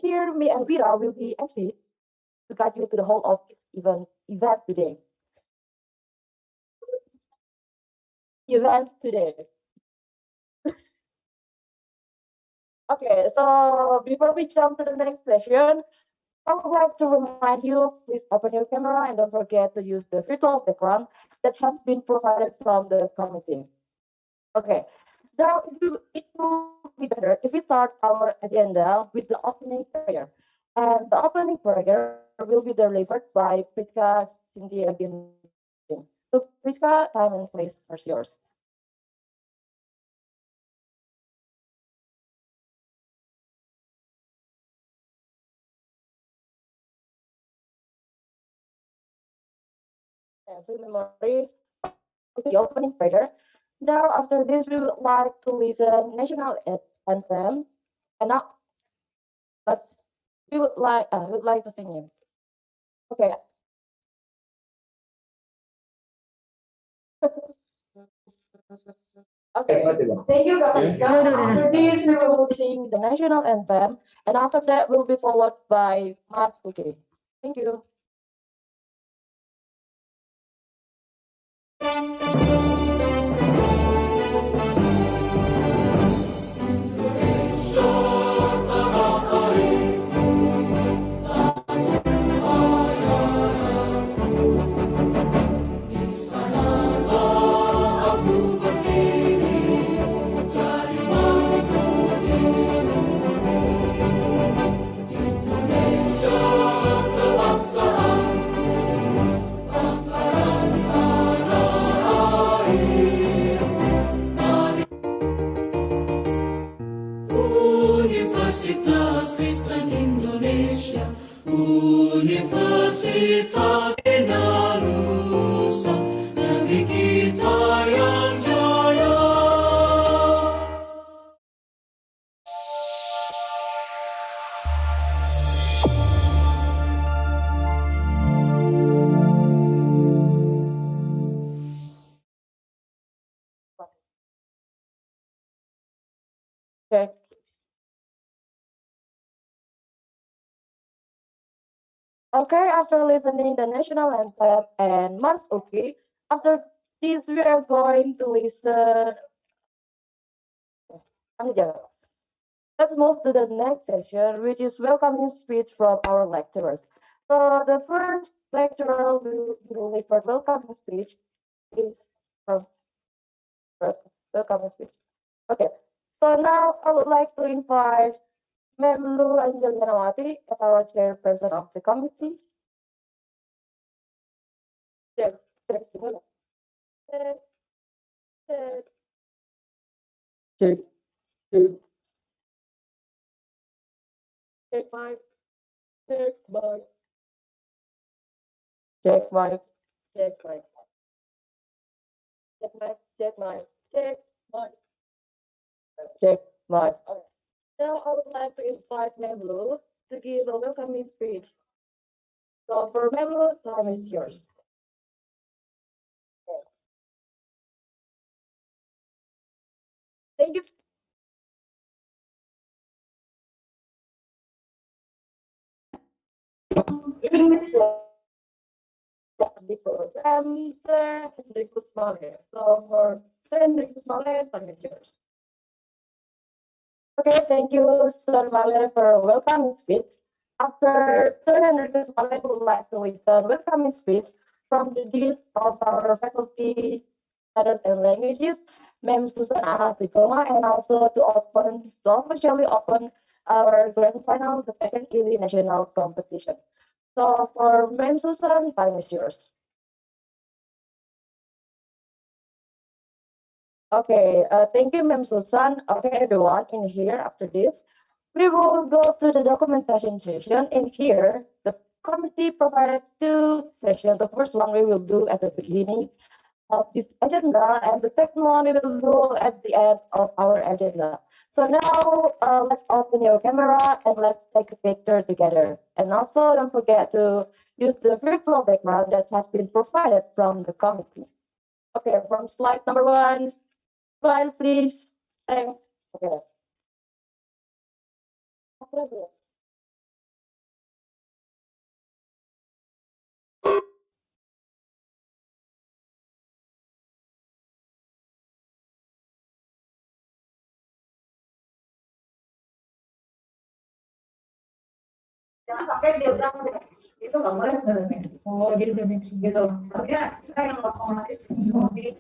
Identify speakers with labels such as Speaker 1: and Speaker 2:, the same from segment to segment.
Speaker 1: here, me and Vira will be MC to guide you to the whole of this event today. Event today. Okay, so before we jump to the next session, I would like to remind you, please open your camera and don't forget to use the virtual background that has been provided from the committee. Okay, now it will be better if we start our agenda with the opening prayer. And the opening prayer will be delivered by Priska Cynthia Ginting. So Priska, time and place are yours. Every memory of the opening prayer. Now, after this, we would like to listen national anthem, and now, but we would like to sing it. Okay. Okay. Thank you, guys. After this, we will sing the national anthem, and after that, will be followed by Mars Bouquet. Thank you.
Speaker 2: Universitas Kristen Indonesia, Universitas Nusa, negeri kita yang jaya.
Speaker 1: Check. Okay, after listening the national anthem and Mars okay, after this we are going to listen. Let's move to the next session, which is welcoming speech from our lecturers. So the first lecturer will deliver welcoming speech is from welcoming speech. Okay, so now I would like to invite Ma'am Lu Angelinawati as our chairperson of the committee. Check, check, check, check, check, check, check mic, check mic, check mic, check mic, check mic, check mic, check mic, check mic. Okay. Now I would like to invite Ma'am Lu to give a welcoming speech. So for Ma'am Lu, time is yours. Thank you. The program, Sir Hendrikus Male. So for Sir Hendrikus Male, time is yours. Okay, thank you, Sir Male, for a welcoming speech. After Sir Hendrikus Male would like to listen welcoming speech from the Dean of our Faculty Letters and Languages, Ma'am Susan Ahasitoma, and also to officially open our grand final, the second ELI national competition. So for Ma'am Susan, time is yours. Okay, thank you, Ma'am Susan. Okay, everyone, in here after this, we will go to the documentation session. In here, the committee provided two sessions. The first one we will do at the beginning of this agenda, and the second one we will do at the end of our agenda. So now, let's open your camera and let's take a picture together. And also, don't forget to use the virtual background that has been provided from the committee. Okay, from slide number one. Slide, please. Thanks. Okay. Jangan sampai dia bilang itu nggak boleh sebenarnya. Oh, gitu gitu. Tapi kita yang otomatis di jadi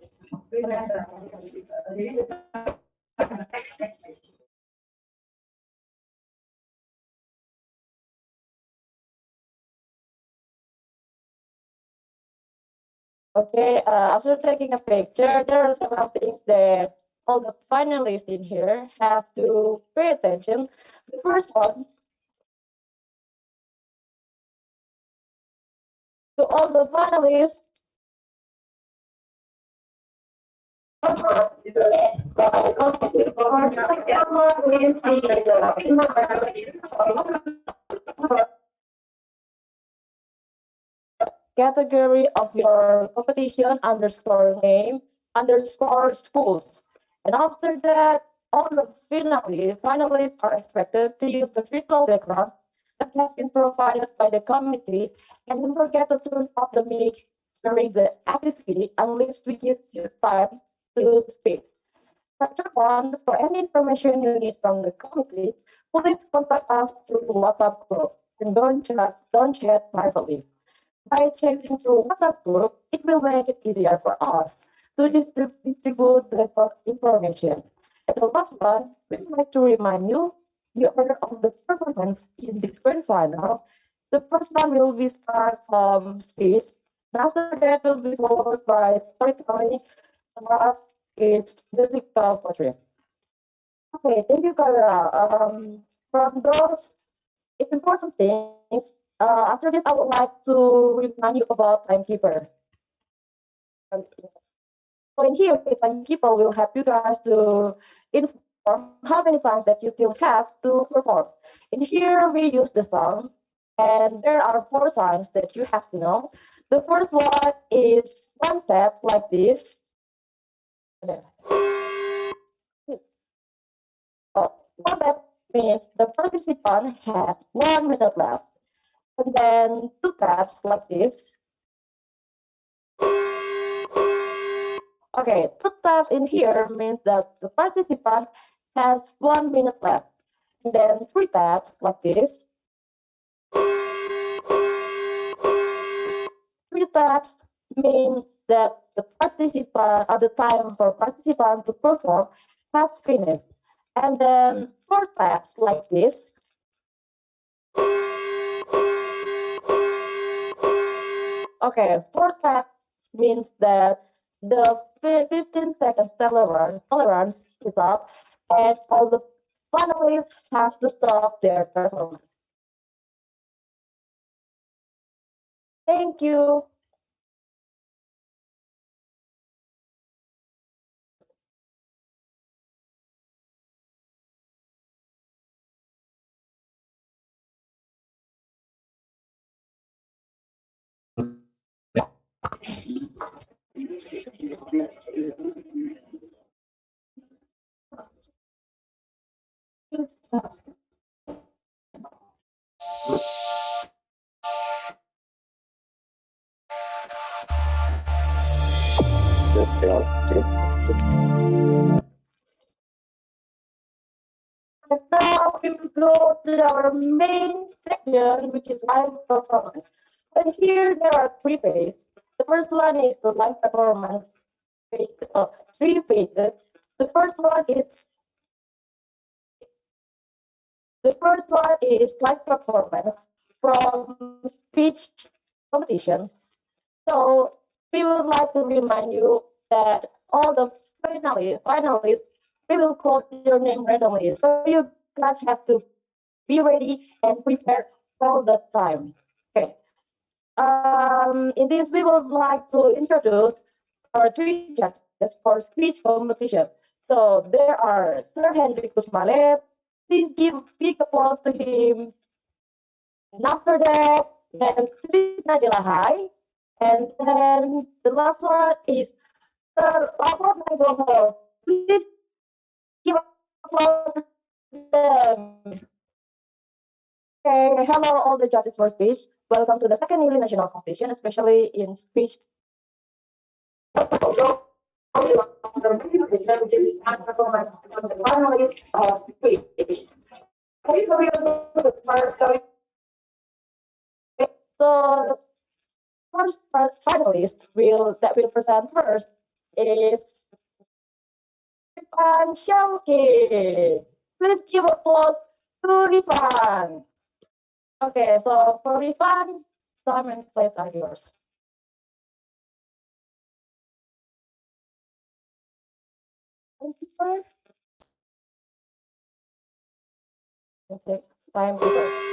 Speaker 1: okay, after taking a picture, there are several things that all the finalists in here have to pay attention. The first one, to all the finalists, category of your competition underscore name underscore schools. And after that, all the finalists are expected to use the virtual background that has been provided by the committee, and don't forget to turn off the mic during the activity unless we give you time to speak. Second one, for any information you need from the committee, please contact us through the WhatsApp group and don't chat privately. By changing to WhatsApp group, it will make it easier for us to distribute the information. And the last one, we would like to remind you the order of the performance in this grand final. The first one will be start from speech. And after that will be followed by storytelling. The last is musical poetry. Okay, thank you, Kara. From those important things, after this, I would like to remind you about timekeeper. So in here, the timekeeper will help you guys to inform how many times that you still have to perform. In here, we use the song, and there are 4 signs that you have to know. The first one is one tap like this. Oh, one tap means the participant has 1 minute left. And then 2 taps like this. Okay, 2 taps in here means that the participant has 1 minute left. And then 3 taps like this. 3 taps means that the participant, at the time for participant to perform, has finished. And then 4 taps like this. Okay, 4 taps means that the 15 seconds tolerance is up, and all the finalists have to stop their performance. Thank you. And now we will go to our main section, which is live performance. And here there are 3 phases. The first one is the live performance phase, 3 phases. The first one is live performance from speech competitions. So we would like to remind you that all the finalists, we will call your name randomly. So you guys have to be ready and prepare all the time. Okay. In this, we would like to introduce our 3 judges for speech competition. So there are Sir Henry Guzmalet. Please give big applause to him. And after that, then Sri Najila High. And then the last one is Sir Lapa Nagoho. Please give applause to them. Okay, hello all the judges for speech. Welcome to the second yearly national competition, especially in speech. Performance of the finalists of speech. Are you also the first So the first finalist will present first is Rifan Shauki. Please give applause to Rifan. Okay, so for Rifan, time and place are yours. Thank you, sir. Okay, time over.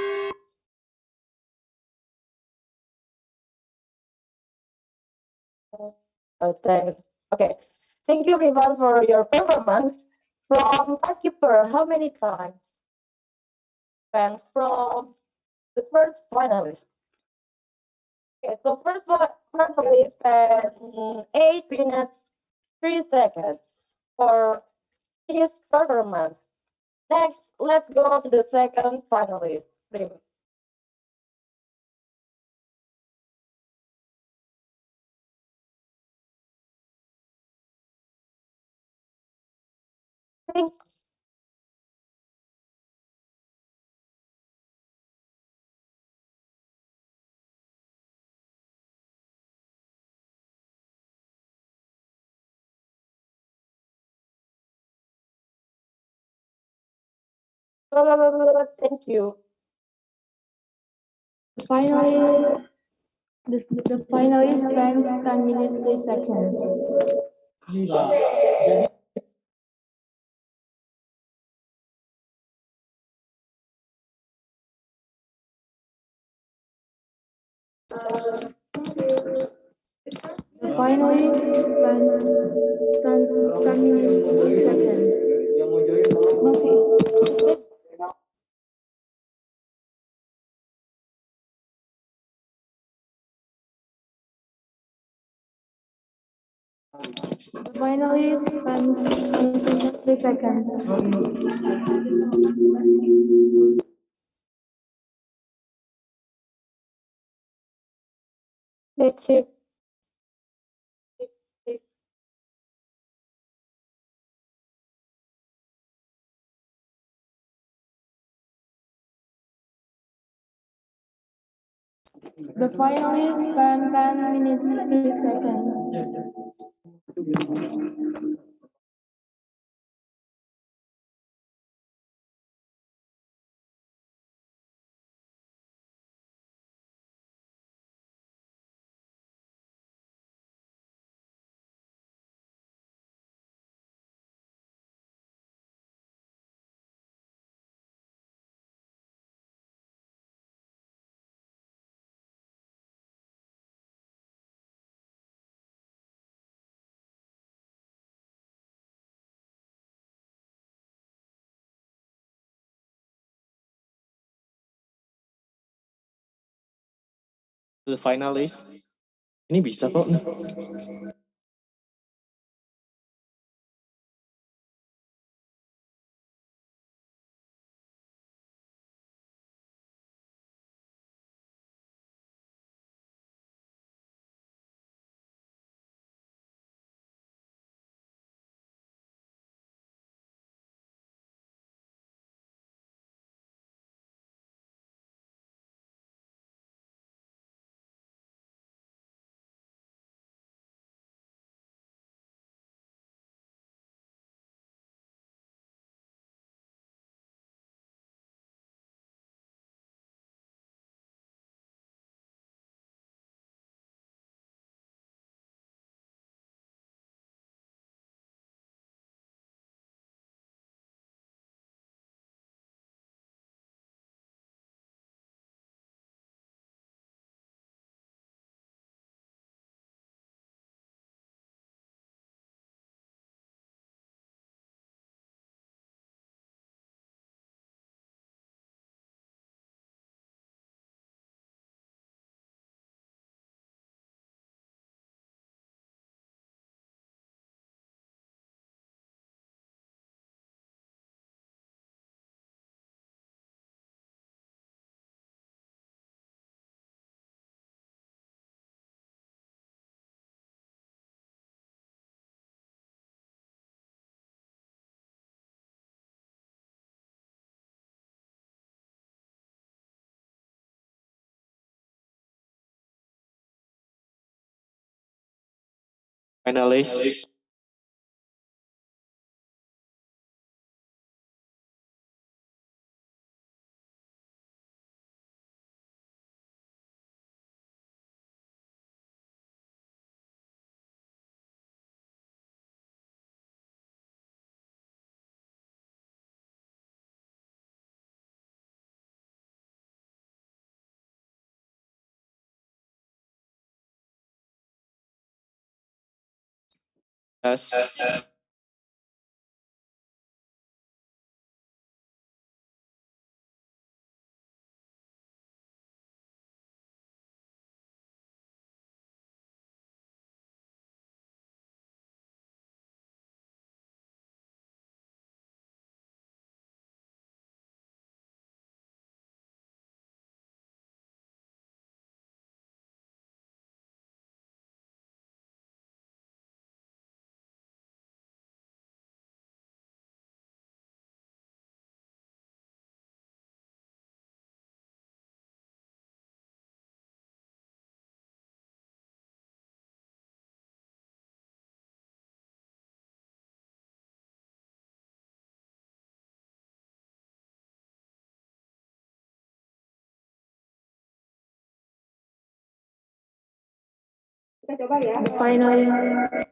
Speaker 1: Okay. Thank you, everyone, for your performance. From goalkeeper, how many times? And from the first finalist. Okay, so finalist spent 8 minutes, 3 seconds for his performance. Next, let's go to the second finalist. Thank Thank you.
Speaker 3: Finally, the finalist spends 10 minutes 3 seconds. The finalist spends 10 minutes 3 seconds. Okay. The finalist spends 10 minutes 3 seconds.
Speaker 1: Let's check.
Speaker 3: The finalist spent 10 minutes 3 seconds.
Speaker 4: The finalist. Ini bisa kok. finalists. Yes.
Speaker 3: The final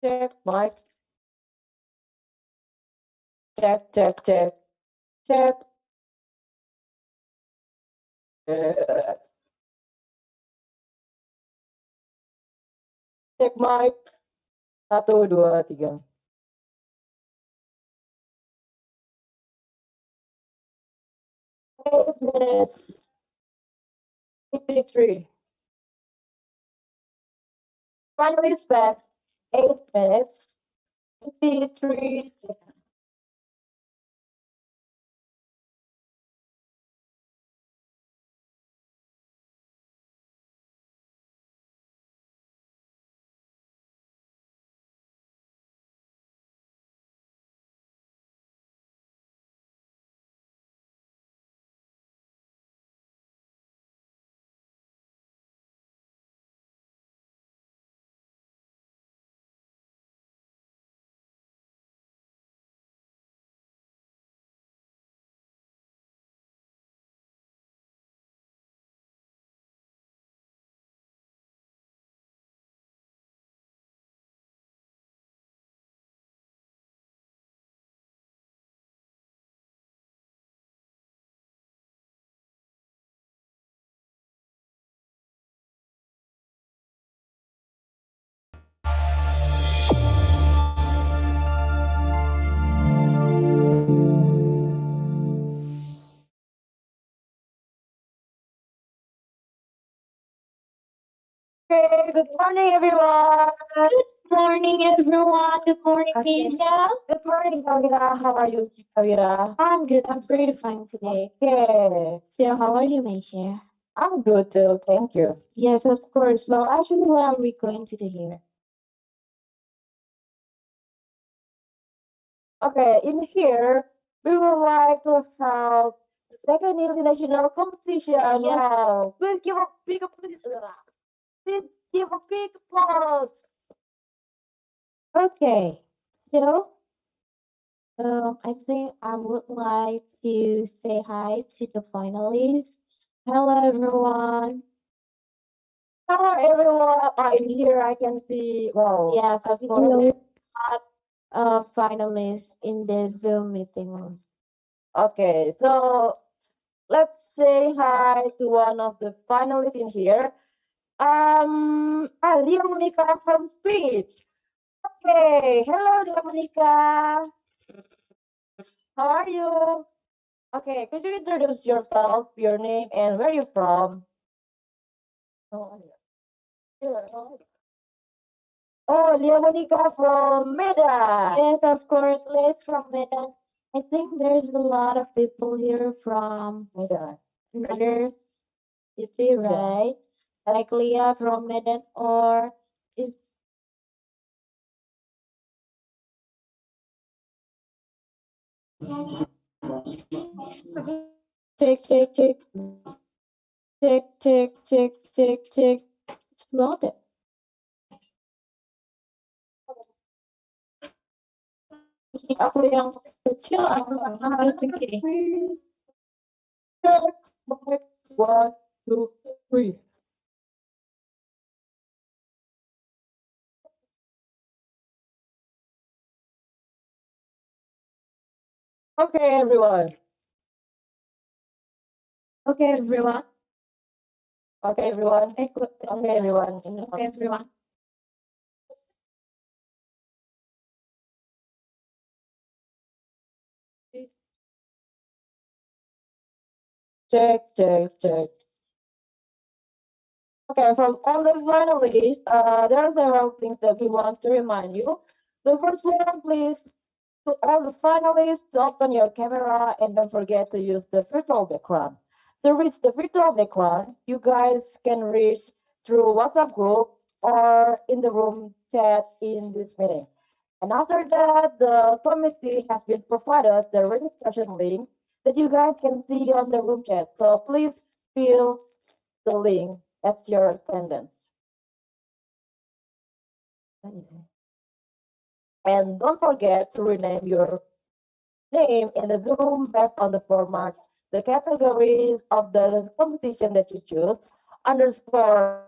Speaker 1: Check, mic. Check, check, check, check. Cek mic. 1, 2, 3. 8 minutes. 53. Finally spent 8 minutes. 53 seconds. Okay, good morning, everyone.
Speaker 3: Good morning, everyone. Good morning,
Speaker 1: Okay.
Speaker 3: Nisha.
Speaker 1: Good morning, Kavira. How are you, Kavira?
Speaker 3: I'm good. I'm pretty fine today.
Speaker 1: Okay,
Speaker 3: So, how are you, Nisha?
Speaker 1: I'm good too. Thank you.
Speaker 3: Yes, of course. Well, actually, what are we going to do here?
Speaker 1: Okay, in here, we would like to have the second international competition.
Speaker 3: Yes.
Speaker 1: Wow. Please give a big applause.
Speaker 3: Okay. So, I think I would like to say hi to the finalists. Hello, everyone.
Speaker 1: Hello, everyone. In here, I can see, wow.
Speaker 3: Yes, of
Speaker 1: I
Speaker 3: course.
Speaker 1: can see-
Speaker 3: Finalists in the Zoom meeting room.
Speaker 1: Okay, so let's say hi to one of the finalists in here. Alia Monica from speech. Okay, hello, Alia Monica. How are you? Okay, could you introduce yourself, your name, and where you're from? Oh, yeah. Oh, Lia Monica from Medan.
Speaker 3: Yes, of course, Liz from Medan. I think there's a lot of people here from
Speaker 1: Medan.
Speaker 3: another city, right? Like Leah from Medan, or it's check, check, check, check, check, check, check, check. It's not it. Aku yang kecil, aku nggak harus begini.
Speaker 1: One, two, three. Okay, everyone.
Speaker 3: Okay, everyone.
Speaker 1: Okay, everyone.
Speaker 3: Okay,
Speaker 1: Okay, everyone.
Speaker 3: okay, everyone.
Speaker 1: Check, check, check. Okay, from all the finalists, there are several things that we want to remind you. The first one, please, to all the finalists, to open your camera and don't forget to use the virtual background. To reach the virtual background, you guys can reach through WhatsApp group or in the room chat in this meeting. And after that, the committee has been provided the registration link that you guys can see on the room chat. So please fill the link as your attendance. And don't forget to rename your name in the Zoom based on the format, the categories of the competition that you choose, underscore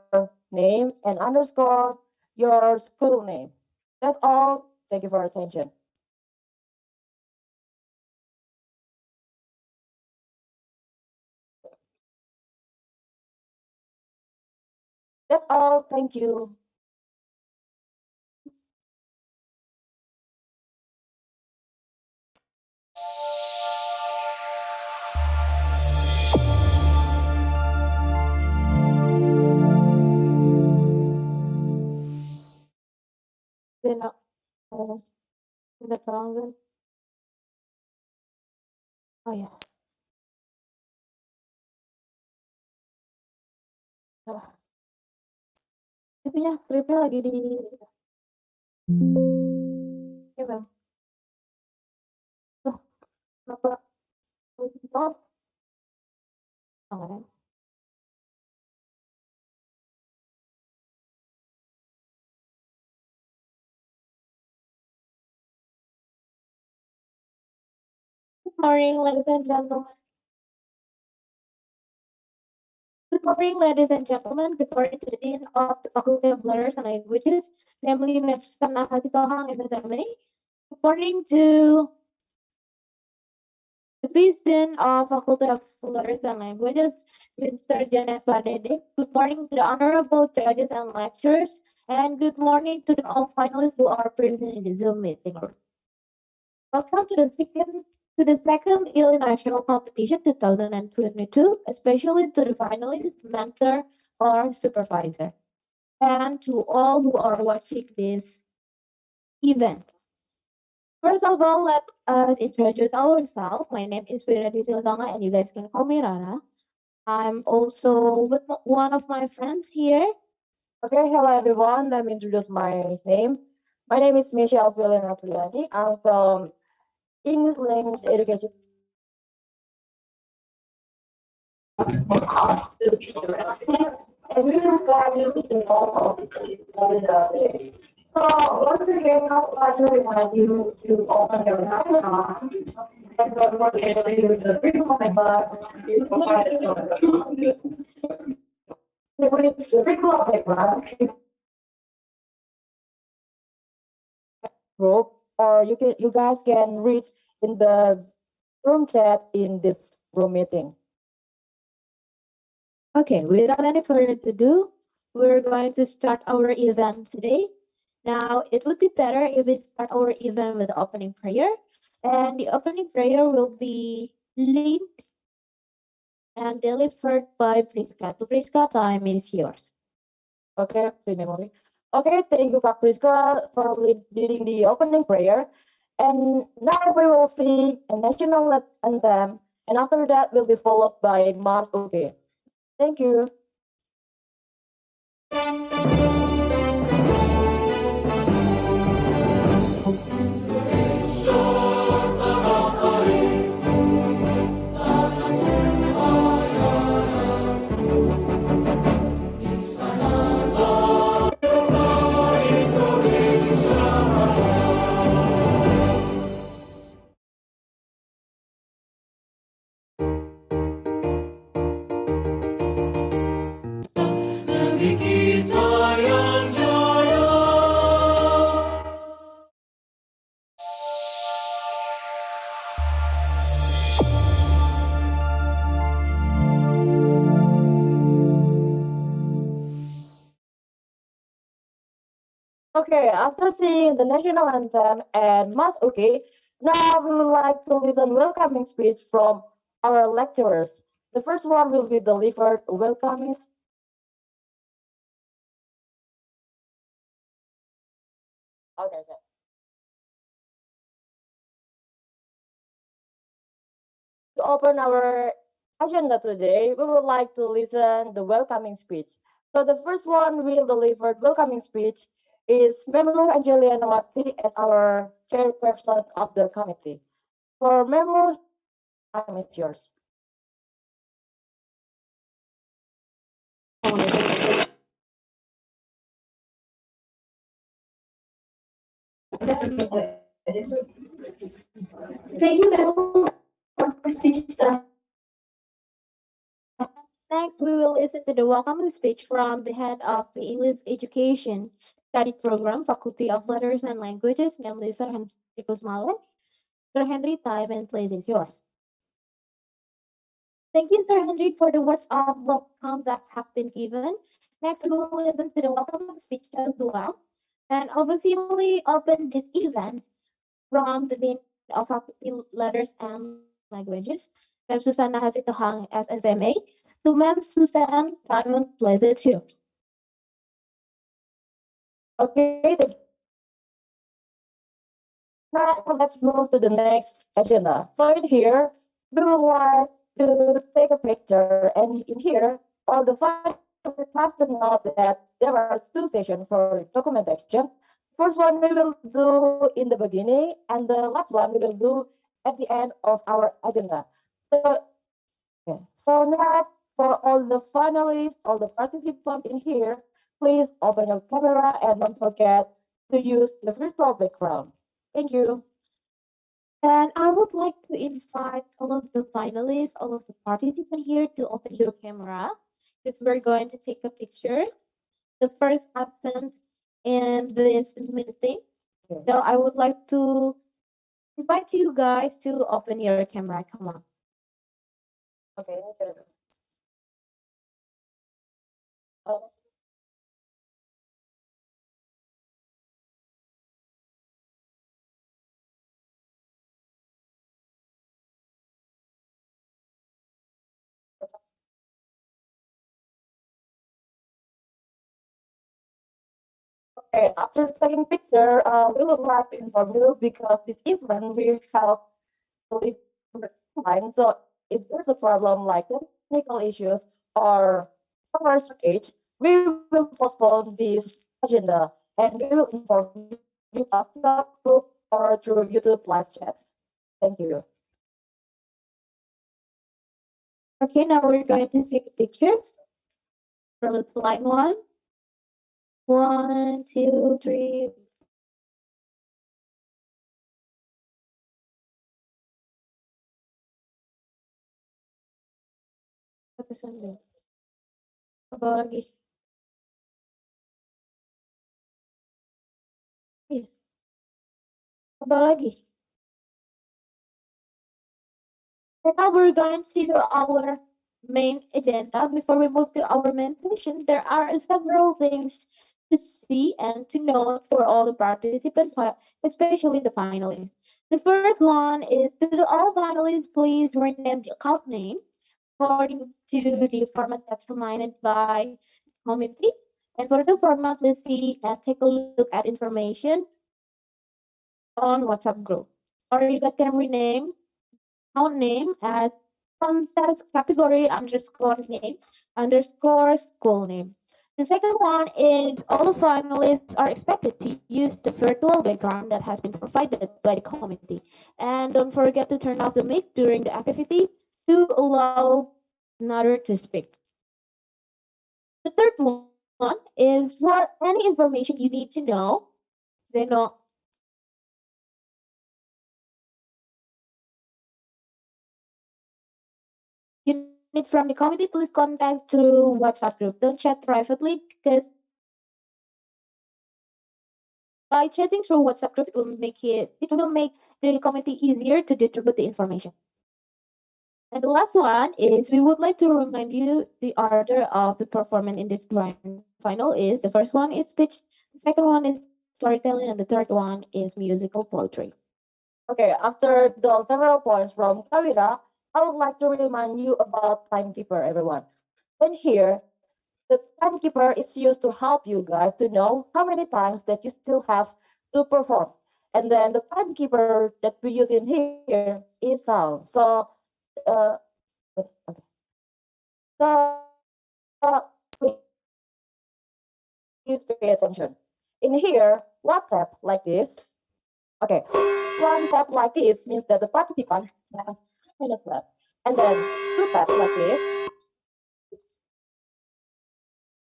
Speaker 1: name, and underscore your school name. That's all. Thank you for your attention. That's all. Thank you.
Speaker 3: Then, uh, in the thousand. Oh ya. Ah, itu ya, tripnya lagi di. Ya, Bang. Loh, kenapa? Oh, enggak. Good morning, ladies and gentlemen. Good morning, ladies and gentlemen. Good morning to the Dean of the Faculty of Letters and Languages, namely Ms. Sana Hasitohang and Family. Good morning to the Vice Dean of Faculty of Letters and Languages, Mr. Janes Badede. Good morning to the honorable judges and lecturers, and good morning to the all finalists who are present in the Zoom meeting room. Welcome to the second Illinois National Competition 2022, especially to the finalists, mentor, or supervisor. and to all who are watching this event. First of all, let us introduce ourselves. My name is Wiradi Sildanga, and you guys can call me Rara. I'm also with one of my friends here.
Speaker 1: Okay, hello everyone. Let me introduce my name. My name is Michelle Vilena Priani. I'm from English Language Education. And we will guide you in all of the So once again, I would like to remind you to open your camera and don't forget to use the green line button provided on the background group, or you guys can reach in the room chat in this room meeting.
Speaker 3: Okay, without any further ado, we're going to start our event today. Now, it would be better if we start our event with the opening prayer, and the opening prayer will be led and delivered by Priska. So, Priska, time is yours.
Speaker 1: Okay, free memory. Okay, thank you, Kak Priska, for leading the opening prayer. And now we will sing a national anthem, and after that will be followed by Mars Okay. Thank you.
Speaker 2: Negeri kita yang jaya.
Speaker 1: Okay, after singing the national anthem and Mars Okay, now we would like to listen welcoming speech from our lecturers. The first one will be delivered welcoming. Okay, okay. To open our agenda today, we would like to listen the welcoming speech. So the first one will deliver welcoming speech is Memu Angeliana Marti as our chairperson of the committee. For Memu, time is yours.
Speaker 3: Thank you, Memo, for speech. Next, we will listen to the welcoming speech from the head of the English Education Study Program, Faculty of Letters and Languages, namely Sir Henry Kusmale. Sir Henry, time and place is yours. Thank you, Sir Henry, for the words of welcome that have been given. Next, we will listen to the welcome speech as well, and officially open this event from the Dean of Faculty Letters and Languages, Ma'am Susanna Hasitohang at SMA. To Ma'am Susan, time and place is yours.
Speaker 1: Okay, now let's move to the next agenda. So in here, we would like to take a picture, and in here, all the finalists have to know that there are two sessions for documentation. First one we will do in the beginning, and the last one we will do at the end of our agenda. So, okay. So now for all the finalists, all the participants in here, please open your camera and don't forget to use the virtual background. Thank you.
Speaker 3: And I would like to invite all of the finalists, all of the participants here to open your camera because we're going to take a picture. The first absent in this meeting. So I would like to invite you guys to open your camera. Come on.
Speaker 1: Okay. Oh, Okay, after taking picture, we would like to inform you because this event we have delivered online. So if there's a problem like technical issues or server shortage, we will postpone this agenda and we will inform you via WhatsApp group or through YouTube live chat. Thank you.
Speaker 3: Okay, now we're going to take pictures from slide one. One, two, three. Tapos ano? Apa lagi? Iya. Apa lagi? And now we're going to our main agenda. Before we move to our main session, there are several things to see and to note for all the participants, especially the finalists. The first one is to the all finalists, please rename the account name according to the format that's provided by committee. And for the format, let's see and take a look at information on WhatsApp group. Or you guys can rename account name as contest category underscore name underscore school name. The second one is all the finalists are expected to use the virtual background that has been provided by the committee. And don't forget to turn off the mic during the activity to allow another to speak. The third one is for any information you need to know. They know you need from the committee, please contact through WhatsApp group. Don't chat privately because by chatting through WhatsApp group, it will make the committee easier to distribute the information. And the last one is we would like to remind you the order of the performance in this grand final is the first one is speech, the second one is storytelling, and the third one is musical poetry.
Speaker 1: Okay, after the several points from Kawira, I would like to remind you about timekeeper, everyone. When here, the timekeeper is used to help you guys to know how many times that you still have to perform. And then the timekeeper that we use in here is sound. So, uh, okay. So, please pay attention. In here, one tap like this. Okay, one tap like this means that the participant has minutes left. And then two taps like this.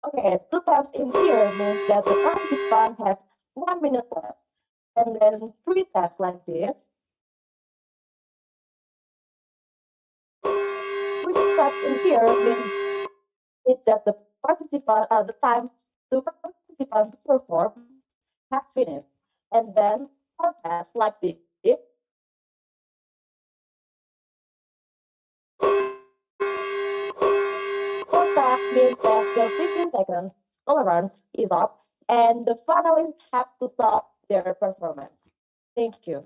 Speaker 1: Okay, two taps in here means that the participant has 1 minute left. And then three taps like this. Three taps in here means that the participant, the time the participant to perform has finished. And then four taps like this. Four taps means that the 15 seconds tolerance is up and the finalists have to stop their performance. Thank you.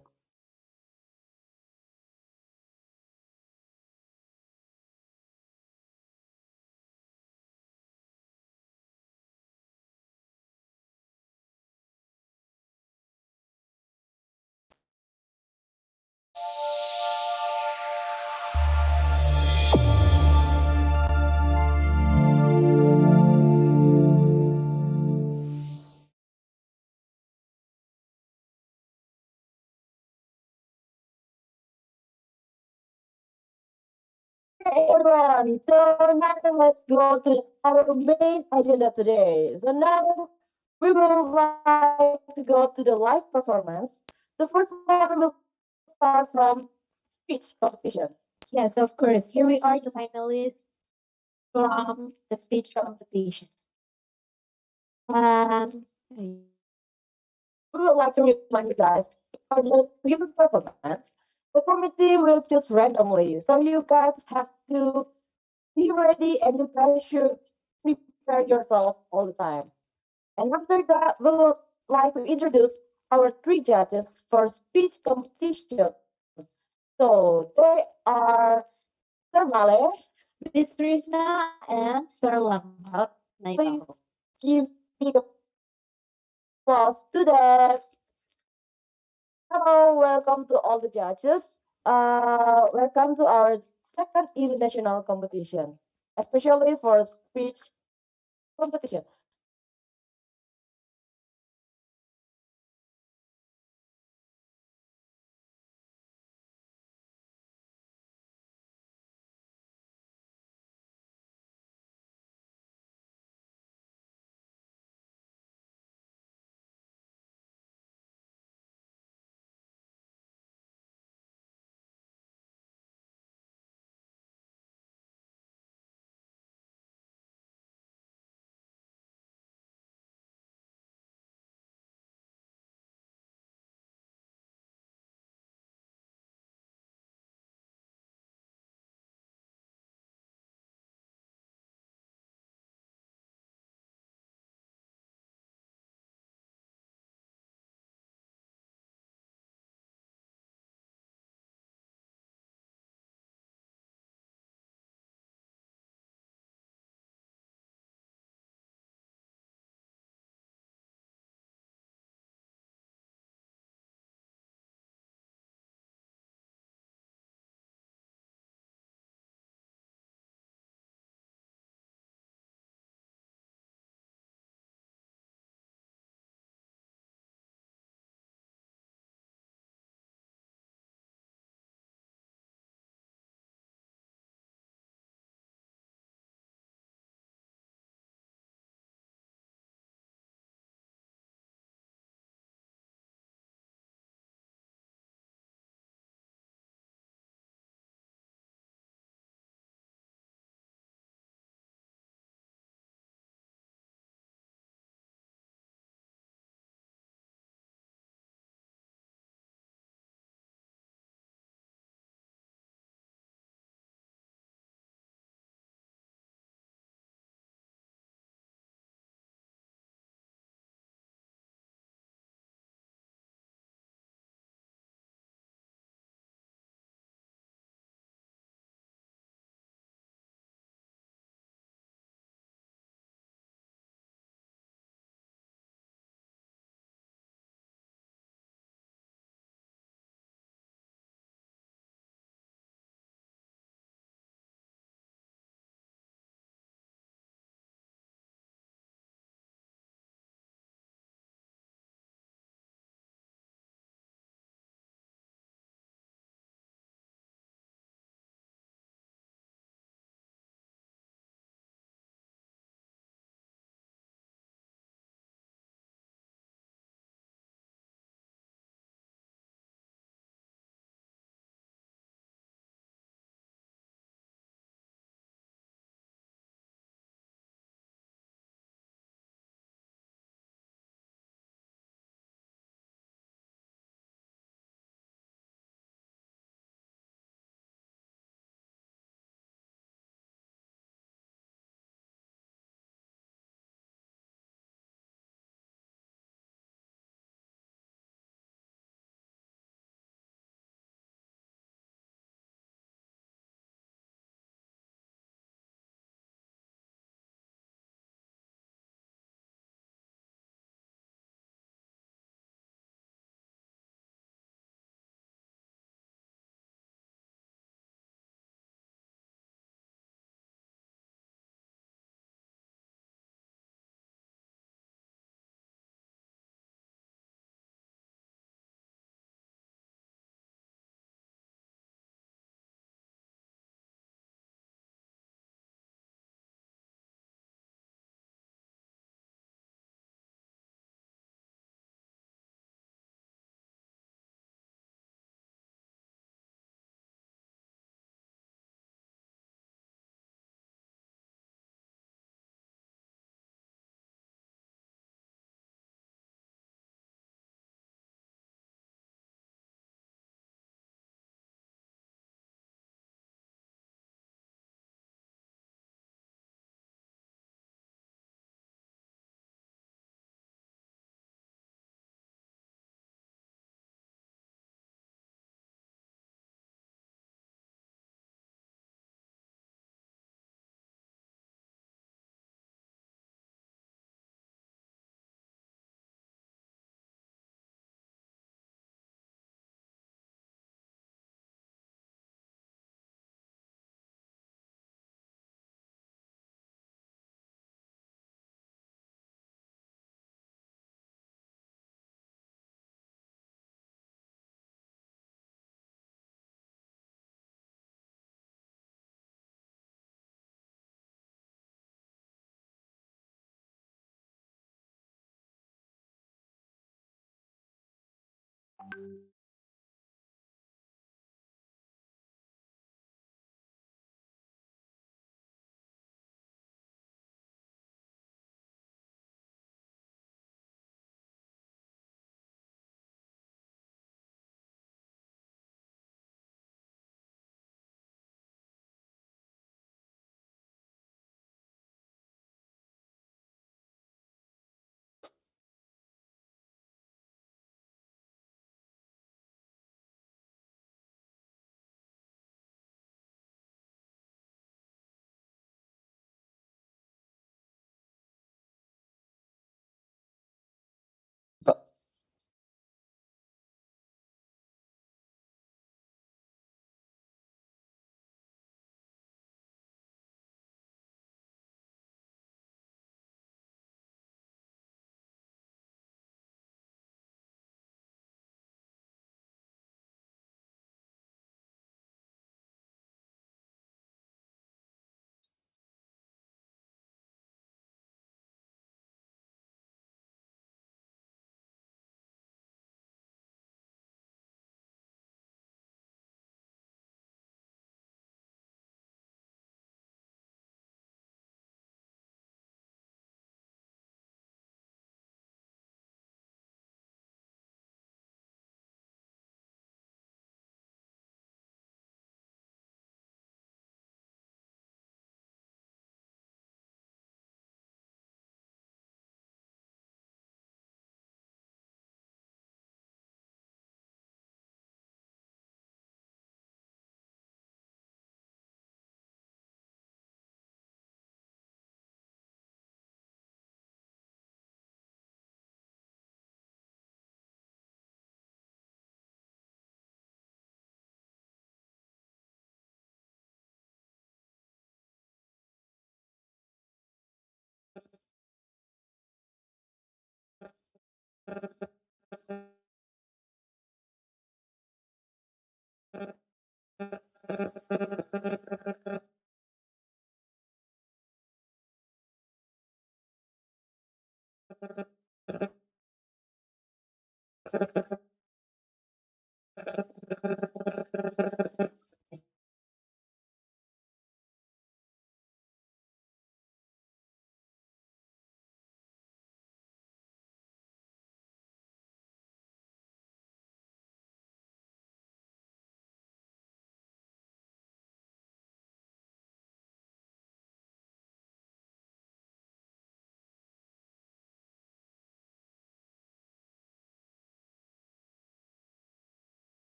Speaker 1: Okay, everyone. So now let's go to our main agenda today. So now we would like to go to the live performance. The first one will start from speech competition.
Speaker 3: Yes, of course. Here we are, the finalists from the speech competition. Um,
Speaker 1: We would like to remind you guys, for the given performance, the committee will choose randomly. So you guys have to be ready and you guys should prepare yourself all the time. And after that, we would like to introduce our three judges for speech competition. So they are Sir Male.
Speaker 3: Miss Trisna and Sir Lambat
Speaker 1: Please
Speaker 3: Naibao.
Speaker 1: give me the floor. applause to them. Hello, welcome to all the judges. Welcome to our second international competition, especially for speech competition.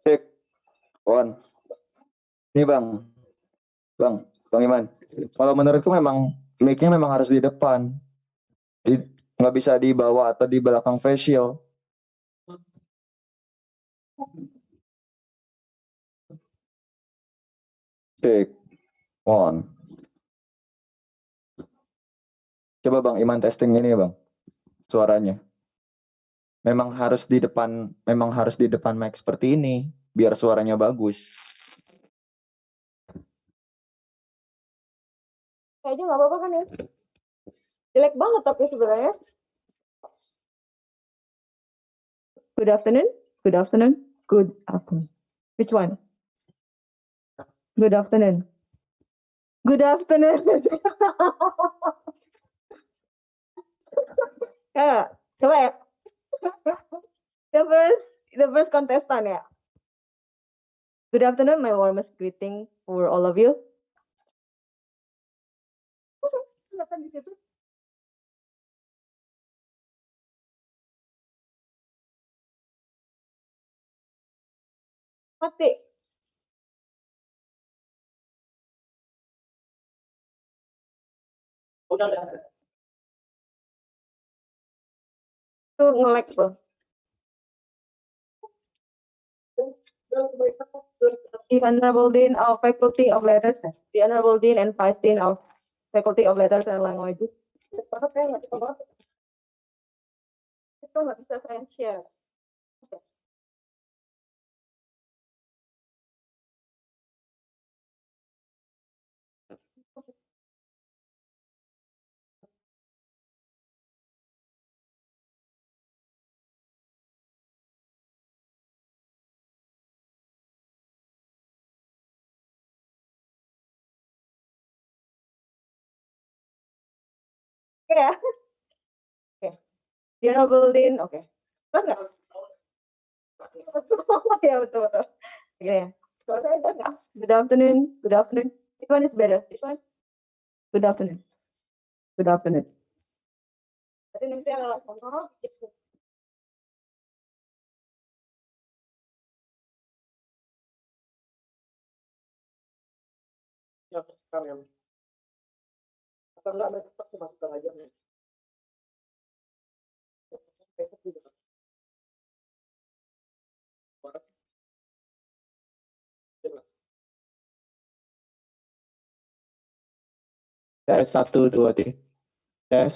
Speaker 5: Cek, on. Nih Bang Iman. Kalau menurutku memang mic-nya memang harus di depan. Nggak bisa di bawah atau di belakang facial. Cek. On. Coba Bang Iman testing ini ya Bang. Suaranya. Memang harus di depan mic seperti ini biar suaranya bagus.
Speaker 1: Kayaknya nggak apa-apa kan ya? Jelek banget tapi sebenarnya. Good afternoon. Good afternoon. Good afternoon. Which one? Good afternoon. Good afternoon. Ya, coba ya. The first contestant ya. Good afternoon, my warmest greeting for all of you. Kelihatan di situ. Mati. Tuh nge-lag tuh. The Honorable Dean of Faculty of Letters, the Honorable Dean and Vice Dean of Faculty of Letters and Languages. Banget ya, nggak bisa banget. Itu nggak bisa saya share. Oke ya. Oke. The Honorable Dean, oke. Kan nggak? Ya betul betul. Oke ya. Suara saya dengar nggak? Good afternoon. Good afternoon. Which one is better? This one? Good afternoon. Good afternoon. Jadi nanti ngomong. Ya, sekarang. Atau enggak, masukkan aja.
Speaker 4: Tes 1, 2, 3. Tes.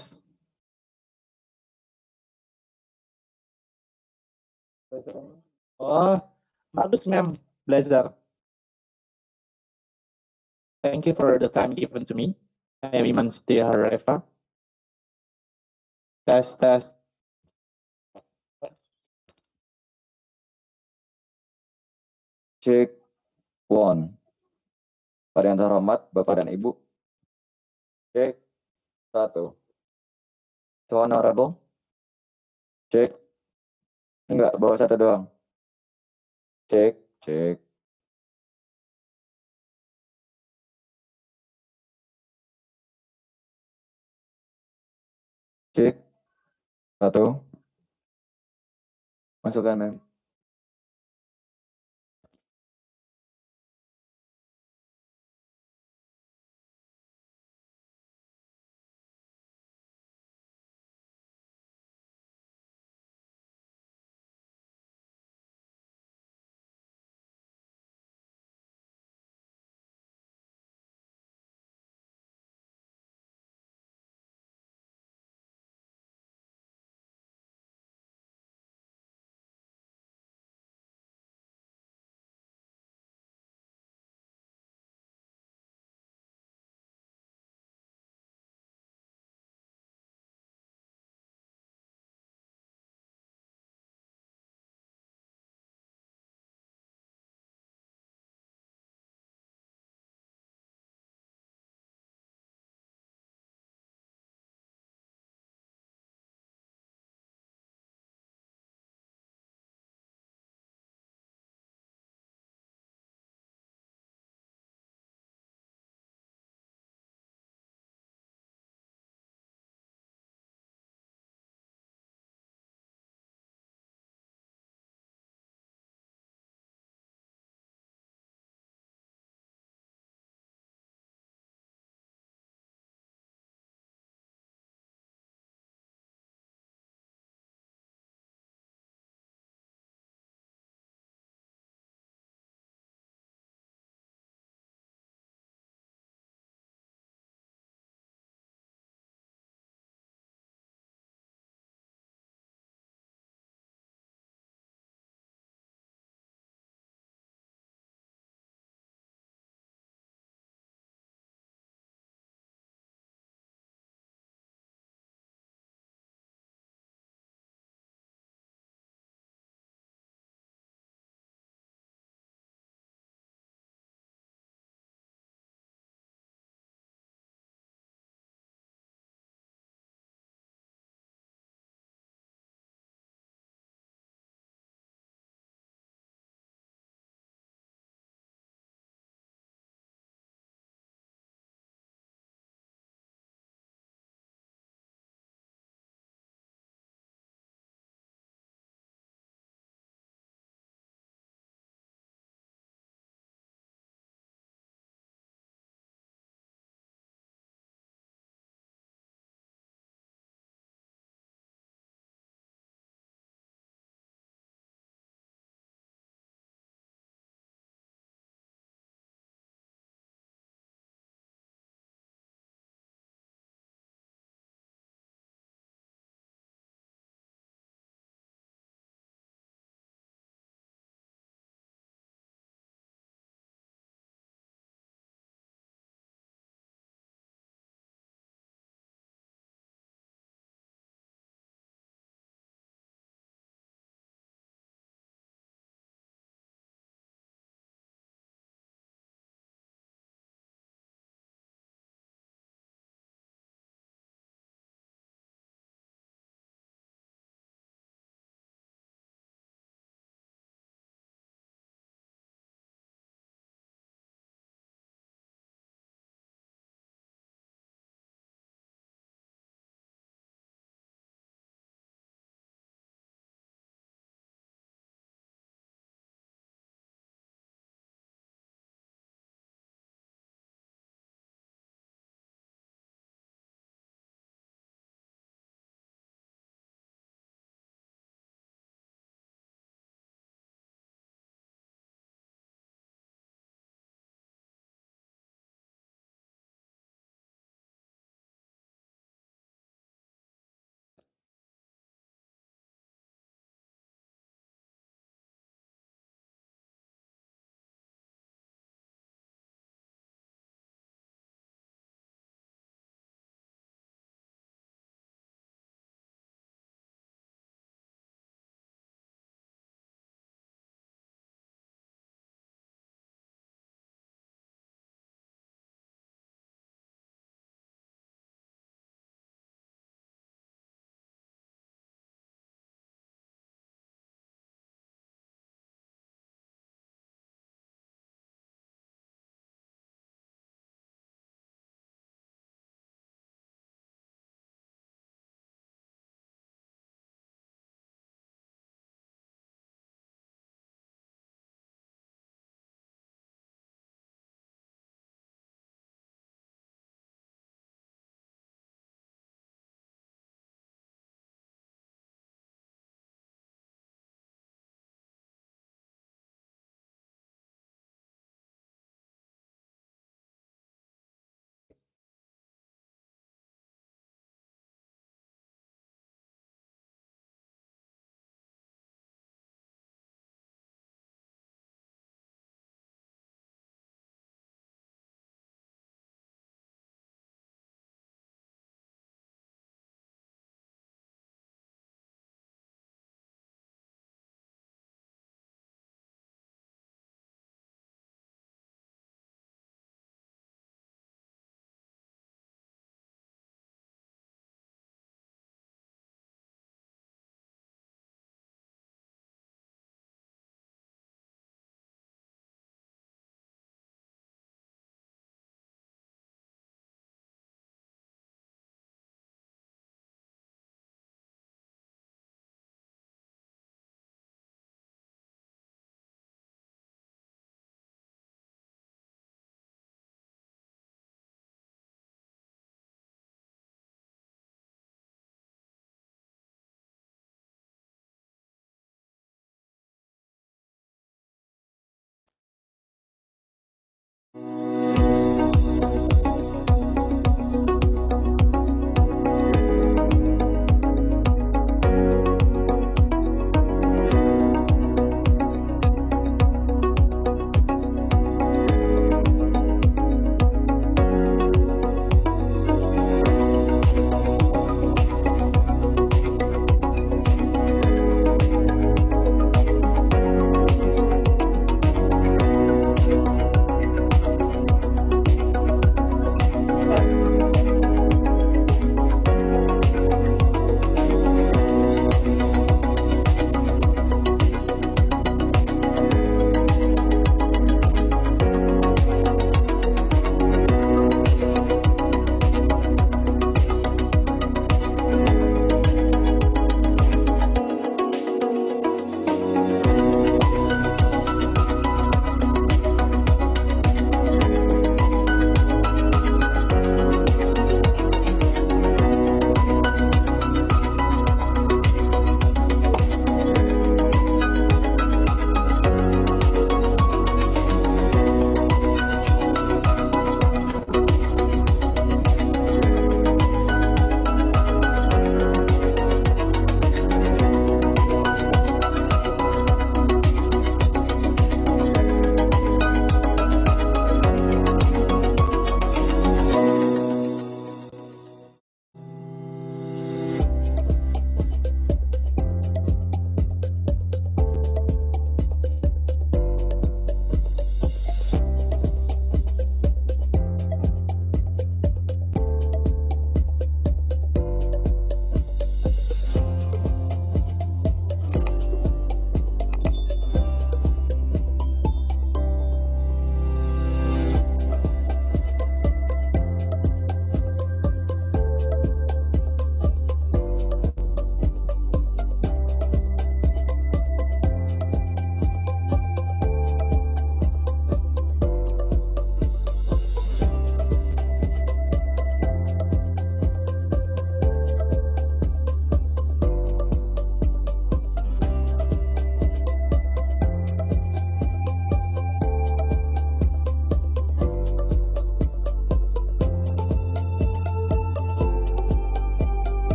Speaker 4: Oh, bagus ma'am. Belajar. Thank you for the time given to me. I am Iman Setiareva. Tes.
Speaker 5: Cek. One. Pada yang terhormat Bapak dan Ibu. Cek. 1. So honorable. Cek. Enggak, bawa 1 doang. Cek. Cek. 1. Masukkan, mem.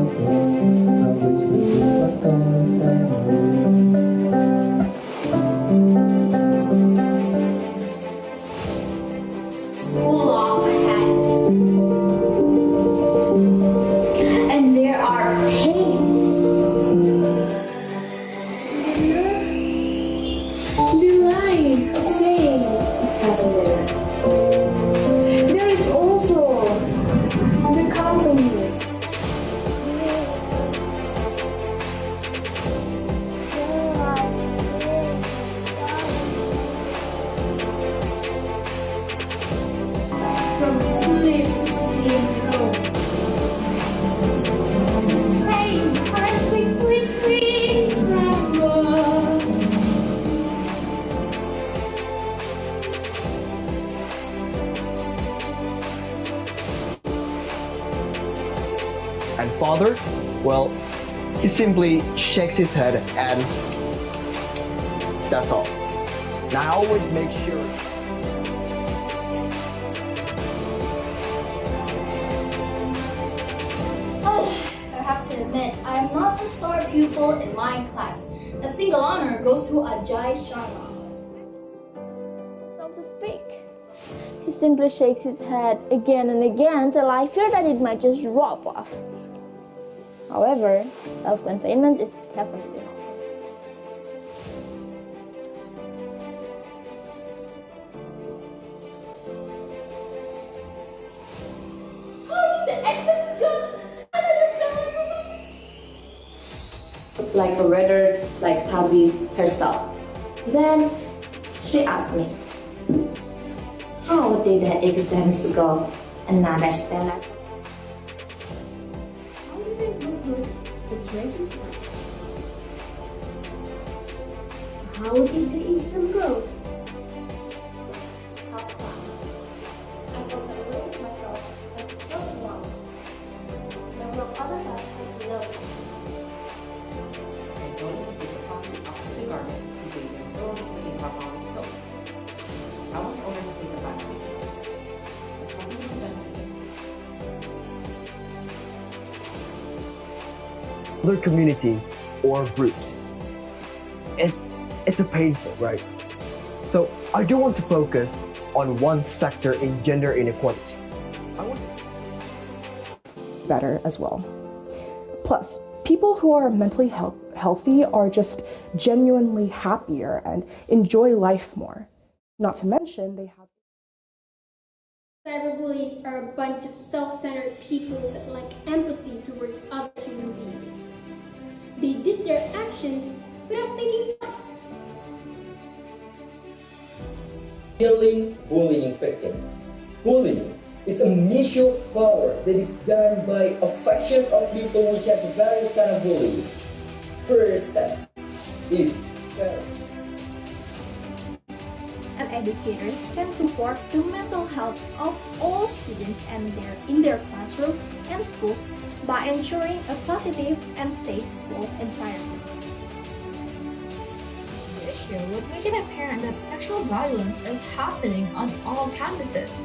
Speaker 2: I was looking for constant.
Speaker 6: Full of head. And there are pains. The line of saying passenger. There is also the company. From sleep in home. Say, heart with scream trouble.
Speaker 7: And father, well, he simply shakes his head and that's all. Now I always make sure.
Speaker 8: Oh, I have to admit, I am not the star pupil in my class. That single honor goes to Ajay Sharma.
Speaker 9: So to speak. He simply shakes his head again and again till I fear that it might just drop off. However, self-containment is definitely not.
Speaker 8: How did the exits go?
Speaker 10: Like a rather like Tabi herself. Then she asked me, how did the exams go? Another stellar.
Speaker 6: How did they look good? It's racist. How did the exam go?
Speaker 7: Other community or groups. It's a painful, right? So I do want to focus on one sector in gender inequality.
Speaker 11: Better as well. Plus, people who are mentally healthy are just genuinely happier and enjoy life more. Not to mention they have.
Speaker 6: Cyberbullies are a bunch of self-centered people that lack empathy towards other human beings. They did their actions without thinking twice.
Speaker 12: Healing bullying victim. Bullying is a misuse of power that is done by affections of people which have various kind of bullying. First step is therapy.
Speaker 13: And educators can support the mental health of all students and in their classrooms and schools by ensuring a positive and safe school environment.
Speaker 14: The issue would make it apparent that sexual violence is happening on all campuses.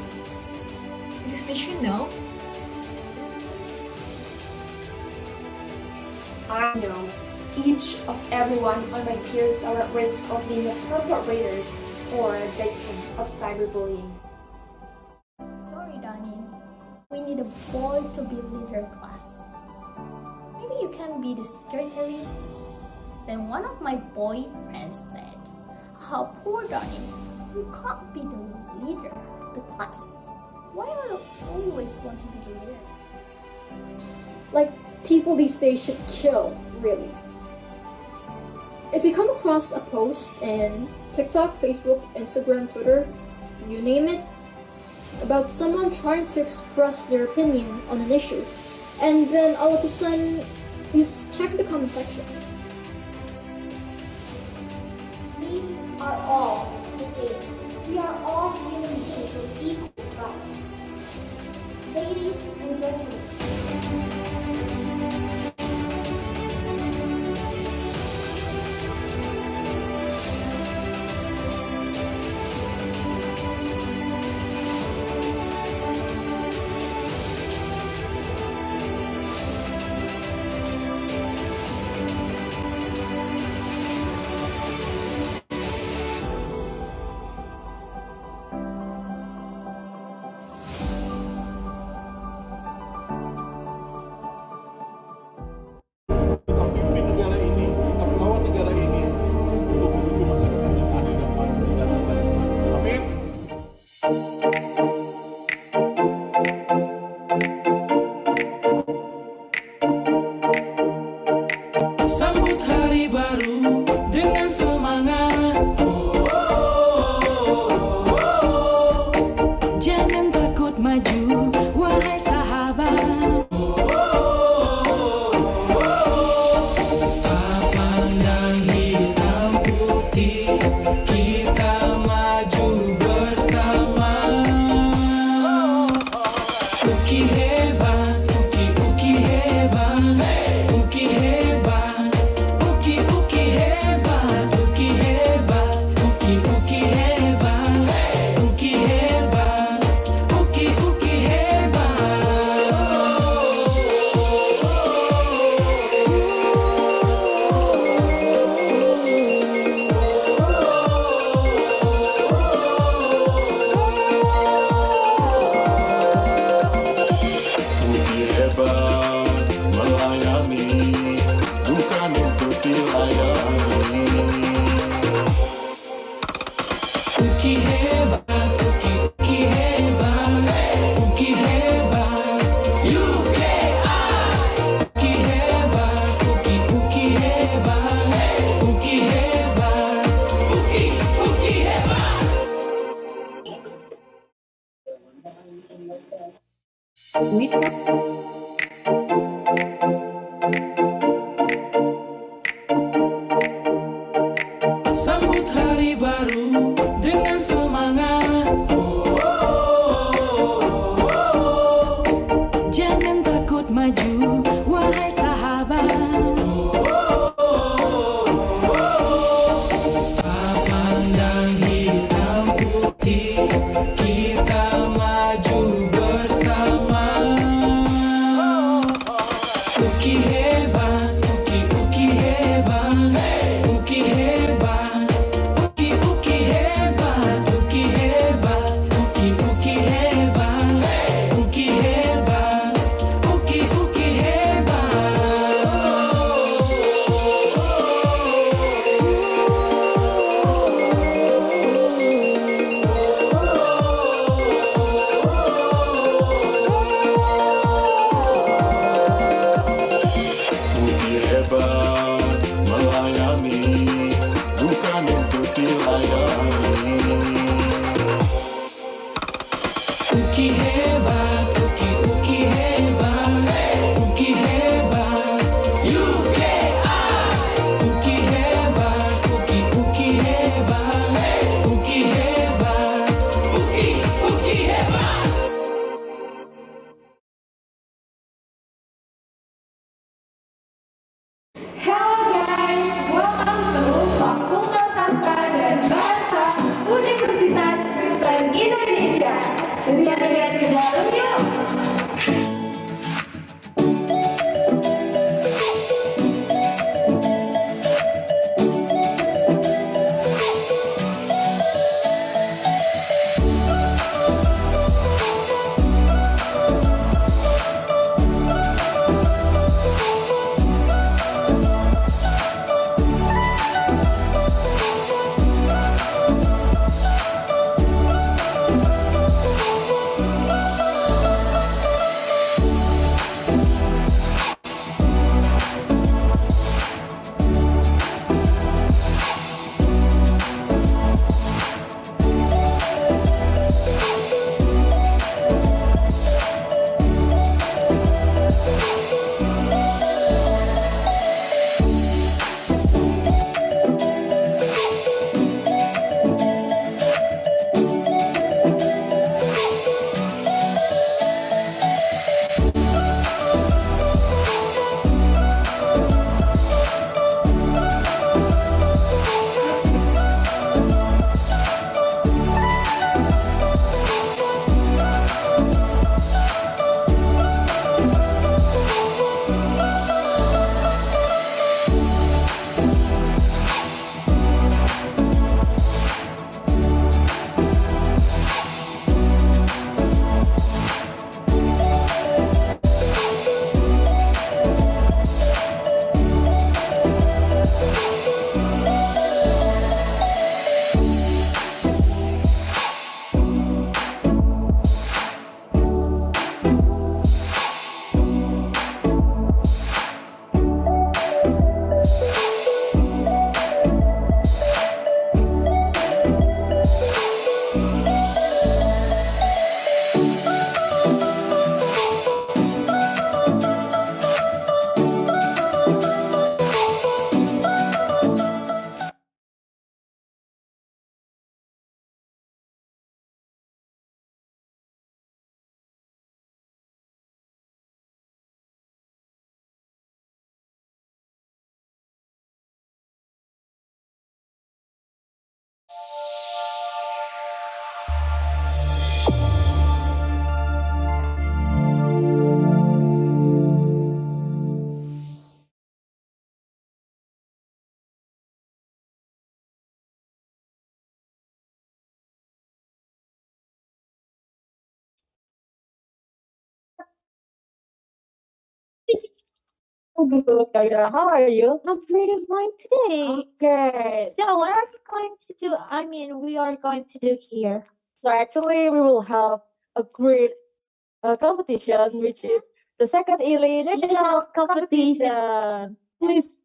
Speaker 14: Because they should know.
Speaker 8: I know each of everyone on my peers are at risk of being a perpetrators or a victim of cyberbullying.
Speaker 13: Sorry, Danny. We need a boy to be leader class. Maybe you can be the secretary? Then one of my boyfriends said, how poor Danny, you can't be the leader of the class. Why do you always want to be the leader?
Speaker 6: Like, people these days should chill, really. If you come across a post in TikTok, Facebook, Instagram, Twitter, you name it, about someone trying to express their opinion on an issue, and then all of a sudden, you check the comment section.
Speaker 9: We are all the same. We are all human beings with equal rights. Ladies and gentlemen.
Speaker 3: with
Speaker 2: Sambut hari baru dengan semangat. Jangan takut maju, wahai sahabat. Tak pandang hitam putih, kita maju bersama. Uki hebat, uki hebat, uki hebat, uki hebat, uki hebat, uki hebat, uki hebat, uki hebat.
Speaker 15: Uki hebat melayani, bukan untuk dilayani.
Speaker 2: Uki hebat, uki hebat, uki hebat, UKI. Uki hebat, uki hebat, uki hebat, uki hebat.
Speaker 16: Hello guys, welcome to Fakultas Sastra dan Bahasa Universitas Kristen Indonesia. Lihat-lihat di dalam yuk.
Speaker 1: Oh, good, Kyra. How are you?
Speaker 3: I'm pretty fine today.
Speaker 1: Okay.
Speaker 3: So what are we going to do? We are going to do here.
Speaker 1: So actually, we will have a great competition, which is the second yearly national competition. Please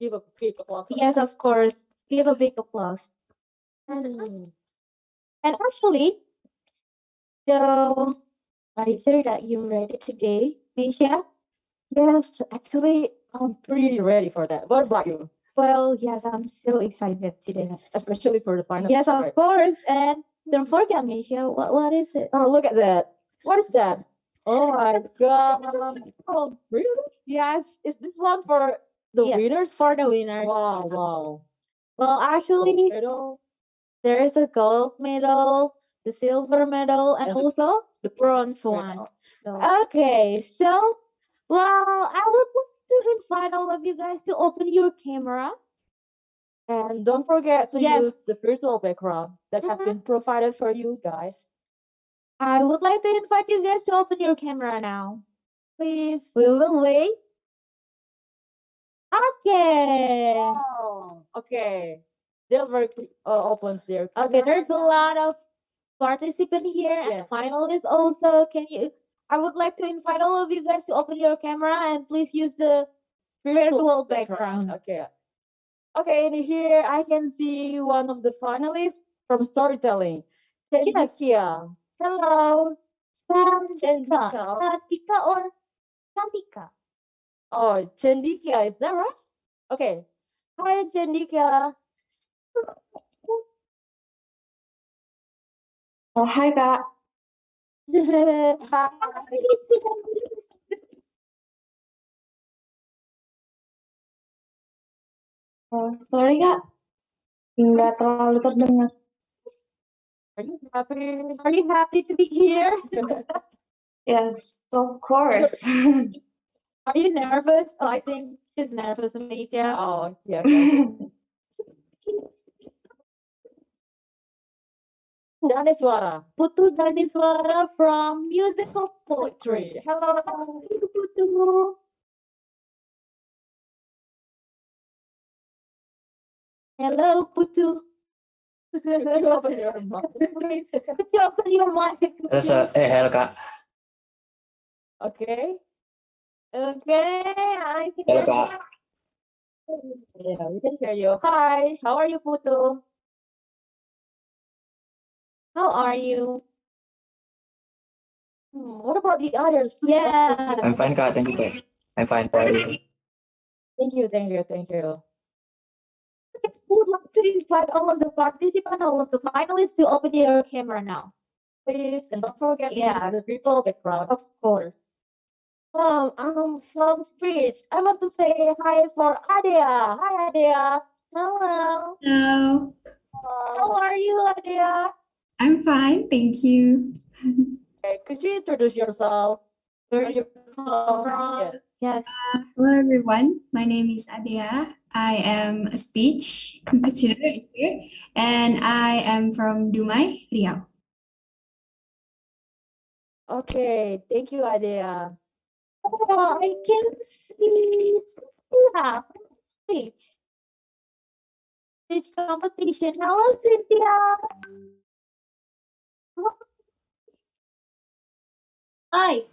Speaker 1: give a big applause.
Speaker 3: Yes, of course. Give a big applause. And actually, the Are you sure that you're ready today, Misha?
Speaker 1: Yes, actually, I'm pretty ready for that. What about you?
Speaker 3: Well, yes, I'm so excited today.
Speaker 1: Especially for the final.
Speaker 3: Yes, of course. And don't forget, Misha, what is it?
Speaker 1: Oh, look at that. What is that? Oh my god. Oh, really?
Speaker 3: Yes.
Speaker 1: Is this one for the
Speaker 3: Yeah,
Speaker 1: winners?
Speaker 3: for the winners.
Speaker 1: Wow, wow.
Speaker 3: Well, actually,
Speaker 1: Medal.
Speaker 3: there is a gold medal, the silver medal, and also the bronze one. Okay, so, well, I would like to invite all of you guys to open your camera.
Speaker 1: And don't forget to
Speaker 3: Yes.
Speaker 1: use the virtual background that have been provided for you guys.
Speaker 3: I would like to invite you guys to open your camera now.
Speaker 1: Please.
Speaker 3: We will wait. Okay.
Speaker 1: Oh, okay. They'll work open their
Speaker 3: Okay, there's a lot of participants here and
Speaker 1: Yes.
Speaker 3: finalists also. I would like to invite all of you guys to open your camera and please use the virtual background.
Speaker 1: Okay. Okay, and here I can see one of the finalists from storytelling. Tendikia. Hello.
Speaker 3: Chandika.
Speaker 1: Chandika.
Speaker 3: Chandika or Chandika?
Speaker 1: Oh, Chandika, is that right? Okay. Hi, Chandika.
Speaker 17: Oh, hi, Kak.
Speaker 1: Hi.
Speaker 17: Oh, sorry, Kak. Nggak terlalu terdengar.
Speaker 1: Are you happy?
Speaker 3: Are you happy to be here?
Speaker 17: Yes, of course.
Speaker 3: Are you nervous? Oh, I think she's nervous, Amelia.
Speaker 1: Oh, yeah, okay. Daneswara.
Speaker 3: Putu Daniswara from Musical Poetry.
Speaker 1: Hello.
Speaker 3: Putu. Hello, Putu.
Speaker 1: Could you open your mouth, please?
Speaker 3: Could you open your mic?
Speaker 18: Hello Kak.
Speaker 1: Okay.
Speaker 3: Okay, I can
Speaker 18: Hello Kak.
Speaker 1: Yeah, we can hear you. Hi, how are you, Putu?
Speaker 3: How are you?
Speaker 1: What about the others? Please
Speaker 3: Yeah.
Speaker 18: I'm fine Kak, thank you Kak. I'm fine, how are you?
Speaker 1: Thank you, thank you, thank you.
Speaker 3: I would like to invite all of the participants, all of the finalists to open your camera now.
Speaker 1: Please, and don't forget
Speaker 3: Yeah.
Speaker 1: the people background.
Speaker 3: Of course.
Speaker 1: I'm from speech. I want to say hi for Adia. Hi, Adia.
Speaker 3: Hello.
Speaker 19: Hello,
Speaker 3: How are you, Adia?
Speaker 19: I'm fine, thank you.
Speaker 1: Okay, could you introduce yourself? Where you come from?
Speaker 3: Yes.
Speaker 19: Hello everyone, my name is Adea. I am a speech competitor here and I am from Dumai, Riau.
Speaker 1: Okay, thank you, Adia.
Speaker 3: Oh, I can see Cynthia from speech. Speech competition. Hello, Cynthia.
Speaker 6: Hi.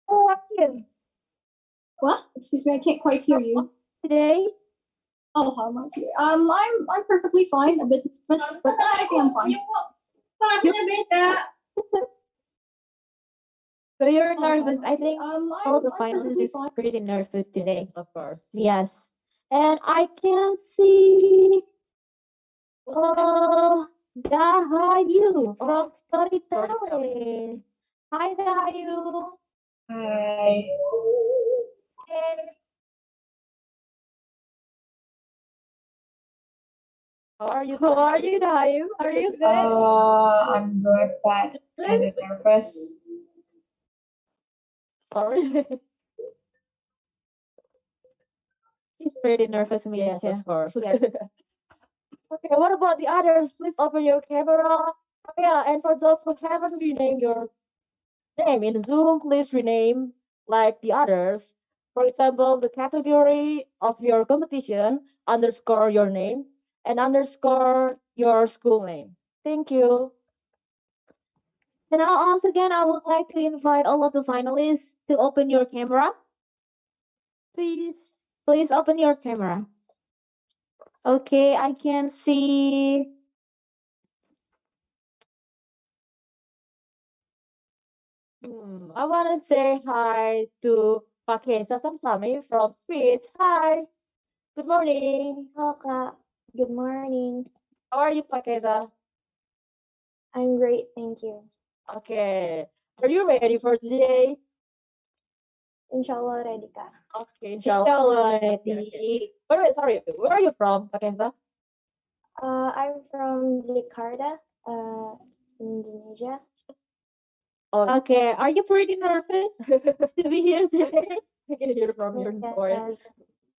Speaker 3: How are you
Speaker 6: What? Excuse me, I can't quite hear you.
Speaker 3: today?
Speaker 6: Oh, how am I today? I'm perfectly fine. A bit nervous, but I think I'm fine.
Speaker 3: So you're nervous. I think
Speaker 6: I'm
Speaker 3: all the finalists
Speaker 6: perfectly
Speaker 3: is
Speaker 6: fine.
Speaker 3: pretty nervous today.
Speaker 1: Of course.
Speaker 3: Yes. And I can see Dahayu from Storytelling. Hi, Dahayu.
Speaker 19: Hi.
Speaker 3: Hey. How are you, Dahayu? Are you good?
Speaker 19: I'm good, but kind of nervous.
Speaker 1: Sorry.
Speaker 3: She's pretty nervous,
Speaker 1: Yes,
Speaker 3: Misha.
Speaker 1: of course.
Speaker 3: Yes.
Speaker 1: Okay, what about the others? Please open your camera. Oh, yeah, and for those who haven't renamed your name in Zoom, please rename like the others. For example, the category of your competition, underscore your name, and underscore your school name. Thank you.
Speaker 3: And now, once again, I would like to invite all of the finalists to open your camera. Please open your camera. Okay, I can see
Speaker 1: I want to say hi to Pakesa Samsami from Speech. Hi, good morning.
Speaker 17: Halo Kak, good morning.
Speaker 1: How are you, Pakesa?
Speaker 17: I'm great, thank you.
Speaker 1: Okay, are you ready for today?
Speaker 17: Inshallah ready Kak.
Speaker 1: Okay,
Speaker 3: Inshallah
Speaker 1: Okay,
Speaker 3: ready.
Speaker 1: Sorry, where are you from, Pakesa?
Speaker 17: I'm from Jakarta, in Indonesia.
Speaker 3: Okay, are you pretty nervous to be here today?
Speaker 1: I can hear from your voice.
Speaker 17: Yes,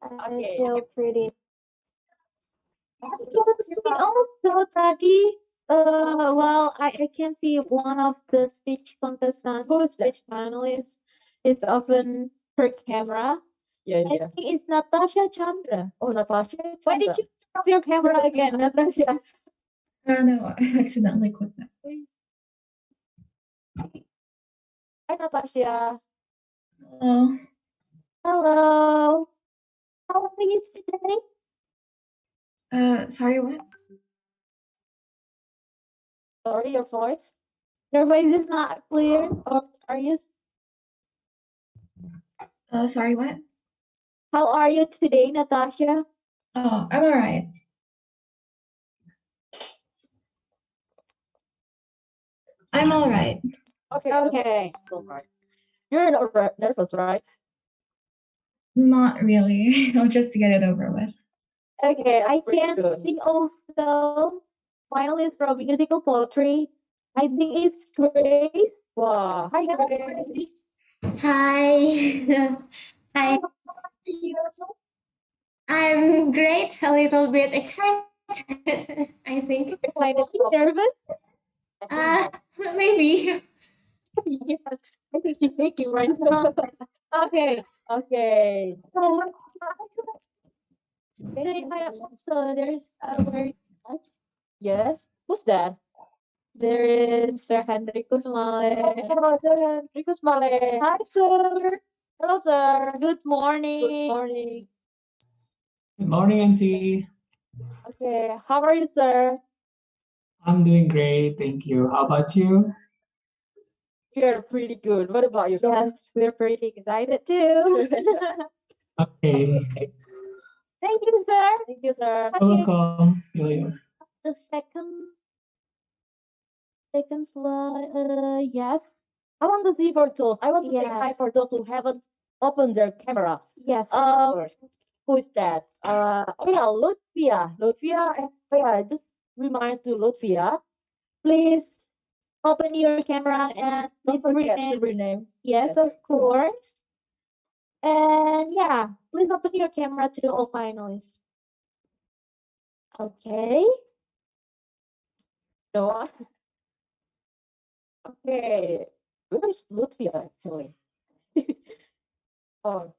Speaker 17: I
Speaker 1: Okay.
Speaker 17: feel pretty.
Speaker 3: Actually, also tadi, well, I can see one of the speech contestants, who's speech finalist, is open her camera.
Speaker 1: Yeah,
Speaker 3: I
Speaker 1: yeah.
Speaker 3: think it's Natasha Chandra.
Speaker 1: Oh, Natasha.
Speaker 3: Why did you turn off your camera again, Natasha?
Speaker 14: No, I accidentally clicked that.
Speaker 1: Hi, Natasha.
Speaker 14: Hello.
Speaker 3: Hello. How are you today?
Speaker 14: Sorry, what?
Speaker 1: Sorry, your voice.
Speaker 3: Your voice is not clear, or are you?
Speaker 14: Sorry, what?
Speaker 3: How are you today, Natasha?
Speaker 14: Oh, I'm alright. I'm alright.
Speaker 1: Okay.
Speaker 3: Okay.
Speaker 1: All right. You're not nervous, right?
Speaker 14: Not really. I'll just get it over with.
Speaker 3: Okay, I
Speaker 1: Pretty
Speaker 3: can
Speaker 1: good.
Speaker 3: see also finalist from musical poetry. I think it's Grace.
Speaker 1: Wow. Hi, Grace.
Speaker 20: Hi. Hi. I'm great, a little bit excited, I think.
Speaker 3: Excited, nervous?
Speaker 20: Maybe.
Speaker 3: Yes, I think she's shaking right now. Okay.
Speaker 1: Okay.
Speaker 3: So say hi also. There's very much.
Speaker 1: Yes. Who's that?
Speaker 3: There is Sir Henry Kusmale.
Speaker 1: Hello, Sir Henry Kusmale.
Speaker 3: Hi, sir.
Speaker 1: Hello, sir.
Speaker 3: Good morning.
Speaker 1: Good morning.
Speaker 21: Good morning, NC.
Speaker 1: Okay. How are you, sir?
Speaker 21: I'm doing great, thank you. How about you?
Speaker 1: You're pretty good. What about you?
Speaker 3: Yes, we're pretty excited too.
Speaker 21: Okay,
Speaker 3: Thank you, sir.
Speaker 1: Thank you, sir.
Speaker 21: you're welcome. You're
Speaker 3: The second slide. Yes.
Speaker 1: I want to see for those. I want to say
Speaker 3: Yeah.
Speaker 1: hi for those who haven't opened their camera.
Speaker 3: Yes.
Speaker 1: Who is that? Oh yeah, Lutvia. Lutvia. Oh yeah, just remind to Lutvia.
Speaker 3: Please open your camera and
Speaker 1: Don't
Speaker 3: please
Speaker 1: forget to
Speaker 3: rename.
Speaker 1: rename.
Speaker 3: Yes, of course. And yeah, please open your camera to all finalists. Okay.
Speaker 1: No. Okay. Where is Lutvia actually? Oh.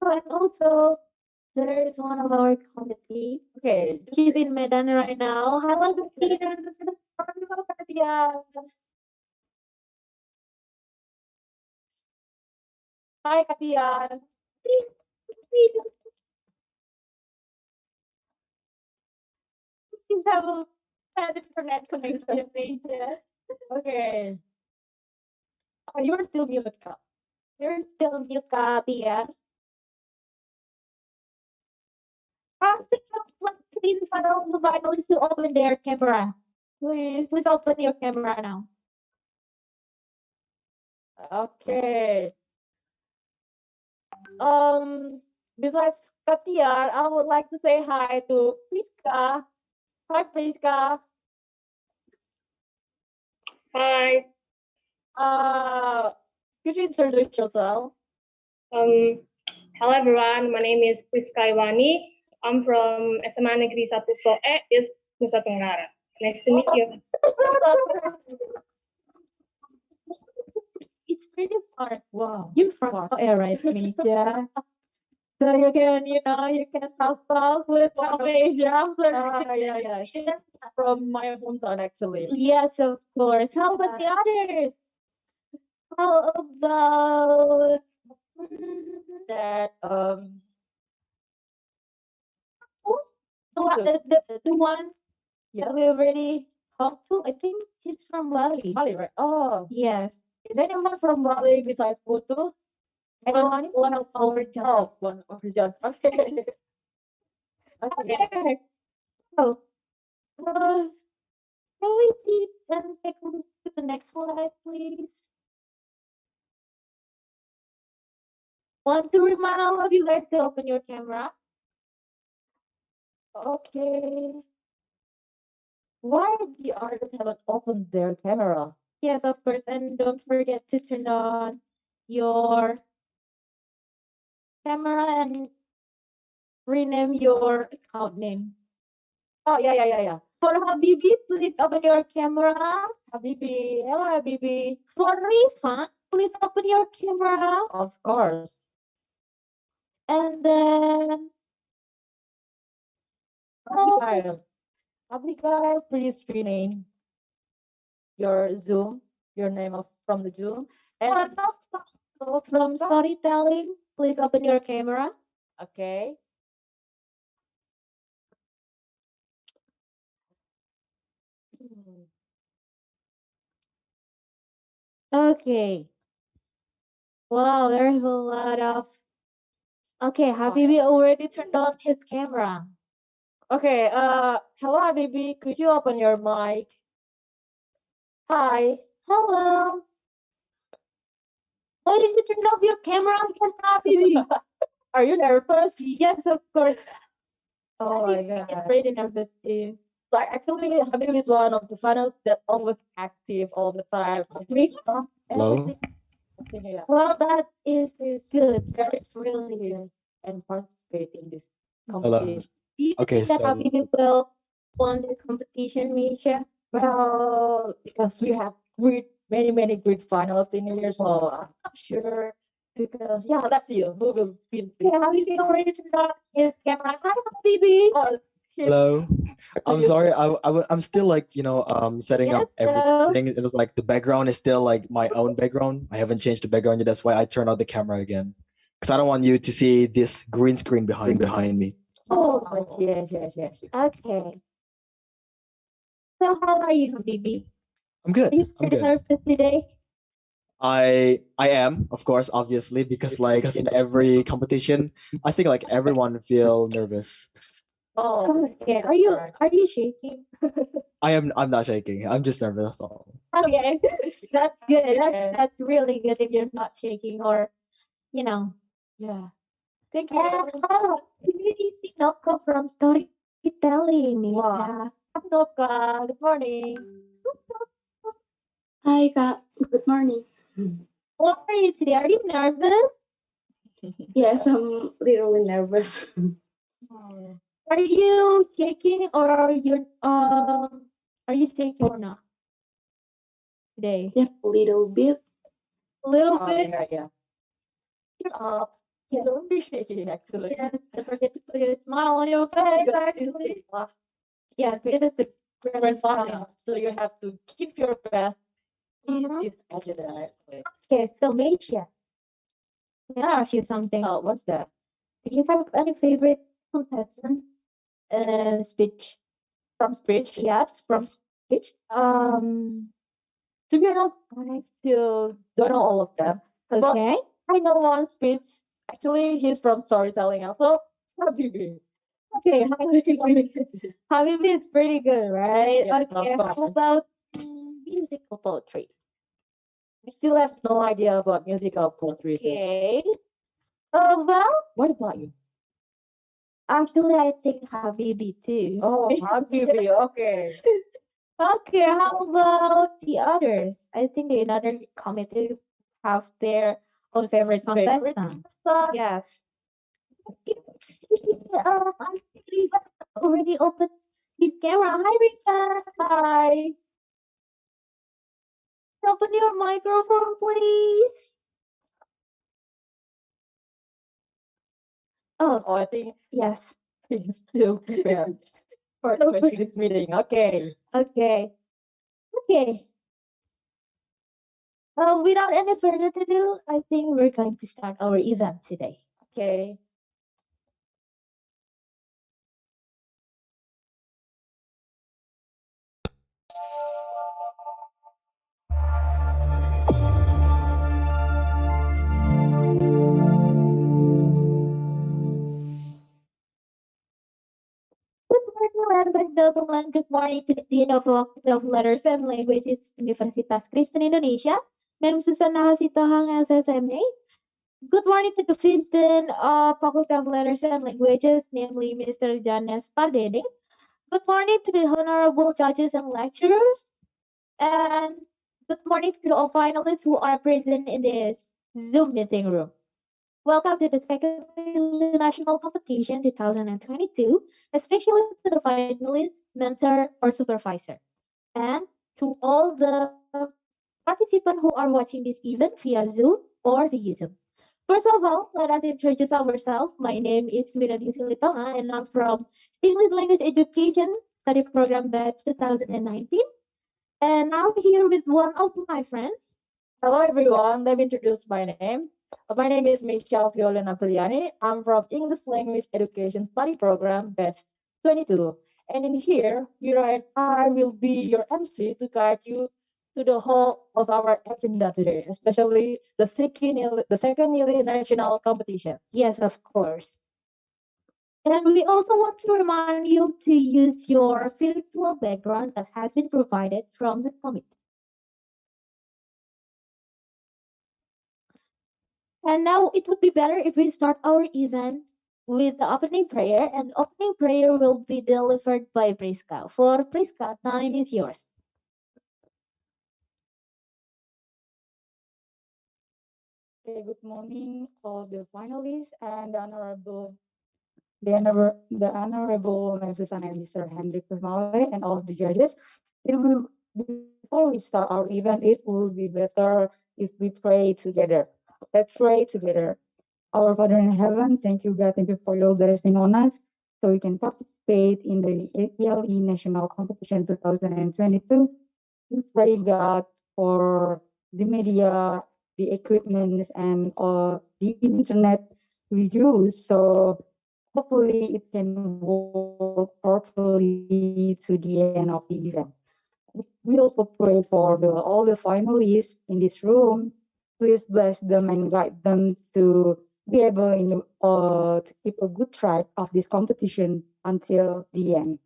Speaker 3: And also, there is one of our committee.
Speaker 1: Okay.
Speaker 3: She's in Medan right now. Hello, Katia.
Speaker 1: Katia. Hi, Katia.
Speaker 3: She's have a bad internet connection, Asia.
Speaker 1: Okay. Oh, you're still mute, Kak.
Speaker 3: You're still mute, Katia. Please follow the finalists to open their camera. Please open your camera now.
Speaker 1: Okay. Besides Katia, I would like to say hi to Priska. Hi, Priska.
Speaker 22: Hi.
Speaker 1: Could you introduce yourself?
Speaker 22: Um, Hello everyone, my name is Priska Iwani. I'm from SMA Negeri 1 Soe, East Nusa Tenggara. Nice to meet you.
Speaker 3: It's pretty far. Wow. You're from Korea, right? Me. Yeah. So you can, you can help out with Malaysia.
Speaker 1: Yeah. She's from my hometown, actually.
Speaker 3: Yes, of course. How about the others? How about
Speaker 1: that
Speaker 3: the one that we already talked to? I think he's from Bali.
Speaker 1: Bali, right? Oh,
Speaker 3: yes.
Speaker 1: Is anyone from Bali besides Putu? Anyone? One of our judges. Oh, one of the judges. Okay. Okay.
Speaker 3: Oh, uh, can we see and take a look at the next slide, please? Want to remind all of you guys to open your camera.
Speaker 1: Okay. Why the artists haven't opened their camera?
Speaker 3: Yes, of course, and don't forget to turn on your camera and rename your account name.
Speaker 1: Oh, yeah.
Speaker 3: For Habibi, please open your camera.
Speaker 1: Habibi, hello Habibi.
Speaker 3: For Rifan, please open your camera.
Speaker 1: Of course.
Speaker 3: And then
Speaker 1: Abigail, please rename your Zoom, your name from the Zoom. And
Speaker 3: so from storytelling, please open your camera.
Speaker 1: Okay.
Speaker 3: Okay. Wow, there's a lot of. Okay, Habibi already turned on his camera.
Speaker 1: Okay, hello Habibi, could you open your mic? Hi.
Speaker 3: Hello. Why did you turn off your camera again, Habibi?
Speaker 1: Are you nervous?
Speaker 3: Yes, of course.
Speaker 1: Oh my god.
Speaker 3: It's pretty nervous too.
Speaker 1: So actually, Habib is one of the funnels that always active all the time.
Speaker 18: Hello?
Speaker 1: Yeah.
Speaker 3: Well, that is good.
Speaker 1: Very really and participate in this
Speaker 18: Hello.
Speaker 1: competition.
Speaker 3: Do you
Speaker 18: Okay,
Speaker 3: think that
Speaker 18: so
Speaker 3: Habibi will won this competition, Misha?
Speaker 1: Well, because we have many great finals in here, so I'm not sure. Because yeah, let's see who will win.
Speaker 3: Yeah, Habibi already turned on his camera. Hi, Habibi.
Speaker 1: Oh,
Speaker 18: hello. I'm sorry. I'm still like, setting
Speaker 3: Yes,
Speaker 18: up everything. It was like the background is still like my own background. I haven't changed the background yet. That's why I turned on the camera again. Because I don't want you to see this green screen behind me.
Speaker 1: Oh, yes.
Speaker 3: Okay. So how are you, Habibi?
Speaker 18: I'm good.
Speaker 3: Are you
Speaker 18: I'm
Speaker 3: pretty
Speaker 18: good.
Speaker 3: nervous today?
Speaker 18: I am, of course, obviously, because like in every competition, I think like everyone feel nervous.
Speaker 1: Oh,
Speaker 3: Okay. Are you shaking?
Speaker 18: I'm not shaking. I'm just nervous, that's all.
Speaker 3: Okay. That's good. That's really good if you're not shaking or
Speaker 1: Yeah. Thank you.
Speaker 3: Oh, really see Novka from storytelling.
Speaker 1: Wow. Novka, good morning.
Speaker 4: Hi, Kak. Good morning.
Speaker 3: What are you today? Are you nervous?
Speaker 4: Yes, I'm literally nervous.
Speaker 3: Are you shaking or are you shaking or not today?
Speaker 4: Yes, a little bit.
Speaker 3: A little bit.
Speaker 1: Yeah.
Speaker 3: You're up.
Speaker 1: Yeah. Don't be shaking actually.
Speaker 3: Yeah, don't forget to put a smile on your face. Actually, yes, it is a
Speaker 1: Grand final, so you have to keep your best in
Speaker 3: Mhm.
Speaker 1: this agenda.
Speaker 3: Okay, so Meisha, can I ask you something?
Speaker 1: Oh, what's that?
Speaker 3: Do you have any favorite contestant speech?
Speaker 1: From speech?
Speaker 3: Yes, from speech.
Speaker 1: To be honest, I still don't know all of them.
Speaker 3: Okay.
Speaker 1: But I know one speech. Actually, he's from storytelling also. Habibi.
Speaker 3: Okay, Habibi is pretty good, right?
Speaker 1: Yes,
Speaker 3: Okay,
Speaker 1: of
Speaker 3: how
Speaker 1: course.
Speaker 3: about musical poetry?
Speaker 1: I still have no idea about musical poetry.
Speaker 3: Okay. Well,
Speaker 1: What about you?
Speaker 3: actually, I think Habibi too.
Speaker 1: Oh, Habibi. Okay.
Speaker 3: Okay, how about the others? I think the other committee have their own favorite contestant. Yes. I think Rita already opened his camera. Hi, Rita. Hi. Open your microphone, please.
Speaker 1: Oh, I think
Speaker 3: Yes.
Speaker 1: he's still prepared for this meeting. Okay.
Speaker 3: Okay. Without any further ado, I think we're going to start our event today.
Speaker 1: Okay.
Speaker 3: and gentlemen, good morning to the Dean of Faculty of Letters and Languages, Universitas Kristen Indonesia, Mem Susana Hasitohang SSMA. Good morning to the Vice Dean of Faculty of Letters and Languages, namely Mr. Janes Pardede. Good morning to the honorable judges and lecturers, and good morning to all finalists who are present in this Zoom meeting room. Welcome to the second national competition 2022, especially to the finalists, mentor, or supervisor, and to all the participants who are watching this event via Zoom or the YouTube. First of all, let us introduce ourselves. My name is Wiradi Silitonga, and I'm from English Language Education Study Program Batch 2019. And I'm here with one of my friends.
Speaker 1: Hello everyone, let me introduce my name. My name is Michelle Violena Priani. I'm from English Language Education Study Program Batch 22. And in here I will be your MC to guide you to the whole of our agenda today, especially the second national competition.
Speaker 3: Yes, of course. And we also want to remind you to use your virtual background that has been provided from the committee. And now it would be better if we start our event with the opening prayer, and the opening prayer will be delivered by Priska. For Priska, time is yours.
Speaker 1: Okay, good morning, all the finalists and the honorable Mrs. and Mr. Hendrik Kusmale and all of the judges. Before we start our event, it will be better if we pray together. Let's pray together. Our Father in heaven, thank you, God. Thank you for your blessing on us so we can participate in the APLE National Competition 2022. We pray, God, for the media, the equipment, and the internet we use. So hopefully it can work properly to the end of the event. We also pray for all the finalists in this room. Please bless them and guide them to be able to keep a good track of this competition until the end.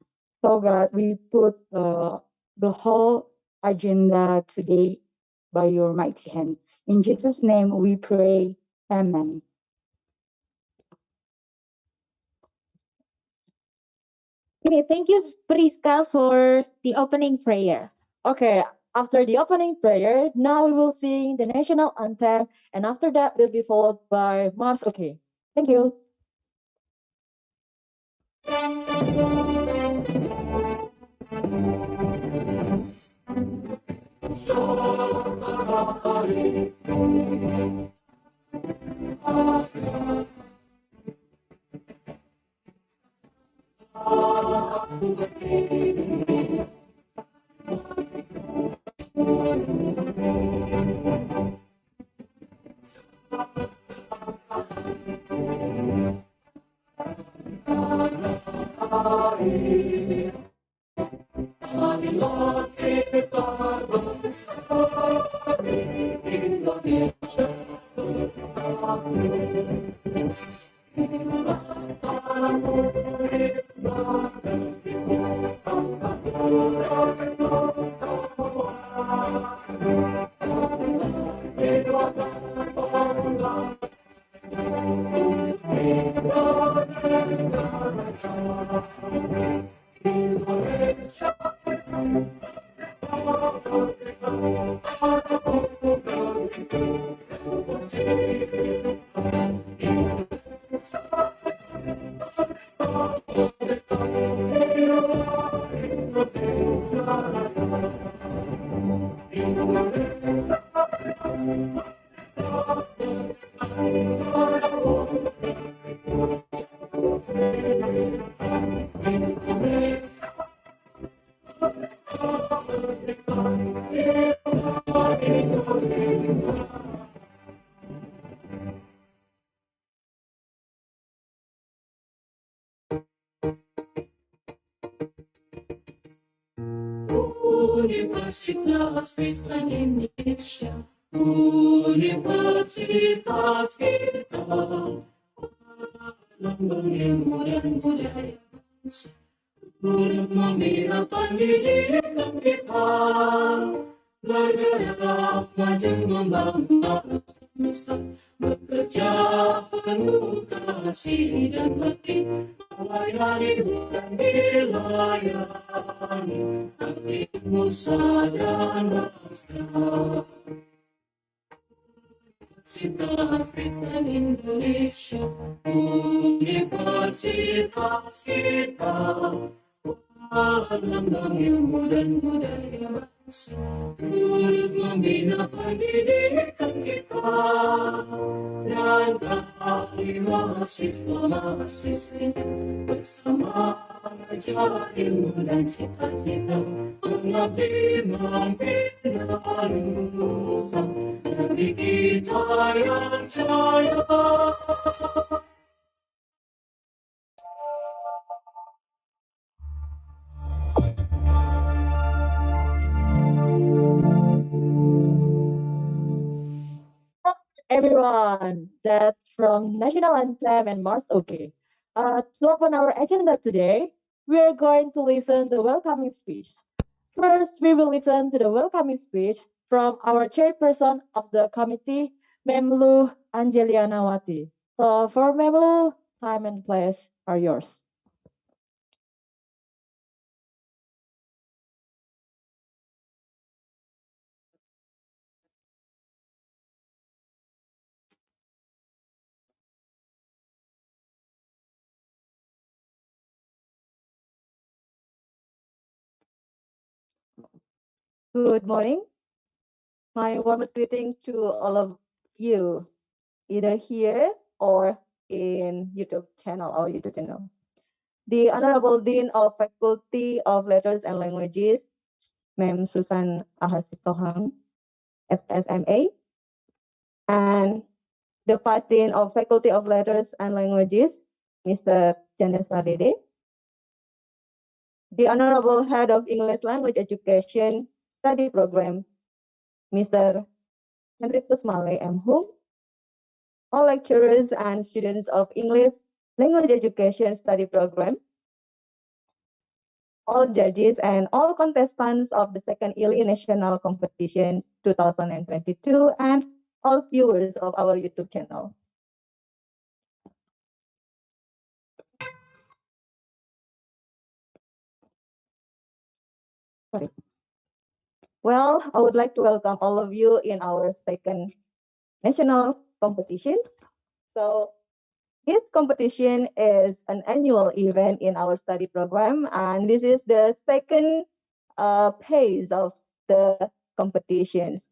Speaker 1: So God, we put the whole agenda today by your mighty hand. In Jesus' name we pray. Amen.
Speaker 3: Okay, thank you, Priska, for the opening prayer.
Speaker 1: Okay, after the opening prayer, now we will sing the national anthem, and after that will be followed by Mars. Okay, thank you.
Speaker 2: Universitas Kristen Indonesia, Universitas kita, lambang ilmu dan budaya bangsa, Turut membina pendidikan kita, bergerak maju membangun bangsa, bekerja penuh kasih dan bakti, melayani bukan dilayani, abdi nusa dan bangsa. Universitas Kristen Indonesia, universitas kita, lambang ilmu dan budaya bangsa, turut membina pendidikan kita, dan kami mahasiswa-mahasiswinya bersama mengajar ilmu dan cita-cita, mengabdi membina nusa negeri kita yang jaya.
Speaker 1: Everyone, that's from National Anthem and Mars. Okay. To open our agenda today, we are going to listen to the welcoming speech. First, we will listen to the welcoming speech from our chairperson of the committee, Memlu Angelianawati. So for Memlu, time and place are yours. Good morning. My warmest greeting to all of you, either here or in YouTube channel or YouTube channel. The Honorable Dean of Faculty of Letters and Languages, Ma'am Susan Ahasitohang, FSMA, and the Vice Dean of Faculty of Letters and Languages, Mr. Janes Pradede, the Honorable Head of English Language Education Study Program, Mr. Henrikus Male M. Hum, all lecturers and students of English Language Education Study Program, all judges and all contestants of the second ILI National Competition 2022, and all viewers of our YouTube channel. Sorry. Well, I would like to welcome all of you in our second national competition. So this competition is an annual event in our study program, and this is the second phase of the competitions.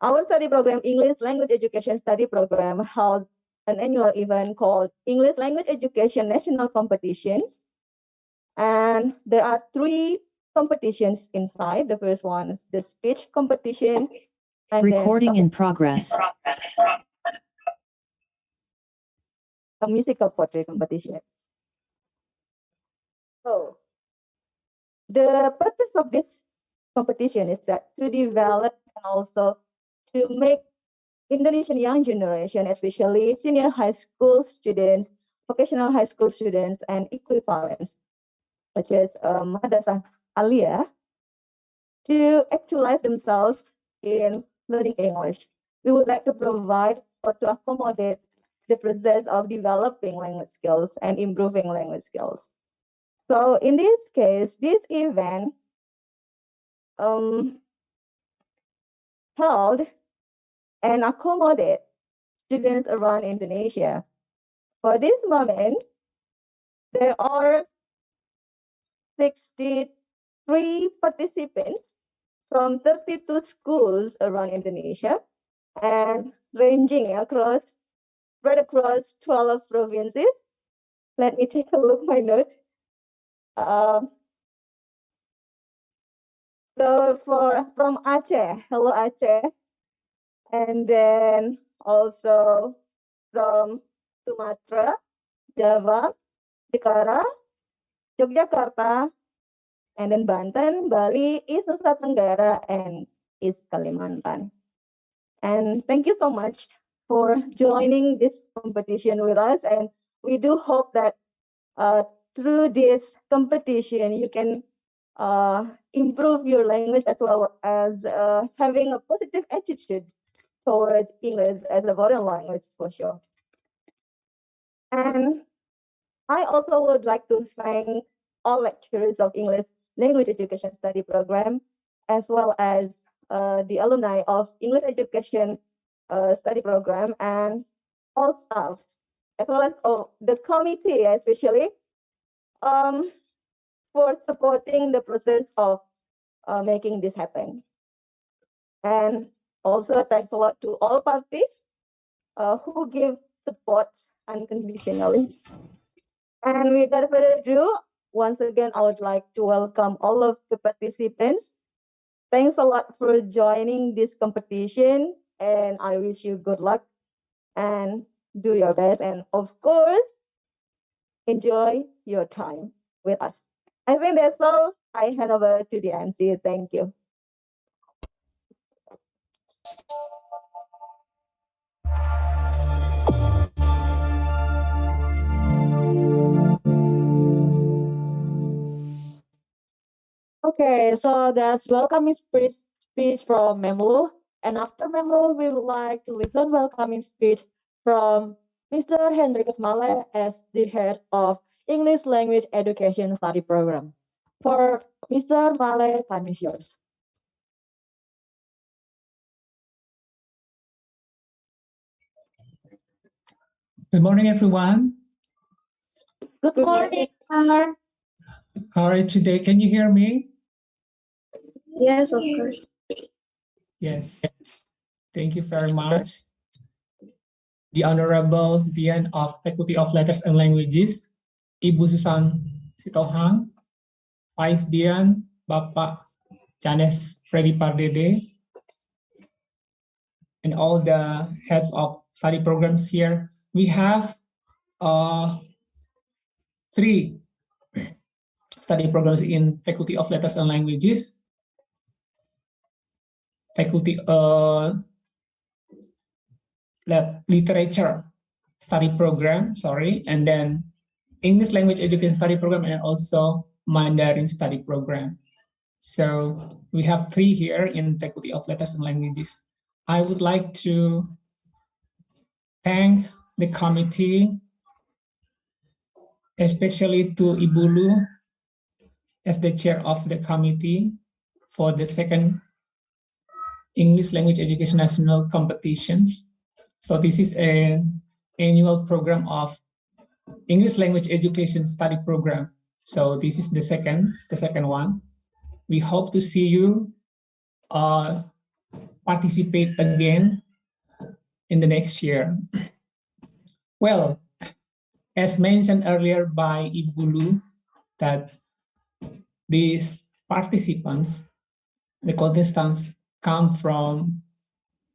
Speaker 1: Our study program, English Language Education Study Program, held an annual event called English Language Education National Competitions. And there are 3 competitions inside. The first one is the speech competition. And
Speaker 5: Recording in progress.
Speaker 1: A musical poetry competition. So the purpose of this competition is that to develop and also to make Indonesian young generation, especially senior high school students, vocational high school students, and equivalents, such as Madrasah Aliyah, to actualize themselves in learning English. We would like to provide or to accommodate the process of developing language skills and improving language skills. So in this case, this event held and accommodate students around Indonesia. For this moment, there are 63 participants from 32 schools around Indonesia and ranging spread across 12 provinces. Let me take a look at my note. So from Aceh, hello Aceh, and then also from Sumatra, Java, Jepara, Yogyakarta, and then Banten, Bali, East Nusa Tenggara, and East Kalimantan. And thank you so much for joining this competition with us. And we do hope that through this competition, you can improve your language as well as having a positive attitude towards English as a foreign language for sure. And I also would like to thank all lecturers of English Language Education Study Program, as well as the alumni of English Education Study Program and all staffs, as well as the committee, especially for supporting the process of making this happen. And also thanks a lot to all parties who give support unconditionally. And without further ado, once again, I would like to welcome all of the participants. Thanks a lot for joining this competition, and I wish you good luck and do your best. And of course, enjoy your time with us. I think that's all. I hand over to the MC. Thank you.
Speaker 3: Okay, so that's welcoming speech from Memlu. And after Memlu, we would like to listen welcoming speech from Mr. Hendrikus Male as the head of English Language Education Study Program. For Mr. Male, time is yours.
Speaker 21: Good morning, everyone.
Speaker 3: Good morning, sir.
Speaker 21: How are you today? Can you hear me?
Speaker 4: Yes, of course.
Speaker 21: Yes. Thank you very much. The Honorable Dean of Faculty of Letters and Languages, Ibu Susan Sitohang, Vice Dean Bapak Janes Freddy Pardede, and all the heads of study programs here. We have 3 study programs in Faculty of Letters and Languages, Faculty Literature Study Program, and then English Language Education Study Program, and also Mandarin Study Program. So we have 3 here in Faculty of Letters and Languages. I would like to thank the committee, especially to Ibu Lu as the chair of the committee for the second English Language Education National Competitions. So this is an annual program of English Language Education Study Program. So this is the second one. We hope to see you participate again in the next year. Well, as mentioned earlier by Ibu Lu, that these participants, the contestants, come from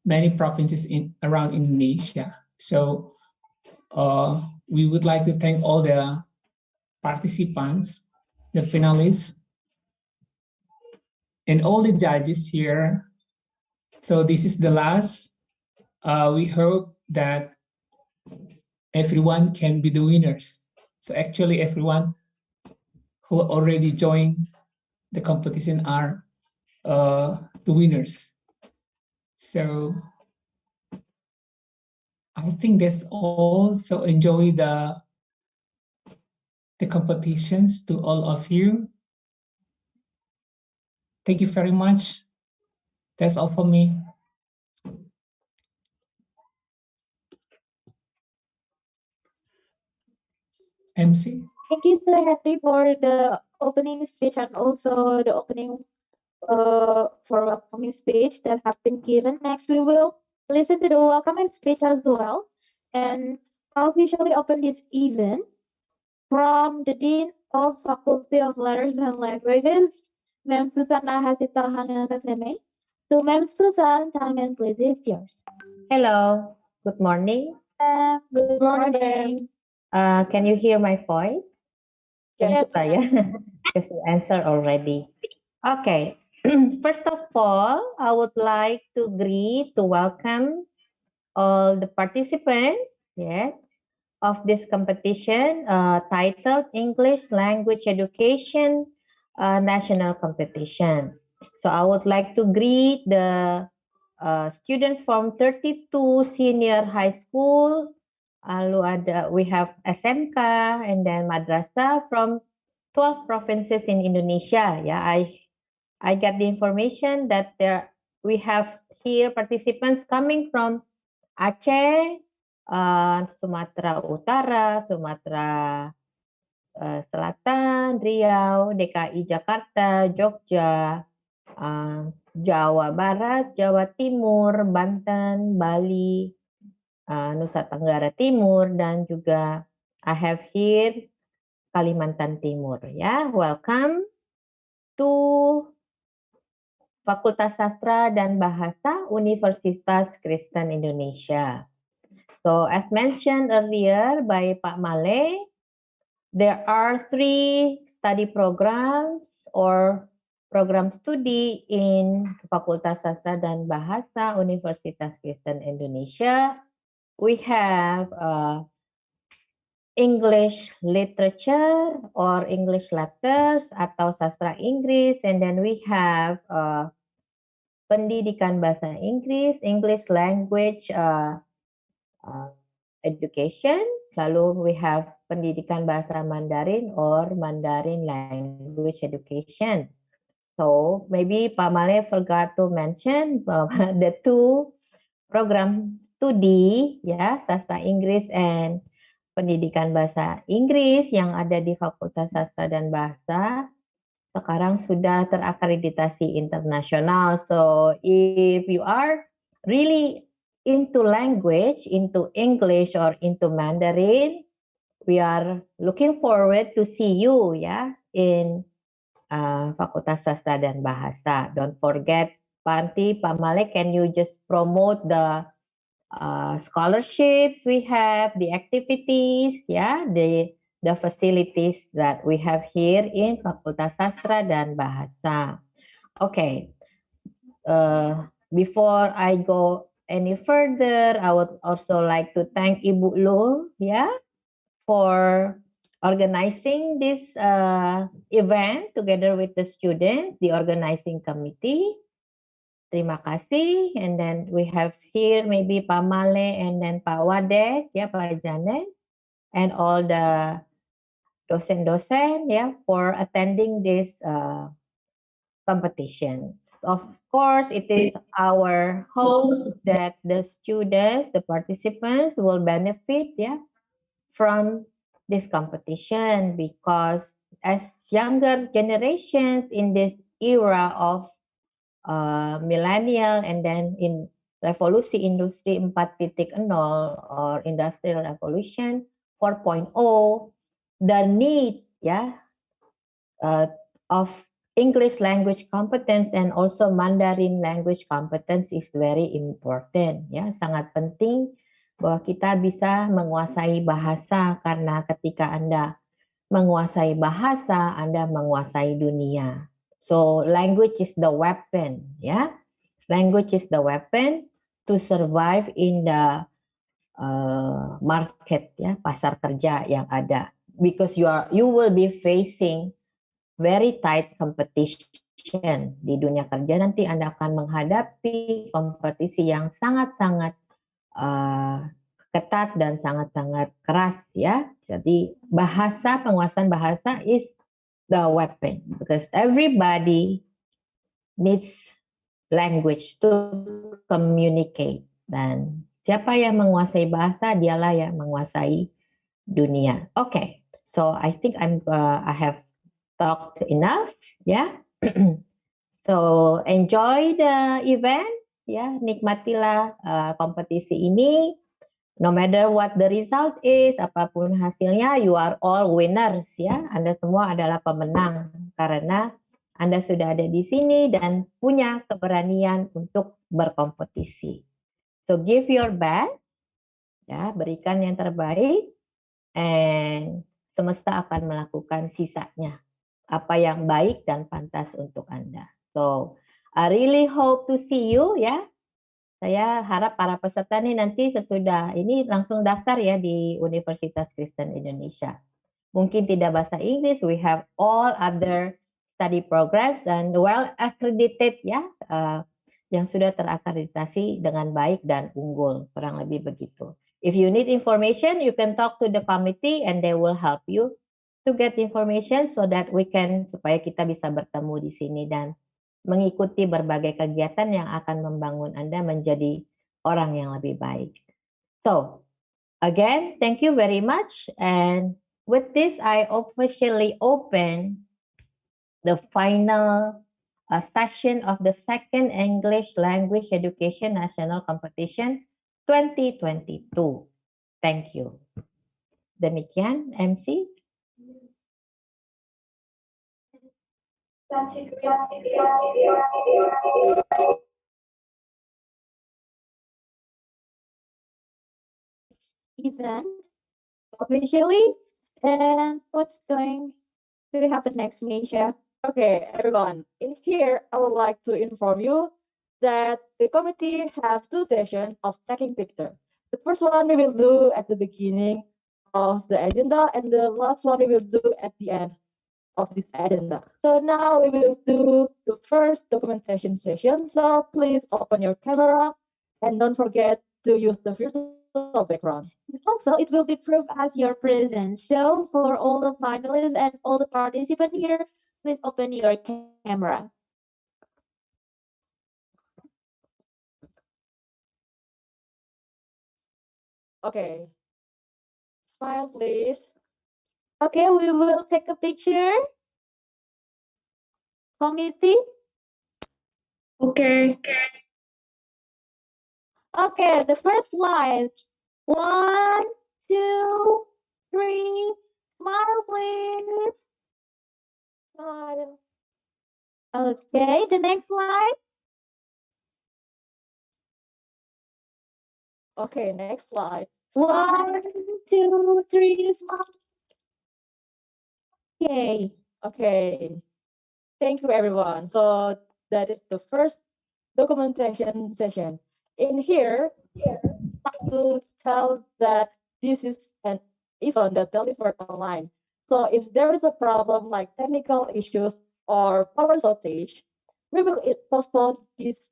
Speaker 21: many provinces around Indonesia. So we would like to thank all the participants, the finalists, and all the judges here. So this is the last. We hope that everyone can be the winners. So actually everyone who already joined the competition are the winners. So I think that's all. So enjoy the competitions to all of you. Thank you very much. That's all for me. MC.
Speaker 3: Thank you, Sir Henry, for the opening speech and also the opening for welcoming speech that have been given. Next, we will listen to the welcoming speech as well and officially open this event from the Dean of Faculty of Letters and Languages, Ma'am Susana Hasitohangateme. So, Ma'am Susan, time and place is yours.
Speaker 5: Hello, good morning.
Speaker 3: Good morning.
Speaker 5: Can you hear my voice?
Speaker 3: Yes,
Speaker 5: Saya, because you answered already. Okay, first of all, I would like to welcome all the participants, yes, of this competition titled English Language Education National Competition. So I would like to greet the students from 32 senior high school. Lalu we have SMK and then madrasah from 12 provinces in Indonesia. Yeah, I get the information that we have here participants coming from Aceh, Sumatera Utara, Sumatera Selatan, Riau, DKI Jakarta, Jogja, Jawa Barat, Jawa Timur, Banten, Bali, Nusa Tenggara Timur, dan juga I have here Kalimantan Timur. Ya, welcome to Fakultas Sastra dan Bahasa Universitas Kristen Indonesia. So as mentioned earlier by Pak Male, there are 3 study programs or program studi in Fakultas Sastra dan Bahasa Universitas Kristen Indonesia. We have English literature or English letters atau sastra Inggris, and then we have pendidikan bahasa Inggris, English language education. Lalu we have pendidikan bahasa Mandarin or Mandarin language education. So maybe Pak Male forgot to mention the 2 program studi ya, sastra Inggris and pendidikan bahasa Inggris yang ada di Fakultas Sastra dan Bahasa sekarang sudah terakreditasi internasional. So if you are really into language, into English or into Mandarin, we are looking forward to see you ya in Fakultas Sastra dan Bahasa. Don't forget, Panti, Pak Malik, can you just promote the scholarships we have, the activities, ya, the facilities that we have here in Fakultas Sastra dan Bahasa. Okay, before I go any further, I would also like to thank Ibu Lu, ya, for organizing this event together with the students, the organizing committee. Terima kasih. And then we have here maybe Pak Male and then Pak Wadek, ya, Pak Janes, and all the dosen-dosen, ya, for attending this competition. Of course, it is our hope that the students, the participants will benefit, ya, from this competition, because as younger generations in this era of millennial and then in revolusi industri 4.0 or industrial revolution 4.0, the need of English language competence and also Mandarin language competence is very important, ya, sangat penting bahwa kita bisa menguasai bahasa, karena ketika Anda menguasai bahasa, Anda menguasai dunia. So language is the weapon, ya. Language is the weapon to survive in the market, ya, pasar kerja yang ada. Because you will be facing very tight competition di dunia kerja. Nanti Anda akan menghadapi kompetisi yang sangat-sangat ketat dan sangat-sangat keras, ya. Jadi penguasaan bahasa is the weapon, because everybody needs language to communicate. Dan siapa yang menguasai bahasa, dialah yang menguasai dunia. Okay, so I think I have talked enough, ya. So enjoy the event, ya, nikmatilah kompetisi ini. No matter what the result is, apapun hasilnya, you are all winners, ya. Anda semua adalah pemenang karena Anda sudah ada di sini dan punya keberanian untuk berkompetisi. So give your best, ya, berikan yang terbaik, and semesta akan melakukan sisanya, apa yang baik dan pantas untuk Anda. So I really hope to see you, ya. Saya harap para peserta nih nanti sesudah ini langsung daftar ya di Universitas Kristen Indonesia. Mungkin tidak bahasa Inggris, we have all other study programs dan well accredited ya, yang sudah terakreditasi dengan baik dan unggul, kurang lebih begitu. If you need information, you can talk to the committee and they will help you to get information so that we can, supaya kita bisa bertemu di sini dan mengikuti berbagai kegiatan yang akan membangun Anda menjadi orang yang lebih baik. So, again, thank you very much. And with this, I officially open the final session of the second English Language Education National Competition 2022. Thank you. Demikian, MC.
Speaker 3: Event officially, and what's going to happen next, Misha?
Speaker 1: Okay, everyone. In here, I would like to inform you that the committee have two sessions of taking picture. The first one we will do at the beginning of the agenda, and the last one we will do at the end of this agenda. So now we will do the first documentation session. So please open your camera and don't forget to use the virtual background.
Speaker 3: Also, it will be proof as your presence. So for all the finalists and all the participants here, please open your camera.
Speaker 1: Okay. Smile, please.
Speaker 3: Okay, we will take a picture. Committee.
Speaker 4: Okay.
Speaker 3: Okay, the first slide. 1, 2, 3. Smile, please.
Speaker 1: Smile.
Speaker 3: Okay, the next slide.
Speaker 1: Okay, next slide.
Speaker 3: 1, 2, 3. Smile. Okay.
Speaker 1: Okay. Thank you, everyone. So that is the first documentation session. In here, I have to tell that this is an event that delivered online. So if there is a problem like technical issues or power shortage, we will postpone this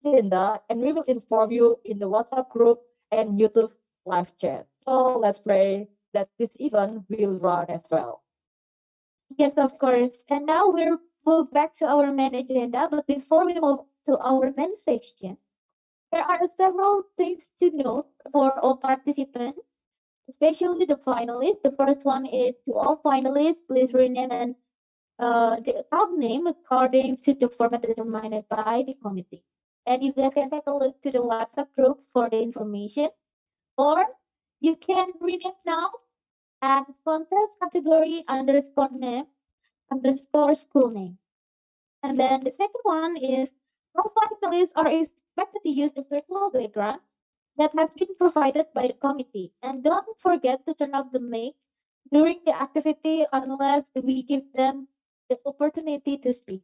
Speaker 1: agenda and we will inform you in the WhatsApp group and YouTube live chat. So let's pray that this event will run as well.
Speaker 3: Yes, of course. And now we'll move back to our main agenda. But before we move to our main section, there are several things to note for all participants, especially the finalists. The first one is to all finalists, please rename and the account name according to the format determined by the committee. And you guys can take a look to the WhatsApp group for the information. Or you can rename now as contact category underscore name underscore school name. And then the second one is all finalists are expected to use the virtual background that has been provided by the committee. And don't forget to turn off the mic during the activity unless we give them the opportunity to speak.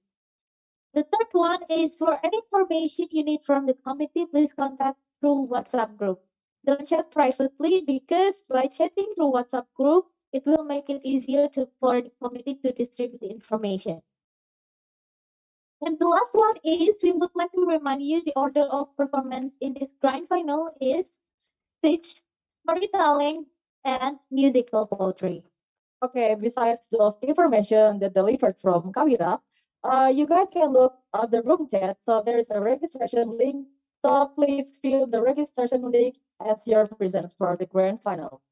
Speaker 3: The third one is for any information you need from the committee, please contact through WhatsApp group. Don't chat privately because by chatting through WhatsApp group, it will make it easier for the committee to distribute the information. And the last one is we would like to remind you the order of performance in this grand final is speech, storytelling, and musical poetry.
Speaker 1: Okay, besides those information that delivered from Kawira, you guys can look at the room chat. So there is a registration link. So please fill the registration link as your presence for the grand final.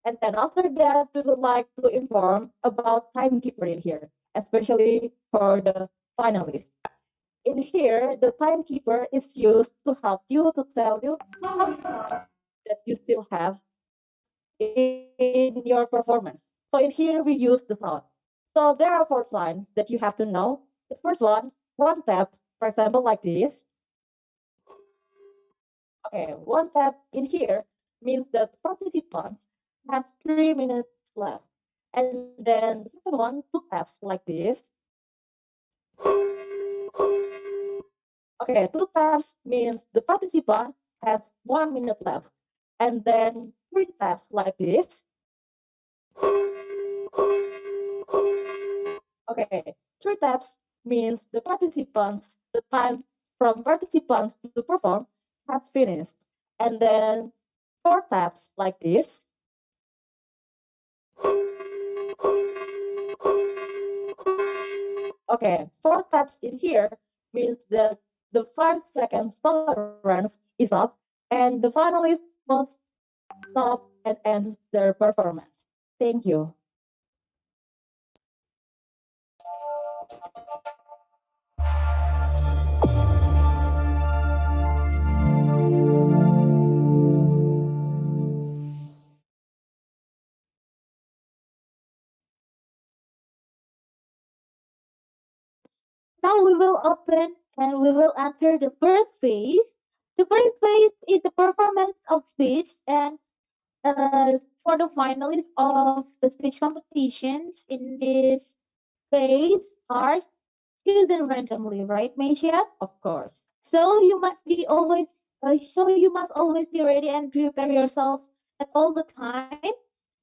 Speaker 1: And then after that, we would like to inform about timekeeper in here, especially for the finalists. In here, the timekeeper is used to help you to tell you that you still have in your performance. So in here, we use the sound. So there are 4 signs that you have to know. The first one tap, for example, like this. Okay, one tap in here means that participants have 3 minutes left. And then the second one, 2 taps like this. Okay, 2 taps means the participant has 1 minute left. And then 3 taps like this. Okay, 3 taps means the time from participants to perform has finished. And then 4 taps like this. Okay, 4 taps in here means that the 5 seconds tolerance is up and the finalists must stop and end their performance. Thank you.
Speaker 3: Now we will open and we will enter the first phase. The first phase is the performance of speech, and for the finalists of the speech competitions in this phase are chosen randomly, right, Meisha?
Speaker 1: Of course.
Speaker 3: So you must always be ready and prepare yourself at all the time.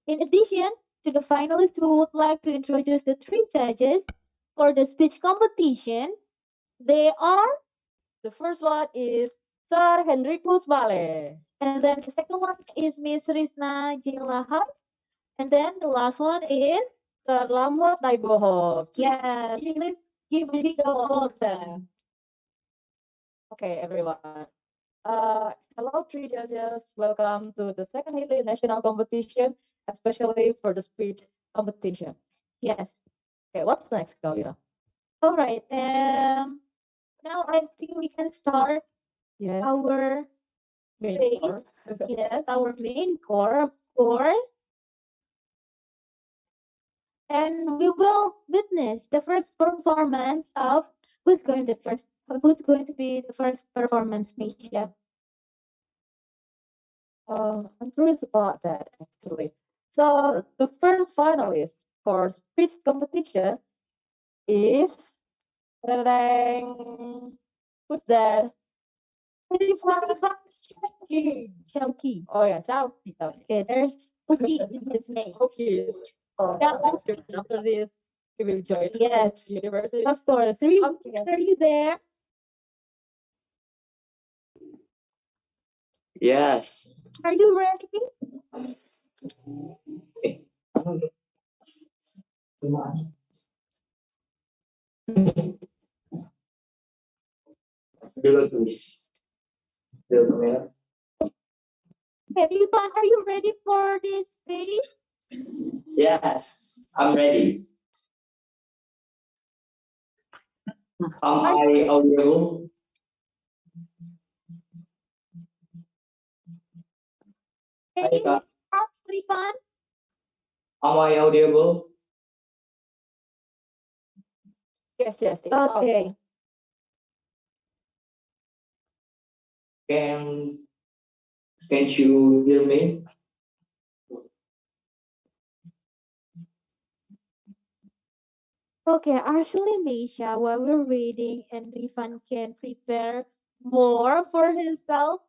Speaker 3: In addition to the finalists, we would like to introduce the 3 judges for the speech competition. They are,
Speaker 1: the first one is Sir Henricus Vale.
Speaker 3: And then the second one is Miss Rizna Jilahan. And then the last one is
Speaker 1: Sir Lamot Naiboho.
Speaker 3: Yeah, please give a big applause for them.
Speaker 1: Okay, everyone. Hello, 3 judges. Welcome to the second Hilly National Competition, especially for the speech competition.
Speaker 3: Yes.
Speaker 1: Okay, what's next, Kavita?
Speaker 3: All right. Now I think we can start
Speaker 1: Yes.
Speaker 3: our
Speaker 1: Main
Speaker 3: phase.
Speaker 1: core.
Speaker 3: Yes, our main core, of course. And we will witness the first performance of who's going to be the first performance, Misha.
Speaker 1: I'm curious about that actually. So the first finalist for speech competition is Elenc. Who's that?
Speaker 3: Shelky.
Speaker 1: Oh yeah, Shelky.
Speaker 3: Okay, there's Uki in his name.
Speaker 1: Okay. Oh,
Speaker 3: Yeah,
Speaker 1: after this, we will join
Speaker 3: yes,
Speaker 1: university.
Speaker 3: of course. Are you there?
Speaker 7: Yes.
Speaker 3: Are you ready?
Speaker 7: Dulu please. Dulu ya.
Speaker 3: Riva, are you ready for this phase?
Speaker 7: Yes, I'm ready. Am I audible?
Speaker 3: Can you hear us, Rifan?
Speaker 7: Am I audible?
Speaker 1: Yes, yes.
Speaker 3: Okay.
Speaker 7: Can you hear me?
Speaker 3: Okay, actually, Misha, while we're waiting and Rifan can prepare more for himself,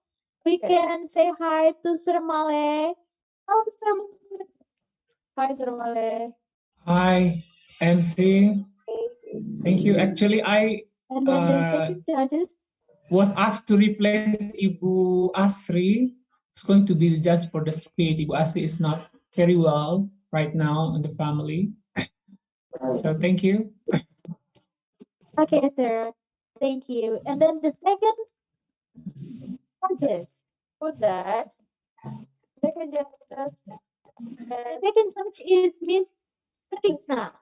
Speaker 3: we can say hi to Sir Male. Oh, Sir Male.
Speaker 1: Hi, Sir Male.
Speaker 21: Hi, MC. Thank you. Actually, I
Speaker 3: And then the second judges
Speaker 21: was asked to replace Ibu Asri. It's going to be just for the speech. Ibu Asri is not very well right now in the family. So thank you.
Speaker 3: Okay, sir. Thank you. And then the second judge.
Speaker 1: Who's that? Second judge.
Speaker 3: The second judge is Miss Krishna.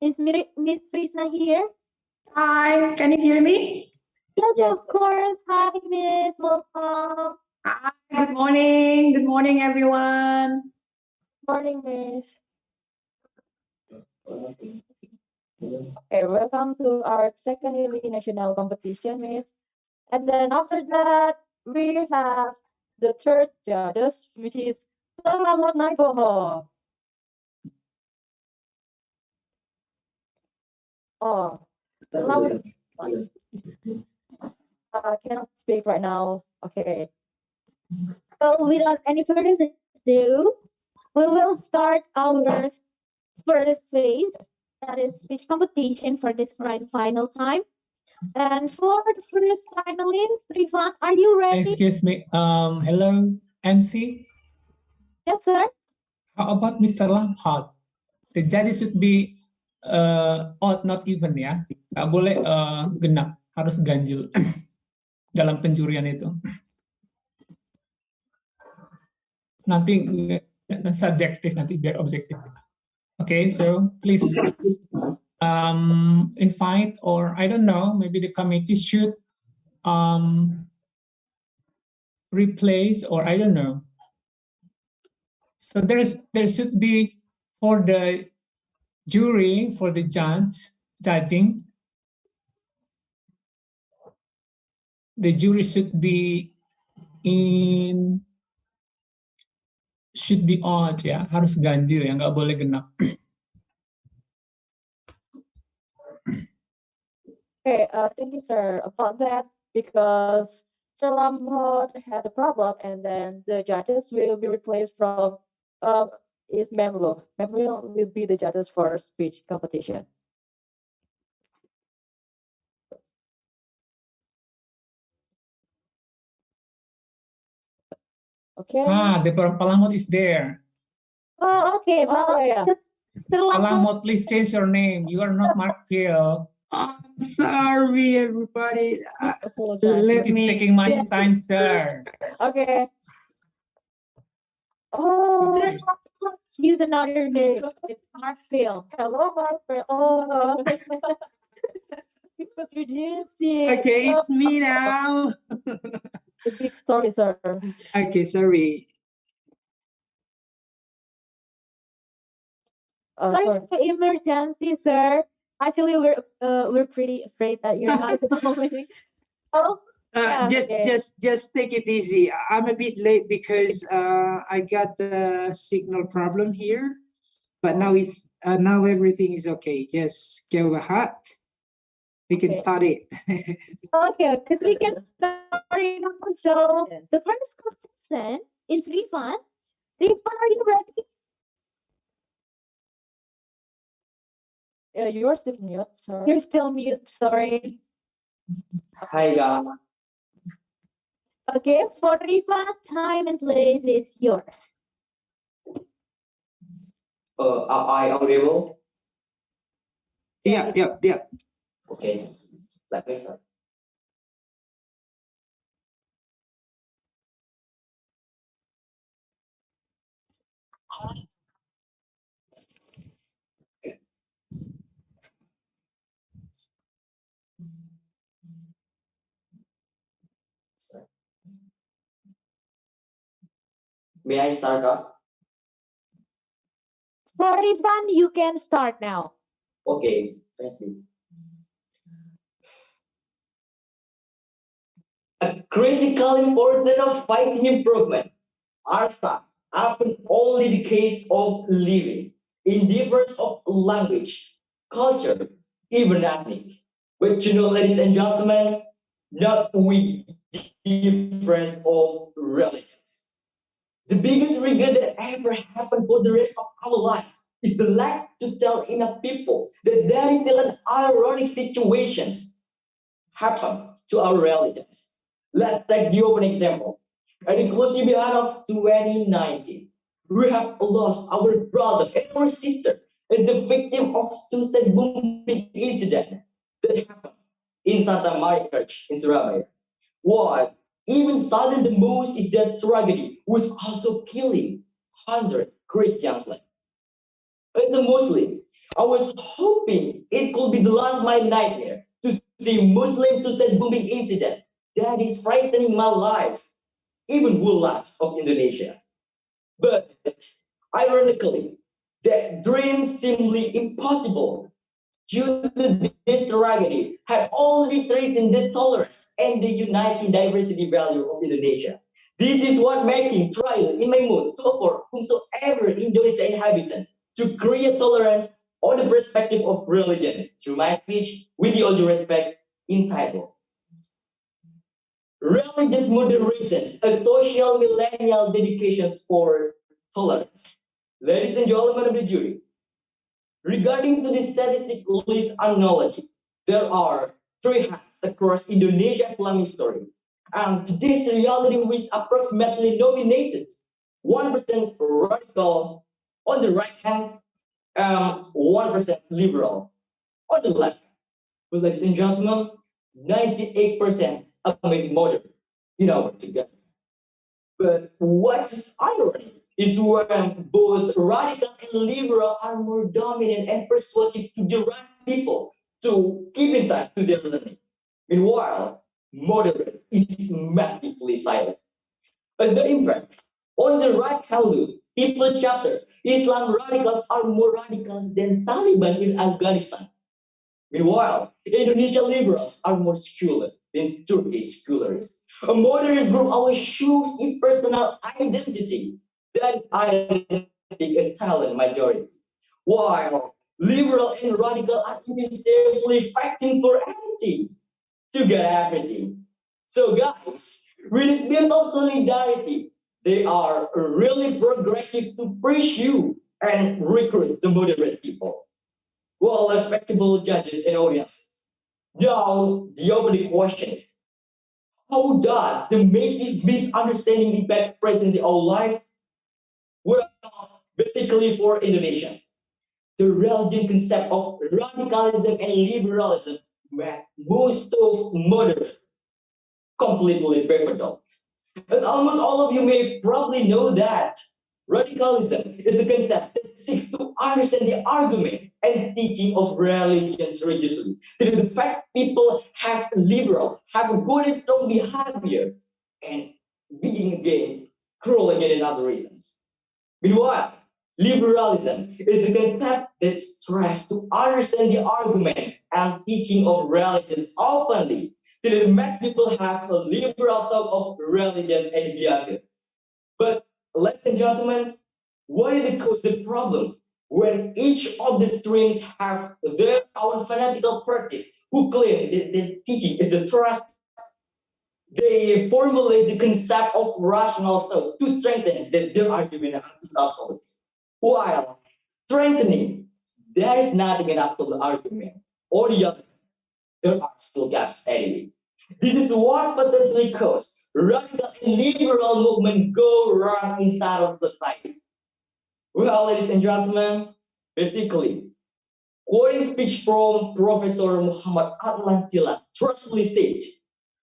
Speaker 3: Is Miss Krishna here?
Speaker 4: Hi, can you hear me?
Speaker 3: Yes, of course. Hi, Miss. Welcome.
Speaker 4: Hi, good morning. Good morning, everyone.
Speaker 1: Morning, Miss. Okay, welcome to our second Hilly National Competition, Miss. And then after that, we have the third judges, which is Selamat Naiboho. Oh, Selamat. I cannot speak right now. Okay.
Speaker 3: So without any further ado, we will start our first phase, that is speech competition for this grand final time. And for the first finalist, Rifat, are you ready?
Speaker 21: Excuse me. Hello, MC.
Speaker 3: Yes, sir.
Speaker 21: How about Mr. Lampard? The judges should be odd, not even ya. Nggak boleh genap, harus ganjil dalam penjurian itu. Nanti subjektif, nanti biar objektif. Okay, so please invite, or I don't know, maybe the committee should replace, or I don't know. So there should be, for the jury, for the judging, the jury should be odd ya, harus ganjil ya, nggak boleh genap.
Speaker 1: Okay, thank you, sir, about that, because Sir Lampard had a problem, and then the judges will be replaced from is Memlo. Memlo will be the judges for speech competition. Okay.
Speaker 21: The Palamut is there.
Speaker 3: Oh, okay. Well,
Speaker 1: yeah.
Speaker 21: Palamut, please change your name. You are not Mark Gill.
Speaker 10: I'm sorry, everybody.
Speaker 21: Let me taking much time, sir.
Speaker 1: Okay. Oh,
Speaker 3: use another name. It's Markfield.
Speaker 1: Hello, Markfield. Oh, it was rejected.
Speaker 10: Okay, it's me now.
Speaker 1: A big story, sir.
Speaker 10: Okay, sorry.
Speaker 3: Sorry for emergency, sir. Actually, we're pretty afraid that you're not coming. Oh, yeah,
Speaker 10: just take it easy. I'm a bit late because I got the signal problem here, but now now everything is okay. Just go ahead. We can start it.
Speaker 3: Okay, because we can start it. So the first contestant is Rifan. Rifan, are you ready?
Speaker 1: You're still mute, sir.
Speaker 3: You're still mute, sorry.
Speaker 7: Hi, guys.
Speaker 3: Okay, for Rifan, time and place is yours.
Speaker 7: Are I audible?
Speaker 10: Yeah.
Speaker 7: Okay, let me start. May I start up?
Speaker 3: For Rifan, you can start now.
Speaker 7: Okay, thank you. A critical importance of fighting improvement are stuck often only the case of living in difference of language, culture, even ethnic. But you know, ladies and gentlemen, not with difference of religions. The biggest regret that ever happened for the rest of our life is the lack to tell enough people that there is still an ironic situations happen to our religions. Let's take the open example. At the closing behind of 2019, we have lost our brother and our sister as the victim of suicide bombing incident that happened in Santa Maria Church in Surabaya. What even sadder the most is that tragedy was also killing 100 Christians. As a Muslim, I was hoping it could be the last my nightmare to see Muslim suicide bombing incident that is frightening my lives, even whole lives of Indonesia. But ironically, that dream seemingly impossible due to this tragedy had already threatened the tolerance and the uniting diversity value of Indonesia. This is what making trial in my mood to offer whomsoever Indonesia inhabitant to create tolerance on the perspective of religion. Through my speech, with all due respect, entitled Religious Moderations, a social millennial dedications for tolerance. Ladies and gentlemen of the jury, regarding to the statistic list analogy, there are three hats across Indonesia's Islamic story. And today's reality which approximately nominated 1% radical on the right hand, 1% liberal on the left. But ladies and gentlemen, 98% among moderate in our together. But what's irony is when both radical and liberal are more dominant and persuasive to direct people to keep in touch to their learning. Meanwhile, moderate is massively silent. As the impact on the right hand loop, people chapter, Islam radicals are more radicals than Taliban in Afghanistan. Meanwhile, Indonesian liberals are more secular than Turkish secularists. A moderate group always shows its personal identity. That identity is silent majority. While liberal and radical are invisibly fighting for everything to get everything. So guys, with this build of solidarity, they are really progressive to pursue and recruit the moderate people. Well, respectable judges and audiences. Now, the opening question is, how does the massive misunderstanding impact present in our life? Well, basically for Indonesians, the religion concept of radicalism and liberalism were most of moderate completely backwardated. As almost all of you may probably know that radicalism is a concept that seeks to understand the argument and teaching of religions religiously. The fact people have liberal, have a good and strong behavior, and being again cruel again in other reasons. Meanwhile, liberalism is a concept that strives to understand the argument and teaching of religions openly to make people have a liberal thought of religion and behavior. But ladies and gentlemen, what is the problem when each of the streams have their own fanatical parties who claim that the teaching is the trust? They formulate the concept of rational thought to strengthen their argument is absolute. While strengthening, there is nothing an absolute argument. Or the other, there are still gaps anyway. This is what potentially cause radical and liberal movement go wrong inside of society. Well, ladies and gentlemen, basically, quoting speech from Professor Muhammad Adlan Sila trustfully states,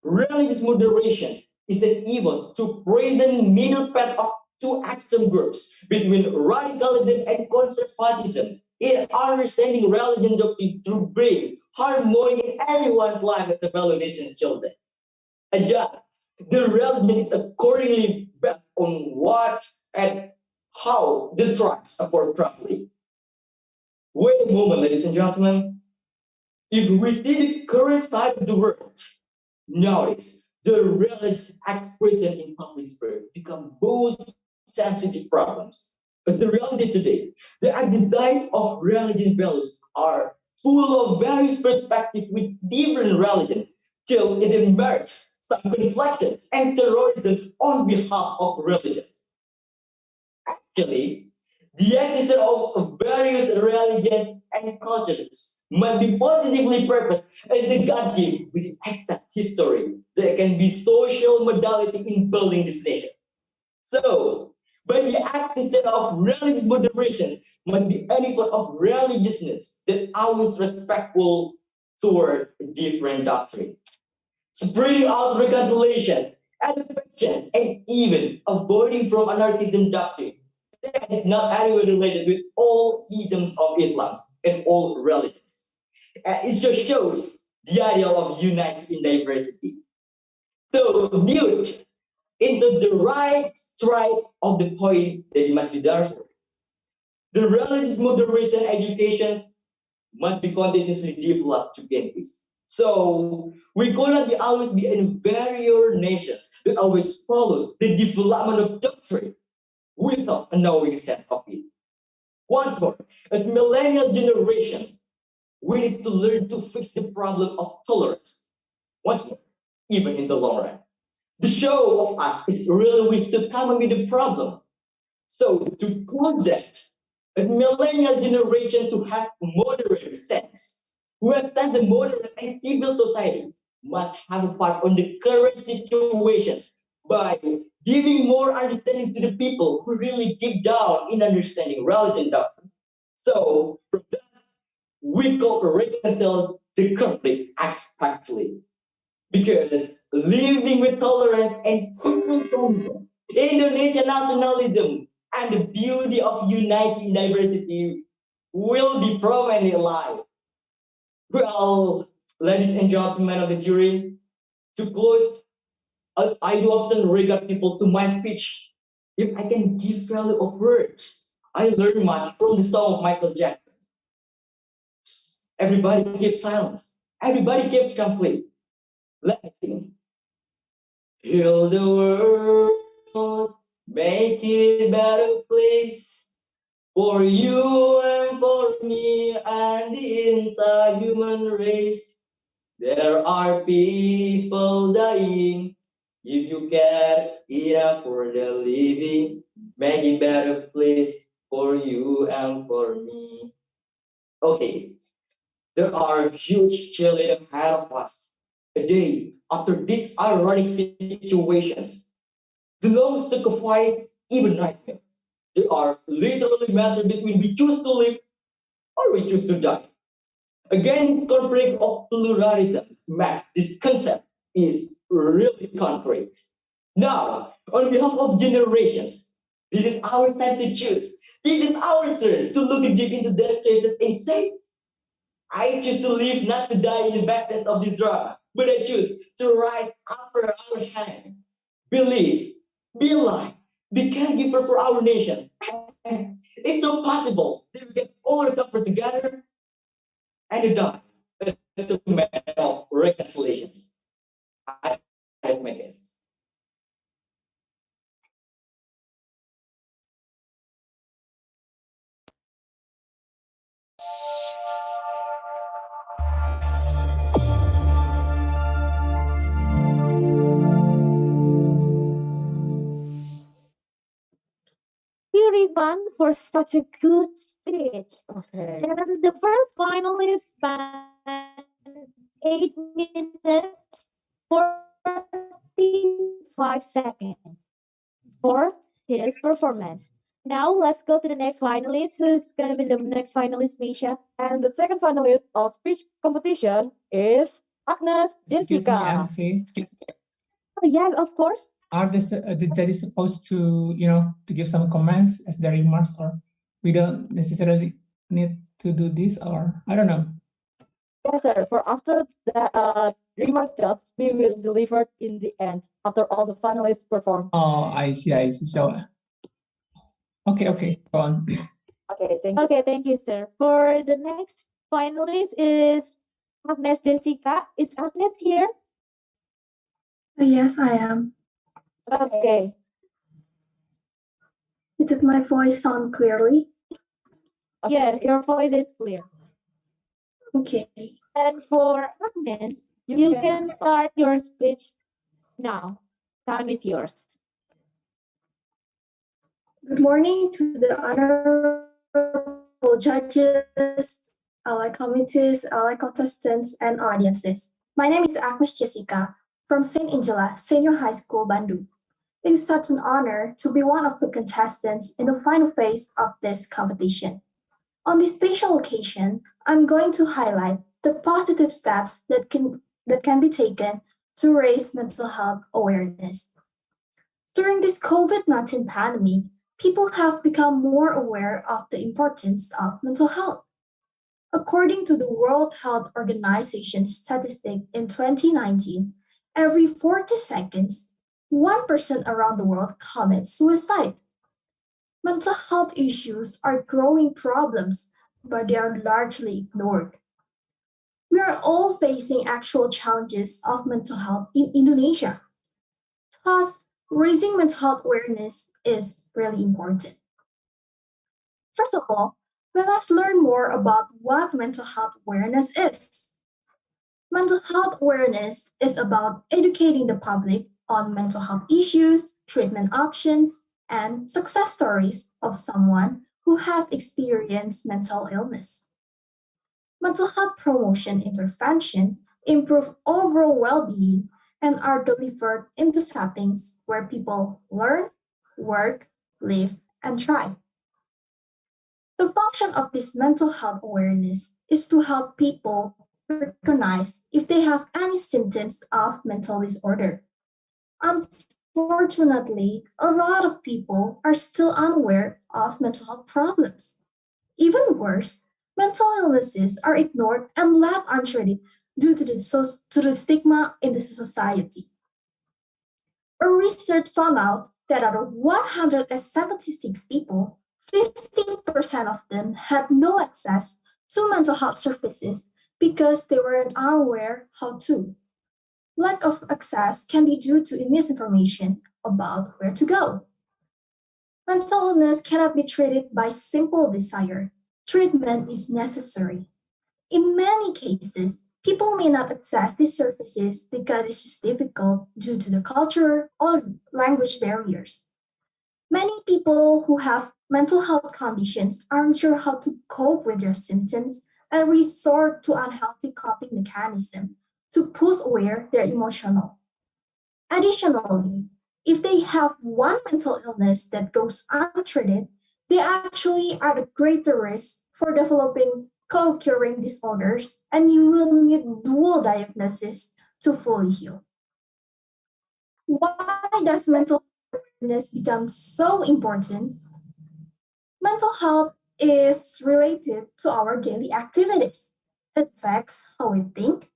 Speaker 7: religious moderation is an evil to present middle path of two extreme groups between radicalism and conservatism in understanding religion doctrine to bring harmony in everyone's life as the fellow nation's children. Adjust the religion is accordingly based on what and how the tribes support properly. Wait a moment, ladies and gentlemen. If we see the current state of the world, nowadays, the religious expression in public sphere become both sensitive problems. Because the reality today, the exercise of religion values are full of various perspectives with different religions till it emerges some conflict and terrorism on behalf of religions. Actually, the existence of various religions and cultures must be positively purposed as the God gift with exact history. There can be social modality in building this nation. So, by the existence of religious moderation must be any form of religiousness that always respectful toward different doctrine. Spreading out reconciliation, affection, and even avoiding from anarchism doctrine that is not anywhere related with all isms of Islam and all religions. It just shows the ideal of unity in diversity. So, build into the right stride of the point that it must be done for. The religious moderation education must be continuously developed to gain peace. So we cannot always be inferior nations that always follows the development of doctrine without a knowing sense of it. Once more, as millennial generations, We need to learn to fix the problem of tolerance. Once more, even in the long run. The show of us is really wish to come with the problem. So to call that, as millennial generations who have moderate sense, who understand the moderate and civil society, must have a part on the current situations by giving more understanding to the people who really deep down in understanding religion doctrine. So from that, we call reconcile the conflict abstractly because living with tolerance and peaceful Indonesian nationalism and the beauty of uniting diversity will be proven alive. Well, ladies and gentlemen of the jury, to close, as I do often regard people to my speech, if I can give value of words, I learned much from the song of Michael Jackson. Everybody keeps silence. Everybody keeps complete. Let me sing. Heal the world, make it a better place for you and for me and the entire human race. There are people dying. If you care enough for the living, make it a better place for you and for me. Okay, there are huge challenges ahead of us. A day after these ironic situations, the long sacrifice, even nightmare. They are literally matter between we choose to live or we choose to die. Again, conflict of pluralism makes this concept is really concrete. Now, on behalf of generations, this is our time to choose. This is our turn to look deep into their choices and say, I choose to live, not to die in the backend of this drama, but I choose to rise after our hand. Believe, be alive, be caregiver for our nation. And it's so possible that we can all recover together and die as a man of reconciliations. I that's my guess.
Speaker 3: you, Rivan, for such a good speech.
Speaker 1: Okay.
Speaker 3: And the first finalist spent 8 minutes 45 seconds for his performance. Now let's go to the next finalist. Who's gonna be the next finalist, Misha?
Speaker 1: And the second finalist of speech competition is Agnes
Speaker 21: Excuse me,
Speaker 1: Jessica.
Speaker 21: MC.
Speaker 3: Oh, yeah, of course.
Speaker 21: Are the judges supposed to, to give some comments as their remarks, or we don't necessarily need to do this, or I don't know.
Speaker 1: Yes, sir. For after the remark jobs, we will deliver in the end after all the finalists perform.
Speaker 21: Oh, I see. So, okay, go on.
Speaker 1: Okay,
Speaker 3: thank you, sir. For the next finalist is Agnes Jessica. Is Agnes here?
Speaker 6: Yes, I am.
Speaker 3: Okay.
Speaker 6: Did my voice sound clearly?
Speaker 3: Yeah, your voice is clear.
Speaker 6: Okay.
Speaker 3: And for Agnes, you can start your speech now. Time is yours.
Speaker 6: Good morning to the honorable judges, allied committees, allied contestants, and audiences. My name is Agnes Jessica from St. Angela Senior High School, Bandung. It is such an honor to be one of the contestants in the final phase of this competition. On this special occasion, I'm going to highlight the positive steps that can be taken to raise mental health awareness. During this COVID-19 pandemic, people have become more aware of the importance of mental health. According to the World Health Organization statistic in 2019, every 40 seconds, 1% around the world commits suicide. Mental health issues are growing problems, but they are largely ignored. We are all facing actual challenges of mental health in Indonesia. Thus, raising mental health awareness is really important. First of all,
Speaker 11: Let us learn more about what mental health awareness is. Mental health awareness is about educating the public on mental health issues, treatment options, and success stories of someone who has experienced mental illness. Mental health promotion intervention improve overall well-being and are delivered in the settings where people learn, work, live, and thrive. The function of this mental health awareness is to help people recognize if they have any symptoms of mental disorder. Unfortunately, a lot of people are still unaware of mental health problems. Even worse, mental illnesses are ignored and left untreated due to the stigma in the society. A research found out that out of 176 people, 15% of them had no access to mental health services because they were unaware how to. Lack of access can be due to misinformation about where to go. Mental illness cannot be treated by simple desire. Treatment is necessary. In many cases, people may not access these services because it is difficult due to the culture or language barriers. Many people who have mental health conditions aren't sure how to cope with their symptoms and resort to unhealthy coping mechanisms to push away their emotional. Additionally, if they have one mental illness that goes untreated, they actually are at greater risk for developing co-occurring disorders, and you will need dual diagnosis to fully heal. Why does mental awareness become so important? Mental health is related to our daily activities. It affects how we think,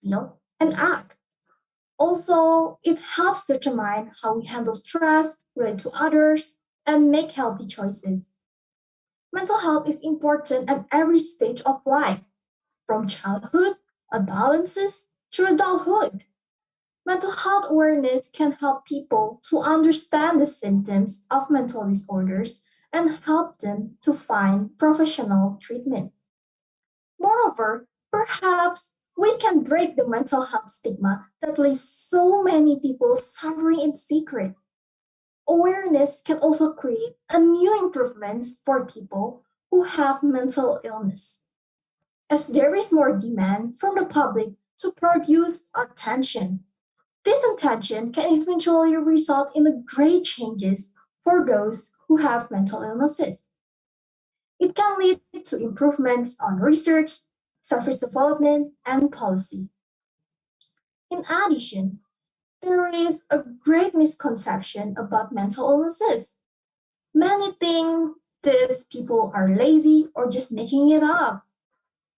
Speaker 11: feel, and act. Also, it helps determine how we handle stress, relate to others, and make healthy choices. Mental health is important at every stage of life, from childhood, adolescence, to adulthood. Mental health awareness can help people to understand the symptoms of mental disorders and help them to find professional treatment. Moreover, perhaps we can break the mental health stigma that leaves so many people suffering in secret. Awareness can also create a new improvements for people who have mental illness. As there is more demand from the public to produce attention, this attention can eventually result in the great changes for those who have mental illnesses. It can lead to improvements on research, service development, and policy. In addition, there is a great misconception about mental illnesses. Many think these people are lazy or just making it up.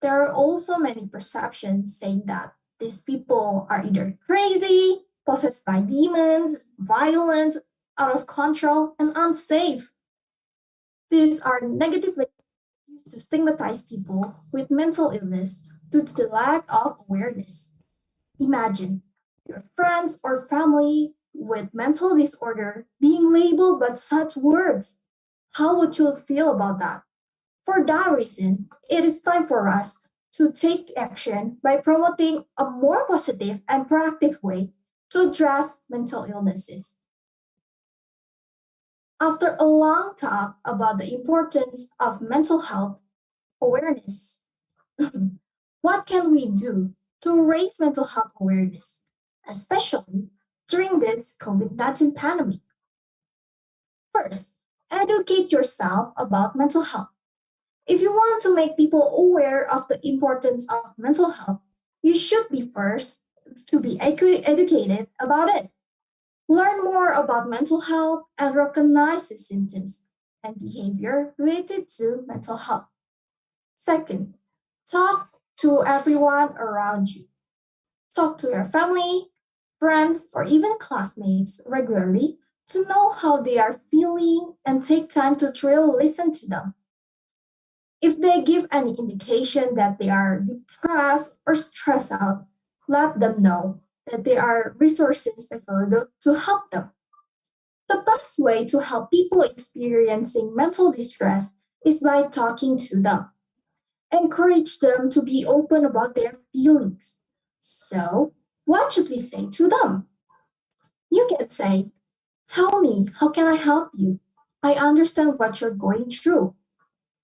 Speaker 11: There are also many perceptions saying that these people are either crazy, possessed by demons, violent, out of control, and unsafe. These are negatively used to stigmatize people with mental illness due to the lack of awareness. Imagine your friends or family with mental disorder being labeled by such words. How would you feel about that? For that reason, it is time for us to take action by promoting a more positive and proactive way to address mental illnesses. After a long talk about the importance of mental health awareness, what can we do to raise mental health awareness, especially during this COVID-19 pandemic? First, educate yourself about mental health. If you want to make people aware of the importance of mental health, you should be first to be educated about it. Learn more about mental health and recognize the symptoms and behavior related to mental health. Second, talk to everyone around you. Talk to your family, friends, or even classmates regularly to know how they are feeling and take time to truly listen to them. If they give any indication that they are depressed or stressed out, let them know that there are resources available to help them. The best way to help people experiencing mental distress is by talking to them. Encourage them to be open about their feelings. So, what should we say to them? You can say, "Tell me, how can I help you? I understand what you're going through."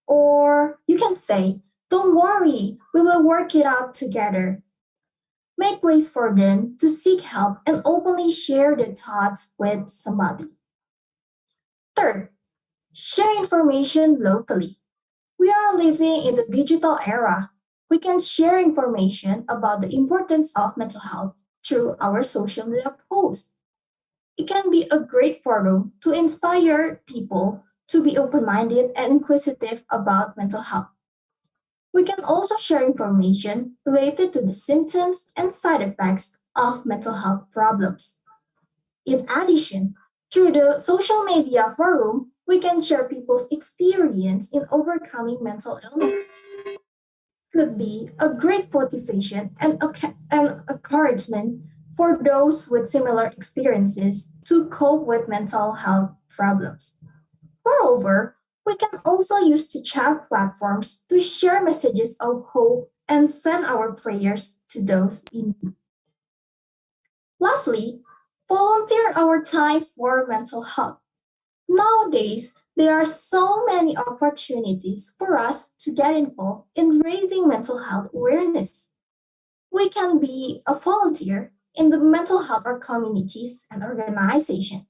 Speaker 11: Or you can say, "Don't worry, we will work it out together." Make ways for them to seek help and openly share their thoughts with somebody. Third, share information locally. We are living in the digital era. We can share information about the importance of mental health through our social media posts. It can be a great forum to inspire people to be open minded and inquisitive about mental health. We can also share information related to the symptoms and side effects of mental health problems. In addition, through the social media forum, we can share people's experience in overcoming mental illness. Could be a great motivation and an encouragement for those with similar experiences to cope with mental health problems. Moreover, we can also use the chat platforms to share messages of hope and send our prayers to those in need. Lastly, volunteer our time for mental health. Nowadays, there are so many opportunities for us to get involved in raising mental health awareness. We can be a volunteer in the mental health communities and organizations,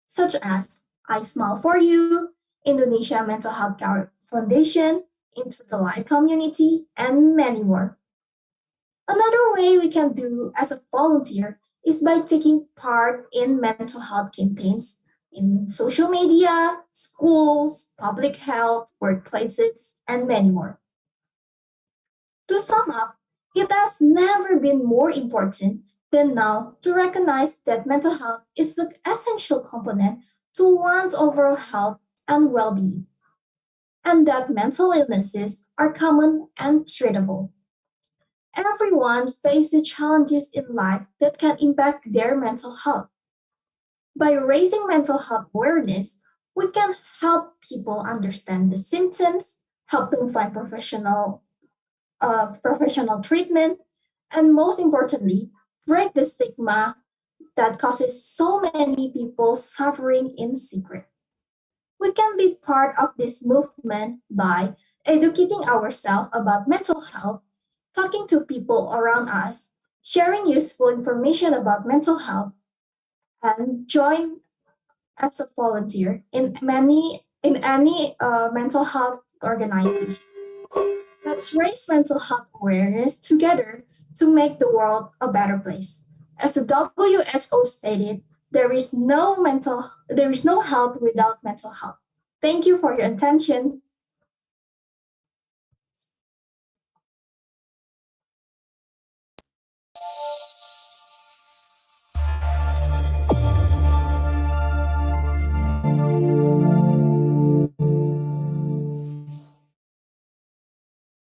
Speaker 11: such as I Smile for You, Indonesia Mental Health Care Foundation, Into the Light Community, and many more. Another way we can do as a volunteer is by taking part in mental health campaigns in social media, schools, public health, workplaces, and many more. To sum up, it has never been more important than now to recognize that mental health is the essential component to one's overall health and well being, and that mental illnesses are common and treatable. Everyone faces challenges in life that can impact their mental health. By raising mental health awareness, we can help people understand the symptoms, help them find professional treatment, and most importantly, break the stigma that causes so many people suffering in secret. We can be part of this movement by educating ourselves about mental health, talking to people around us, sharing useful information about mental health, and join as a volunteer in any mental health organization. Let's raise mental health awareness together to make the world a better place. As the WHO stated, there is no health without mental health. Thank you for your attention.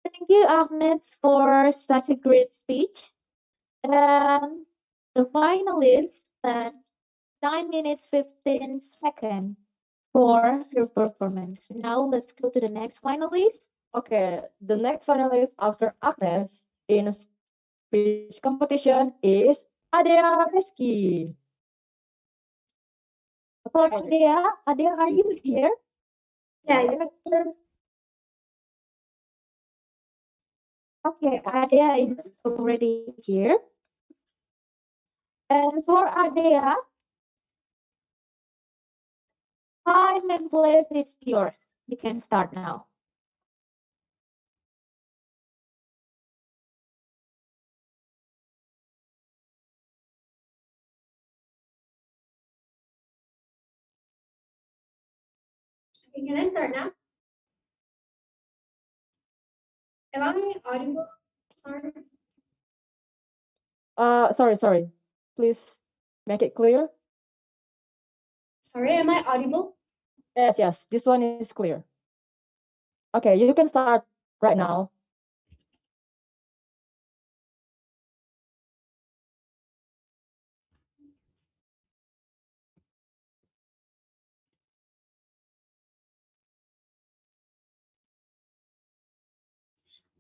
Speaker 3: Thank you, Agnes, for such a great speech. And the finalists spent 9 minutes 15 seconds for your performance. Now let's go to the next finalist.
Speaker 1: Okay, the next finalist after Agnes in speech competition is Adea Reski.
Speaker 3: For Adea, are you here?
Speaker 1: Yeah.
Speaker 3: Okay, Adea is already here. And for Adea, time and place is yours. You can start now.
Speaker 19: Okay, can I start now? Am I audible? Sorry.
Speaker 1: Sorry. Please make it clear.
Speaker 19: Sorry, am I audible?
Speaker 1: Yes. This one is clear. Okay, you can start right now.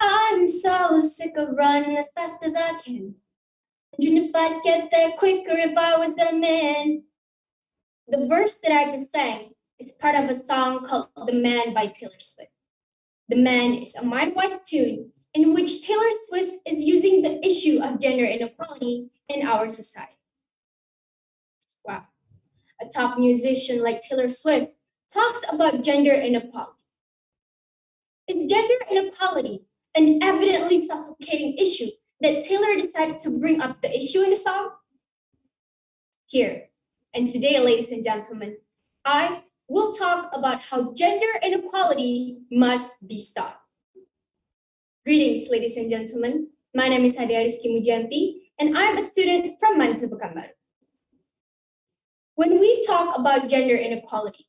Speaker 8: I'm so sick of running as fast as I can. Wondering if I'd get there quicker if I was a man. The verse that I just sang is part of a song called The Man by Taylor Swift. The Man is a mind-wise tune in which Taylor Swift is using the issue of gender inequality in our society. Wow. A top musician like Taylor Swift talks about gender inequality. Is gender inequality an evidently suffocating issue that Taylor decided to bring up the issue in the song? Here, and today, ladies and gentlemen, I will talk about how gender inequality must be stopped. Greetings, ladies and gentlemen. My name is Hadia Rizky Mujanti, and I'm a student from Mantu Pekanbaru. When we talk about gender inequality,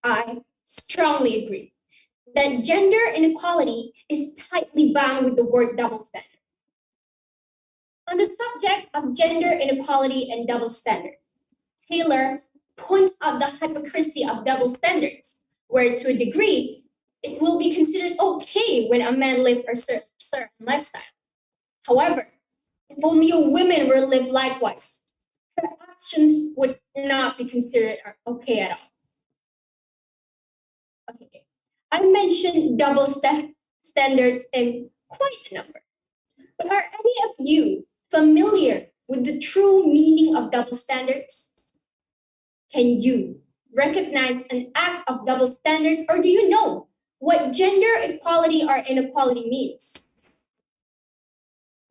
Speaker 8: I strongly agree that gender inequality is tightly bound with the word double standard. On the subject of gender inequality and double standard, Taylor points out the hypocrisy of double standards, where to a degree, it will be considered okay when a man lives a certain lifestyle. However, if only a woman were to live likewise, her actions would not be considered okay at all. Okay, I mentioned double standards in quite a number, but are any of you familiar with the true meaning of double standards? Can you recognize an act of double standards, or do you know what gender equality or inequality means?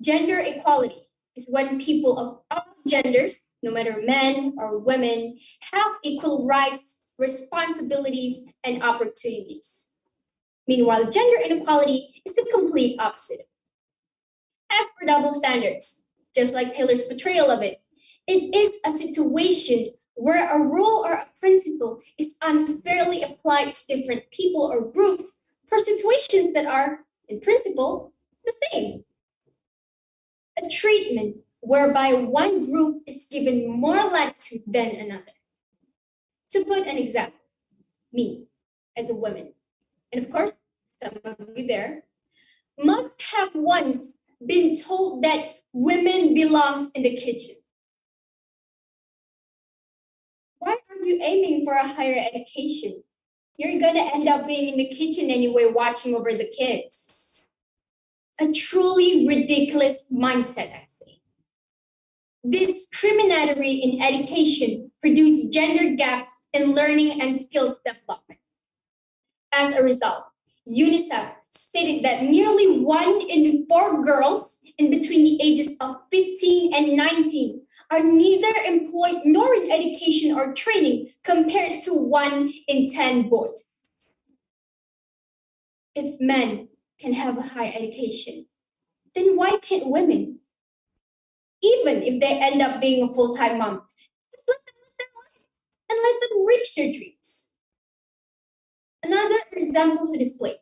Speaker 8: Gender equality is when people of all genders, no matter men or women, have equal rights, responsibilities, and opportunities. Meanwhile, gender inequality is the complete opposite. As for double standards, just like Taylor's portrayal of it, it is a situation where a rule or a principle is unfairly applied to different people or groups for situations that are, in principle, the same. A treatment whereby one group is given more latitude than another. To put an example, me as a woman, and of course, some of you there, must have once been told that women belongs in the kitchen. Why are you aiming for a higher education? You're gonna end up being in the kitchen anyway, watching over the kids. A truly ridiculous mindset, I say. Discriminatory in education produce gender gaps in learning and skills development. As a result, UNICEF stated that nearly 1 in 4 girls in between the ages of 15 and 19 are neither employed nor in education or training compared to 1 in 10 boys. If men can have a high education, then why can't women? Even if they end up being a full-time mom, just let them live their lives and let them reach their dreams. Another example to display.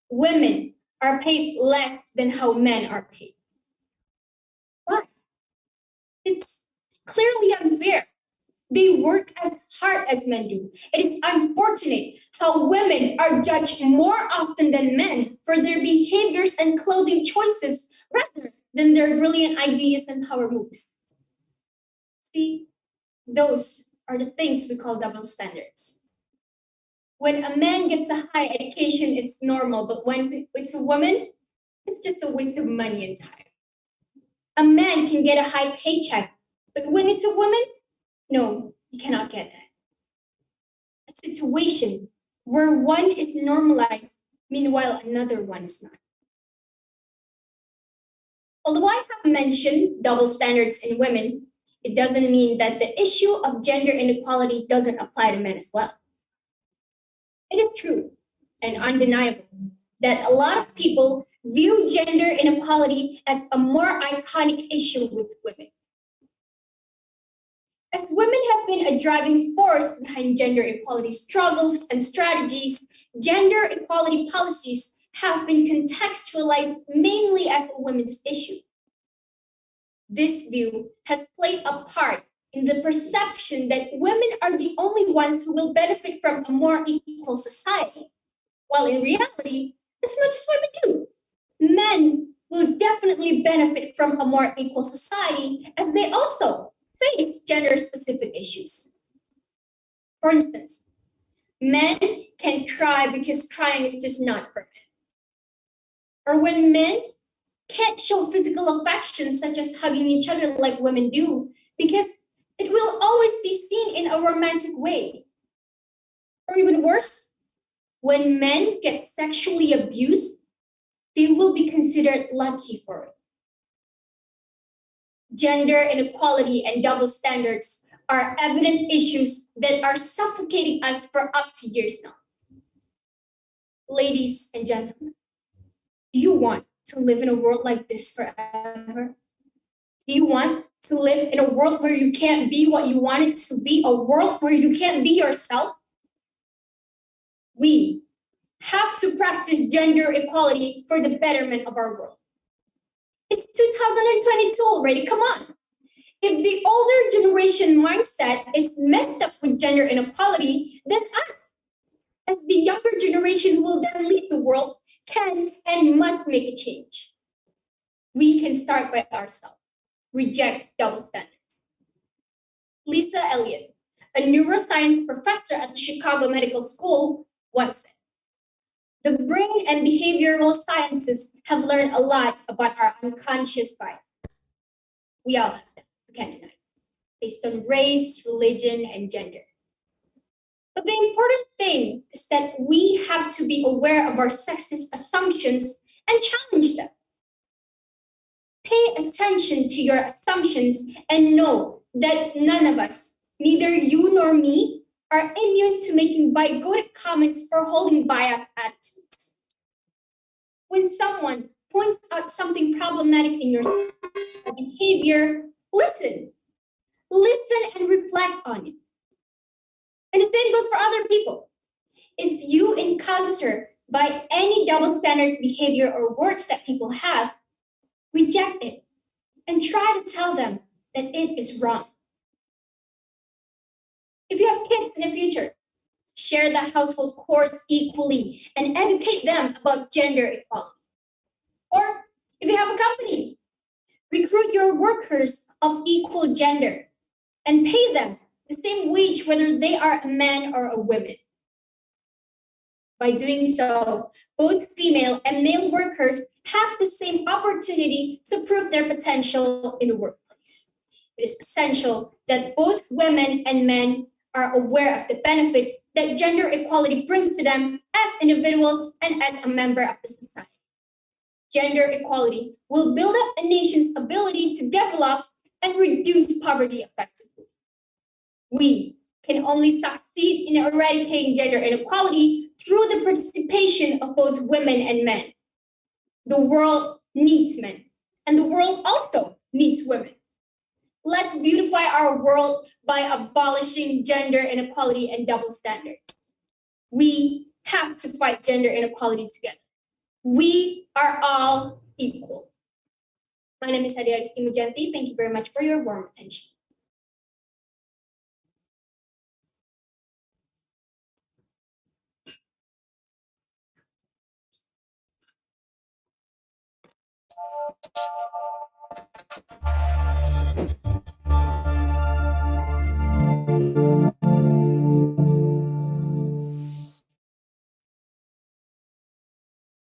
Speaker 8: Women are paid less than how men are paid. Why? It's clearly unfair. They work as hard as men do. It is unfortunate how women are judged more often than men for their behaviors and clothing choices rather than their brilliant ideas and power moves. See, those are the things we call double standards. When a man gets a high education, it's normal, but when it's a woman, it's just a waste of money and time. A man can get a high paycheck, but when it's a woman, no, you cannot get that. A situation where one is normalized, meanwhile another one is not. Although I have mentioned double standards in women, it doesn't mean that the issue of gender inequality doesn't apply to men as well. It is true and undeniable that a lot of people view gender inequality as a more iconic issue with women. As women have been a driving force behind gender equality struggles and strategies, gender equality policies have been contextualized mainly as a women's issue. This view has played a part in the perception that women are the only ones who will benefit from a more equal society, while in reality, as much as women do, men will definitely benefit from a more equal society as they also face gender-specific issues. For instance, men can cry because crying is just not for men. Or when men can't show physical affection such as hugging each other like women do because it will always be seen in a romantic way. Or even worse, when men get sexually abused, they will be considered lucky for it. Gender inequality and double standards are evident issues that are suffocating us for up to years now. Ladies and gentlemen, do you want to live in a world like this forever? Do you want to live in a world where you can't be what you want it to be, a world where you can't be yourself? We have to practice gender equality for the betterment of our world. It's 2022 already, come on. If the older generation mindset is messed up with gender inequality, then us, as the younger generation who will then lead the world, can and must make a change. We can start by ourselves. Reject double standards. Lisa Elliott, a neuroscience professor at the Chicago Medical School, once said, "The brain and behavioral sciences have learned a lot about our unconscious biases. We all have them, we can't deny it, based on race, religion, and gender. But the important thing is that we have to be aware of our sexist assumptions and challenge them. Pay attention to your assumptions and know that none of us, neither you nor me, are immune to making bigoted comments or holding biased attitudes. When someone points out something problematic in your behavior, listen. Listen and reflect on it. And the same goes for other people. If you encounter by any double standards behavior or words that people have, reject it and try to tell them that it is wrong. If you have kids in the future, share the household chores equally and educate them about gender equality. Or if you have a company, recruit your workers of equal gender and pay them the same wage whether they are a man or a woman. By doing so, both female and male workers have the same opportunity to prove their potential in the workplace. It is essential that both women and men are aware of the benefits that gender equality brings to them as individuals and as a member of the society. Gender equality will build up a nation's ability to develop and reduce poverty effectively. We can only succeed in eradicating gender inequality through the participation of both women and men. The world needs men, and the world also needs women. Let's beautify our world by abolishing gender inequality and double standards. We have to fight gender inequality together. We are all equal. My name is Adia Mujanti. Thank you very much for your warm attention.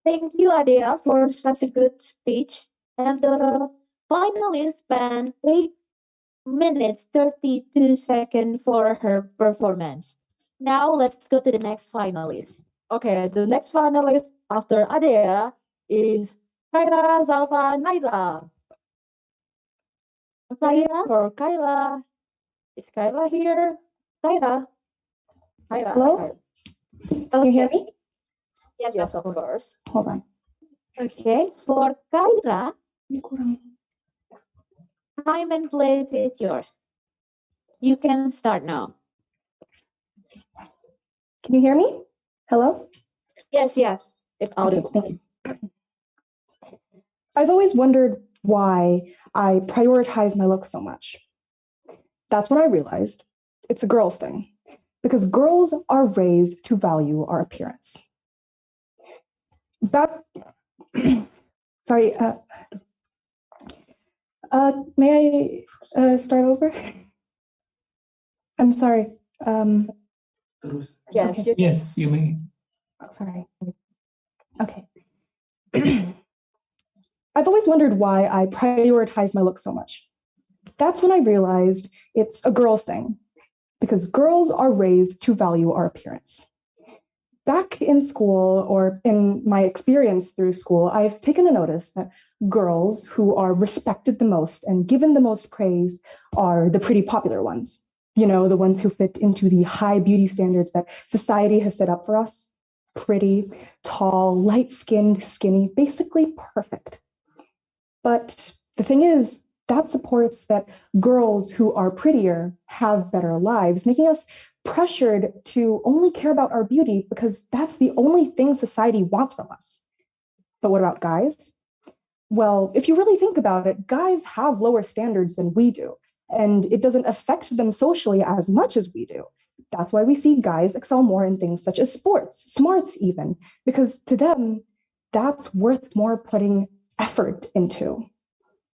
Speaker 3: Thank you, Adea, for such a good speech. And the finalist spent 8 minutes 32 seconds for her performance. Now let's go to the next finalist. Okay, the next finalist after Adea is Kaira Zalfa Naila. Kaira or Kaila? Is Kaila here? Kaira? Kaira.
Speaker 12: Hello? Can you hear me?
Speaker 3: Yes, of course.
Speaker 12: Hold on.
Speaker 3: Okay, for Kaira, time and place is yours. You can start now.
Speaker 12: Can you hear me? Hello?
Speaker 3: Yes, it's audible.
Speaker 12: Thank you. I've always wondered why I prioritize my look so much. That's when I realized it's a girl's thing, because girls are raised to value our appearance. Back Sorry. May I start over? I'm sorry.
Speaker 1: Yes,
Speaker 12: okay.
Speaker 21: Yes, you may.
Speaker 12: Sorry. Okay. I've always wondered why I prioritize my look so much. That's when I realized it's a girl's thing, because girls are raised to value our appearance. Back in school, or in my experience through school, I've taken a notice that girls who are respected the most and given the most praise are the pretty popular ones. You know, the ones who fit into the high beauty standards that society has set up for us. Pretty, tall, light-skinned, skinny, basically perfect. But the thing is, that supports that girls who are prettier have better lives, making us pressured to only care about our beauty because that's the only thing society wants from us. But what about guys? Well, if you really think about it, guys have lower standards than we do, and it doesn't affect them socially as much as we do. That's why we see guys excel more in things such as sports, smarts even, because to them, that's worth more putting effort into.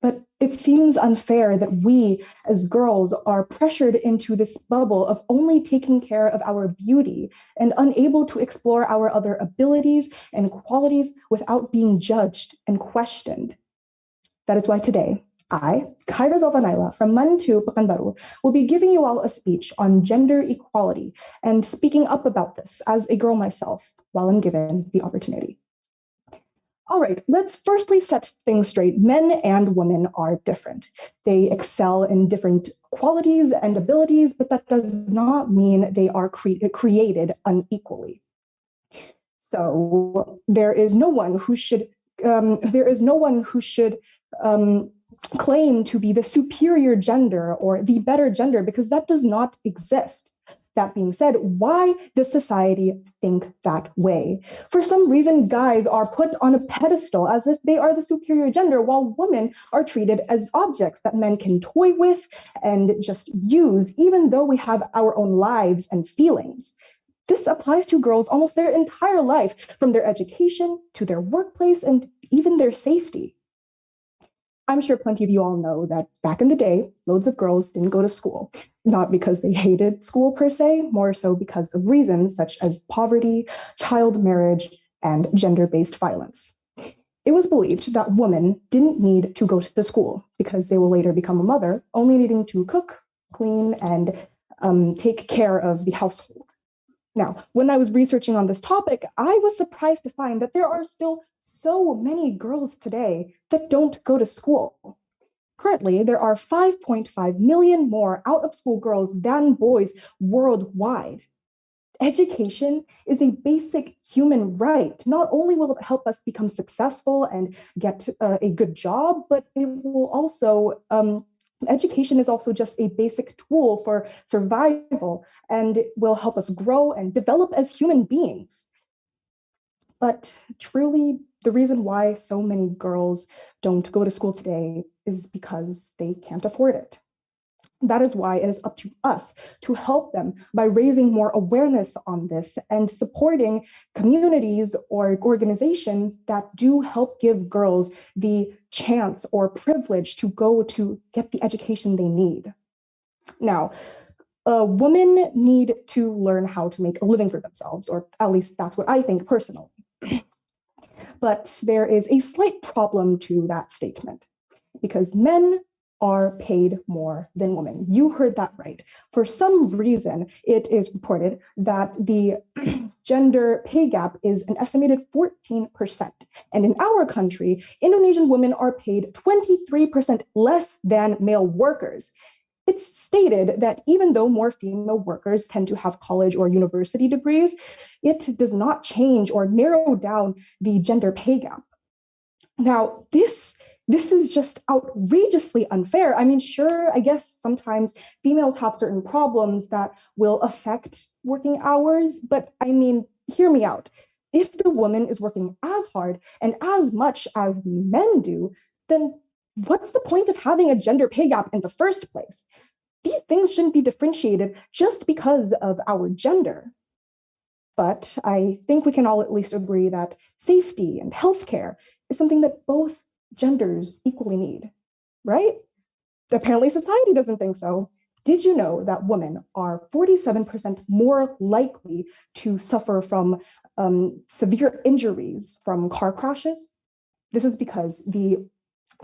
Speaker 12: But it seems unfair that we, as girls, are pressured into this bubble of only taking care of our beauty and unable to explore our other abilities and qualities without being judged and questioned. That is why today, I, Kyra Zalvanaila from Mantu, Pekanbaru, will be giving you all a speech on gender equality and speaking up about this as a girl myself while I'm given the opportunity. All right, let's firstly set things straight. Men and women are different. They excel in different qualities and abilities, but that does not mean they are created unequally. So there is no one who should claim to be the superior gender or the better gender, because that does not exist. That being said, why does society think that way? For some reason, guys are put on a pedestal as if they are the superior gender, while women are treated as objects that men can toy with and just use, even though we have our own lives and feelings. This applies to girls almost their entire life, from their education to their workplace and even their safety. I'm sure plenty of you all know that back in the day, loads of girls didn't go to school, not because they hated school per se, more so because of reasons such as poverty, child marriage, and gender-based violence. It was believed that women didn't need to go to school because they will later become a mother, only needing to cook, clean, and take care of the household. Now, when I was researching on this topic, I was surprised to find that there are still so many girls today that don't go to school. Currently, there are 5.5 million more out-of-school girls than boys worldwide. Education is a basic human right. Not only will it help us become successful and get a good job, but it will also education is also just a basic tool for survival, and it will help us grow and develop as human beings. But truly, the reason why so many girls don't go to school today is because they can't afford it. That is why it is up to us to help them by raising more awareness on this and supporting communities or organizations that do help give girls the chance or privilege to go to get the education they need. Now, women need to learn how to make a living for themselves, or at least that's what I think personally. But there is a slight problem to that statement, because men are paid more than women. You heard that right. For some reason, it is reported that the gender pay gap is an estimated 14%. And in our country, Indonesian women are paid 23% less than male workers. It's stated that even though more female workers tend to have college or university degrees, it does not change or narrow down the gender pay gap. Now, this is just outrageously unfair. I mean, sure, I guess sometimes females have certain problems that will affect working hours, but I mean, hear me out. If the woman is working as hard and as much as the men do, then what's the point of having a gender pay gap in the first place? These things shouldn't be differentiated just because of our gender. But I think we can all at least agree that safety and healthcare is something that both genders equally need, right? Apparently society doesn't think so. Did you know that women are 47% more likely to suffer from severe injuries from car crashes? This is because the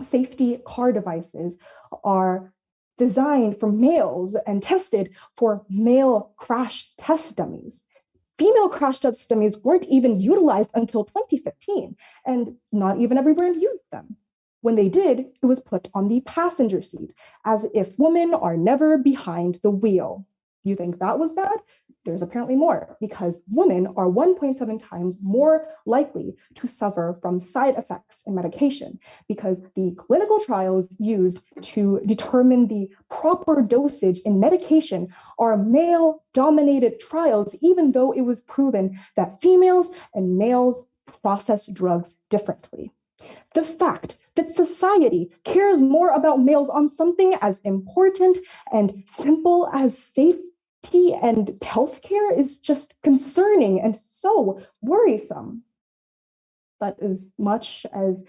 Speaker 12: safety car devices are designed for males and tested for male crash test dummies. Female crash test dummies weren't even utilized until 2015, and not even every brand used them. When they did, it was put on the passenger seat, as if women are never behind the wheel. You think that was bad? There's apparently more, because women are 1.7 times more likely to suffer from side effects in medication, because the clinical trials used to determine the proper dosage in medication are male-dominated trials, even though it was proven that females and males process drugs differently. The fact that society cares more about males on something as important and simple as safety and healthcare is just concerning and so worrisome. But as much as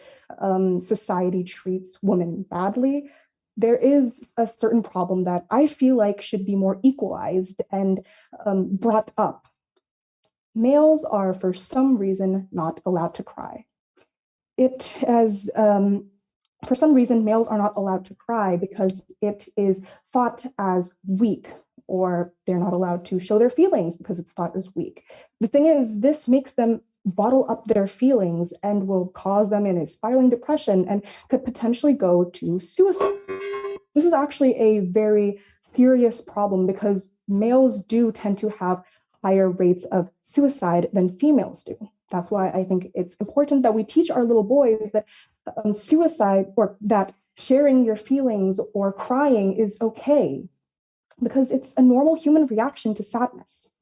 Speaker 12: society treats women badly, there is a certain problem that I feel like should be more equalized and brought up. Males are, for some reason, not allowed to cry. It has, for some reason, males are not allowed to cry because it is thought as weak, or they're not allowed to show their feelings because it's thought as weak. The thing is, this makes them bottle up their feelings and will cause them in a spiraling depression and could potentially go to suicide. This is actually a very serious problem because males do tend to have higher rates of suicide than females do. That's why I think it's important that we teach our little boys that suicide, or that sharing your feelings or crying is okay, because it's a normal human reaction to sadness.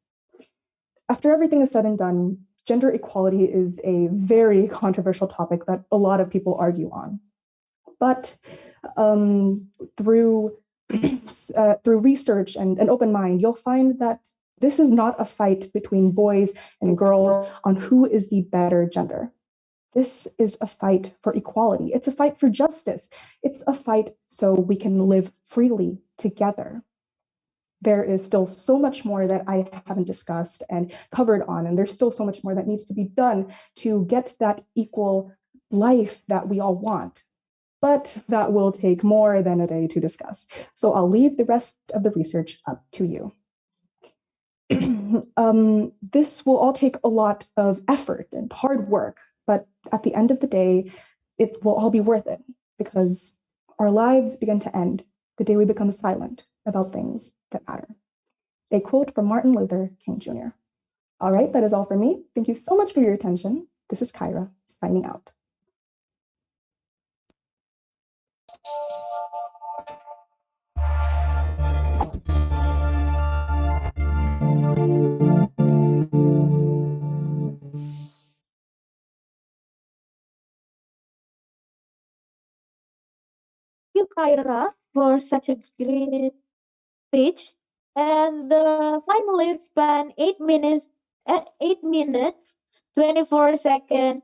Speaker 12: After everything is said and done, gender equality is a very controversial topic that a lot of people argue on. But through research and an open mind, you'll find that this is not a fight between boys and girls on who is the better gender. This is a fight for equality. It's a fight for justice. It's a fight so we can live freely together. There is still so much more that I haven't discussed and covered on, and there's still so much more that needs to be done to get that equal life that we all want. But that will take more than a day to discuss. So I'll leave the rest of the research up to you. This will all take a lot of effort and hard work, but at the end of the day, it will all be worth it, because our lives begin to end the day we become silent about things that matter. A quote from Martin Luther King Jr. All right, that is all for me. Thank you so much for your attention. This is Kyra, signing out.
Speaker 3: You, Kyra, for such a great speech. And the finalists spent 8 minutes, 24 seconds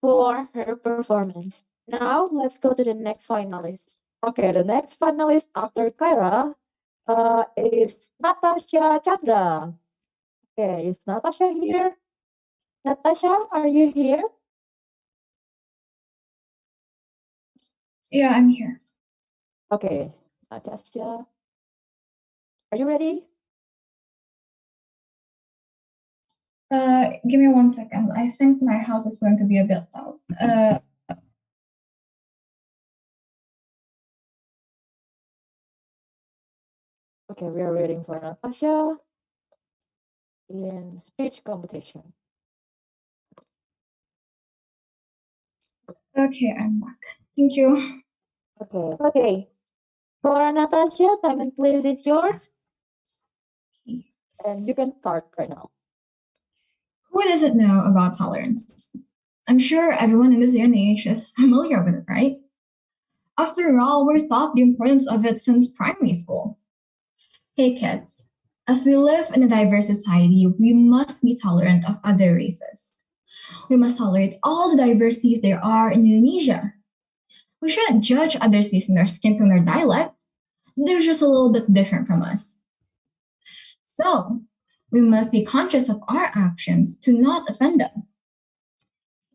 Speaker 3: for her performance. Now let's go to the next finalist. Okay, the next finalist after Kyra is Natasha Chandra. Okay, is Natasha here? Natasha, are you here?
Speaker 14: Yeah, I'm here.
Speaker 3: Okay, Natasha, are you ready?
Speaker 14: Give me 1 second. I think my house is going to be a bit loud.
Speaker 3: Okay, we are waiting for Natasha in speech competition.
Speaker 14: Okay, I'm back. Thank you.
Speaker 3: Okay. For Natasha, time and place is yours. And you can start right now.
Speaker 14: Who doesn't know about tolerance? I'm sure everyone in this day and age is familiar with it, right? After all, we're taught the importance of it since primary school. Hey kids, as we live in a diverse society, we must be tolerant of other races. We must tolerate all the diversities there are in Indonesia. We shouldn't judge others based on their skin tone or dialects. They're just a little bit different from us. So, we must be conscious of our actions to not offend them.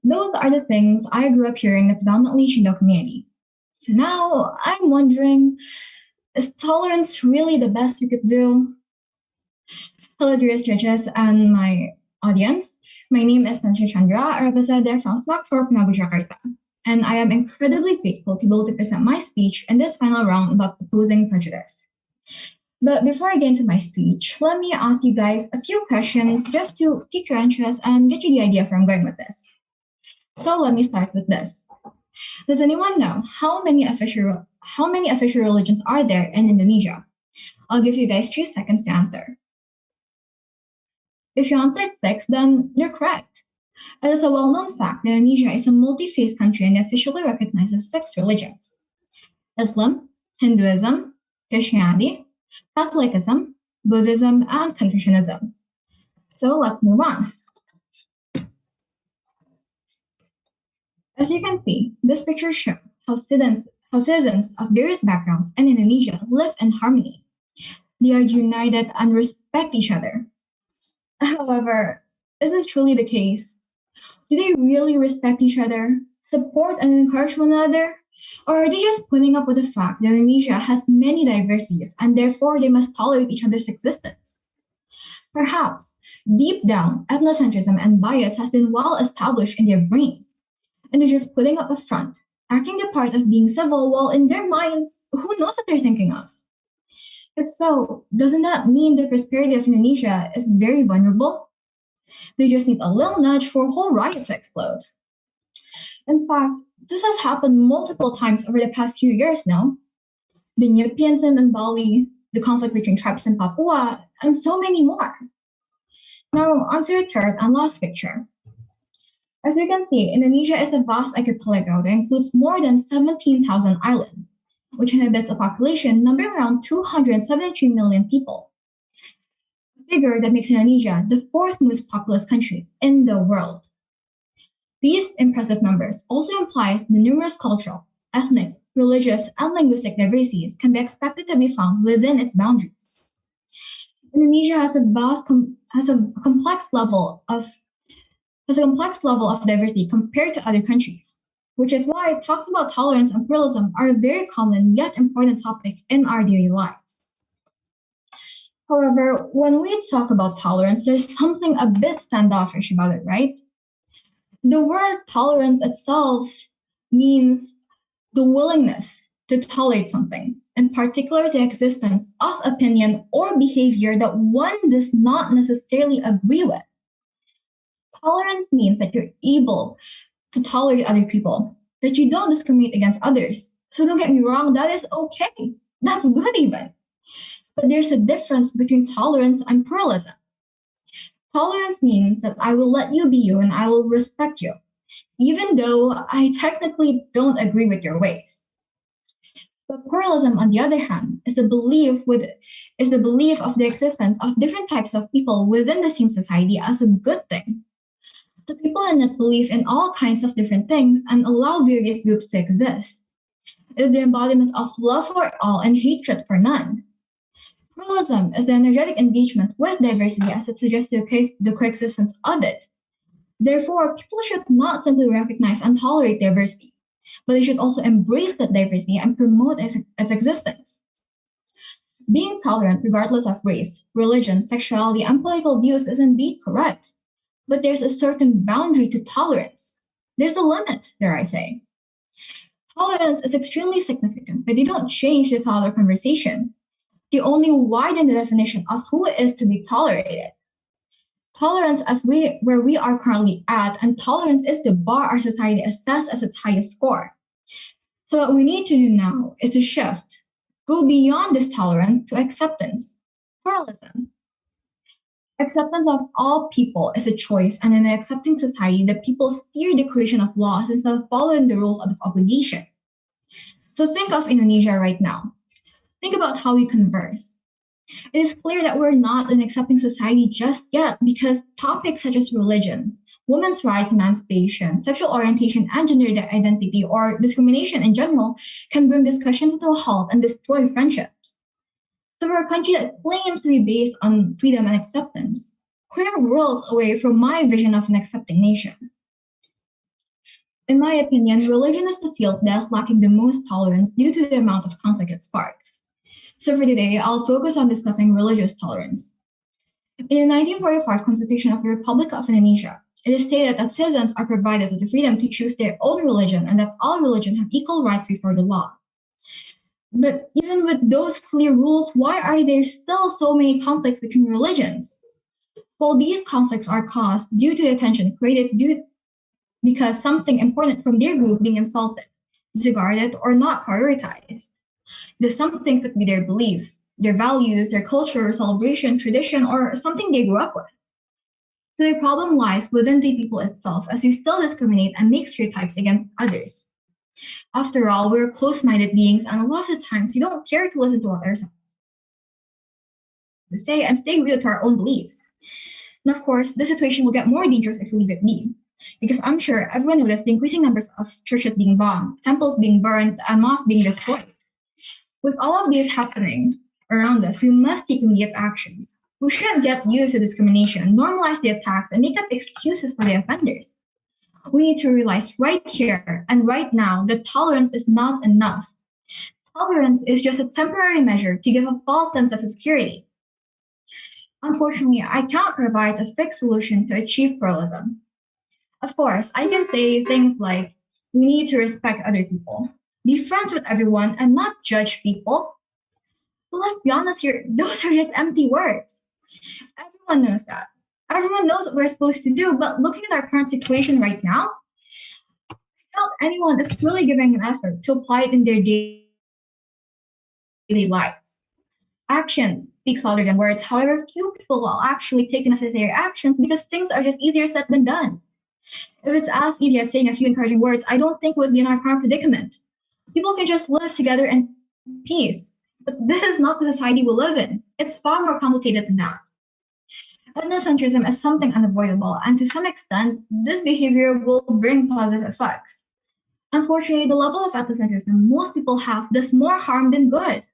Speaker 14: Those are the things I grew up hearing in the predominantly Shindo community. So now I'm wondering, is tolerance really the best we could do? Hello, dearest judges and my audience. My name is Nansha Chandra, a representative from SMAC for Penabu, Jakarta, and I am incredibly grateful to be able to present my speech in this final round about opposing prejudice. But before I get into my speech, let me ask you guys a few questions just to pique your interest and get you the idea of where I'm going with this. So let me start with this. Does anyone know how many official religions are there in Indonesia? I'll give you guys 3 seconds to answer. If you answered 6, then you're correct. It is a well-known fact that Indonesia is a multi-faith country and officially recognizes 6 religions: Islam, Hinduism, Christianity, Catholicism, Buddhism, and Confucianism. So let's move on. As you can see, this picture shows how citizens of various backgrounds in Indonesia live in harmony. They are united and respect each other. However, is this truly the case? Do they really respect each other, support and encourage one another? Or are they just putting up with the fact that Indonesia has many diversities and therefore they must tolerate each other's existence? Perhaps, deep down, ethnocentrism and bias has been well established in their brains, and they're just putting up a front, acting the part of being civil while in their minds, who knows what they're thinking of? If so, doesn't that mean the prosperity of Indonesia is very vulnerable? They just need a little nudge for a whole riot to explode. In fact, this has happened multiple times over the past few years now. The nuclear incident in Bali, the conflict between tribes in Papua, and so many more. Now, onto your third and last picture. As you can see, Indonesia is a vast archipelago that includes more than 17,000 islands, which inhabits a population numbering around 273 million people. A figure that makes Indonesia the 4th most populous country in the world. These impressive numbers also implies the numerous cultural, ethnic, religious, and linguistic diversities can be expected to be found within its boundaries. Indonesia has a complex level of diversity compared to other countries, which is why talks about tolerance and pluralism are a very common yet important topic in our daily lives. However, when we talk about tolerance, there's something a bit standoffish about it, right? The word tolerance itself means the willingness to tolerate something, in particular the existence of opinion or behavior that one does not necessarily agree with. Tolerance means that you're able to tolerate other people, that you don't discriminate against others. So don't get me wrong, that is okay. That's good even. But there's a difference between tolerance and pluralism. Tolerance means that I will let you be you and I will respect you, even though I technically don't agree with your ways. But pluralism, on the other hand, is the belief of the existence of different types of people within the same society as a good thing. The people in it believe in all kinds of different things and allow various groups to exist. It is the embodiment of love for all and hatred for none. Pluralism is the energetic engagement with diversity as it suggests the coexistence of it. Therefore, people should not simply recognize and tolerate diversity, but they should also embrace that diversity and promote its existence. Being tolerant regardless of race, religion, sexuality, and political views is indeed correct, but there's a certain boundary to tolerance. There's a limit, dare I say. Tolerance is extremely significant, but they don't change the thought or conversation. They only widen the definition of who is to be tolerated. Tolerance where we are currently at, and tolerance is the bar our society assesses as its highest score. So what we need to do now is to shift, go beyond this tolerance to acceptance, pluralism. Acceptance of all people is a choice, and in an accepting society, the people steer the creation of laws instead of following the rules of obligation. So think of Indonesia right now. Think about how we converse. It is clear that we're not an accepting society just yet because topics such as religion, women's rights, emancipation, sexual orientation, and gender identity, or discrimination in general, can bring discussions to a halt and destroy friendships. So for a country that claims to be based on freedom and acceptance, we're worlds away from my vision of an accepting nation. In my opinion, religion is the field that's lacking the most tolerance due to the amount of conflict it sparks. So for today, I'll focus on discussing religious tolerance. In the 1945 Constitution of the Republic of Indonesia, it is stated that citizens are provided with the freedom to choose their own religion and that all religions have equal rights before the law. But even with those clear rules, why are there still so many conflicts between religions? Well, these conflicts are caused due to the tension created because something important from their group being insulted, disregarded, or not prioritized. The something could be their beliefs, their values, their culture, celebration, tradition, or something they grew up with. So the problem lies within the people itself as we still discriminate and make stereotypes against others. After all, we're close-minded beings, and a lot of the times we don't care to listen to what others have to say and stay real to our own beliefs. And of course, the situation will get more dangerous if we leave it be, because I'm sure everyone noticed the increasing numbers of churches being bombed, temples being burned, and mosques being destroyed. With all of this happening around us, we must take immediate actions. We shouldn't get used to discrimination, normalize the attacks, and make up excuses for the offenders. We need to realize right here and right now that tolerance is not enough. Tolerance is just a temporary measure to give a false sense of security. Unfortunately, I can't provide a fixed solution to achieve pluralism. Of course, I can say things like, we need to respect other people, be friends with everyone, and not judge people. But let's be honest here, those are just empty words. Everyone knows that. Everyone knows what we're supposed to do, but looking at our current situation right now, not anyone is really giving an effort to apply it in their daily lives. Actions speak louder than words. However, few people will actually take the necessary actions because things are just easier said than done. If it's as easy as saying a few encouraging words, I don't think we would be in our current predicament. People can just live together in peace. But this is not the society we live in. It's far more complicated than that. Ethnocentrism is something unavoidable, and to some extent, this behavior will bring positive effects. Unfortunately, the level of ethnocentrism most people have does more harm than good.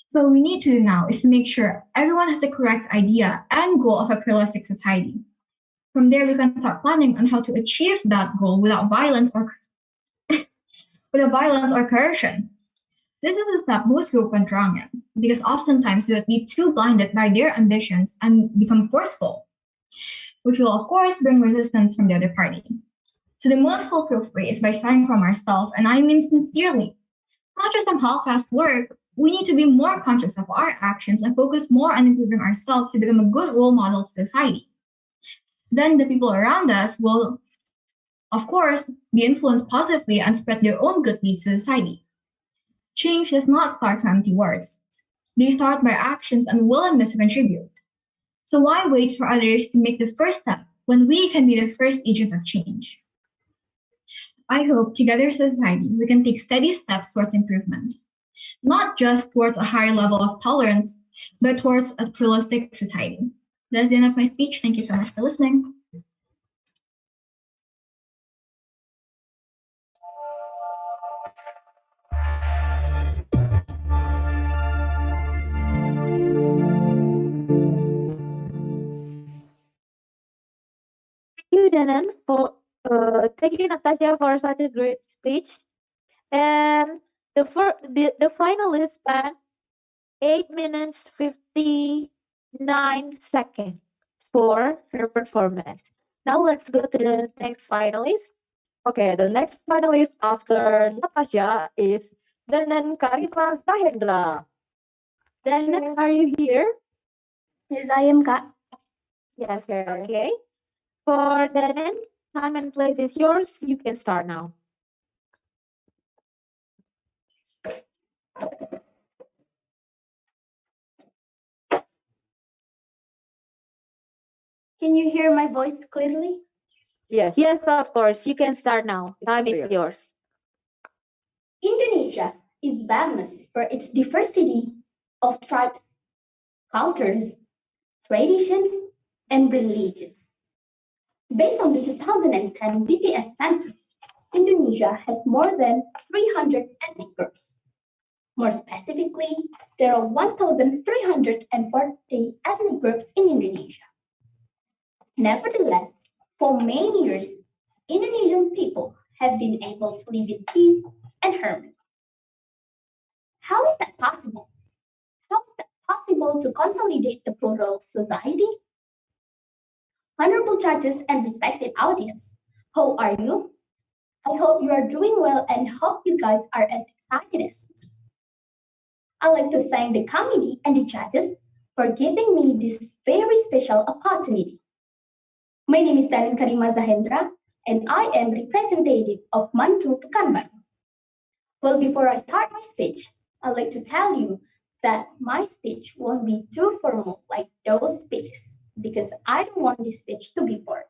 Speaker 14: So what we need to do now is to make sure everyone has the correct idea and goal of a pluralistic society. From there, we can start planning on how to achieve that goal without violence or coercion. This is a step most group went wrong in, because oftentimes we would be too blinded by their ambitions and become forceful, which will of course bring resistance from the other party. So the most foolproof way is by starting from ourselves, and I mean sincerely. Not just some half-assed work, we need to be more conscious of our actions and focus more on improving ourselves to become a good role model to society. Then the people around us will, of course, be influenced positively and spread their own good deeds to society. Change does not start from empty words. They start by actions and willingness to contribute. So why wait for others to make the first step when we can be the first agent of change? I hope together as a society we can take steady steps towards improvement, not just towards a higher level of tolerance, but towards a pluralistic society. That's the end of my speech. Thank you so much for listening.
Speaker 3: Thank you, Danan, thank you, Natasha, for such a great speech. And the finalists spent 8 minutes 59 seconds for her performance. Now let's go to the next finalist. Okay, the next finalist after Natasha is Danan Karima Sahendra. Danan, are you here?
Speaker 9: Yes, I am, Kak.
Speaker 3: Yes, okay. For Danan, time and place is yours. You can start now.
Speaker 9: Can you hear my voice clearly?
Speaker 3: Yes, yes, of course. You can start now. Time is yours.
Speaker 9: Indonesia is famous for its diversity of tribes, cultures, traditions, and religions. Based on the 2010 BPS census, Indonesia has more than 300 ethnic groups. More specifically, there are 1,340 ethnic groups in Indonesia. Nevertheless, for many years, Indonesian people have been able to live in peace and harmony. How is that possible? How is that possible to consolidate the plural society? Honorable judges and respected audience, how are you? I hope you are doing well and hope you guys are as excited as me. I'd like to thank the committee and the judges for giving me this very special opportunity. My name is Danin Karima Zahendra, and I am representative of Mantu Pekanbaru. Well, before I start my speech, I'd like to tell you that my speech won't be too formal like those speeches, because I don't want this speech to be boring.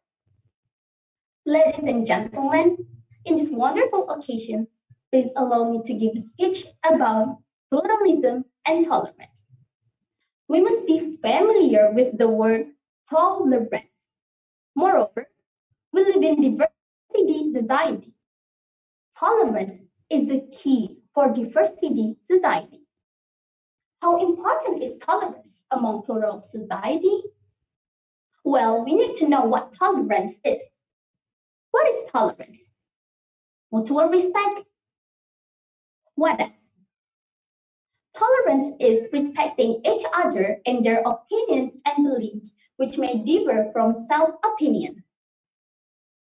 Speaker 9: Ladies and gentlemen, in this wonderful occasion, please allow me to give a speech about pluralism and tolerance. We must be familiar with the word tolerance. Moreover, we live in diversity society. Tolerance is the key for diversity society. How important is tolerance among plural society? Well, we need to know what tolerance is. What is tolerance? Mutual respect? What else? Tolerance is respecting each other and their opinions and beliefs, which may differ from self-opinion.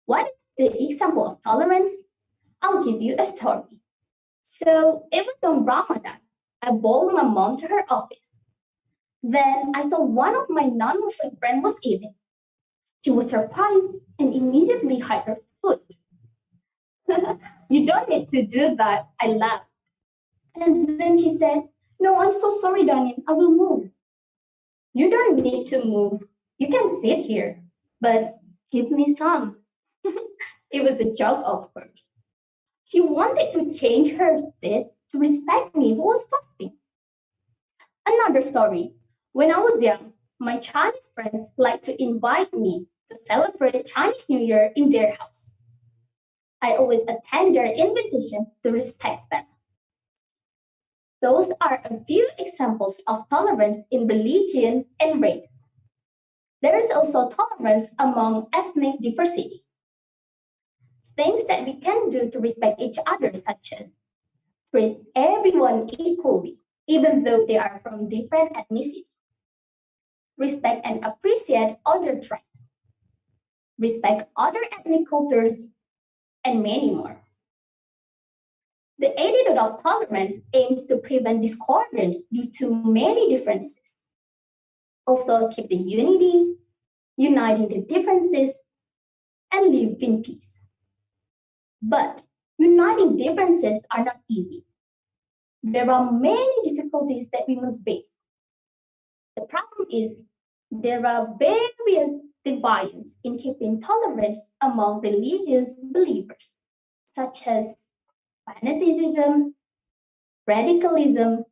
Speaker 9: What is the example of tolerance? I'll give you a story. So it was on Ramadan. I bowled my mom to her office. Then I saw one of my non-Muslim friends was eating. She was surprised and immediately hid her food. You don't need to do that, I laughed. And then she said, no, I'm so sorry, Daniel, I will move. You don't need to move. You can sit here, but give me some. It was a joke, of course. She wanted to change her seat to respect me who was fasting. Another story. When I was young, my Chinese friends liked to invite me to celebrate Chinese New Year in their house. I always attend their invitation to respect them. Those are a few examples of tolerance in religion and race. There is also tolerance among ethnic diversity. Things that we can do to respect each other, such as treat everyone equally, even though they are from different ethnicity. Respect and appreciate other tribes. Respect other ethnic cultures, and many more. The attitude of tolerance aims to prevent discordance due to many differences. Also keep the unity, uniting the differences, and live in peace. But uniting differences are not easy. There are many difficulties that we must face. The problem is there are various divisions in keeping tolerance among religious believers, such as fanaticism, radicalism,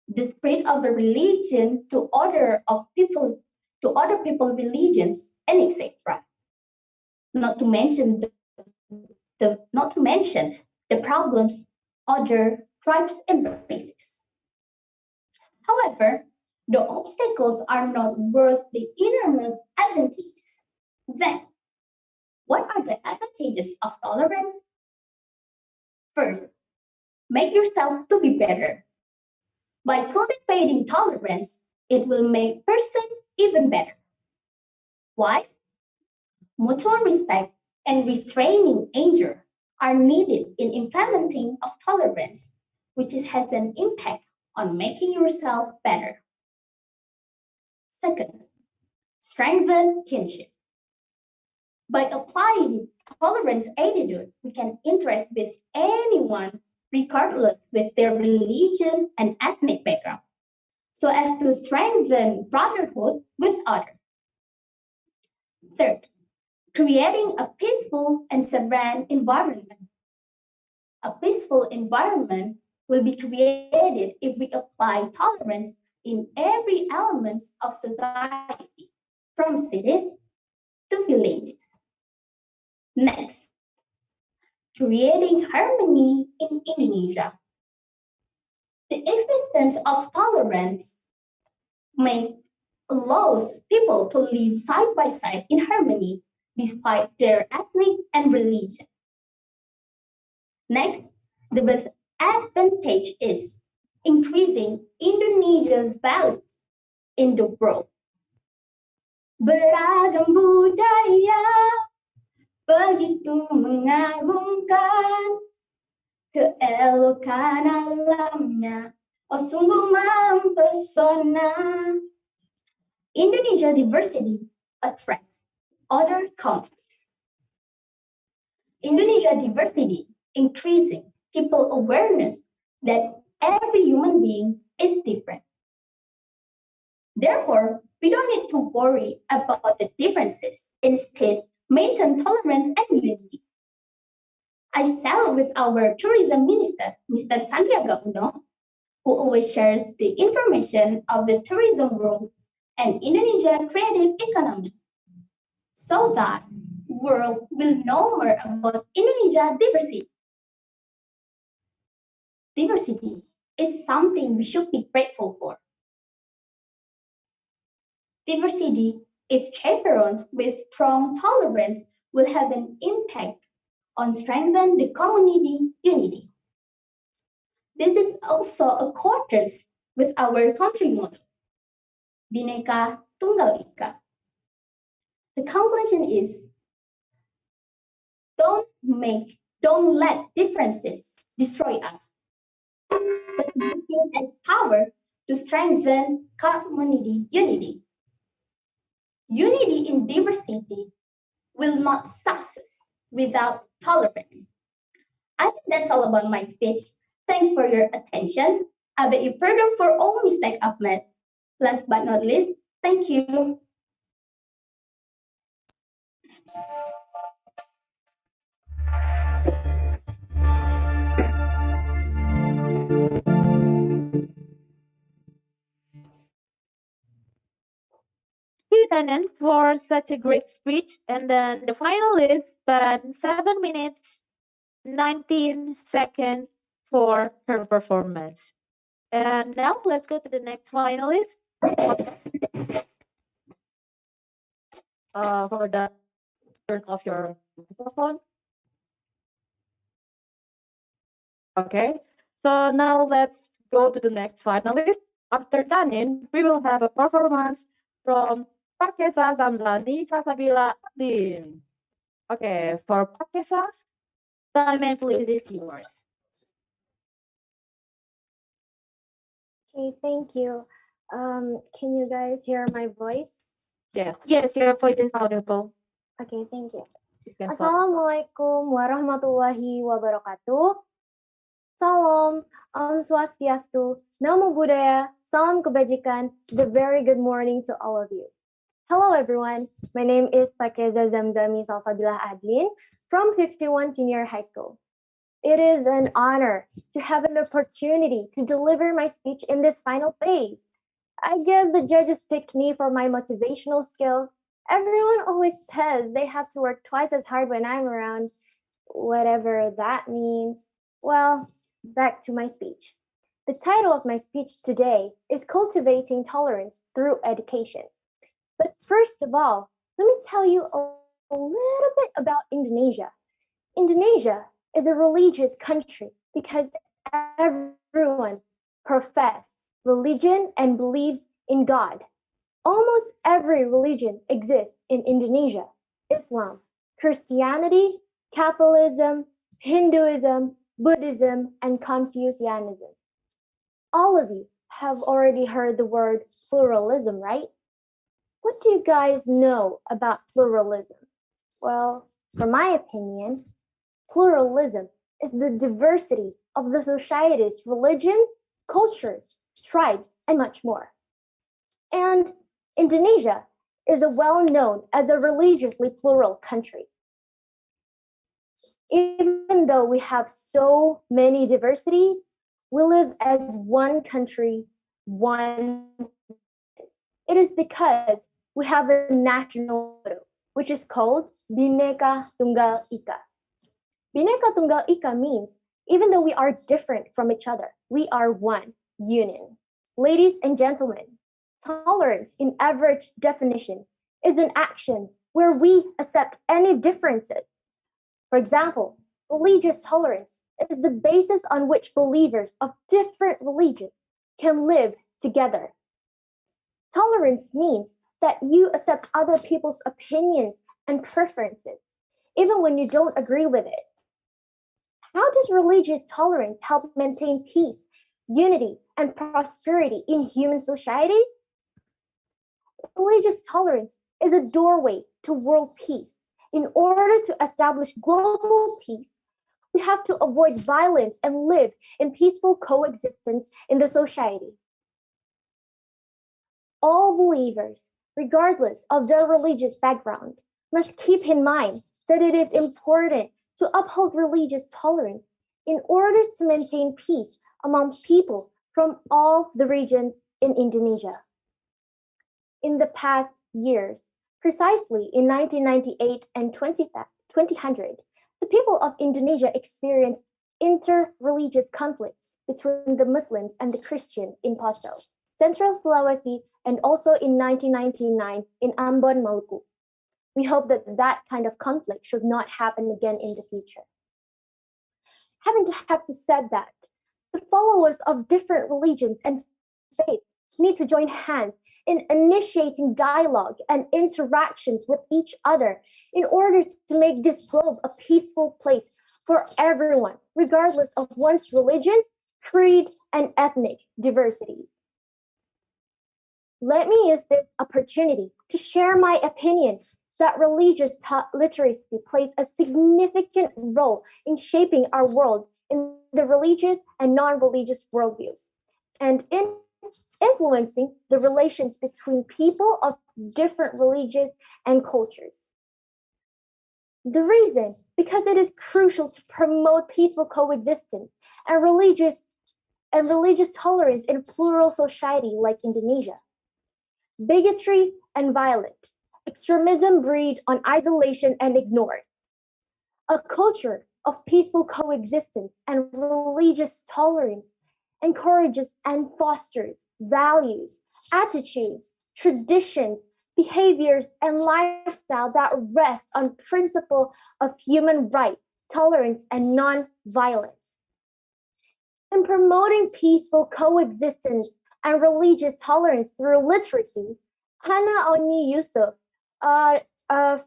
Speaker 9: the spread of a religion to other people religions, and etc. Not to mention the problems other tribes and races. However, the obstacles are not worth the enormous advantages. Then, what are the advantages of tolerance? First, make yourself to be better. By cultivating tolerance, it will make person even better. Why? Mutual respect and restraining anger are needed in implementing of tolerance, which has an impact on making yourself better. Second, strengthen kinship. By applying tolerance attitude, we can interact with anyone regardless with their religion and ethnic background, so as to strengthen brotherhood with others. Third, creating a peaceful and serene environment. A peaceful environment will be created if we apply tolerance in every element of society, from cities to villages. Next, creating harmony in Indonesia. The existence of tolerance allows people to live side by side in harmony despite their ethnic and religion. Next, the best advantage is increasing Indonesia's values in the world. Beragam budaya begitu mengagumkan, keelokan alamnya, oh sungguh mempesona. Indonesia diversity attracts other countries. Indonesia diversity increasing people awareness that every human being is different. Therefore, we don't need to worry about the differences. Instead, maintain tolerance and unity. I stand with our tourism minister, Mr. Sandiaga Uno, who always shares the information of the tourism world and Indonesia creative economy, so that world will know more about Indonesia diversity. Diversity is something we should be grateful for. Diversity, if chaperoned with strong tolerance, will have an impact on strengthening the community unity. This is also accordance with our country motto, Bhinneka Tunggal Ika. The conclusion is, don't let differences destroy us, but use it as power to strengthen community unity. Unity in diversity will not success without tolerance. I think that's all about my speech. Thanks for your attention. I beg you pardon for all mistakes I've made. Last but not least, thank you.
Speaker 3: You, Tanan, for such a great speech. And then the finalist spent 7 minutes, 19 seconds for her performance. And now let's go to the next finalist. For the turn off your microphone. Okay, so now let's go to the next finalist. After Tanin, we will have a performance from Pakesa Zamzani Sasabila Adin. Okay, for Pakesa, time and place is yours.
Speaker 13: Okay, thank you. Can you guys hear my voice?
Speaker 3: Yes, your voice is audible.
Speaker 13: Okay, thank you.
Speaker 3: You can start.
Speaker 13: Assalamualaikum warahmatullahi wabarakatuh. Salam, Swastiastu, Namo Buddhaya, Salam Kebajikan, the very good morning to all of you. Hello everyone, my name is Pakeza Zamzami Salsabilah Adlin from 51 Senior High School. It is an honor to have an opportunity to deliver my speech in this final phase. I guess the judges picked me for my motivational skills. Everyone always says they have to work twice as hard when I'm around, whatever that means. Well, back to my speech. The title of my speech today is Cultivating Tolerance Through Education. But first of all, let me tell you a little bit about Indonesia. Indonesia is a religious country because everyone professes religion and believes in God. Almost every religion exists in Indonesia: Islam, Christianity, Catholicism, Hinduism, Buddhism, and Confucianism. All of you have already heard the word pluralism, right? What do you guys know about pluralism? Well, from my opinion, pluralism is the diversity of the society's religions, cultures, tribes, and much more. And Indonesia is well-known as a religiously plural country. Even though we have so many diversities, we live as one country, one. It is because we have a national motto, which is called Bhinneka Tunggal Ika. Bhinneka Tunggal Ika means even though we are different from each other, we are one union. Ladies and gentlemen, tolerance in average definition is an action where we accept any differences. For example, religious tolerance is the basis on which believers of different religions can live together. Tolerance means that you accept other people's opinions and preferences, even when you don't agree with it. How does religious tolerance help maintain peace, unity, and prosperity in human societies? Religious tolerance is a doorway to world peace. In order to establish global peace, we have to avoid violence and live in peaceful coexistence in the society. All believers, regardless of their religious background, must keep in mind that it is important to uphold religious tolerance in order to maintain peace among people from all the regions in Indonesia. In the past years, precisely in 1998 and 2000, the people of Indonesia experienced inter-religious conflicts between the Muslims and the Christians in Poso, Central Sulawesi, and also in 1999 in Ambon, Maluku. We hope that that kind of conflict should not happen again in the future. Having to said that, the followers of different religions and faiths need to join hands in initiating dialogue and interactions with each other in order to make this globe a peaceful place for everyone, regardless of one's religion, creed, and ethnic diversities. Let me use this opportunity to share my opinion that religious literacy plays a significant role in shaping our world in the religious and non-religious worldviews, and in influencing the relations between people of different religions and cultures. The reason, because it is crucial to promote peaceful coexistence and religious tolerance in a plural society like Indonesia. Bigotry and violence, extremism breed on isolation and ignorance. A culture of peaceful coexistence and religious tolerance encourages and fosters values, attitudes, traditions, behaviors, and lifestyle that rest on principle of human rights, tolerance, and non-violence. In promoting peaceful coexistence and religious tolerance through literacy, Hannah Oni Yusuf, a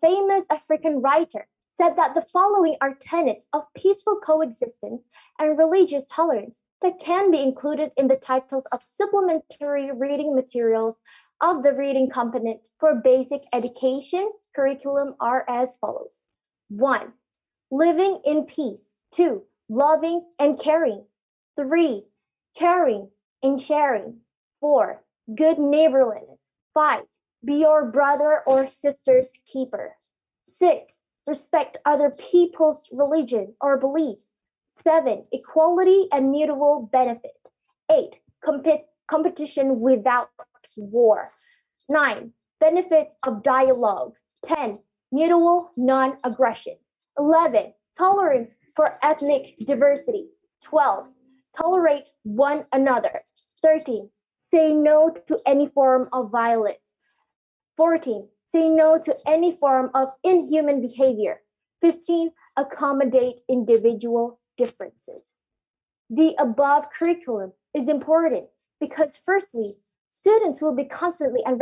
Speaker 13: famous African writer, said that the following are tenets of peaceful coexistence and religious tolerance that can be included in the titles of supplementary reading materials of the reading component for basic education curriculum are as follows. 1. Living in peace. 2. Loving and caring. 3. Caring and sharing. 4. Good neighborliness. 5. Be your brother or sister's keeper. 6. Respect other people's religion or beliefs. 7. Equality and mutual benefit. 8. Competition without war. 9. Benefits of dialogue. 10. Mutual non-aggression. 11. Tolerance for ethnic diversity. 12. Tolerate one another. 13. Say no to any form of violence. 14. Say no to any form of inhuman behavior. 15. Accommodate individual differences. The above curriculum is important because, firstly, students will be constantly and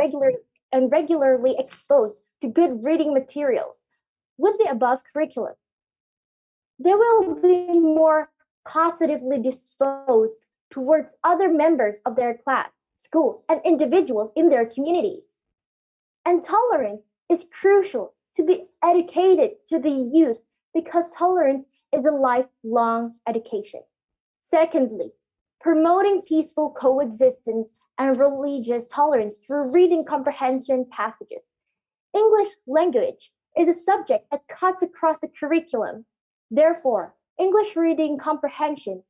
Speaker 13: regularly exposed to good reading materials. With the above curriculum, they will be more positively disposed towards other members of their class, school, and individuals in their communities. And tolerance is crucial to be educated to the youth because tolerance is a lifelong education. Secondly, promoting peaceful coexistence and religious tolerance through reading comprehension passages. English language is a subject that cuts across the curriculum. Therefore, English reading comprehension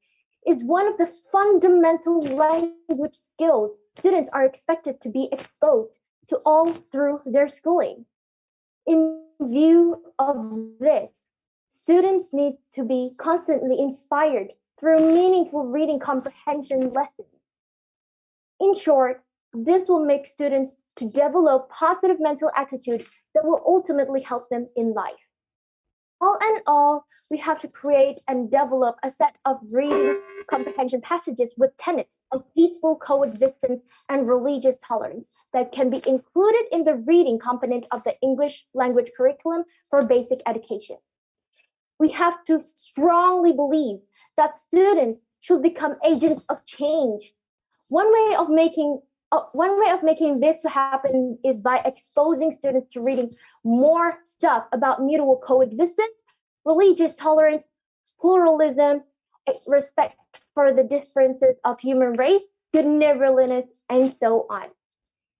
Speaker 13: is one of the fundamental language skills students are expected to be exposed to all through their schooling. In view of this, students need to be constantly inspired through meaningful reading comprehension lessons. In short, this will make students to develop positive mental attitude that will ultimately help them in life. All in all, we have to create and develop a set of reading comprehension passages with tenets of peaceful coexistence and religious tolerance that can be included in the reading component of the English language curriculum for basic education. We have to strongly believe that students should become agents of change. One way of making this to happen is by exposing students to reading more stuff about mutual coexistence, religious tolerance, pluralism, respect for the differences of human race, good neighborliness, and so on.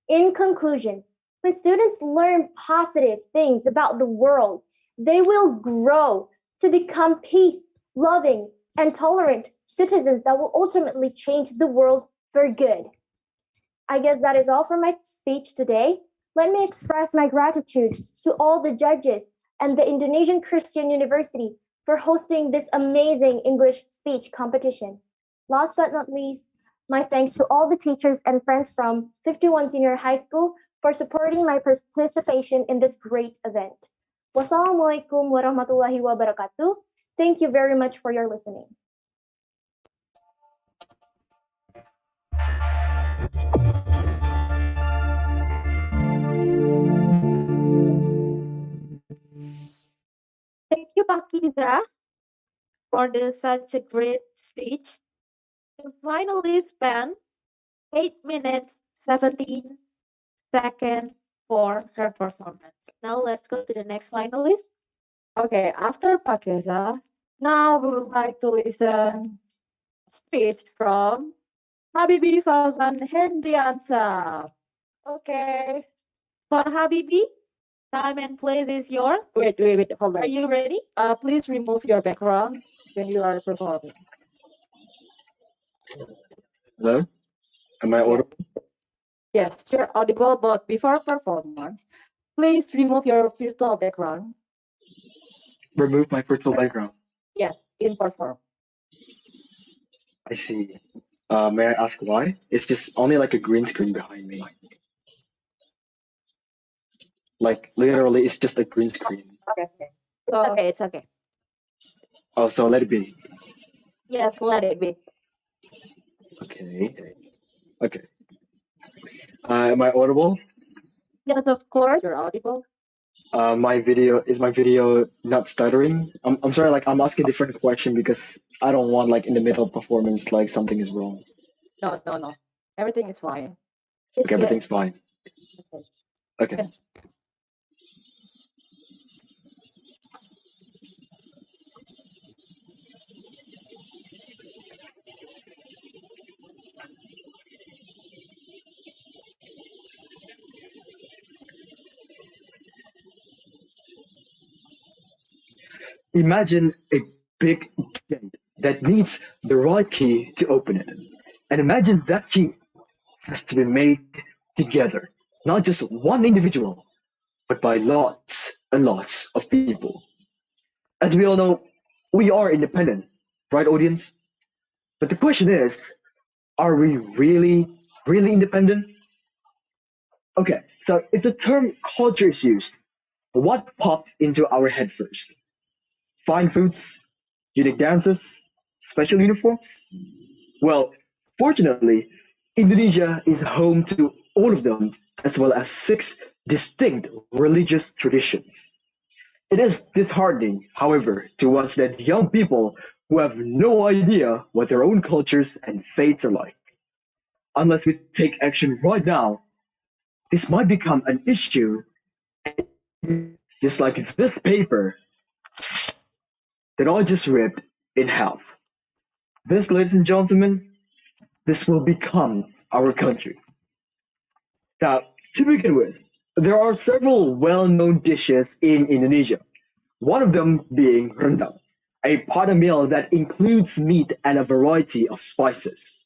Speaker 13: In conclusion, when students learn positive things about the world, they will grow to become peace, loving, and tolerant citizens that will ultimately change the world for good. I guess that is all for my speech today. Let me express my gratitude to all the judges and the Indonesian Christian University for hosting this amazing English speech competition. Last but not least, my thanks to all the teachers and friends from 51 Senior High School for supporting my participation in this great event. Wassalamualaikum warahmatullahi wabarakatuh. Thank you very much for your listening.
Speaker 3: Thank you, Pakiza, for such a great speech. You finally spent 8 minutes 17 seconds for her performance. Now let's go to the next finalist.
Speaker 1: Okay, after Pakeza, now we would like to listen speech from Habibi Fauzan Hendriansa. Okay.
Speaker 3: For Habibi, time and place is yours.
Speaker 1: Wait, hold on.
Speaker 3: Are you ready?
Speaker 1: Please remove your background when you are performing.
Speaker 18: Hello? Am I audible?
Speaker 1: Yes, you're audible, but before performance, please remove your virtual background.
Speaker 18: Remove my virtual background.
Speaker 1: Yes, in perform.
Speaker 18: I see. May I ask why? It's just only like a green screen behind me. Like literally, it's just a green screen.
Speaker 1: Okay. So,
Speaker 3: Okay, it's okay.
Speaker 18: Oh, so let it be.
Speaker 3: Yes, let it be.
Speaker 18: Okay. Okay. Am I audible?
Speaker 3: Yes, of course.
Speaker 1: You're audible.
Speaker 18: My video not stuttering? I'm sorry, like I'm asking a different question because I don't want like in the middle of performance like something is wrong.
Speaker 1: No. Everything is fine.
Speaker 18: Okay, everything's fine. Okay.
Speaker 1: Yes.
Speaker 18: Imagine a big gate that needs the right key to open it. And imagine that key has to be made together, not just one individual, but by lots and lots of people. As we all know, we are independent, right, audience? But the question is, are we really, really independent? Okay, so if the term culture is used, what popped into our head first? Fine foods, unique dances, special uniforms? Well, fortunately, Indonesia is home to all of them, as well as 6 distinct religious traditions. It is disheartening, however, to watch that young people who have no idea what their own cultures and faiths are like. Unless we take action right now, this might become an issue, just like this paper that I just ripped in half. This, ladies and gentlemen, this will become our country. Now, to begin with, there are several well-known dishes in Indonesia. One of them being rendang, a pot of meal that includes meat and a variety of spices.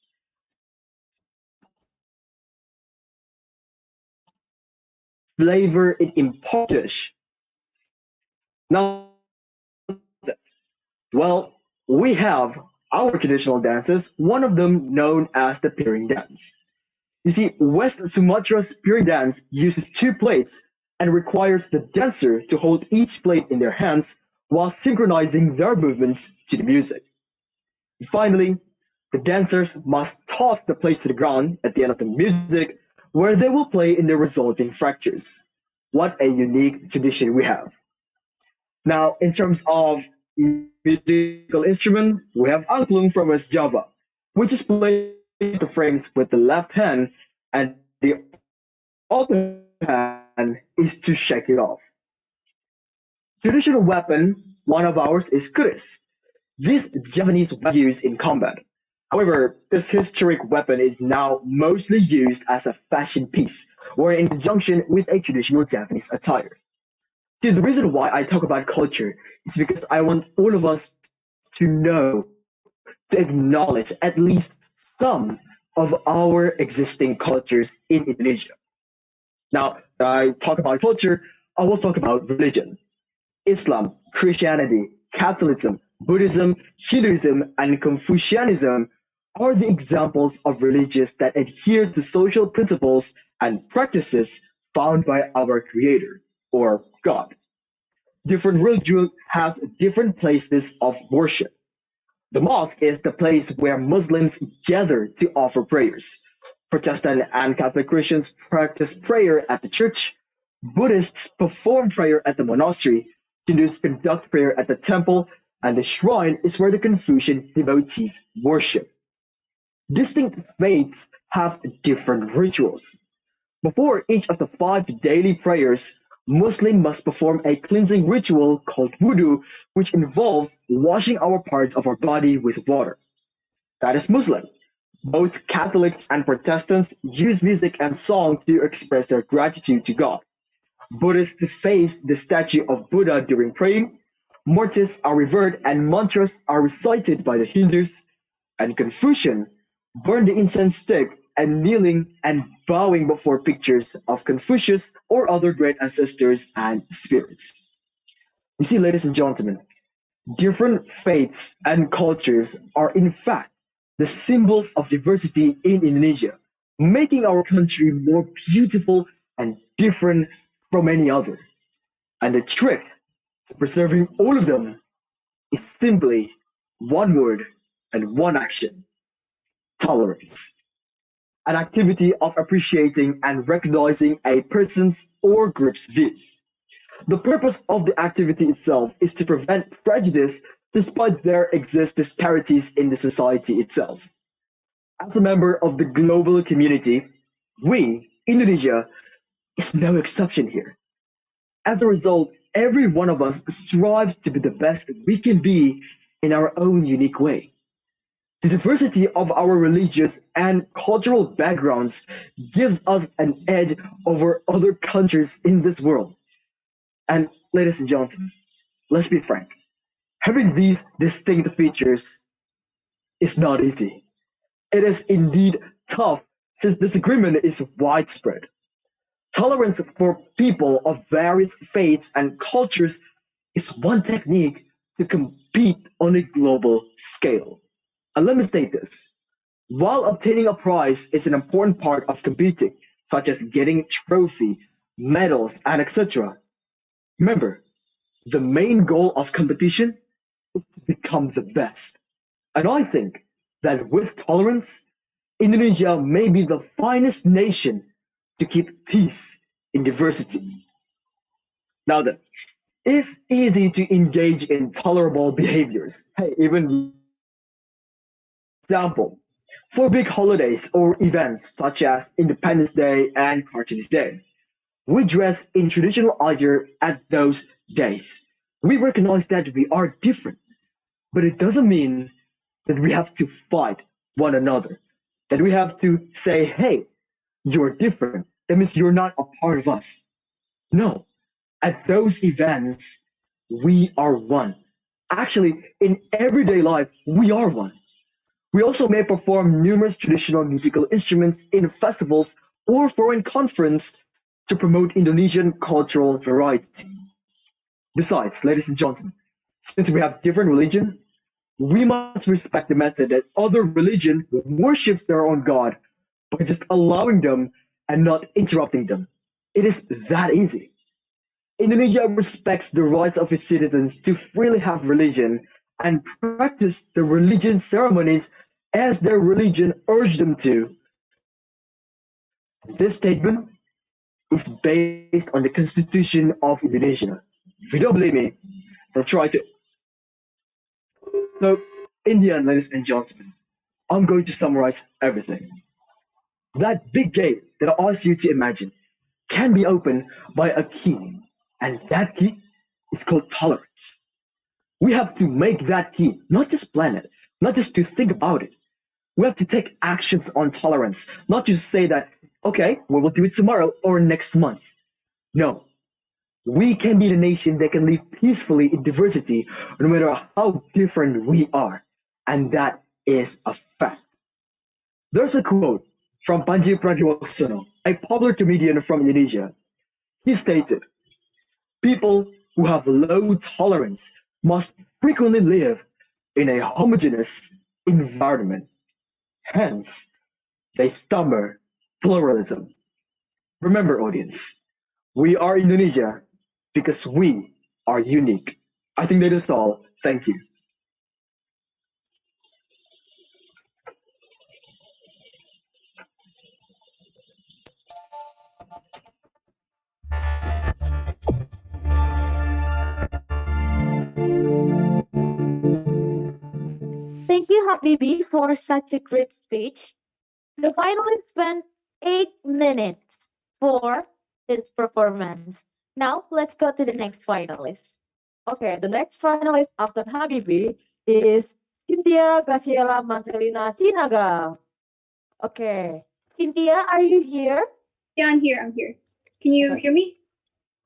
Speaker 18: Flavor it imparts dish Now, well, we have our traditional dances, one of them known as the piring dance. You see, West Sumatra's piring dance uses two plates and requires the dancer to hold each plate in their hands while synchronizing their movements to the music. Finally, the dancers must toss the plates to the ground at the end of the music, where they will play in the resulting fractures. What a unique tradition we have. Now, in terms of musical instrument, we have angklung from West Java, which is played the frames with the left hand, and the other hand is to shake it off. Traditional weapon, one of ours is kuris. This Javanese weapon is used in combat. However, this historic weapon is now mostly used as a fashion piece or in conjunction with a traditional Japanese attire. See, the reason why I talk about culture is because I want all of us to know, to acknowledge at least some of our existing cultures in Indonesia. Now, when I talk about culture, I will talk about religion. Islam, Christianity, Catholicism, Buddhism, Hinduism, and Confucianism are the examples of religions that adhere to social principles and practices found by our Creator, or God. Different religion has different places of worship. The mosque is the place where Muslims gather to offer prayers. Protestant and Catholic Christians practice prayer at the church. Buddhists perform prayer at the monastery. Hindus conduct prayer at the temple, and the shrine is where the Confucian devotees worship. Distinct faiths have different rituals. Before each of the 5 daily prayers, Muslim must perform a cleansing ritual called wudu, which involves washing our parts of our body with water. That is Muslim. Both Catholics and Protestants use music and song to express their gratitude to God. Buddhists face the statue of Buddha during praying. Mortars are revered and mantras are recited by the Hindus. And Confucian burn the incense stick and kneeling and bowing before pictures of Confucius or other great ancestors and spirits. You see, ladies and gentlemen, different faiths and cultures are in fact the symbols of diversity in Indonesia, making our country more beautiful and different from any other. And the trick to preserving all of them is simply one word and one action: tolerance. An activity of appreciating and recognizing a person's or group's views. The purpose of the activity itself is to prevent prejudice despite there exist disparities in the society itself. As a member of the global community, we, Indonesia, is no exception here. As a result, every one of us strives to be the best we can be in our own unique way. The diversity of our religious and cultural backgrounds gives us an edge over other countries in this world. And ladies and gentlemen, let's be frank, having these distinct features is not easy. It is indeed tough since disagreement is widespread. Tolerance for people of various faiths and cultures is one technique to compete on a global scale. And let me state this. While obtaining a prize is an important part of competing, such as getting a trophy, medals, and etc., remember, the main goal of competition is to become the best. And I think that with tolerance, Indonesia may be the finest nation to keep peace in diversity. Now then, it's easy to engage in tolerable behaviors. Hey, even example, for big holidays or events such as Independence Day and Cartoonist Day, we dress in traditional attire at those days. We recognize that we are different, but it doesn't mean that we have to fight one another, that we have to say, hey, you're different. That means you're not a part of us. No, at those events, we are one. Actually, in everyday life, we are one. We also may perform numerous traditional musical instruments in festivals or foreign conference to promote Indonesian cultural variety. Besides, ladies and gentlemen, since we have different religion, we must respect the method that other religion worships their own God by just allowing them and not interrupting them. It is that easy. Indonesia respects the rights of its citizens to freely have religion and practice the religion ceremonies as their religion urged them to. This statement is based on the Constitution of Indonesia. If you don't believe me, then try to. So, in the end, ladies and gentlemen, I'm going to summarize everything. That big gate that I asked you to imagine can be opened by a key, and that key is called tolerance. We have to make that key, not just plan it, not just to think about it. We have to take actions on tolerance, not just say that, okay, we will do it tomorrow or next month. No, we can be the nation that can live peacefully in diversity no matter how different we are. And that is a fact. There's a quote from Panji Pragiwaksono, a popular comedian from Indonesia. He stated, people who have low tolerance must frequently live in a homogeneous environment. Hence, they stammer pluralism. Remember, audience, we are Indonesia because we are unique. I think that is all. Thank you.
Speaker 3: Thank you, Habibi, for such a great speech. The finalist spent 8 minutes for his performance. Now, let's go to the next finalist.
Speaker 1: Okay, the next finalist after Habibi is Cynthia Graciela Marcelina Sinaga. Okay, Cynthia, are you here?
Speaker 15: Yeah, I'm here. I'm here. Can you hear me?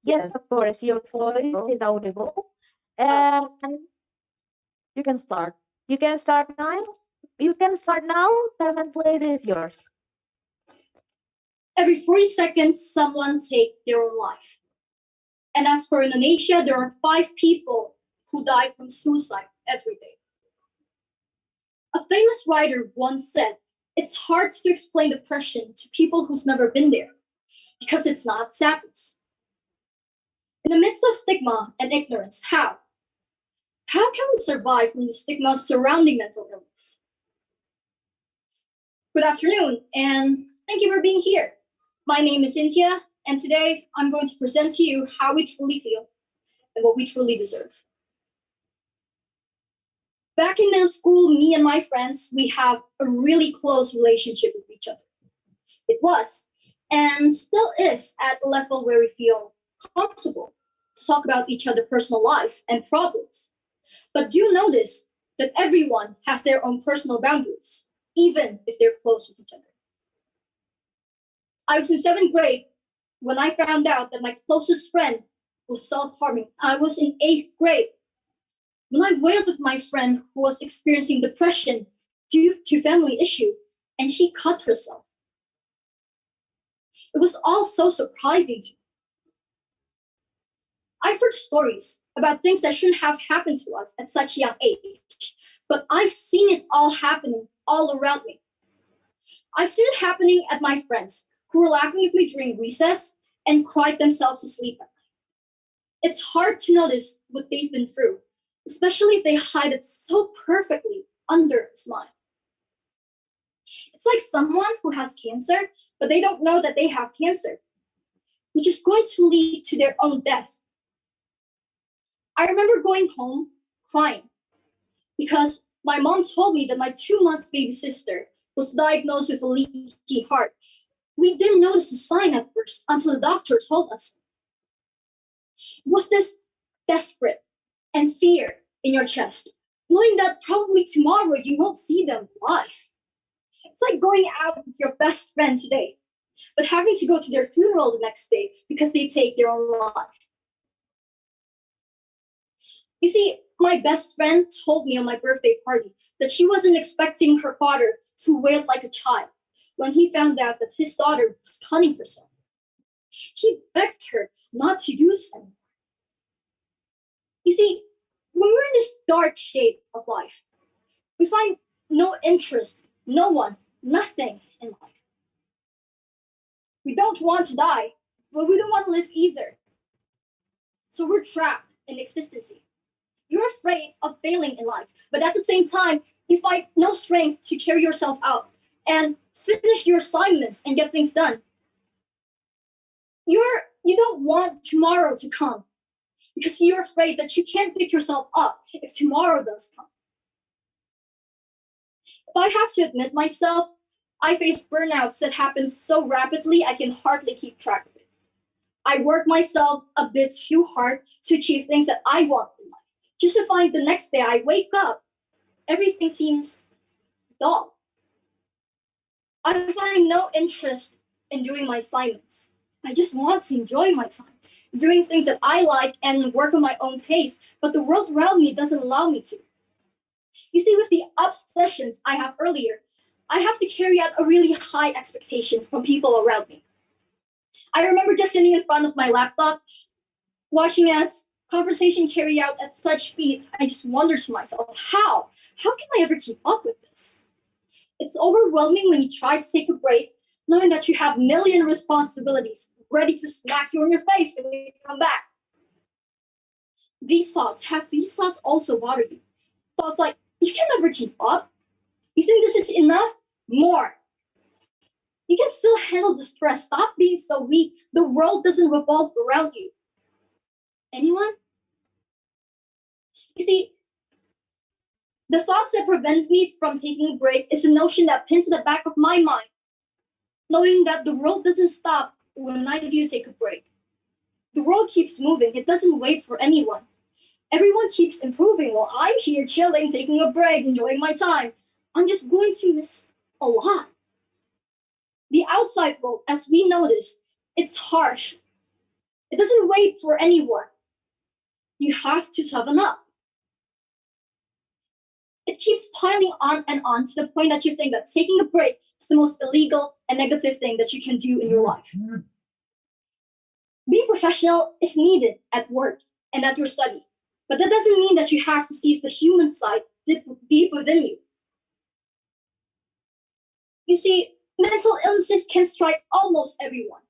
Speaker 1: Yes, of course. Your voice is audible. And you can start. You can start now. You can start now. Time and place is yours.
Speaker 15: Every 40 seconds, someone takes their own life. And as for Indonesia, there are 5 people who die from suicide every day. A famous writer once said, it's hard to explain depression to people who's never been there because it's not sadness. In the midst of stigma and ignorance, how? How can we survive from the stigma surrounding mental illness? Good afternoon, and thank you for being here. My name is Cynthia, and today I'm going to present to you how we truly feel and what we truly deserve. Back in middle school, me and my friends, we have a really close relationship with each other. It was, and still is, at a level where we feel comfortable to talk about each other's personal life and problems. But do notice that everyone has their own personal boundaries, even if they're close with each other. I was in 7th grade when I found out that my closest friend was self-harming. I was in 8th grade when I wailed with my friend who was experiencing depression due to family issue, and she cut herself. It was all so surprising to me. I've heard stories about things that shouldn't have happened to us at such a young age, but I've seen it all happening all around me. I've seen it happening at my friends who were laughing with me during recess and cried themselves to sleep at night. It's hard to notice what they've been through, especially if they hide it so perfectly under a smile. It's like someone who has cancer, but they don't know that they have cancer, which is going to lead to their own death. I remember going home crying because my mom told me that my 2-month baby sister was diagnosed with a leaky heart. We didn't notice the sign at first until the doctor told us. It was this desperate and fear in your chest, knowing that probably tomorrow you won't see them alive. It's like going out with your best friend today, but having to go to their funeral the next day because they take their own life. You see, my best friend told me on my birthday party that she wasn't expecting her father to wail like a child when he found out that his daughter was cutting herself. He begged her not to do so. You see, when we're in this dark shape of life, we find no interest, no one, nothing in life. We don't want to die, but we don't want to live either. So we're trapped in existence. You're afraid of failing in life, but at the same time, you find no strength to carry yourself out and finish your assignments and get things done. You don't want tomorrow to come because you're afraid that you can't pick yourself up if tomorrow does come. If I have to admit myself, I face burnouts that happen so rapidly I can hardly keep track of it. I work myself a bit too hard to achieve things that I want in life, just to find the next day I wake up, everything seems dull. I find no interest in doing my assignments. I just want to enjoy my time, doing things that I like and work on my own pace, but the world around me doesn't allow me to. You see, with the obsessions I have earlier, I have to carry out a really high expectations from people around me. I remember just sitting in front of my laptop, watching as conversation carry out at such speed. I just wonder to myself, how? How can I ever keep up with this? It's overwhelming when you try to take a break, knowing that you have million responsibilities ready to smack you in your face when you come back. Have these thoughts also bother you? Thoughts like, you can never keep up. You think this is enough? More. You can still handle the stress. Stop being so weak. The world doesn't revolve around you. Anyone? You see, the thoughts that prevent me from taking a break is a notion that pins in the back of my mind, knowing that the world doesn't stop when I do take a break. The world keeps moving. It doesn't wait for anyone. Everyone keeps improving while I'm here chilling, taking a break, enjoying my time. I'm just going to miss a lot. The outside world, as we noticed, it's harsh. It doesn't wait for anyone. You have to toughen up. It keeps piling on and on to the point that you think that taking a break is the most illegal and negative thing that you can do in your life. Being professional is needed at work and at your study, but that doesn't mean that you have to seize the human side deep within you. You see, mental illnesses can strike almost everyone.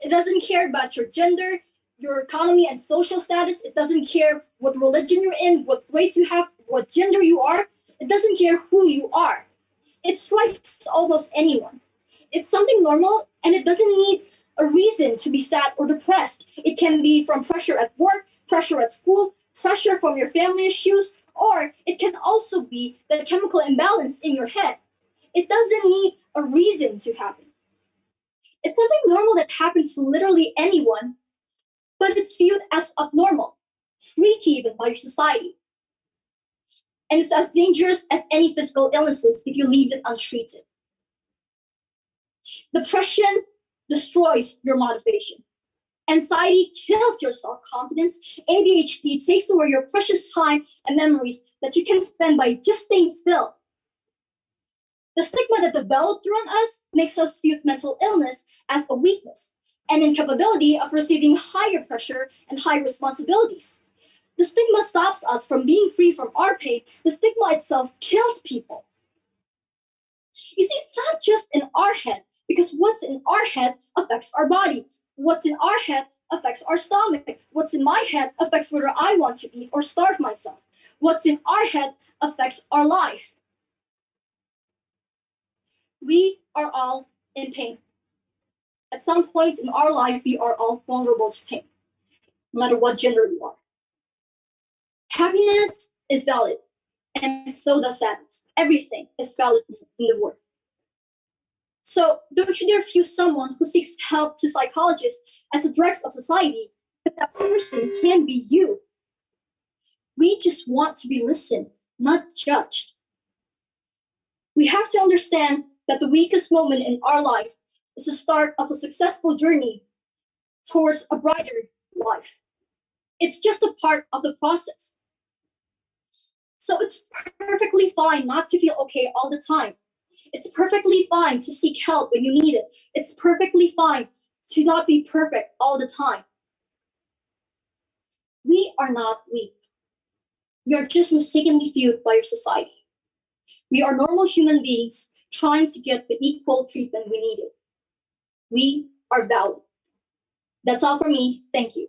Speaker 15: It doesn't care about your gender, your economy and social status. It doesn't care what religion you're in, what race you have, what gender you are. It doesn't care who you are. It strikes almost anyone. It's something normal, and it doesn't need a reason to be sad or depressed. It can be from pressure at work, pressure at school, pressure from your family issues, or it can also be the chemical imbalance in your head. It doesn't need a reason to happen. It's something normal that happens to literally anyone, but it's viewed as abnormal, freaky even by your society. And it's as dangerous as any physical illnesses if you leave it untreated. Depression destroys your motivation. Anxiety kills your self-confidence. ADHD takes away your precious time and memories that you can spend by just staying still. The stigma that developed around us makes us view mental illness as a weakness, an incapability of receiving higher pressure and higher responsibilities. The stigma stops us from being free from our pain. The stigma itself kills people. You see, it's not just in our head, because what's in our head affects our body. What's in our head affects our stomach. What's in my head affects whether I want to eat or starve myself. What's in our head affects our life. We are all in pain. At some point in our life, we are all vulnerable to pain, no matter what gender you are. Happiness is valid, and so does sadness. Everything is valid in the world. So don't you dare view someone who seeks help to psychologists as the dregs of society, but that person can be you. We just want to be listened, not judged. We have to understand that the weakest moment in our life is the start of a successful journey towards a brighter life. It's just a part of the process. So it's perfectly fine not to feel okay all the time. It's perfectly fine to seek help when you need it. It's perfectly fine to not be perfect all the time. We are not weak. We are just mistakenly viewed by our society. We are normal human beings trying to get the equal treatment we needed. We are valued. That's all for me. Thank you.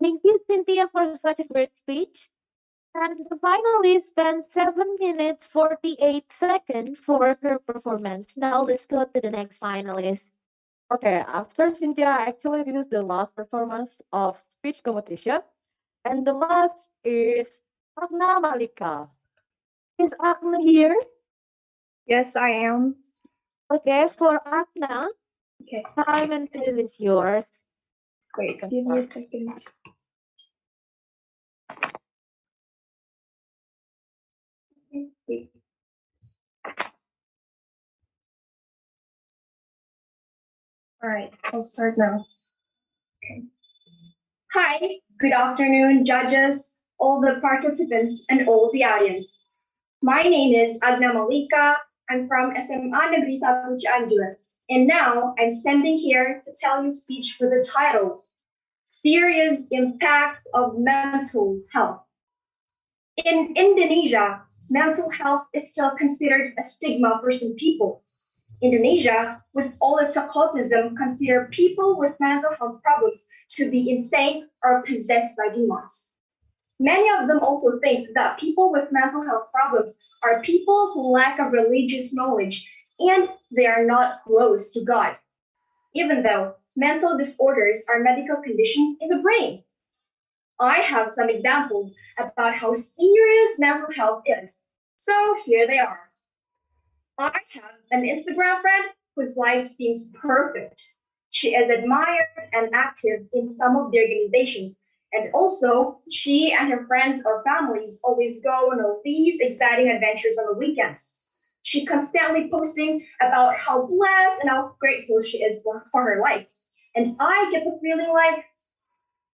Speaker 3: Thank you, Cynthia, for such a great speech. And the finalist spent 7 minutes 48 seconds for her performance. Now let's go to the next finalist.
Speaker 1: Okay, after Cynthia, actually this is the last performance of speech competition. And the last is Agna Malika. Is Agna here?
Speaker 16: Yes, I am.
Speaker 3: Okay, for Agna,
Speaker 16: Okay.
Speaker 3: time and field is yours.
Speaker 16: Wait, give me a second. Wait. All right, I'll start now. Okay. Hi, good afternoon, judges, all the participants, and all the audience. My name is Agna Malika. I'm from SMA Negeri 1 Cianjur. And now I'm standing here to tell you a speech with the title, Serious Impacts of Mental Health. In Indonesia, mental health is still considered a stigma for some people. Indonesia, with all its occultism, consider people with mental health problems to be insane or possessed by demons. Many of them also think that people with mental health problems are people who lack of religious knowledge and they are not close to God, even though mental disorders are medical conditions in the brain. I have some examples about how serious mental health is. So here they are. I have an Instagram friend whose life seems perfect. She is admired and active in some of the organizations. And also, she and her friends or families always go on all these exciting adventures on the weekends. She constantly posting about how blessed and how grateful she is for her life. And I get the feeling like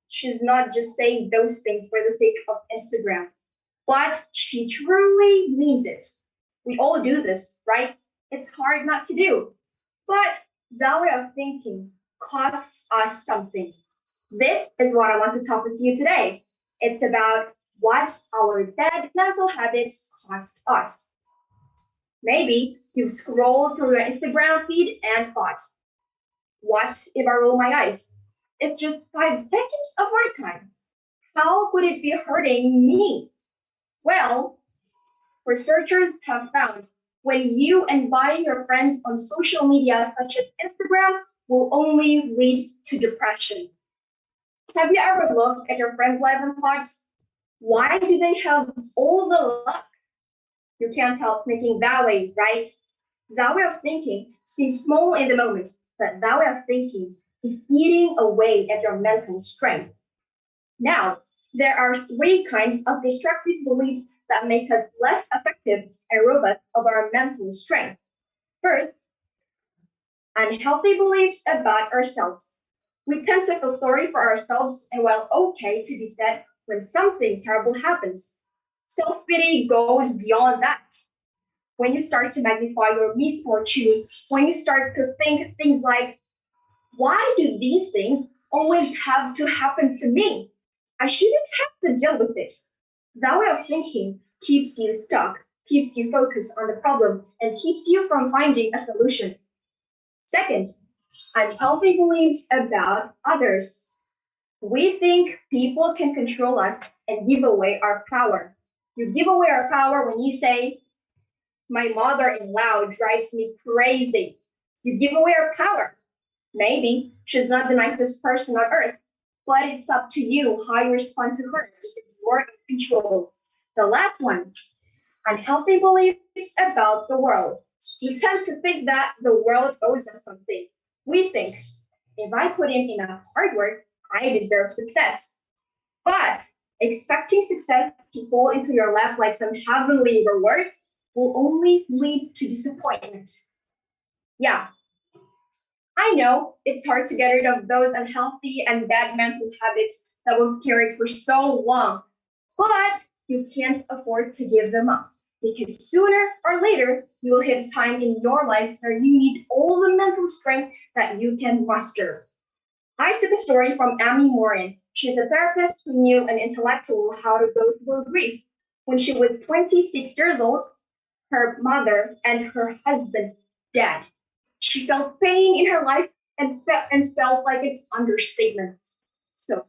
Speaker 16: she's not just saying those things for the sake of Instagram, but she truly means it. We all do this, right? It's hard not to do. But that way of thinking costs us something. This is what I want to talk with you today. It's about what our bad mental habits cost us. Maybe you've scrolled through your Instagram feed and thought, what if I roll my eyes? It's just 5 seconds of my time. How could it be hurting me? Well, researchers have found when you invite your friends on social media such as Instagram will only lead to depression. Have you ever looked at your friend's life and thought, why do they have all the luck? You can't help thinking that way, right? That way of thinking seems small in the moment, but that way of thinking is eating away at your mental strength. Now, there are 3 kinds of destructive beliefs that make us less effective and robust of our mental strength. First, unhealthy beliefs about ourselves. We tend to feel sorry for ourselves and while okay to be sad when something terrible happens. Self-pity goes beyond that. When you start to magnify your misfortune, when you start to think things like, why do these things always have to happen to me? I shouldn't have to deal with it. That way of thinking keeps you stuck, keeps you focused on the problem, and keeps you from finding a solution. Second, unhealthy beliefs about others. We think people can control us and give away our power. You give away our power when you say, my mother-in-law drives me crazy. You give away our power. Maybe she's not the nicest person on earth, but it's up to you how you respond to her. It's your control. The last one, unhealthy beliefs about the world. We tend to think that the world owes us something. We think, if I put in enough hard work, I deserve success. But expecting success to fall into your lap like some heavenly reward will only lead to disappointment. Yeah, I know it's hard to get rid of those unhealthy and bad mental habits that we've carried for so long, but you can't afford to give them up because sooner or later you will hit a time in your life where you need all the mental strength that you can muster. I took a story from Amy Morin. She's a therapist who knew an intellectual how to go through grief. When she was 26 years old, her mother and her husband died. She felt pain in her life and felt like an understatement. So,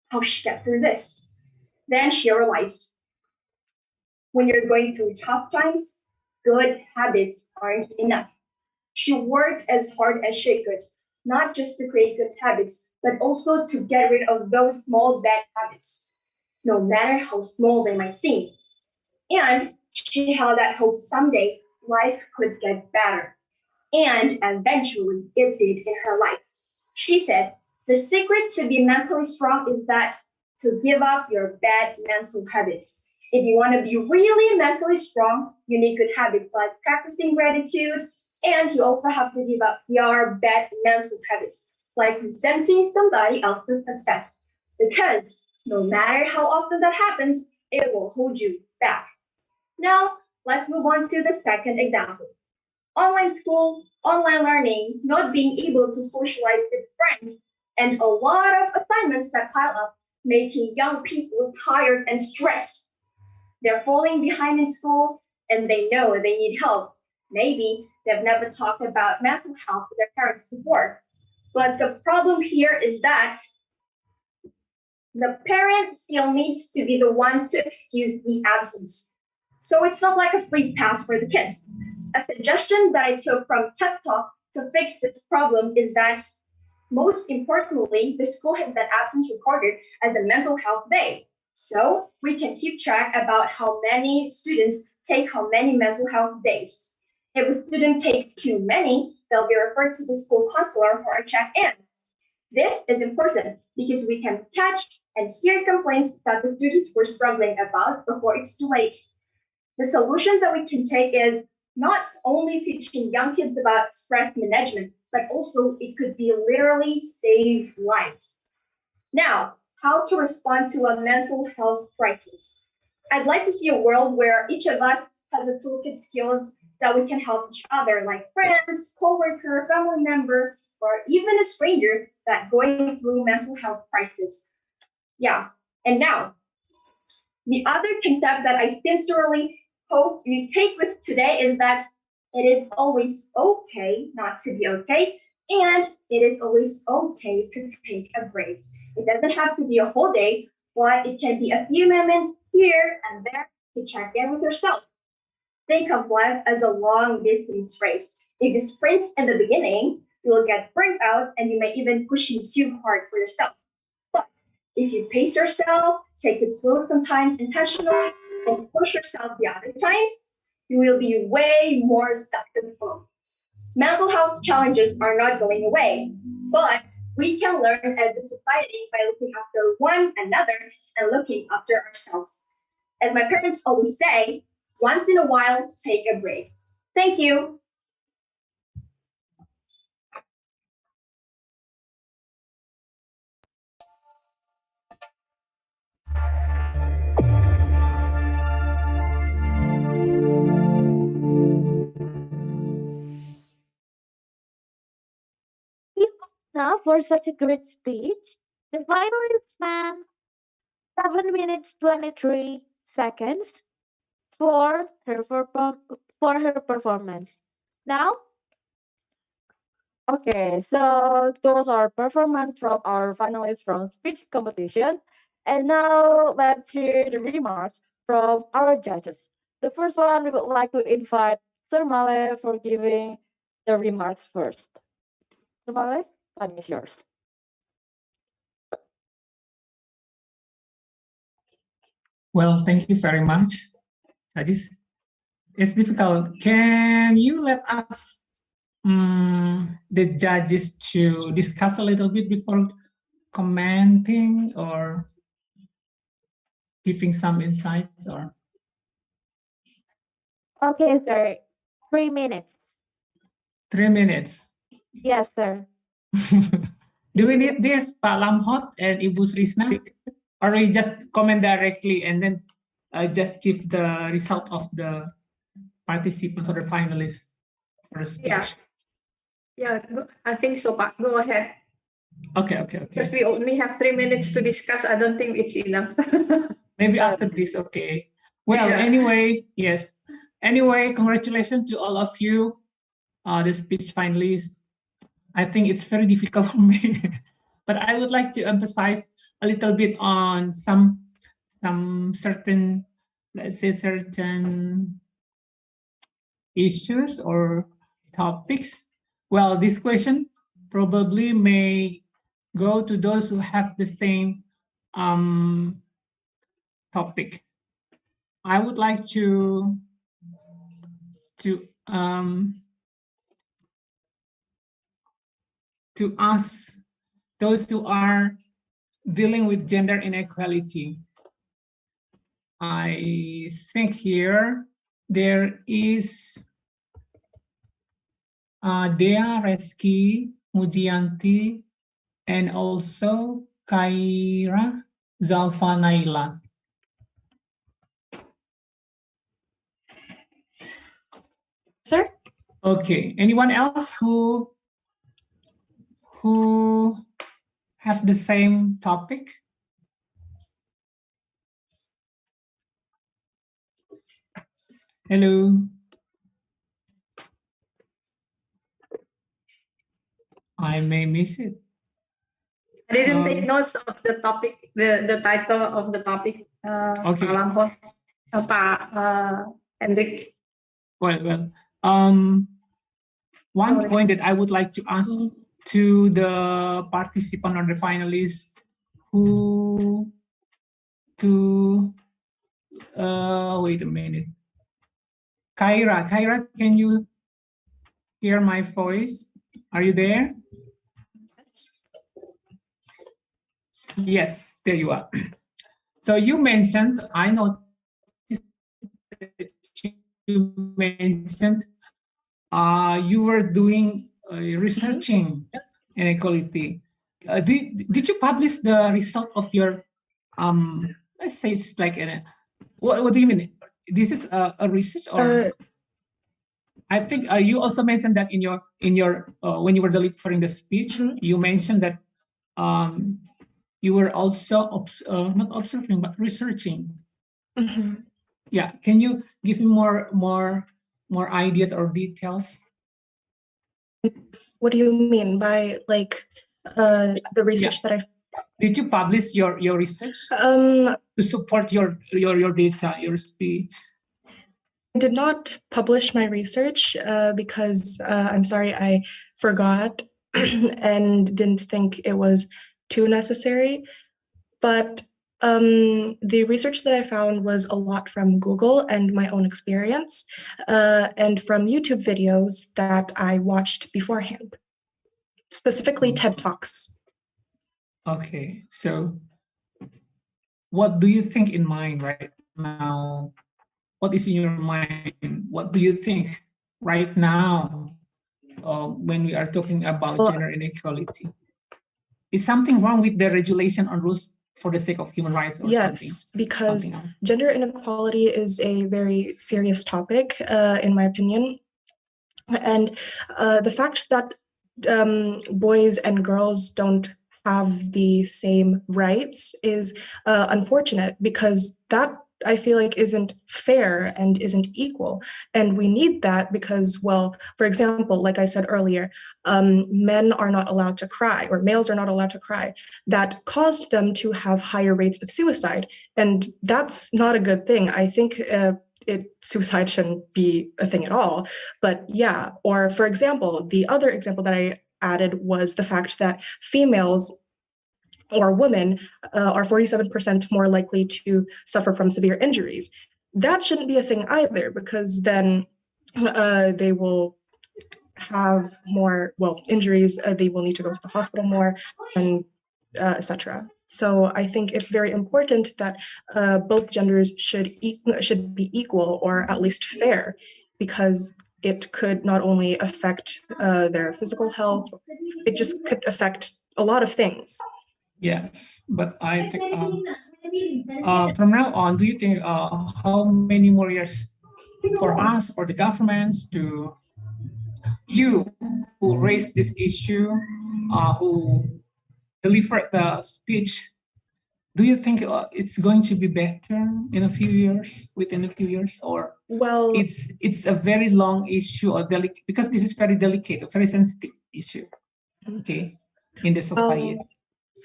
Speaker 16: how she get through this? Then she realized when you're going through tough times, good habits aren't enough. She worked as hard as she could, not just to create good habits, but also to get rid of those small bad habits, no matter how small they might seem. And she held that hope someday life could get better. And eventually it did in her life. She said, the secret to be mentally strong is that to give up your bad mental habits. If you want to be really mentally strong, you need good habits like practicing gratitude, and you also have to give up your bad mental habits like resenting somebody else's success. Because no matter how often that happens, it will hold you back. Now, let's move on to the second example. Online school, online learning, not being able to socialize with friends, and a lot of assignments that pile up, making young people tired and stressed. They're falling behind in school and they know they need help. Maybe they've never talked about mental health with their parents before. But the problem here is that the parent still needs to be the one to excuse the absence. So it's not like a free pass for the kids. A suggestion that I took from TED Talk to fix this problem is that most importantly, the school has that absence recorded as a mental health day. So we can keep track about how many students take how many mental health days. If a student takes too many, they'll be referred to the school counselor for a check-in. This is important because we can catch and hear complaints that the students were struggling about before it's too late. The solution that we can take is not only teaching young kids about stress management, but also it could be literally save lives. Now, how to respond to a mental health crisis. I'd like to see a world where each of us has a toolkit skills that we can help each other, like friends, coworker, family member, or even a stranger that going through mental health crisis. Yeah, and now the other concept that I sincerely hope you take with today is that it is always okay not to be okay, and it is always okay to take a break. It doesn't have to be a whole day, but it can be a few moments here and there to check in with yourself. Think of life as a long distance race. If you sprint in the beginning, you will get burnt out and you may even push it too hard for yourself. But if you pace yourself, take it slow sometimes intentionally, and push yourself the other times, you will be way more successful. Mental health challenges are not going away, but we can learn as a society by looking after one another and looking after ourselves. As my parents always say, once in a while, take a break. Thank you.
Speaker 3: Now, for such a great speech, the finalists spent 7 minutes 23 seconds for her performance. Now,
Speaker 1: Okay, so those are performance from our finalists from speech competition. And now let's hear the remarks from our judges. The first one, we would like to invite Sir Male for giving the remarks first. Sir Male, time is yours.
Speaker 21: Well, thank you very much. It's difficult. Can you let us, the judges, to discuss a little bit before commenting or giving some insights? Or
Speaker 3: okay, sir, 3 minutes.
Speaker 21: 3 minutes.
Speaker 3: Yes, sir.
Speaker 21: Do we need this, Pak Lamhot and Ibu Srisna? Or we just comment directly and then just give the result of the participants or the finalists for the speech?
Speaker 4: Yeah, I think so, Pak. Go ahead.
Speaker 21: Okay.
Speaker 4: Because we only have 3 minutes to discuss. I don't think it's enough.
Speaker 21: Maybe after this, okay. Well, anyway, yes. Anyway, congratulations to all of you, the speech finalists. I think it's very difficult for me, but I would like to emphasize a little bit on some certain, let's say, certain issues or topics. Well, this question probably may go to those who have the same topic. I would like to ask those who are dealing with gender inequality. I think here there is Dea, Reski, Mujianti, and also Kaira, Zalfa, Naila.
Speaker 12: Sir?
Speaker 21: Okay. Anyone else who have the same topic? Hello. I may miss it.
Speaker 4: I didn't take notes of the topic, the title of the topic.
Speaker 21: Okay.
Speaker 4: Pak Lamhot, Pak Hendrik.
Speaker 21: Well. One point that I would like to ask to the participant or the finalists wait a minute. Kaira, can you hear my voice? Are you there? Yes, there you are. So you mentioned, I noticed that you mentioned you were doing researching inequality. Did you publish the result of your let's say it's like what do you mean? This is a research or I think you also mentioned that in your when you were delivering the speech, you mentioned that you were also not observing but researching. Yeah, can you give me more ideas or details?
Speaker 12: What do you mean by like the research that I've?
Speaker 21: Did you publish your research to support your data, your speech?
Speaker 12: I did not publish my research because I'm sorry, I forgot and didn't think it was too necessary. But the research that I found was a lot from Google and my own experience, and from YouTube videos that I watched beforehand, specifically TED Talks.
Speaker 21: Okay, so what do you think in mind right now? What is in your mind? What do you think right now when we are talking about gender inequality? Is something wrong with the regulation on rules for the sake of human rights? Or
Speaker 12: yes, because gender inequality is a very serious topic, in my opinion. And the fact that boys and girls don't have the same rights is unfortunate, because that I feel like isn't fair and isn't equal. And we need that because, well, for example, like I said earlier, men are not allowed to cry, or males are not allowed to cry. That caused them to have higher rates of suicide. And that's not a good thing. I think suicide shouldn't be a thing at all. But yeah, or for example, the other example that I added was the fact that females or women are 47% more likely to suffer from severe injuries. That shouldn't be a thing either, because then they will have more, injuries, they will need to go to the hospital more, and etc. So I think it's very important that both genders should be equal, or at least fair, because it could not only affect their physical health, it just could affect a lot of things.
Speaker 21: Yes, but I think from now on, do you think how many more years for us or the governments to you who raised this issue, who delivered the speech? Do you think it's going to be better in a few years, within a few years, or
Speaker 12: well,
Speaker 21: it's a very long issue or delicate because this is very delicate, a very sensitive issue. Okay, in the society.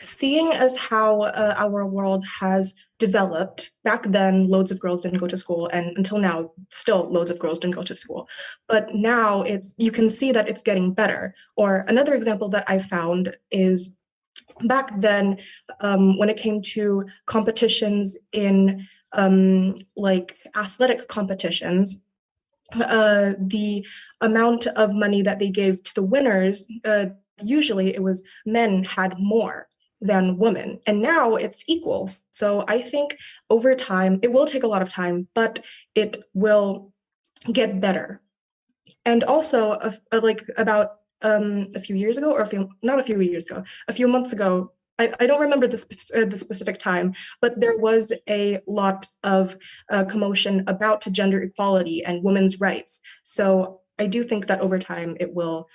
Speaker 12: Seeing as how our world has developed, back then loads of girls didn't go to school, and until now still loads of girls didn't go to school, but now you can see that it's getting better. Or another example that I found is back then when it came to competitions in like athletic competitions, the amount of money that they gave to the winners, usually it was men had more than women, and now it's equal. So I think over time, it will take a lot of time, but it will get better. And also like about a few years ago, or not a few years ago, a few months ago, I don't remember the specific time, but there was a lot of commotion about gender equality and women's rights. So I do think that over time it will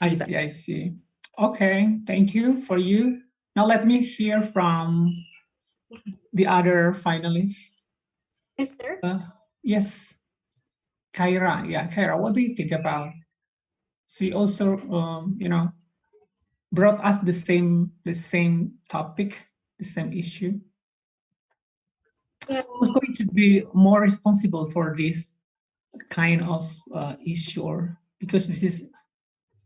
Speaker 21: I see. Okay, thank you for you. Now let me hear from the other finalists.
Speaker 8: Yes, sir.
Speaker 21: Yes, Kyra. Yeah, Kyra, what do you think about? She also, brought us the same topic, the same issue.
Speaker 8: Yeah.
Speaker 21: Who's going to be more responsible for this kind of issue? Because this is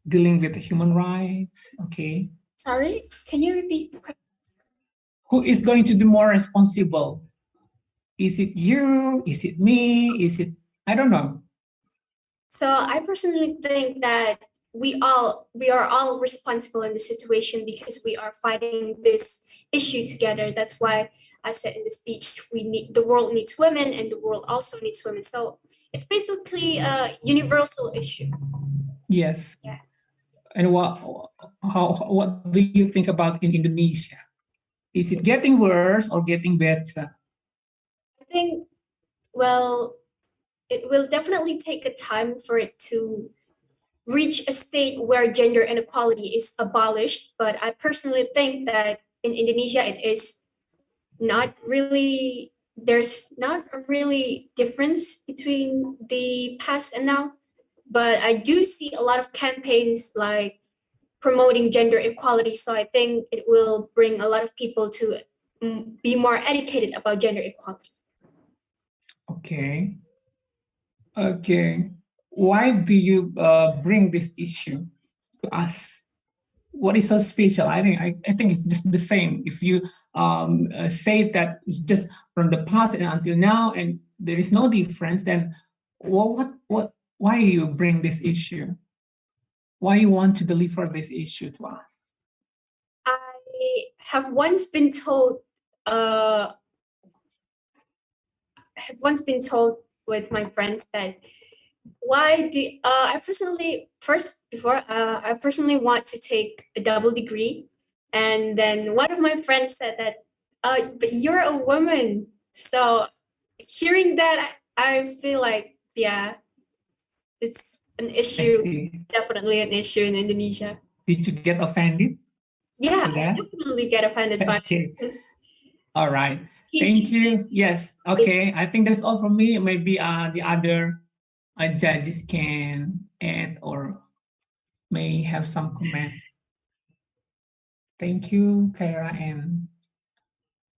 Speaker 21: dealing with human rights. Okay.
Speaker 8: Sorry, can you repeat?
Speaker 21: Who is going to be more responsible? Is it you? Is it me? Is it, I don't know.
Speaker 8: So I personally think that we are all responsible in this situation because we are fighting this issue together. That's why I said in the speech, the world needs women and the world also needs women. So it's basically a universal issue.
Speaker 21: Yes.
Speaker 8: Yeah.
Speaker 21: And what do you think about in Indonesia? Is it getting worse or getting better?
Speaker 8: I think, well, it will definitely take a time for it to reach a state where gender inequality is abolished. But I personally think that in Indonesia, it is not really, there's not a really difference between the past and now. But I do see a lot of campaigns like promoting gender equality. So I think it will bring a lot of people to be more educated about gender equality.
Speaker 21: Okay. Okay. Why do you bring this issue to us? What is so special? I think it's just the same. If you say that it's just from the past and until now, and there is no difference, then why you bring this issue? Why you want to deliver this issue to us?
Speaker 8: I have once been told with my friends that I personally want to take a double degree, and then one of my friends said that but you're a woman. So hearing that, I feel like, yeah, it's an issue, definitely an issue in Indonesia.
Speaker 21: Did you get offended?
Speaker 8: Yeah, I definitely get offended by this.
Speaker 21: All right. Thank you. Yes. Okay. I think that's all from me. Maybe the other judges can add or may have some comment. Thank you, Kyra and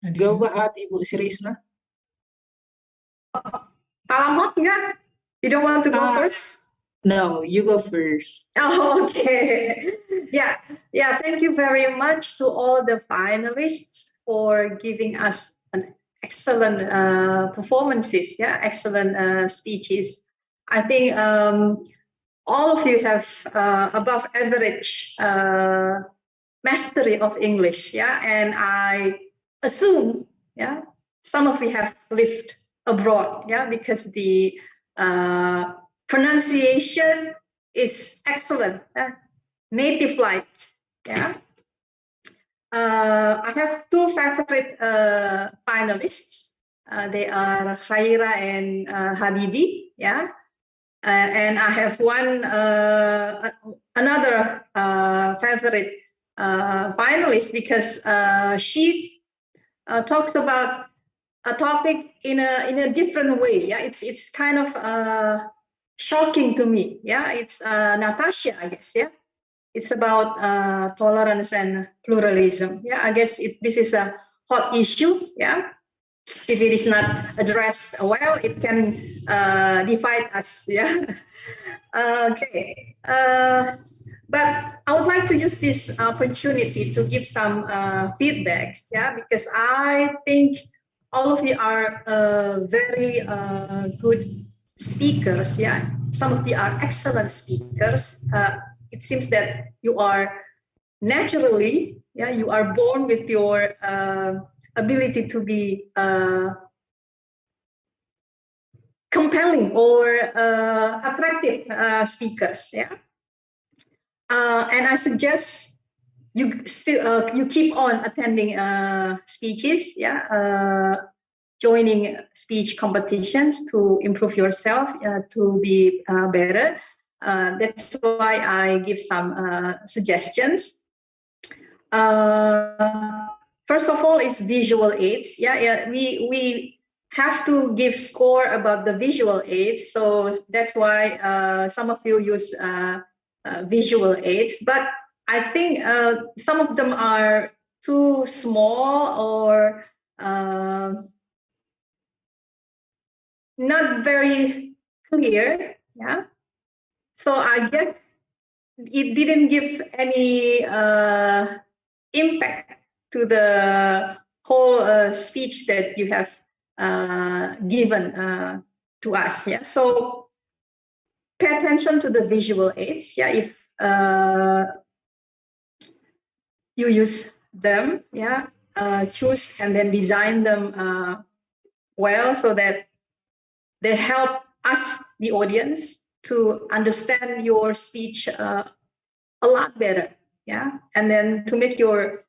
Speaker 21: Nadia.
Speaker 10: Go ahead, Ibu Sirisna.
Speaker 4: Alamat nggak? You don't want to go first?
Speaker 10: No, you go first.
Speaker 4: Oh, okay. Yeah. Thank you very much to all the finalists for giving us an excellent performances. Yeah, excellent speeches. I think all of you have above average mastery of English. Yeah, and I assume, some of you have lived abroad. Yeah, because the pronunciation is excellent, native-like. Yeah. I have two favorite finalists. They are Khaira and Habibi. Yeah. And I have another favorite finalist because she talks about a topic in a different way. Yeah, it's kind of shocking to me. Yeah, it's Natasha, I guess. Yeah, it's about tolerance and pluralism. Yeah, I guess this is a hot issue. Yeah, if it is not addressed well, it can divide us. Yeah. Okay. But I would like to use this opportunity to give some feedbacks. Yeah, because I think all of you are very good speakers. Yeah, some of you are excellent speakers. It seems that you are naturally, yeah, you are born with your ability to be compelling or attractive speakers. Yeah, and I suggest you still you keep on attending speeches. Yeah, joining speech competitions to improve yourself, to be better. That's why I give some suggestions. First of all, it's visual aids. Yeah, we have to give score about the visual aids. So that's why some of you use visual aids. But I think some of them are too small or not very clear. Yeah. So I guess it didn't give any impact to the whole speech that you have given to us. Yeah. So pay attention to the visual aids. Yeah. If you use them, yeah, choose and then design them well so that they help us, the audience, to understand your speech a lot better. Yeah. And then to make your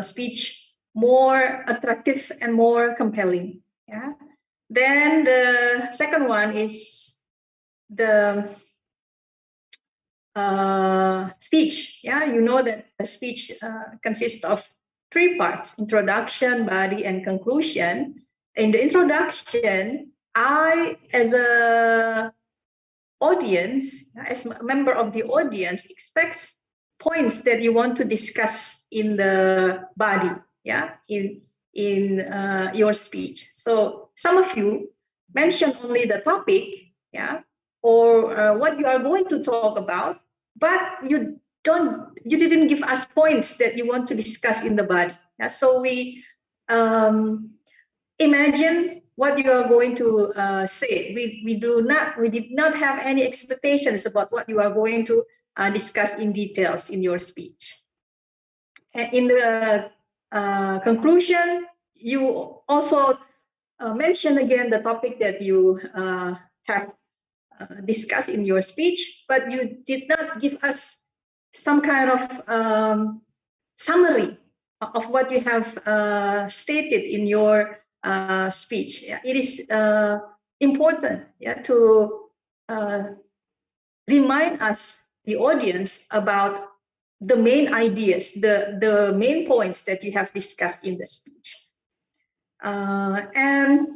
Speaker 4: speech more attractive and more compelling. Yeah. Then the second one is the speech. Yeah, you know that a speech consists of three parts: introduction, body, and conclusion. In the introduction, I, as a audience, as a member of the audience, expects points that you want to discuss in the body, yeah, in your speech. So some of you mention only the topic, yeah, or what you are going to talk about, but you didn't give us points that you want to discuss in the body. Yeah? So we imagine what you are going to say. We did not have any expectations about what you are going to discuss in details in your speech. And in the conclusion, you also mention again the topic that you have discussed in your speech, but you did not give us some kind of summary of what you have stated in your speech. Yeah, it is important, yeah, to remind us, the audience, about the main ideas, the main points that you have discussed in the speech. And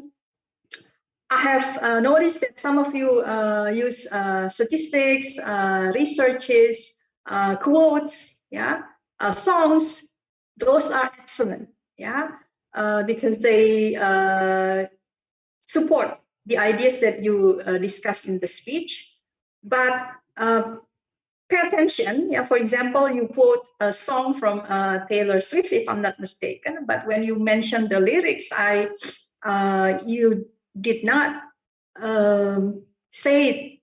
Speaker 4: I have noticed that some of you use statistics, researches, quotes, yeah, songs. Those are excellent, yeah, because they support the ideas that you discuss in the speech. But pay attention. Yeah, for example, you quote a song from Taylor Swift, if I'm not mistaken. But when you mention the lyrics, you did not say it,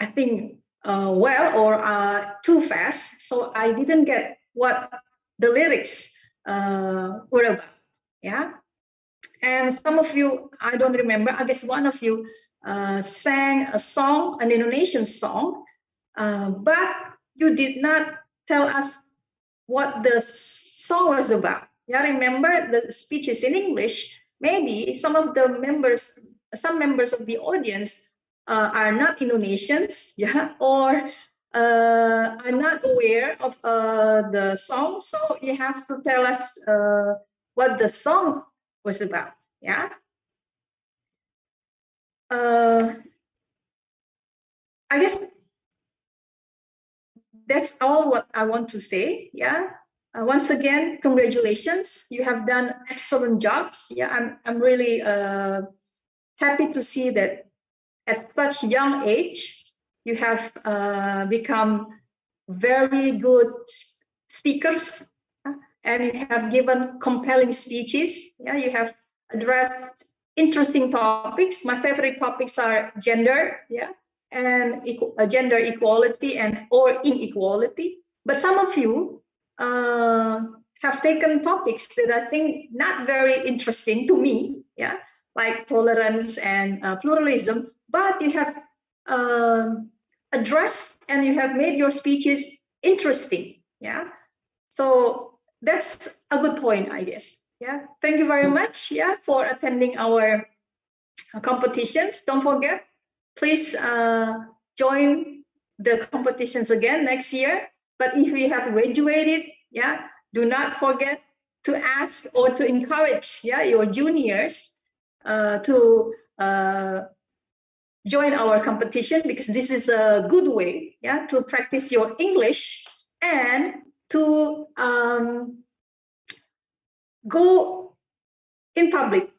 Speaker 4: I think, well or too fast. So I didn't get what the lyrics were about. Yeah. And some of you, I don't remember, I guess one of you sang a song, an Indonesian song, but you did not tell us what the song was about. Yeah, remember the speech is in English. Maybe some members of the audience are not Indonesians, yeah, or are not aware of the song. So you have to tell us what the song was about. Yeah. I guess that's all what I want to say. Yeah. Once again, congratulations. You have done excellent jobs. Yeah, I'm really happy to see that at such young age, you have become very good speakers, and you have given compelling speeches. Yeah, you have addressed interesting topics. My favorite topics are gender, yeah, and gender equality and or inequality. But some of you have taken topics that I think not very interesting to me, yeah, like tolerance and pluralism. But you have addressed and you have made your speeches interesting, yeah. So that's a good point, I guess. Yeah. Thank you very much, yeah, for attending our competitions. Don't forget, please join the competitions again next year. But if you have graduated, yeah, do not forget to ask or to encourage, yeah, your juniors to join our competition, because this is a good way, yeah, to practice your English and to go in public,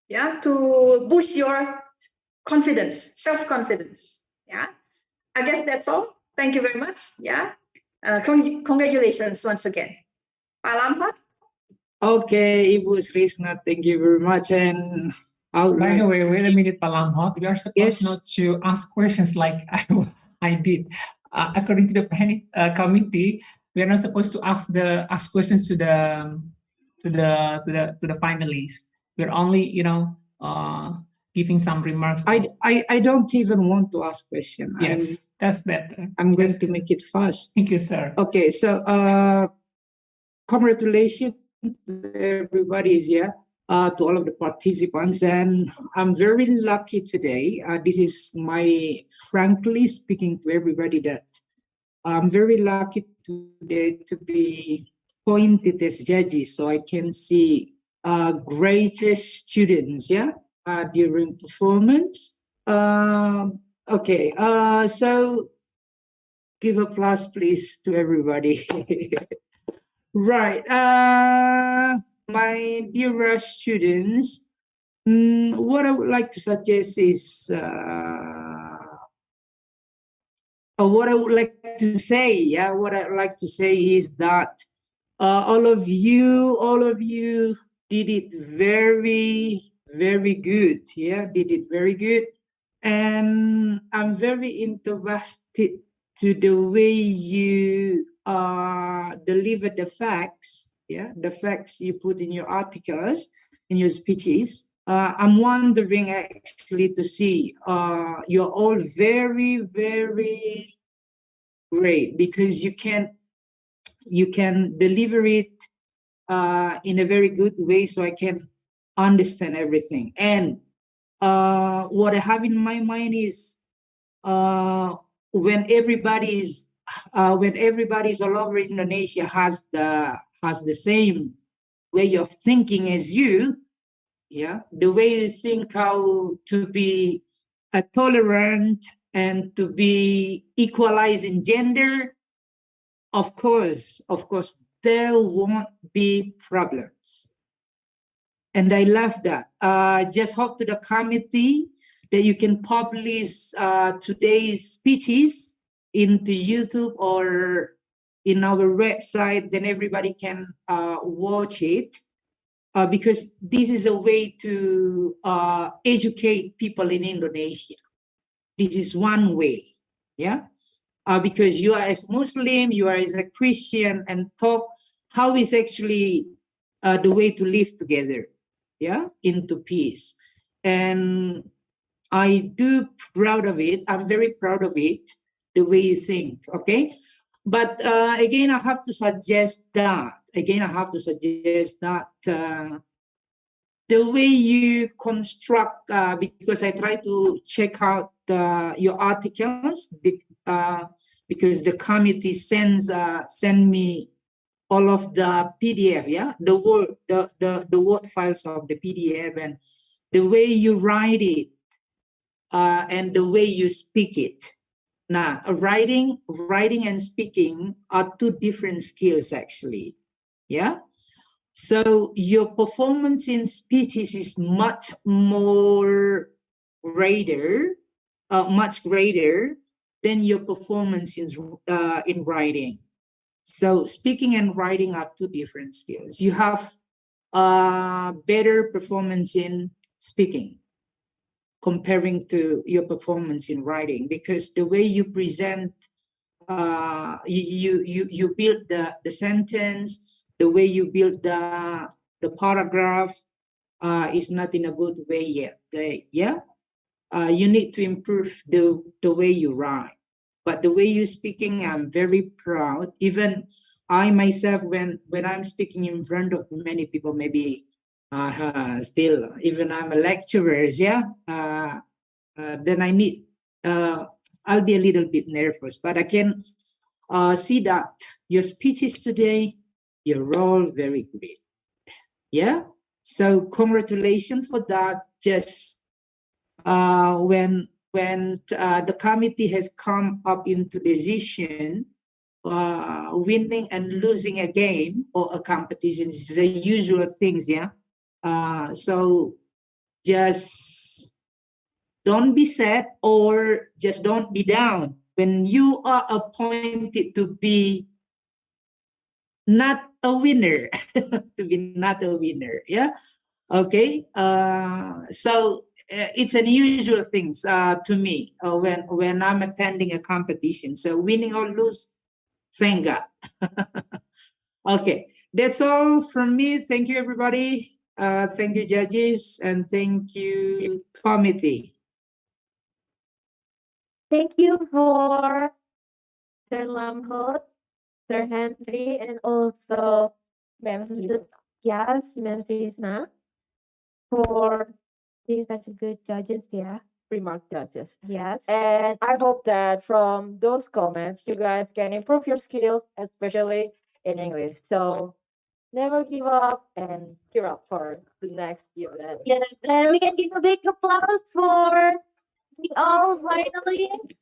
Speaker 4: yeah, to boost your confidence, self-confidence. Yeah, I guess that's all. Thank you very much. Yeah, congratulations once again. Pak Lamhot.
Speaker 10: Okay, Ibu Srisna, thank you very much. And
Speaker 21: by the way, wait a minute, Pak Lamhot. We are supposed
Speaker 10: Yes.
Speaker 21: not to ask questions like I did. According to the planning committee, we are not supposed to ask questions to the finalists. We're only, giving some remarks.
Speaker 10: I don't even want to ask question.
Speaker 21: Yes, that's better.
Speaker 10: I'm going to make it fast.
Speaker 21: Thank you, sir.
Speaker 10: Okay, so congratulations to everybody, yeah, to all of the participants, and I'm very lucky today. This is my frankly speaking to everybody that I'm very lucky today to be appointed as judges, so I can see greatest students, yeah, during performance. Okay, so give applause, please, to everybody. Right. My dear students, what I would like to suggest is, or what I would like to say, yeah, what I'd like to say is that all of you did it very, very good. Yeah, did it very good. And I'm very interested to the way you deliver the facts, yeah, the facts you put in your articles, in your speeches. I'm wondering actually to see you're all very, very great, because you can deliver it in a very good way, so I can understand everything. And what I have in my mind is when everybody's all over Indonesia has the same way of thinking as you, yeah, the way you think how to be tolerant and to be equalizing gender, of course, there won't be problems. And I love that. Just hope to the committee that you can publish today's speeches into YouTube or in our website, then everybody can watch it. Because this is a way to educate people in Indonesia. This is one way, yeah? Because you are as Muslim, you are as a Christian, and talk how is actually the way to live together, yeah, into peace. And I do proud of it. I'm very proud of it, the way you think, okay? But again, I have to suggest that, the way you construct, because I try to check out your articles, because the committee send me all of the PDF, yeah, the word files of the PDF, and the way you write it, and the way you speak it. Now, writing and speaking are two different skills, actually. Yeah. So your performance in speeches is much greater than your performance in writing. So speaking and writing are two different skills. You have better performance in speaking comparing to your performance in writing, because the way you present, you build the sentence, the way you build the paragraph is not in a good way yet. You need to improve the way you write. But the way you're speaking, I'm very proud. Even I myself, when I'm speaking in front of many people, maybe still, even I'm a lecturer, then I'll be a little bit nervous, but I can see that your speeches today, you're all very great. Yeah. So congratulations for that. Just when the committee has come up into decision, winning and losing a game or a competition is the usual things. Yeah. So just don't be sad or just don't be down when you are appointed to be not a winner. To be not a winner. Yeah. Okay. So it's unusual things to me when I'm attending a competition. So winning or lose, thank God. Okay. That's all from me. Thank you, everybody. Thank you, judges, and thank you, committee.
Speaker 3: Thank you for Sir Lamhot, Sir Henry, and also Ma'am Yes, Ma'am Fisna, for being such a good judges, yeah.
Speaker 1: Remark judges.
Speaker 3: Yes.
Speaker 1: And I hope that from those comments, you guys can improve your skills, especially in English. So never give up and gear up for the next year.
Speaker 3: Yes, and we can give a big applause for the all finalists.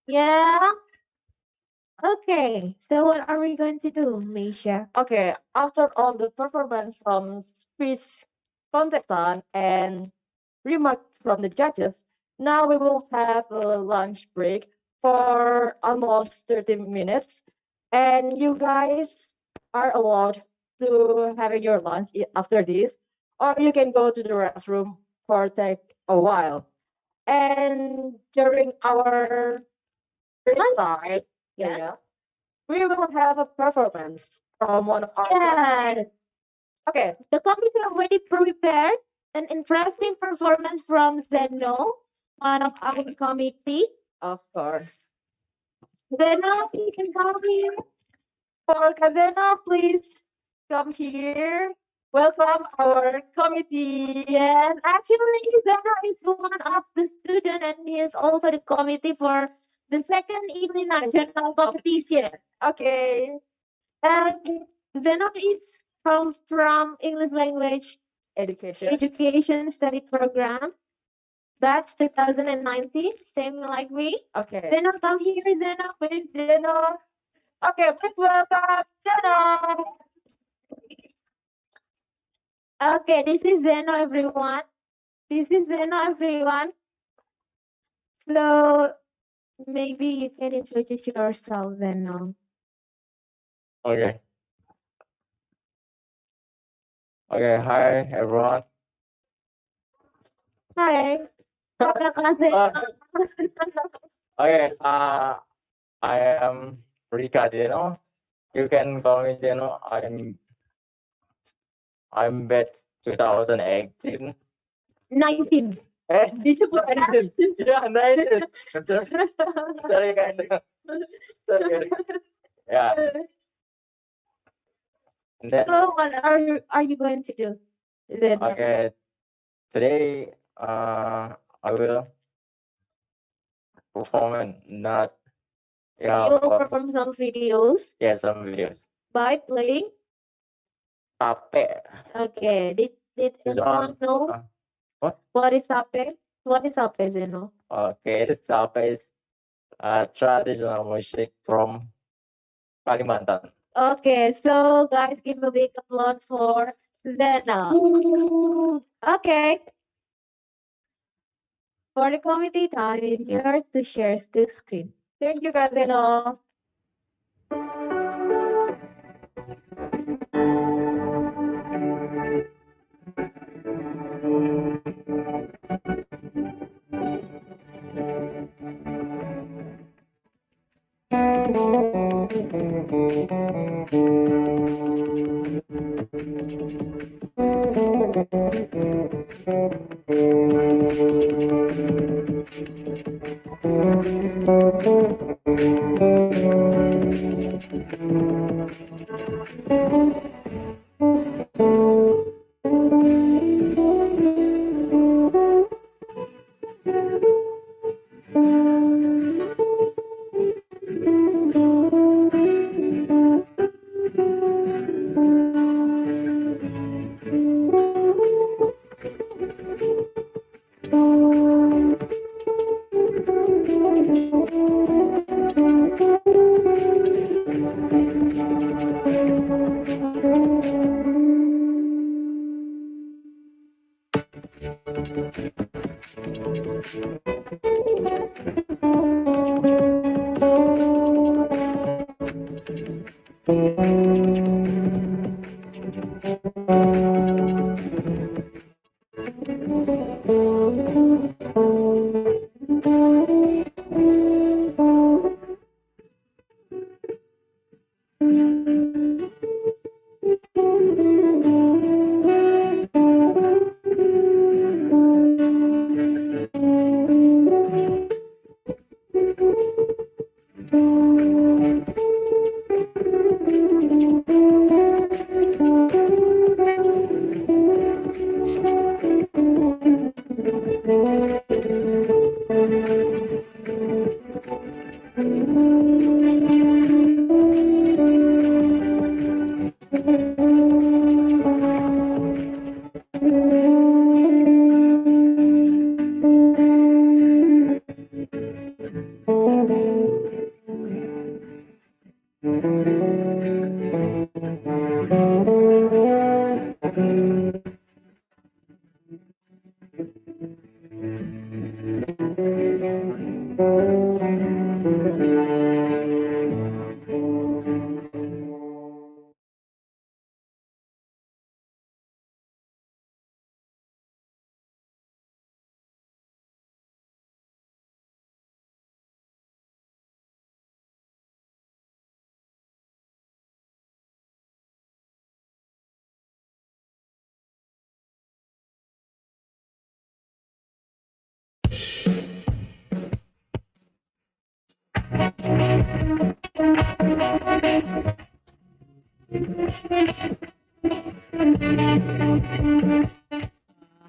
Speaker 3: Yeah. Okay, so what are we going to do, Misha?
Speaker 1: Okay, after all the performance from speech contestant and remark from the judges, now we will have a lunch break for almost 30 minutes. And you guys are allowed to have your lunch after this, or you can go to the restroom for take a while. And during our lunch time,
Speaker 3: Yes.
Speaker 1: we will have a performance from one of our
Speaker 3: Yes.
Speaker 1: Okay.
Speaker 3: The committee already prepared an interesting performance from Zeno, one of our committee.
Speaker 1: Of course.
Speaker 3: Zeno, you can come here.
Speaker 1: For Kazena, please come here. Welcome our committee.
Speaker 3: Yes, actually, Zeno is one of the student and he is also the committee for the second evening national competition.
Speaker 1: Okay.
Speaker 3: And Zeno is from English language education study program. That's 2019, same like me.
Speaker 1: Okay.
Speaker 3: Zeno, come here, Zeno.
Speaker 1: Please, Zeno. Okay, please welcome Zeno.
Speaker 3: Okay, this is Zeno, everyone. This is Zeno, everyone. So maybe you can introduce yourself, Zeno.
Speaker 17: Okay. Okay. Hi, everyone.
Speaker 3: Hi. Kakak Zeno.
Speaker 17: Okay. I am Rika Jeno. You can call me Jeno. I'm batch 2018.
Speaker 3: 19.
Speaker 13: Did you put that?
Speaker 17: Yeah, I did. Sorry, kind of. Sorry. Yeah. And then,
Speaker 3: So what are you going to do? Then
Speaker 17: okay, today I will perform and not, yeah,
Speaker 3: you'll perform some videos
Speaker 17: yeah, some videos.
Speaker 3: by playing.
Speaker 17: Tape.
Speaker 3: Okay. Did
Speaker 17: It's
Speaker 3: anyone
Speaker 17: on.
Speaker 3: know
Speaker 17: What?
Speaker 3: what is tape? What is tape, you know?
Speaker 17: Okay, this tape is traditional music from Kalimantan.
Speaker 3: Okay, so guys, give a big applause for Zena. Okay. For the committee time, it's yours to share the screen.
Speaker 1: Thank you, Kak Zeno.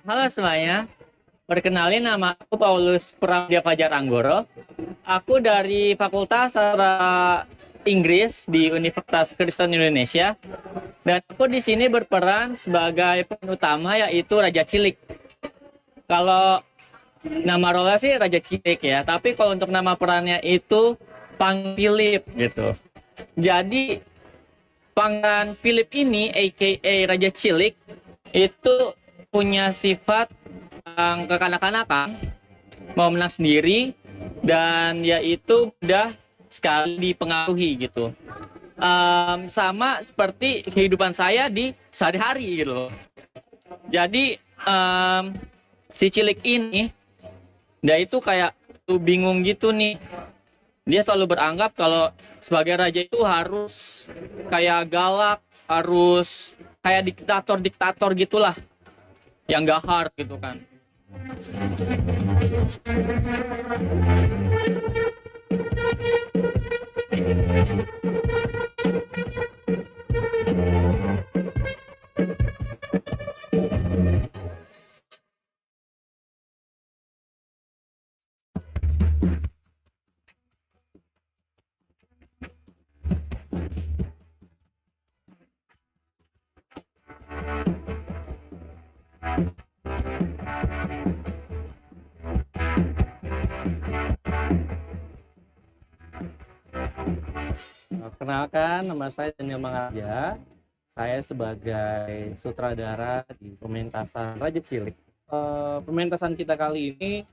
Speaker 20: Halo semuanya, perkenalin nama aku Paulus Pramdia Fajar Anggoro. Aku dari Fakultas Sastra Inggris di Universitas Kristen Indonesia. Dan aku di sini berperan sebagai peran utama yaitu Raja Cilik. Kalau nama role sih Raja Cilik ya, tapi kalau untuk nama perannya itu Pangeran Philip gitu. Jadi Pangeran Philip ini aka Raja Cilik itu punya sifat yang kekanak-kanakan, mau menang sendiri, dan yaitu mudah sekali dipengaruhi gitu. Sama seperti kehidupan saya di sehari-hari gitu. Jadi si Cilik ini dia itu kayak bingung gitu nih. Dia selalu beranggap kalau sebagai raja itu harus kayak galak, harus kayak diktator-diktator gitulah, yang gahar gitu kan. Perkenalkan, nama saya Daniel Mangarja. Saya sebagai sutradara di pementasan Raja Cilik. Pementasan kita kali ini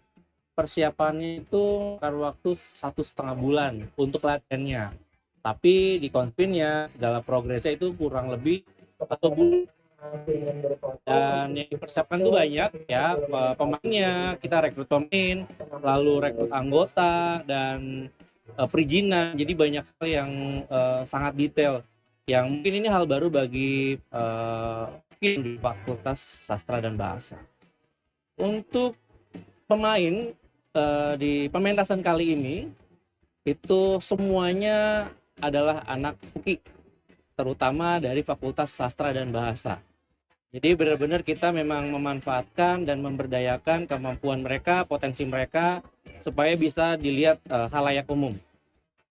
Speaker 20: persiapannya itu memakan waktu 1,5 bulan untuk latihannya. Tapi di konspinnya segala progresnya itu kurang lebih 1 bulan. Dan yang dipersiapkan tuh banyak ya, pemainnya, kita rekrut pemain, lalu rekrut anggota dan perizinan. Jadi banyak hal yang sangat detail yang mungkin ini hal baru bagi di Fakultas Sastra dan Bahasa. Untuk pemain di pementasan kali ini itu semuanya adalah anak UKI, terutama dari Fakultas Sastra dan Bahasa. Jadi benar-benar kita memang memanfaatkan dan memberdayakan kemampuan mereka, potensi mereka, supaya bisa dilihat khalayak umum.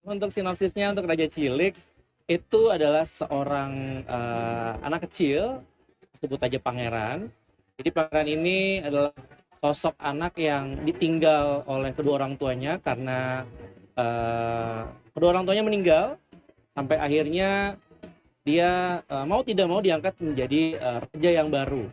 Speaker 20: Untuk sinopsisnya untuk Raja Cilik, itu adalah seorang anak kecil, sebut aja Pangeran. Jadi Pangeran ini adalah sosok anak yang ditinggal oleh kedua orang tuanya karena kedua orang tuanya meninggal, sampai akhirnya dia mau tidak mau diangkat menjadi raja yang baru.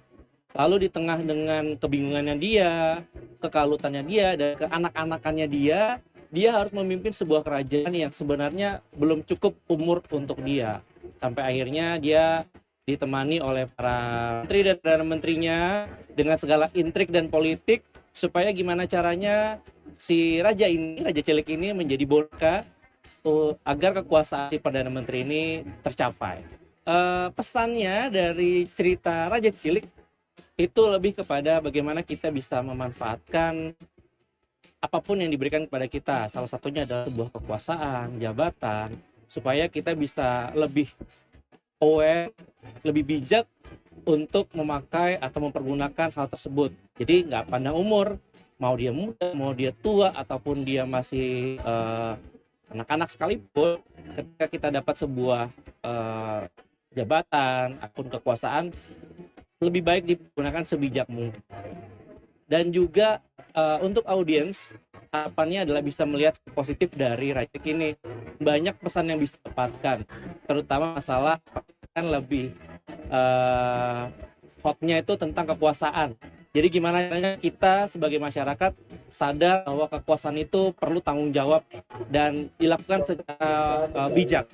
Speaker 20: Lalu di tengah dengan kebingungannya dia, kekalutannya dia, dan keanak-anakannya dia harus memimpin sebuah kerajaan yang sebenarnya belum cukup umur untuk dia. Sampai akhirnya dia ditemani oleh para menteri dan perdana menterinya dengan segala intrik dan politik, supaya gimana caranya si raja ini, Raja Cilik ini menjadi boneka agar kekuasaan si Perdana Menteri ini tercapai. Pesannya dari cerita Raja Cilik itu lebih kepada bagaimana kita bisa memanfaatkan apapun yang diberikan kepada kita. Salah satunya adalah sebuah kekuasaan, jabatan, supaya kita bisa lebih aware, lebih bijak untuk memakai atau mempergunakan hal tersebut. Jadi nggak pandang umur, mau dia muda, mau dia tua, ataupun dia masih anak-anak sekalipun, ketika kita dapat sebuah jabatan ataupun kekuasaan, lebih baik digunakan sebijak mungkin. Dan juga untuk audiens, harapannya adalah bisa melihat positif dari Raja ini. Banyak pesan yang bisa dapatkan, terutama masalah kan lebih hotnya itu tentang kekuasaan. Jadi gimana caranya kita sebagai masyarakat sadar bahwa kekuasaan itu perlu tanggung jawab dan dilakukan secara bijak.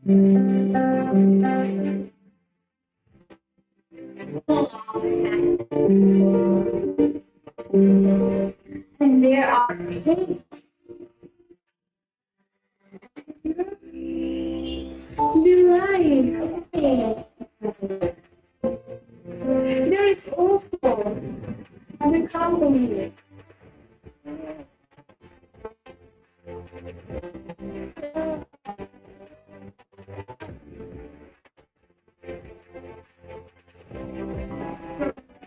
Speaker 9: And there are eight. New line. Okay. There is also the company.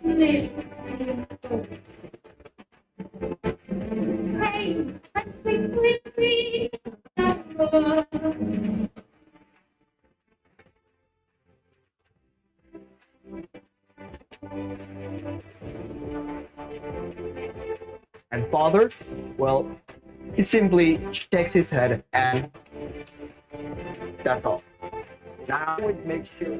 Speaker 9: Hey, quick.
Speaker 2: And father, well, he simply shakes his head and that's all. Now always make sure.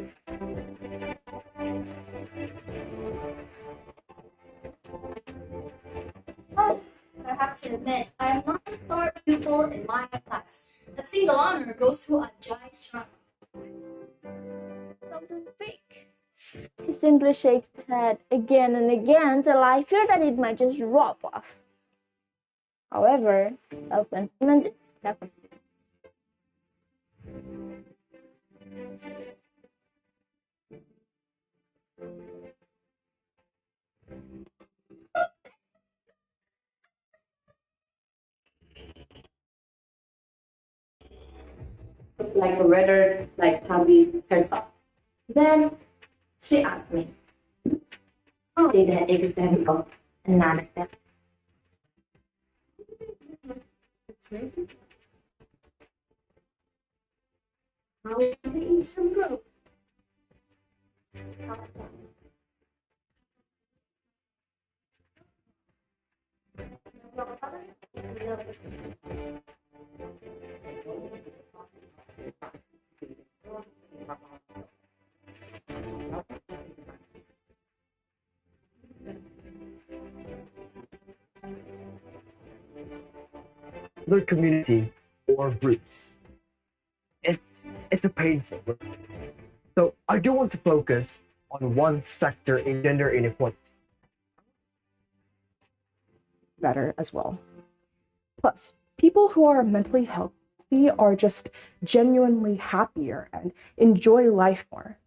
Speaker 22: Oh, I have to admit, I am not the star pupil in my class. That single honor goes to Ajay Sharma.
Speaker 13: So to speak. He simply shakes his head again and again till I fear that it might just drop off. However, self-sentiment is definitely.
Speaker 9: Like a rather like Tabi herself. Then she asked me, how did the exam go? And I said, how did the exam go?
Speaker 2: Their community or groups. It's a painful work. So I do want to focus on one sector in gender inequality.
Speaker 12: Better as well. Plus, people who are mentally healthy are just genuinely happier and enjoy life more.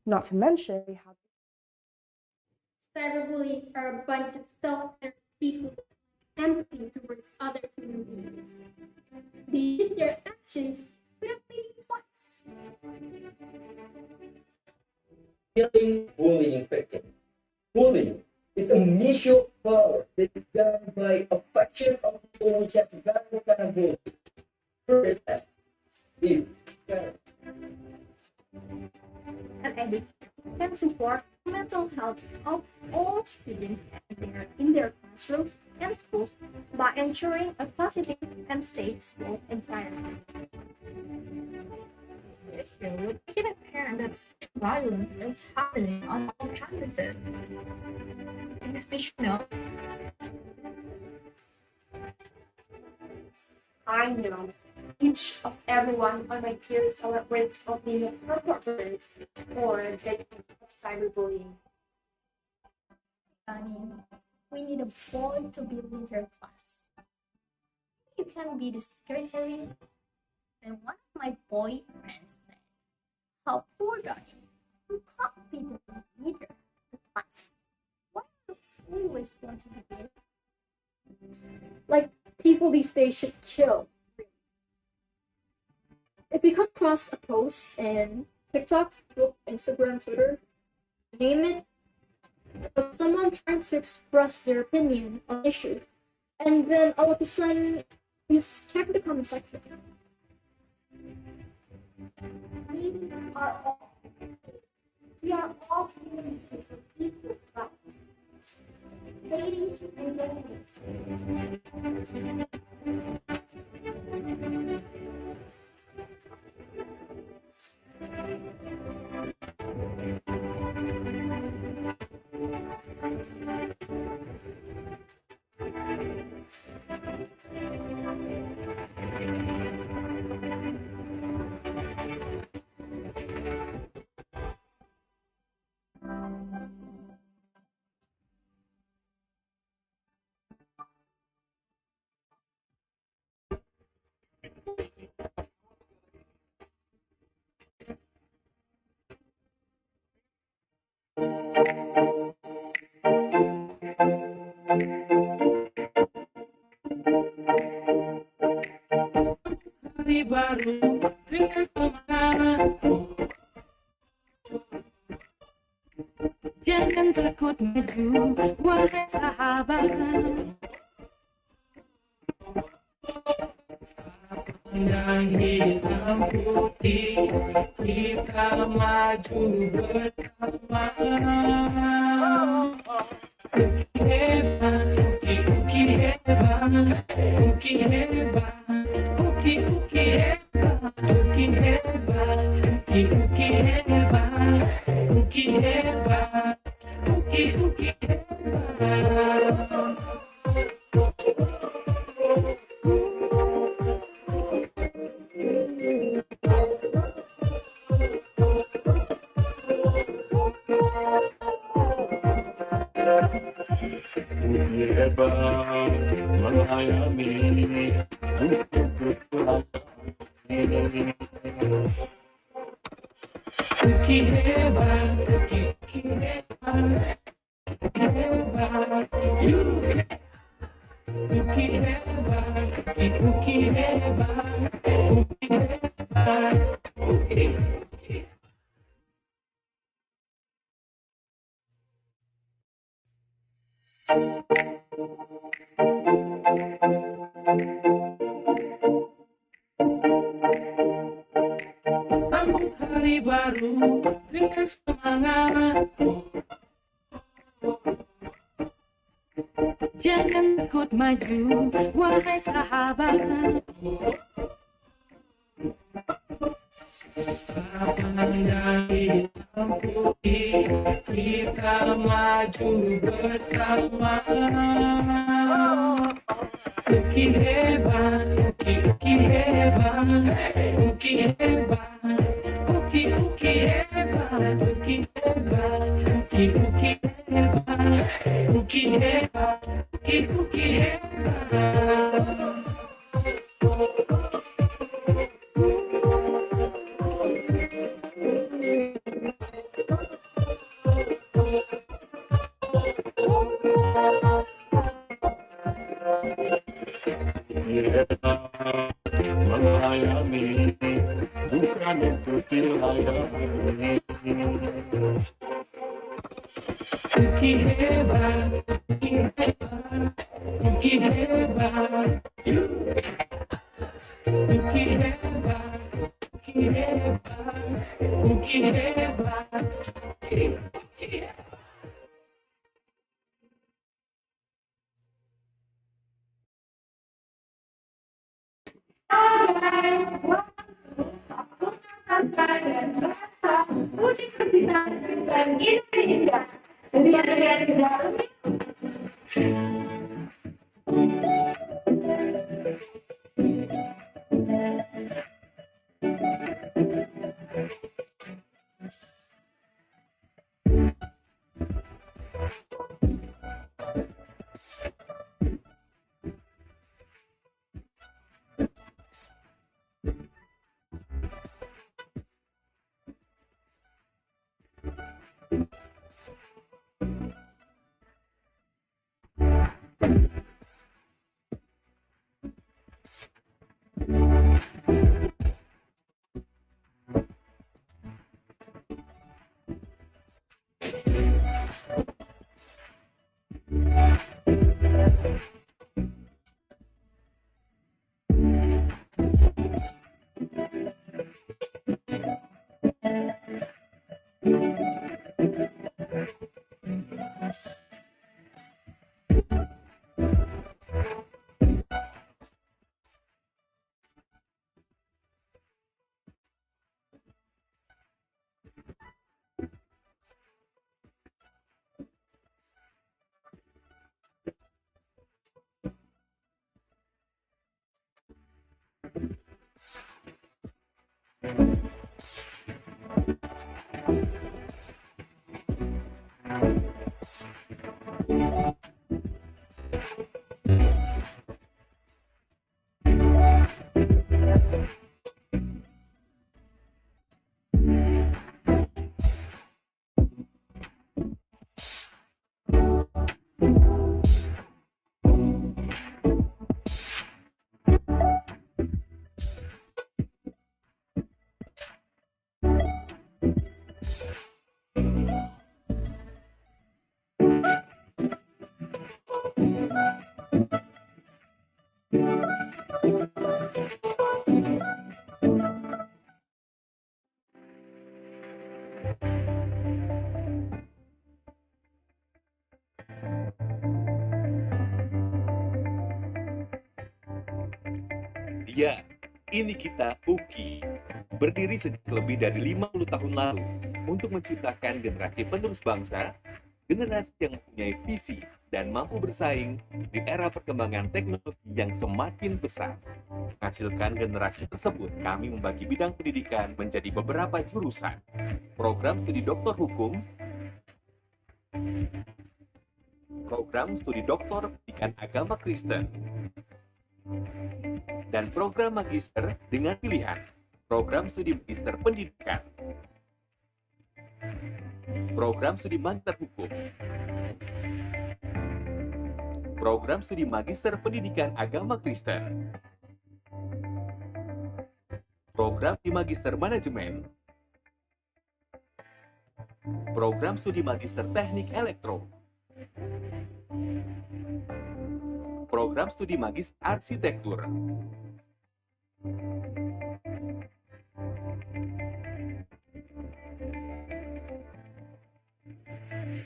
Speaker 12: Not to mention, they have
Speaker 23: Cyberbullies are a bunch of self-centered people with empathy towards other human beings. They did their actions without thinking twice.
Speaker 7: Killing bullying victim. Bullying is a mutual power that is done by a fraction of people which have very kind of bullying. First step is
Speaker 24: And education can support mental health of all students in their classrooms and schools by ensuring a positive and safe school environment.
Speaker 14: Issue would make it apparent that violence is happening on all campuses. Because they should know.
Speaker 6: I know each of everyone on my peers are at risk of being a perpetrator or a victim of cyberbullying.
Speaker 24: Danny, we need a boy to be leader class. You can be the secretary. And one of my boy friends said, how poor Danny, you can't be the leader of the class. Why do you always want to be leader?
Speaker 6: Like, people these days should chill. If you come across a post in TikTok, Facebook, Instagram, Twitter, name it, of someone trying to express their opinion on an issue, and then all of a sudden, you just check the comment section. We are all human beings with equal rights. Ladies and gentlemen.
Speaker 5: baru dengan semangat. Jangan takut maju, wahai sahabat. Yang hitam putih, kita maju bersama. Uki hebat, uki hebat, uki hebat, uki hebat, uki hebat, uki hebat, uki hebat, uki hebat. Uki hebat mengayomi Uki hebat, uki hebat, uki hebat, uki hebat, uki hebat, uki hebat, uki. Sambut hari baru dengan semangat. Jangan takut maju, wahai sahabat. Sepanjang hitam putih, kita maju bersama. Uki hebat, uki hebat, uki hebat, uki hebat, uki hebat, uki hebat, uki hebat, uki hebat. Melayani bukan untuk dilayani. Uki hebat, uki hebat, uki hebat, uki hebat, uki hebat, uki hebat, uki hebat.
Speaker 23: Universitas Kristen Indonesia. Kemudian
Speaker 11: Ya, ini kita UKI. Berdiri sejak lebih dari 50 tahun lalu untuk menciptakan generasi penerus bangsa, generasi yang mempunyai visi dan mampu bersaing di era perkembangan teknologi yang semakin pesat. Menghasilkan generasi tersebut, kami membagi bidang pendidikan menjadi beberapa jurusan. Program studi doktor hukum, program studi doktor pendidikan agama Kristen, dan program magister dengan pilihan program studi magister pendidikan, program studi magister hukum, program studi magister pendidikan agama Kristen, program studi magister manajemen, program studi magister teknik elektro, program studi magister arsitektur,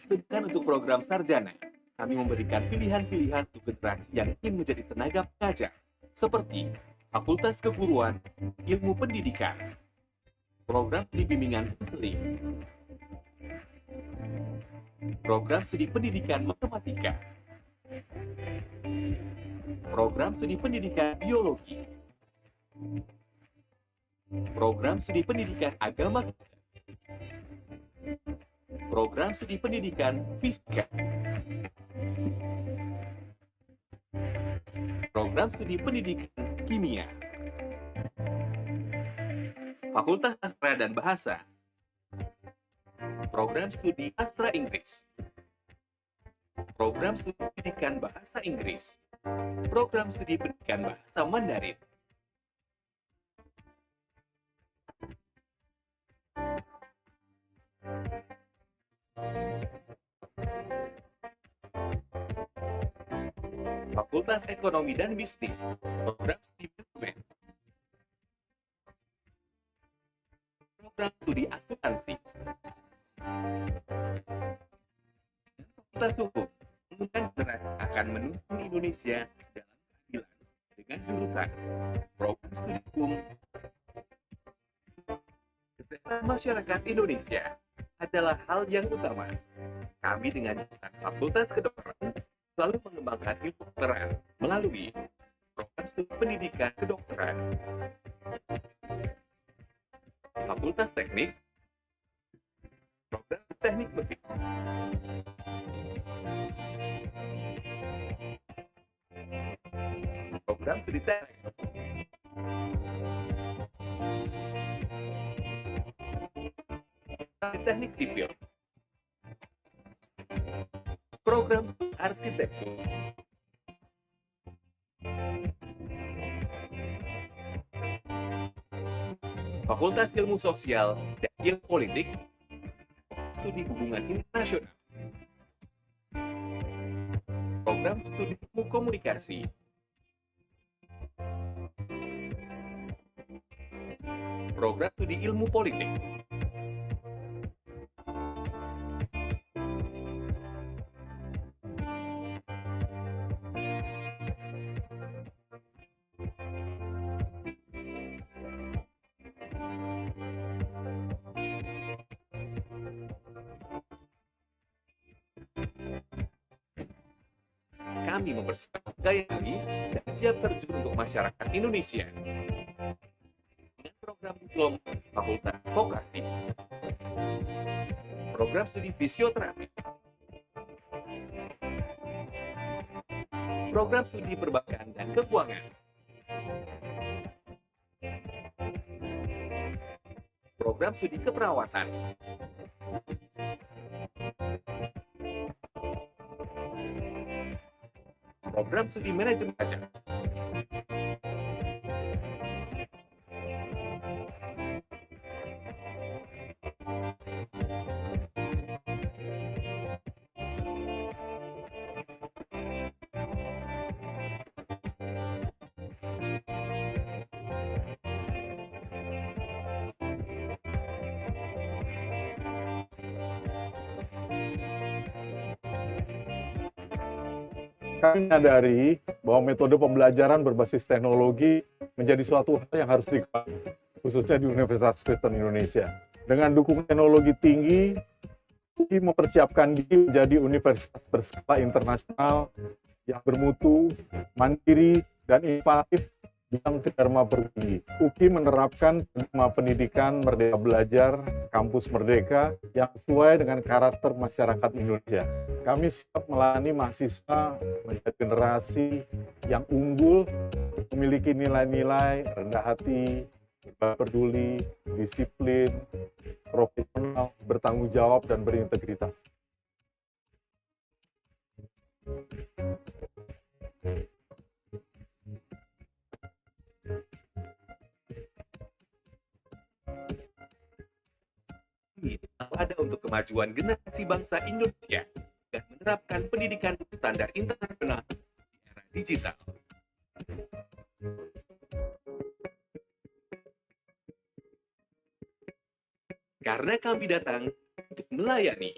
Speaker 11: sedangkan untuk program sarjana, kami memberikan pilihan-pilihan untuk generasi yang ingin menjadi tenaga pengajar, seperti Fakultas Keguruan, Ilmu Pendidikan, program studi bimbingan konseling, program studi pendidikan matematika, program studi pendidikan biologi, program studi pendidikan agama Kristen, program studi pendidikan fisika, program studi pendidikan kimia, Fakultas Sastra dan Bahasa, program studi sastra Inggris, program studi pendidikan bahasa Inggris, program studi pendidikan bahasa Mandarin, Fakultas Ekonomi dan Bisnis, program studi manajemen, program studi akuntansi, dan Fakultas Hukum menggunakan generasi akan menuntun Indonesia dalam keadilan dengan jurusan program studi hukum. Kesehatan masyarakat Indonesia adalah hal yang utama. Kami dengan jurusan Fakultas Kedokteran selalu mengembangkan ilmu kedokteran melalui program studi pendidikan kedokteran. Fakultas Teknik, program teknik mesin, program studi teknik sipil, program arsitektur, Fakultas Ilmu Sosial dan Ilmu Politik, studi hubungan internasional, program studi ilmu komunikasi, program studi ilmu politik, kami mempersiapkan gaya kami dan siap terjun untuk masyarakat Indonesia. Dengan program diploma Fakultas Vokasi, program studi fisioterapi, program studi perbankan dan keuangan, program studi keperawatan, program studi manajemen pajak,
Speaker 15: Kami menyadari bahwa metode pembelajaran berbasis teknologi menjadi suatu hal yang harus dikembangkan, khususnya di Universitas Kristen Indonesia. Dengan dukungan teknologi tinggi, UKI mempersiapkan diri menjadi universitas berskala internasional yang bermutu, mandiri, dan inovatif yang Dharma Berguni. UKI menerapkan tema pendidikan Merdeka Belajar, Kampus Merdeka yang sesuai dengan karakter masyarakat Indonesia. Kami siap melayani mahasiswa menjadi generasi yang unggul, memiliki nilai-nilai rendah hati, peduli, disiplin, profesional, bertanggung jawab, dan berintegritas.
Speaker 11: Ini ada untuk kemajuan generasi bangsa Indonesia dan menerapkan pendidikan standar internasional di era digital. Karena kami datang untuk melayani.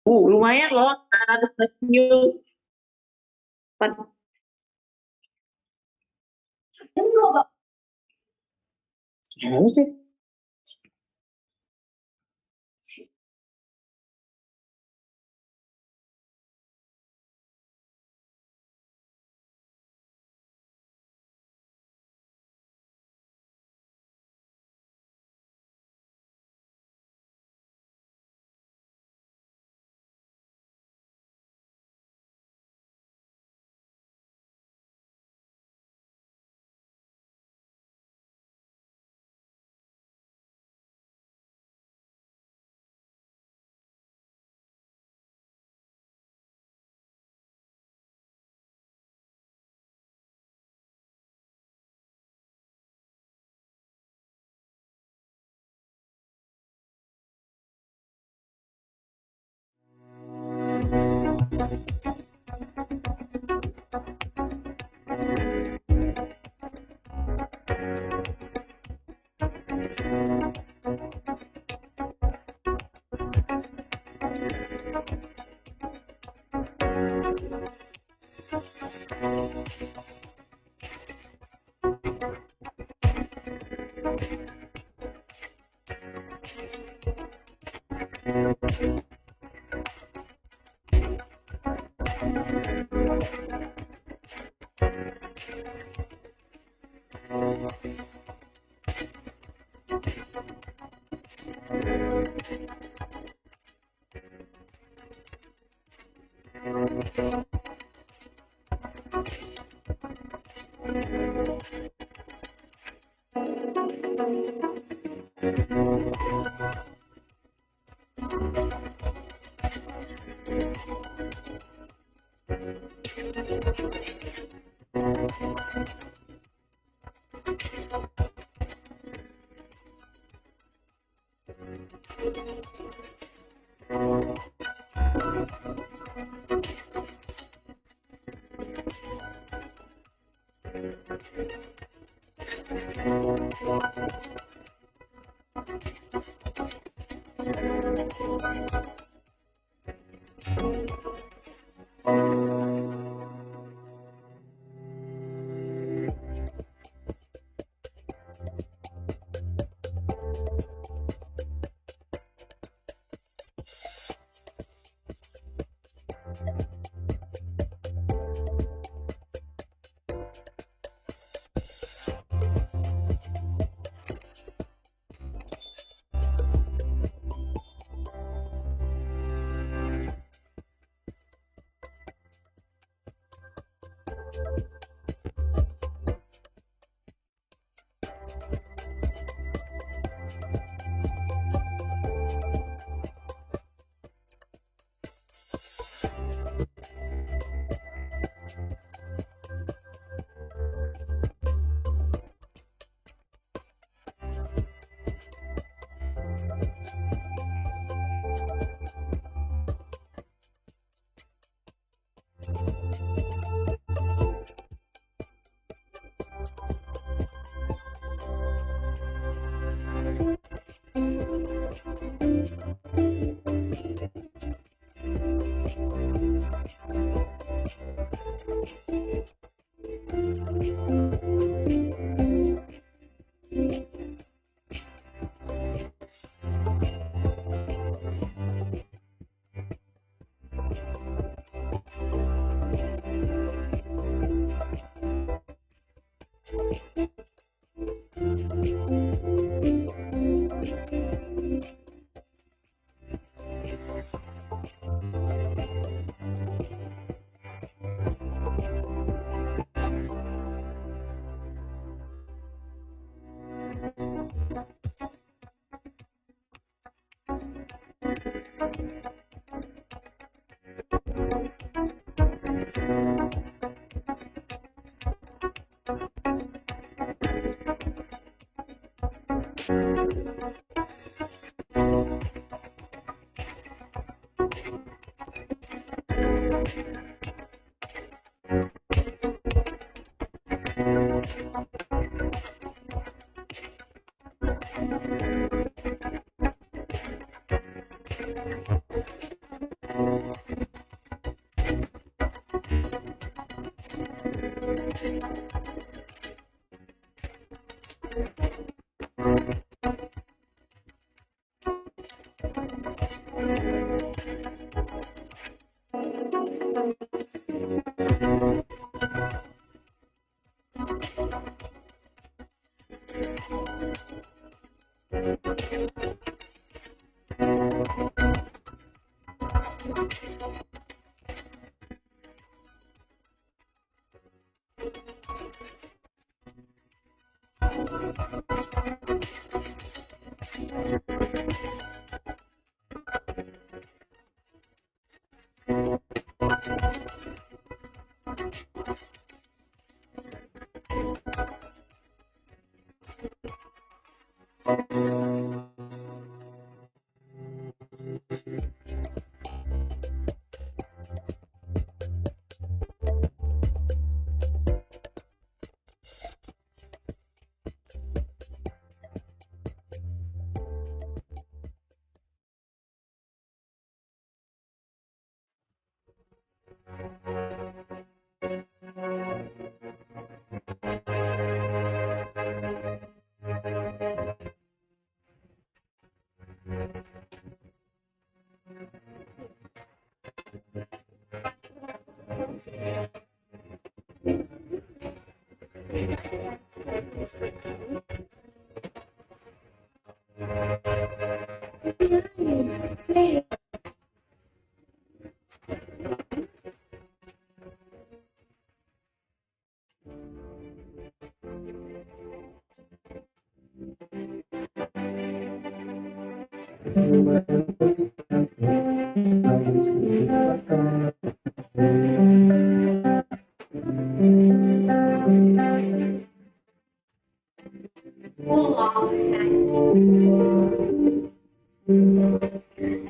Speaker 16: Lumayan loh, 400 views.
Speaker 18: Gimana sih?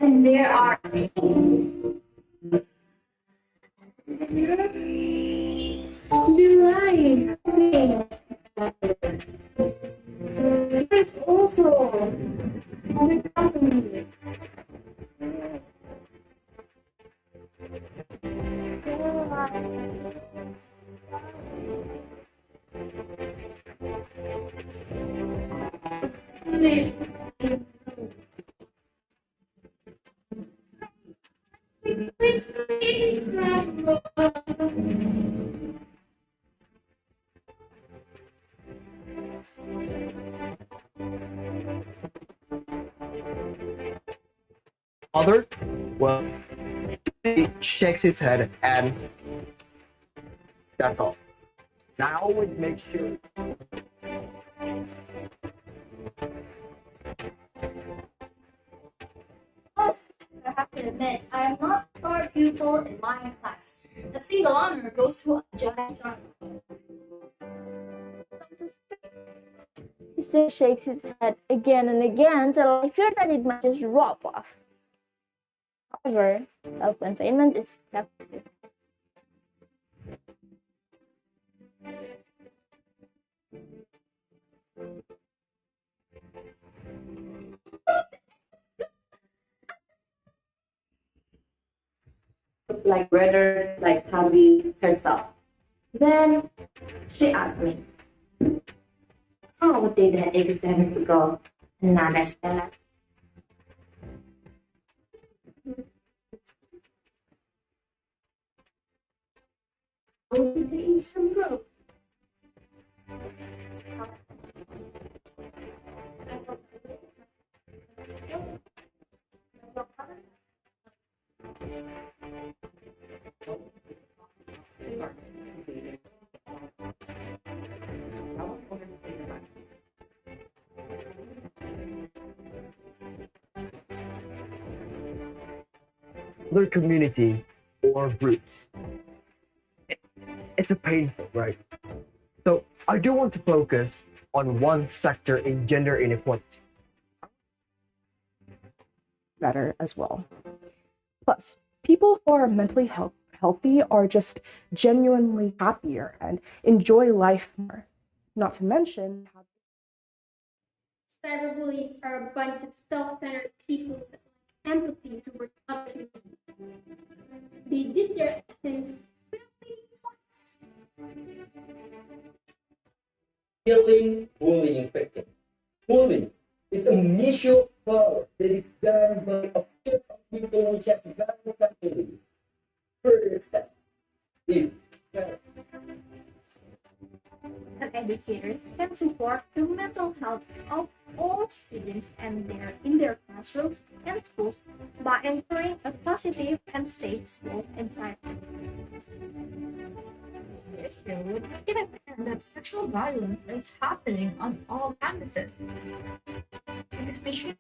Speaker 22: And there are July. There's also the company.
Speaker 2: Father, well, he shakes his head and that's all. Now I always make sure.
Speaker 22: I have to admit, I am not a star pupil in my class. A single honor goes to a giant honor.
Speaker 13: He still shakes his head again and again till I fear that it might just drop off. However, self-containment is kept.
Speaker 4: Like rather like Tabi herself. Then she asked me, how did the exams go? Another stellar.
Speaker 22: Will there is some growth?
Speaker 2: Other community or groups. It's a painful, right? So I do want to focus on one sector in gender inequality.
Speaker 12: Better as well. Plus, people who are mentally healthy are just genuinely happier and enjoy life more. Not to mention how
Speaker 23: Cyberbullies are a bunch of self-centered people that lack empathy towards other humans. They did their actions without thinking twice.
Speaker 8: Healing bullying infection. Bullying is a mutual power that is done by a few people which have very carefully. First step is
Speaker 22: And educators can support the mental health of all students and in their classrooms and schools by ensuring a positive and safe school environment.
Speaker 14: Issue would make it apparent that sexual violence is happening on all campuses. Because they should.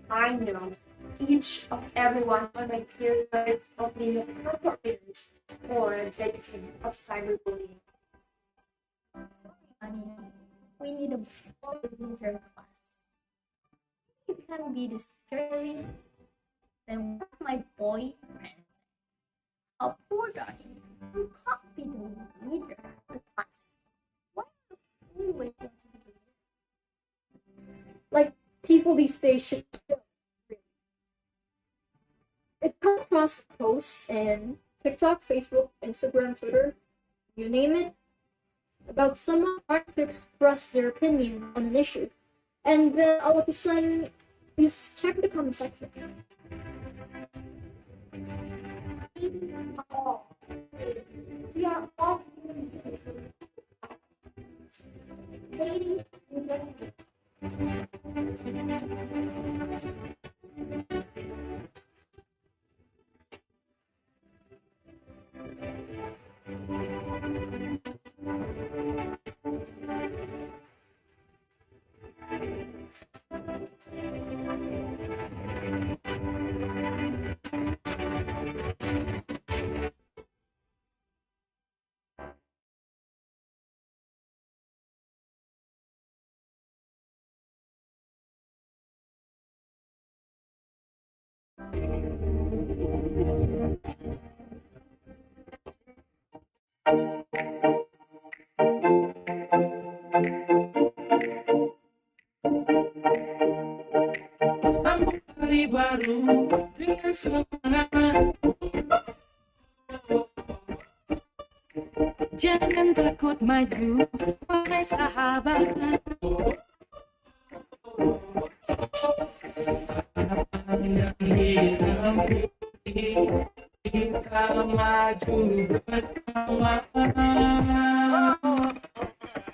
Speaker 22: I know each of everyone on my peers risk of being a perpetrator or a victim of cyberbullying.
Speaker 24: Honey, we need a boy leader class. You can be the secretary. Then one of my boyfriends, a poor guy who can't be the leader of the class. Why are we waiting to be the leader?
Speaker 6: Like, people these days should chill, really. If you come across a post in TikTok, Facebook, Instagram, Twitter, you name it, about someone trying to express their opinion on an issue, and then all of a sudden, you check the comment section.
Speaker 22: We are all ladies and gentlemen.
Speaker 5: Sambut hari baru dengan semangat. Jangan takut maju, wahai sahabat. Yang hitam putih, kita maju bersama.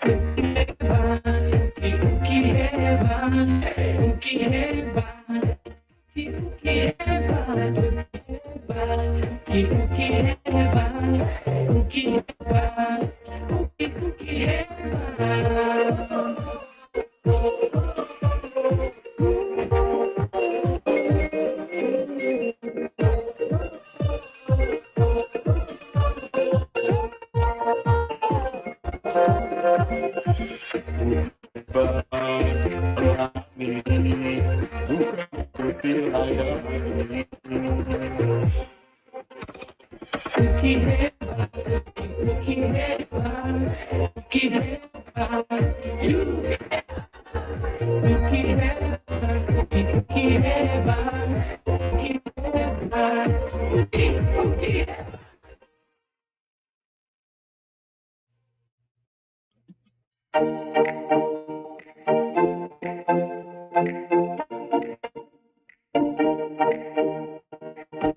Speaker 5: Uki hebat, uki hebat, uki hebat, uki hebat, uki hebat, uki hebat.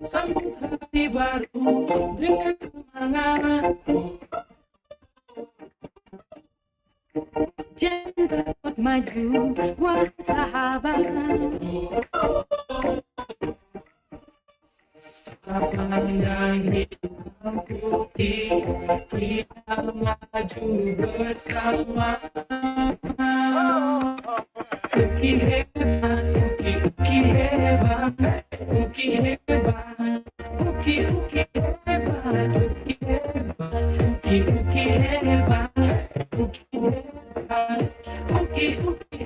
Speaker 5: Sambut hari baru dengan semangat. Jangan takut maju, wahai sahabat. Yang hitam putih, kita maju bersama. Uki hebat, uki hebat, uki hebat, uki hebat, uki hebat, uki hebat, uki hebat, uki hebat.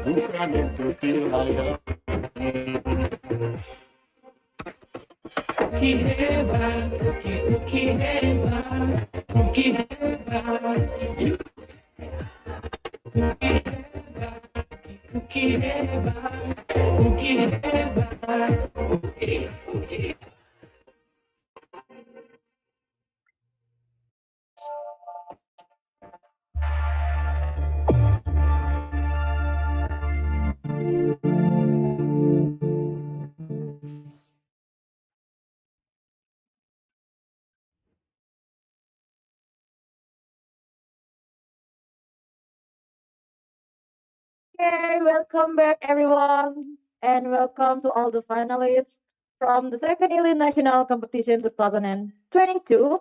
Speaker 5: Bukan untuk wilayah. Uki hebat, uki hebat, uki hebat. Uki hebat, uki hebat, uki.
Speaker 1: Okay, welcome back everyone, and welcome to all the finalists from the second Ili National Competition 2022.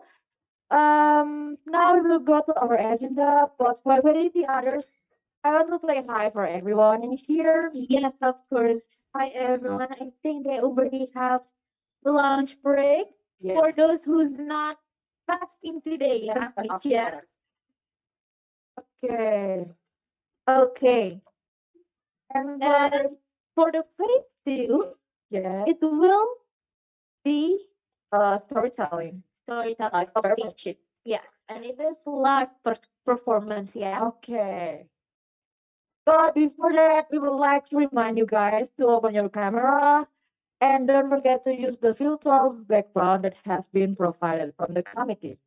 Speaker 1: Now we will go to our agenda, but while waiting the others, I want to say hi for everyone in here.
Speaker 3: Yes, of course. Hi everyone. I think they already have the lunch break. For those who's not fasting today, yeah,
Speaker 1: Of
Speaker 3: yes.
Speaker 1: course. Okay.
Speaker 3: Okay.
Speaker 1: And
Speaker 3: And for the phase two,
Speaker 1: yes,
Speaker 3: it will be
Speaker 1: storytelling.
Speaker 3: storytelling
Speaker 1: Like our
Speaker 3: competition. Yes, and it is live performance. Yeah.
Speaker 1: Okay. But before that, we would like to remind you guys to open your camera and don't forget to use the filter background that has been provided from the committee.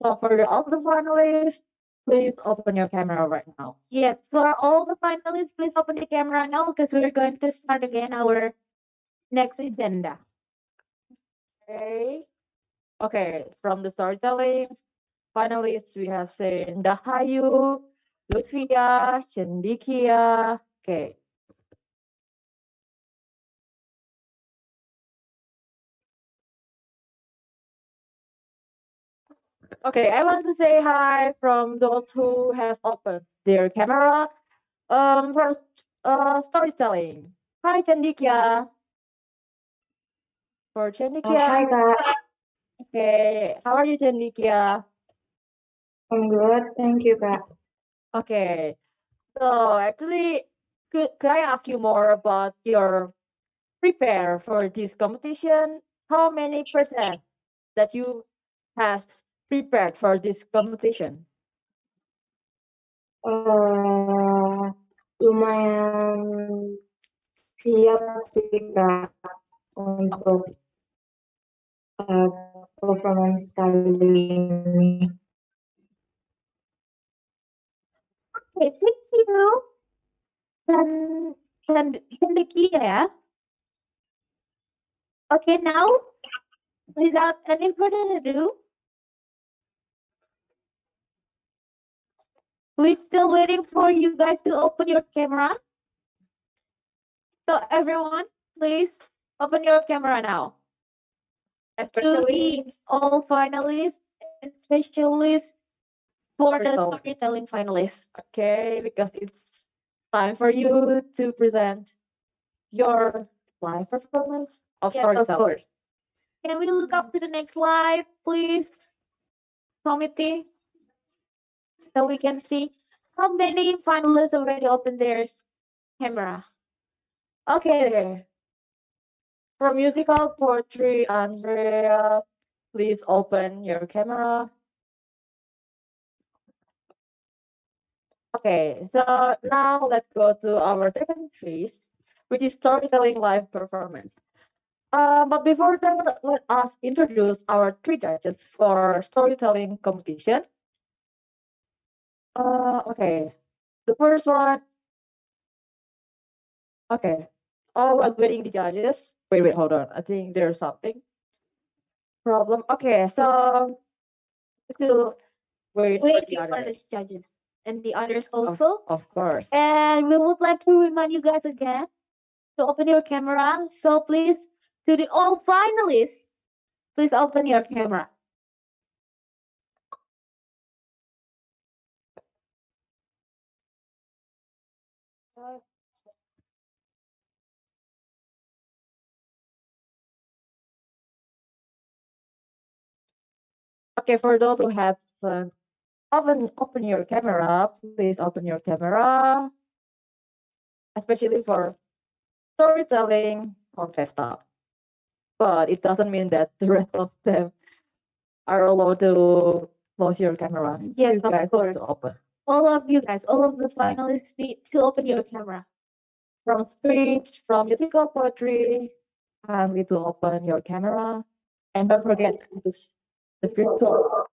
Speaker 1: So for all the finalists, please open your camera right now.
Speaker 3: Yes, for all the finalists, please open the camera now because we're going to start again our next agenda.
Speaker 1: Okay. Okay, from the storytelling finalists, we have seen Dahayu, Lutfia, Cendikia. Okay. Okay, I want to say hi from those who have opened their camera. First, storytelling. Hi, Cendikia. For Cendikia.
Speaker 10: Hi, Kak.
Speaker 1: Okay, how are you, Cendikia?
Speaker 10: I'm good. Thank you, Kak.
Speaker 1: Okay, so actually, could I ask you more about your prepare for this competition? How many percent that you has prepared for this competition?
Speaker 10: Lumayan siap sih, Kak, untuk performance kali ini.
Speaker 3: Okay, thank you. Dan the key ya. Okay, now without any further ado, we're still waiting for you guys to open your camera. So everyone, please open your camera now. Especially all finalists and specialists for the storytelling finalists.
Speaker 1: Okay, because it's time for you to present your live performance of
Speaker 3: Yes,
Speaker 1: storytelling.
Speaker 3: of course. Can we look up to the next slide, please, committee, so we can see how many finalists already opened their camera?
Speaker 1: Okay. For musical poetry, Andrea, please open your camera. Okay, so now let's go to our second phase, which is storytelling live performance. But before that, let us introduce our three judges for storytelling competition. Okay, the first one. Okay. Oh, while waiting the judges. Wait, hold on. I think there's something problem. Okay, so still wait for
Speaker 3: Waiting
Speaker 1: the
Speaker 3: for the
Speaker 1: others.
Speaker 3: judges and the others also.
Speaker 1: Of course.
Speaker 3: And we would like to remind you guys again to open your camera. So please, to the all finalists, please open your camera.
Speaker 1: Okay, for those who have open your camera, please open your camera, especially for storytelling contestant. but it doesn't mean that the rest of them are allowed to close your camera.
Speaker 3: Yes,
Speaker 1: You
Speaker 3: of
Speaker 1: guys have
Speaker 3: course.
Speaker 1: to open.
Speaker 3: All of you guys, all of the finalists need to open your camera.
Speaker 1: From speech, from musical poetry, kindly to open your camera. And don't forget to use the virtual.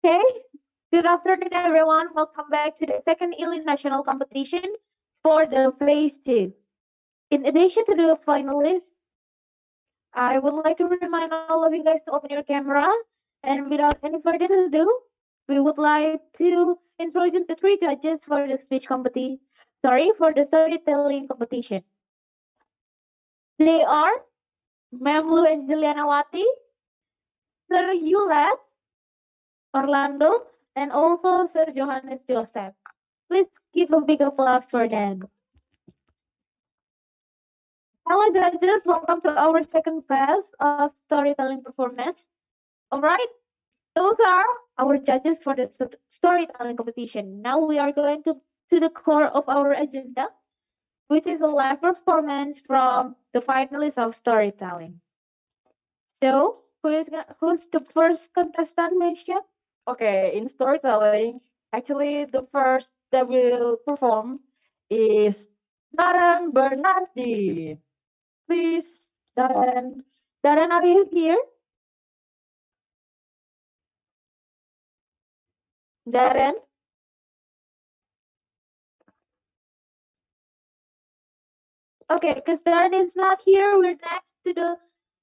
Speaker 3: Okay, good afternoon, everyone. Welcome back to the second Elenc National Competition for the Phase 2. In addition to the finalists, I would like to remind all of you guys to open your camera. And without any further ado, we would like to introduce the three judges for the speech competition. Sorry, for the storytelling competition. They are Memlu and Julianawati, Sir Yulas, Orlando, and also Sir Johannes Joseph. Please give a big applause for them. Hello, judges. Welcome to our second phase of storytelling performance. All right, those are our judges for the storytelling competition. Now we are going to the core of our agenda, which is a live performance from the finalists of storytelling. So, who's the first contestant, Misha?
Speaker 1: Okay, in storytelling, actually the first that will perform is Darren Bernardi. Please, Darren.
Speaker 3: Darren, are you here? Darren? Okay, because Darren is not here, we're next to the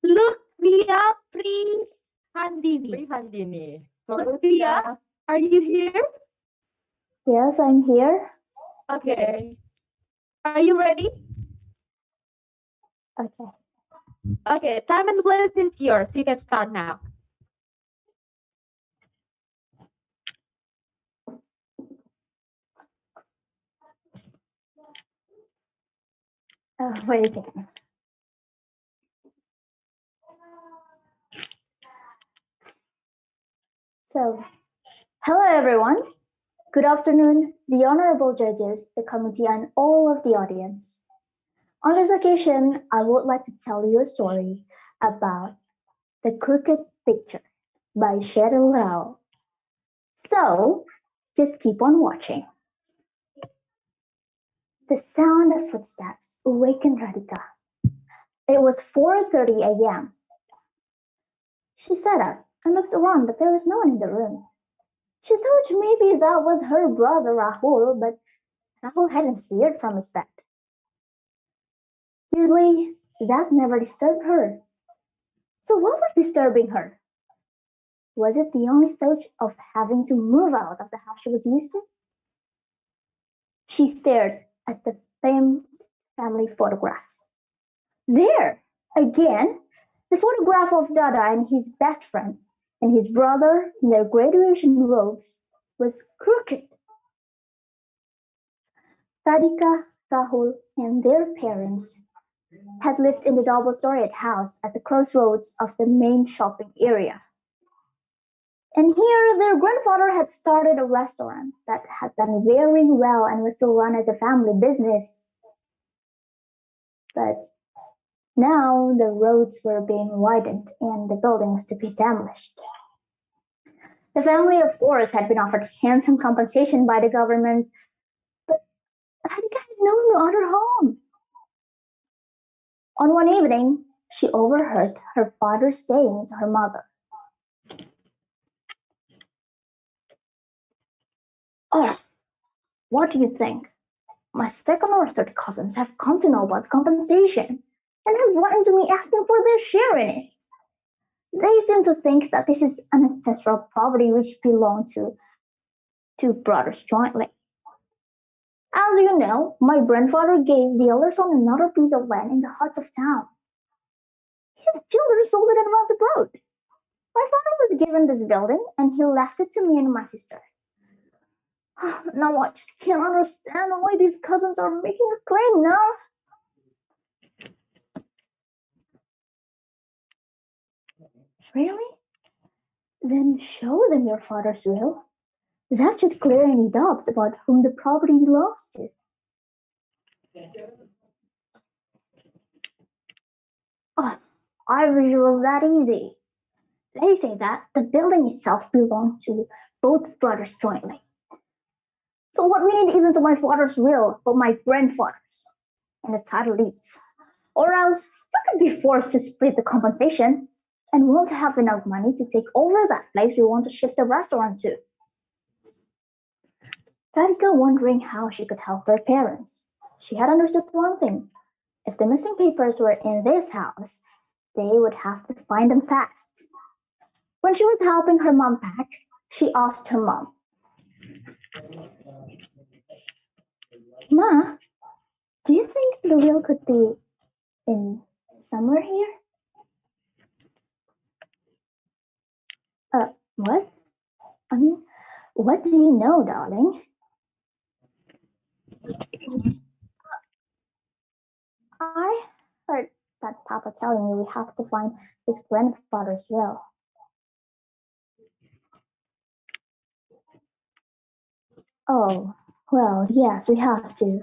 Speaker 3: Lutvia Prihandini.
Speaker 1: Prihandini.
Speaker 3: Lutvia, are you here?
Speaker 10: Yes, I'm here.
Speaker 3: Okay. Are you ready?
Speaker 10: Okay.
Speaker 3: Okay, time and place is yours. You can start now.
Speaker 10: Wait a second. So, hello everyone. Good afternoon, the honorable judges, the committee, and all of the audience. On this occasion, I would like to tell you a story about The Crooked Picture by Cheryl Rao. So, just keep on watching. The sound of footsteps awakened Radhika. It was 4:30 a.m. She sat up and looked around, but there was no one in the room. She thought maybe that was her brother Rahul, but Rahul hadn't stirred from his bed. Usually, that never disturbed her. So what was disturbing her? Was it the only thought of having to move out of the house she was used to? She stared at the family photographs. There, again, the photograph of Dada and his best friend and his brother in their graduation robes was crooked. Radhika, Rahul, and their parents had lived in the double-storied house at the crossroads of the main shopping area. And here their grandfather had started a restaurant that had done very well and was still run as a family business. But now the roads were being widened and the building was to be demolished. The family, of course, had been offered handsome compensation by the government, but Radhika had no other home. On one evening, she overheard her father saying to her mother, "Oh, what do you think? My second or third cousins have come to know about compensation and have written to me asking for their share in it. They seem to think that this is an ancestral property which belongs to two brothers jointly. As you know, my grandfather gave the elder son another piece of land in the heart of town. His children sold it and went abroad. My father was given this building and he left it to me and my sister. Now I just can't understand why these cousins are making a claim now." "Really? Then show them your father's will. That should clear any doubts about whom the property belongs to." "Oh, I wish it was that easy. They say that the building itself belongs to both brothers jointly. So what we need isn't my father's will, but my grandfather's and the title deeds. Or else we could be forced to split the compensation and won't have enough money to take over that place we want to shift the restaurant to." Radhika wondering how she could help her parents. She had understood one thing. If the missing papers were in this house, they would have to find them fast. When she was helping her mom pack, she asked her mom, "Ma, do you think the wheel could be in somewhere here?" What? I mean, what do you know, darling?" "I heard that Papa telling me we have to find his grandfather's will." "Oh, well, yes, we have to.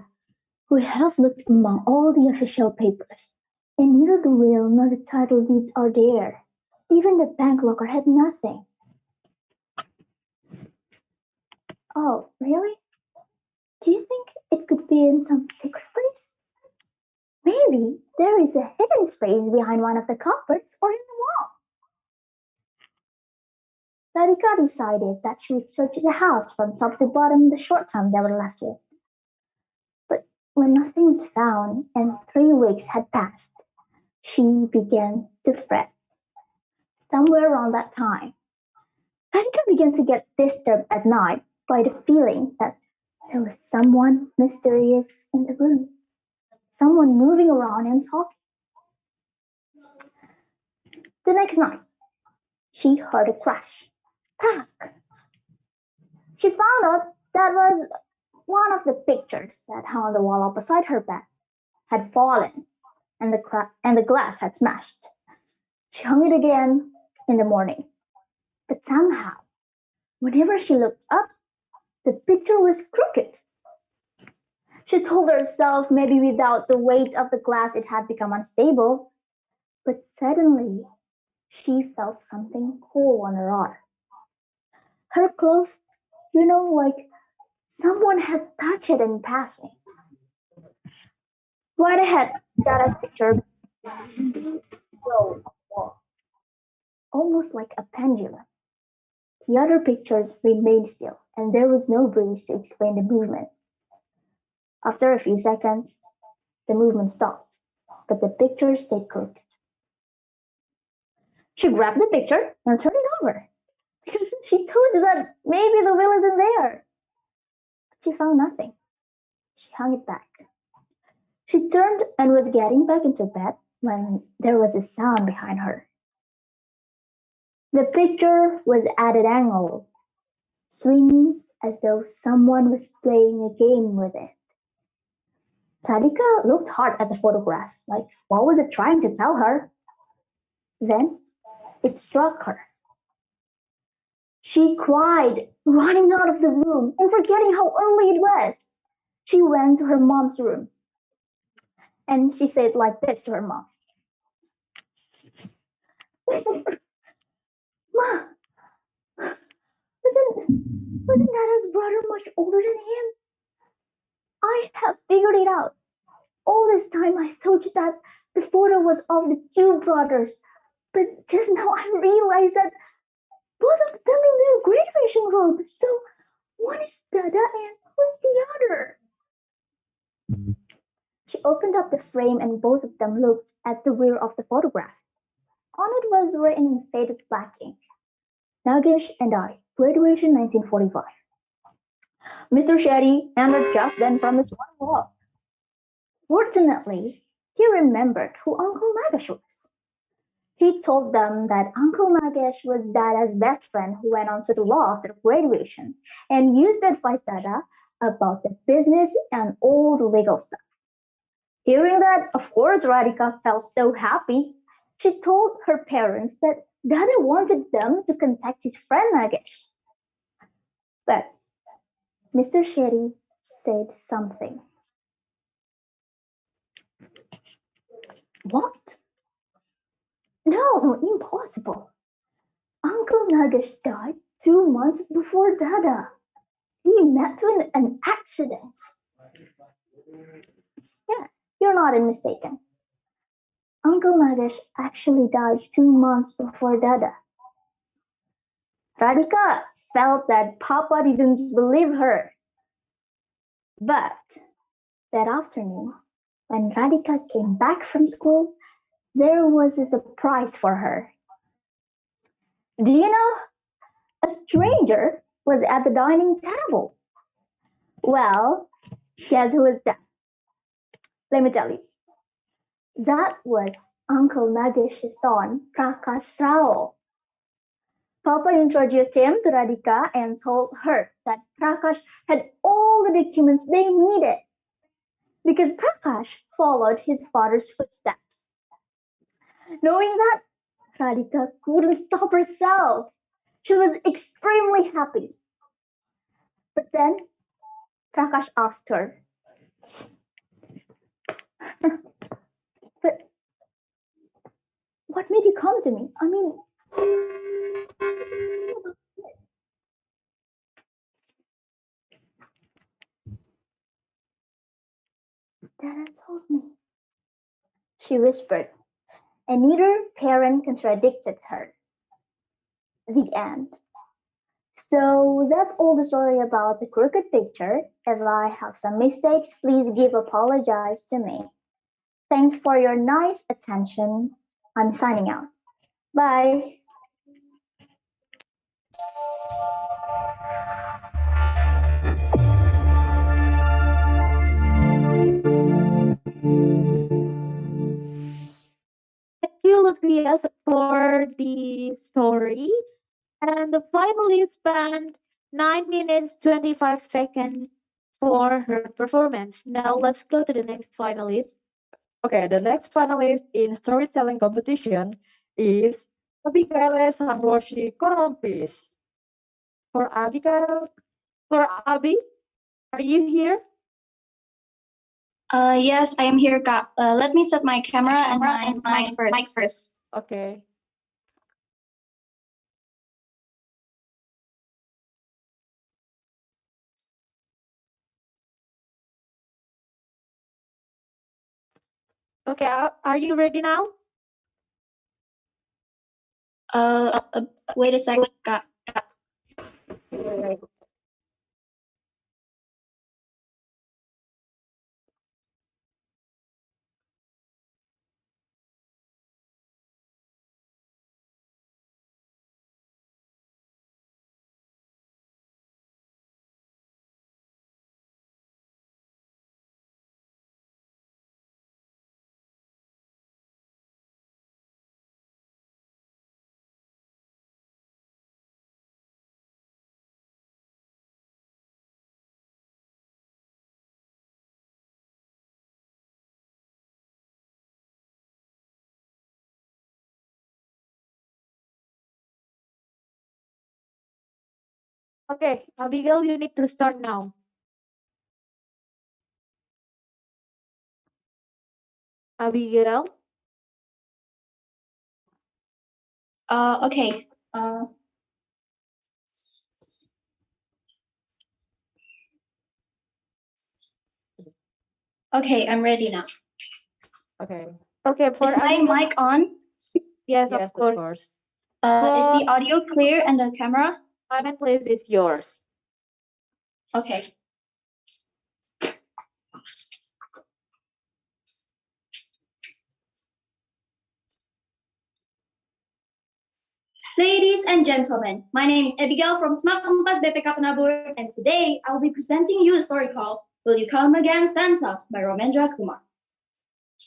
Speaker 10: We have looked among all the official papers, and neither the will nor the title deeds are there. Even the bank locker had nothing." "Oh, really? Do you think it could be in some secret place? Maybe there is a hidden space behind one of the cupboards or in the wall." Radhika decided that she would search the house from top to bottom in the short time they were left with. But when nothing was found and 3 weeks had passed, she began to fret. Somewhere around that time, Radhika began to get disturbed at night by the feeling that there was someone mysterious in the room, someone moving around and talking. The next night, she heard a crash. Crack! She found out that was one of the pictures that hung on the wall beside her bed had fallen and the glass had smashed. She hung it again in the morning, but somehow, whenever she looked up, the picture was crooked. She told herself maybe without the weight of the glass it had become unstable, but suddenly she felt something cool on her arm. Her clothes like someone had touched it in passing. Right ahead, Dada's picture glowed, almost like a pendulum. The other pictures remained still, and there was no breeze to explain the movement. After a few seconds, the movement stopped, but the picture stayed crooked. She grabbed the picture and turned it over because she thought that maybe the wheel isn't there. But she found nothing. She hung it back. She turned and was getting back into bed when there was a sound behind her. The picture was at an angle, swinging as though someone was playing a game with it. Radhika looked hard at the photograph, like what was it trying to tell her? Then it struck her. She cried, running out of the room and forgetting how early it was. She went to her mom's room and she said like this to her mom. Ma, wasn't Dada's brother much older than him? I have figured it out. All this time I thought that the photo was of the two brothers, but just now I realized that both of them in their graduation robes. So one is Dada and who's the other? She opened up the frame and both of them looked at the rear of the photograph. On it was written in faded black ink, Nagesh and I, graduation 1945. Mr. Shetty entered just then from his morning walk. Fortunately, he remembered who Uncle Nagesh was. He told them that Uncle Nagesh was Dada's best friend who went on to the law after graduation and used to advise Dada about the business and all the legal stuff. Hearing that, of course, Radhika felt so happy. She told her parents that Dada wanted them to contact his friend Nagesh. But Mr. Shetty said something. What? No, impossible. Uncle Nagesh died 2 months before Dada. He met with an accident. Yeah, you're not mistaken. Uncle Nagesh actually died 2 months before Dada. Radhika felt that Papa didn't believe her. But that afternoon, when Radhika came back from school, there was a surprise for her. Do you know? A stranger was at the dining table. Well, guess who was that? Let me tell you. That was Uncle Nagesh's son, Prakash Rao. Papa introduced him to Radhika and told her that Prakash had all the documents they needed because Prakash followed his father's footsteps. Knowing that, Radhika couldn't stop herself. She was extremely happy. But then Prakash asked her, but what made you come to me? I mean, Dada told me. She whispered, and neither parent contradicted her. The end. So that's all the story about the crooked picture. If I have some mistakes, please give apologize to me. Thanks for your nice attention. I'm signing out. Bye.
Speaker 3: Thank you, Lutrias, for the story. And the finalist spent 9 minutes 25 seconds for her performance. Now let's go to the next finalist.
Speaker 1: Okay, the next finalist in storytelling competition is Abigail Samroshi Korompis. For Abigail, for Abi, are you here?
Speaker 17: Yes, I am here, Kak. Let me set my camera and my mic first.
Speaker 1: Okay.
Speaker 3: Okay, are you ready now?
Speaker 17: Wait a second, Kak.
Speaker 3: Okay, Abigail, you need to start now. Abigail?
Speaker 17: Okay. Okay, I'm ready now.
Speaker 1: Okay.
Speaker 3: Okay, for
Speaker 17: Is my
Speaker 3: Abigail.
Speaker 17: mic on?
Speaker 3: Yes,
Speaker 1: Yes,
Speaker 3: of course.
Speaker 17: Is the audio clear and the camera?
Speaker 3: Second place is yours.
Speaker 17: Okay. Ladies and gentlemen, my name is Abigail from SMAK 4 BPK Penabur, and today I will be presenting you a story called Will You Come Again, Santa by Ramendra Kumar.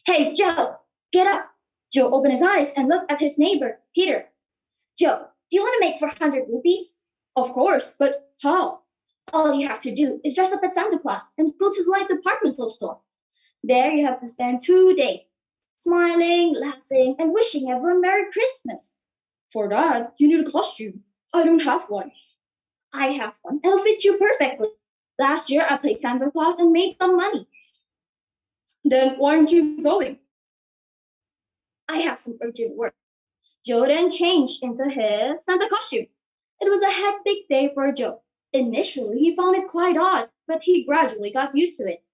Speaker 17: Hey, Joe, get up. Joe opened his eyes and looked at his neighbor, Peter. Joe, do you want to make 400 rupees? Of course, but how? All you have to do is dress up as Santa Claus and go to the light departmental store. There you have to spend 2 days smiling, laughing, and wishing everyone Merry Christmas. For that, you need a costume. I don't have one. I have one. It'll fit you perfectly. Last year, I played Santa Claus and made some money. Then why aren't you going? I have some urgent work. Joe then changed into his Santa costume. It was a hectic day for Joe. Initially, he found it quite odd, but he gradually got used to it.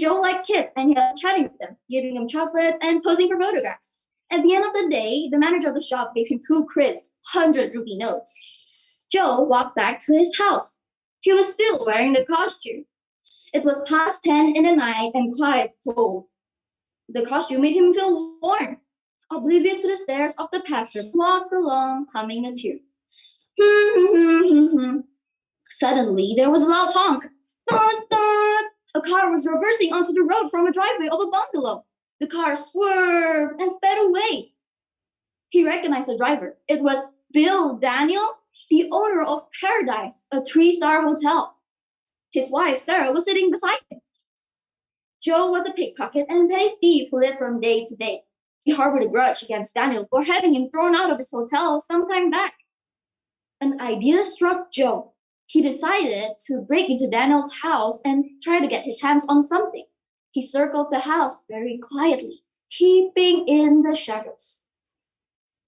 Speaker 17: Joe liked kids and he loved chatting with them, giving them chocolates and posing for photographs. At the end of the day, the manager of the shop gave him 2 crisp 100 rupee notes. Joe walked back to his house. He was still wearing the costume. It was past 10 in the night and quite cold. The costume made him feel warm. Oblivious to the stares of the passer, walked along, humming a tune. Suddenly, there was a loud honk. Thud, thud. A car was reversing onto the road from a driveway of a bungalow. The car swerved and sped away. He recognized the driver. It was Bill Daniel, the owner of Paradise, a 3-star hotel. His wife, Sarah, was sitting beside him. Joe was a pickpocket and petty thief who lived from day to day. He harbored a grudge against Daniel for having him thrown out of his hotel some time back. An idea struck Joe. He decided to break into Daniel's house and try to get his hands on something. He circled the house very quietly, keeping in the shadows.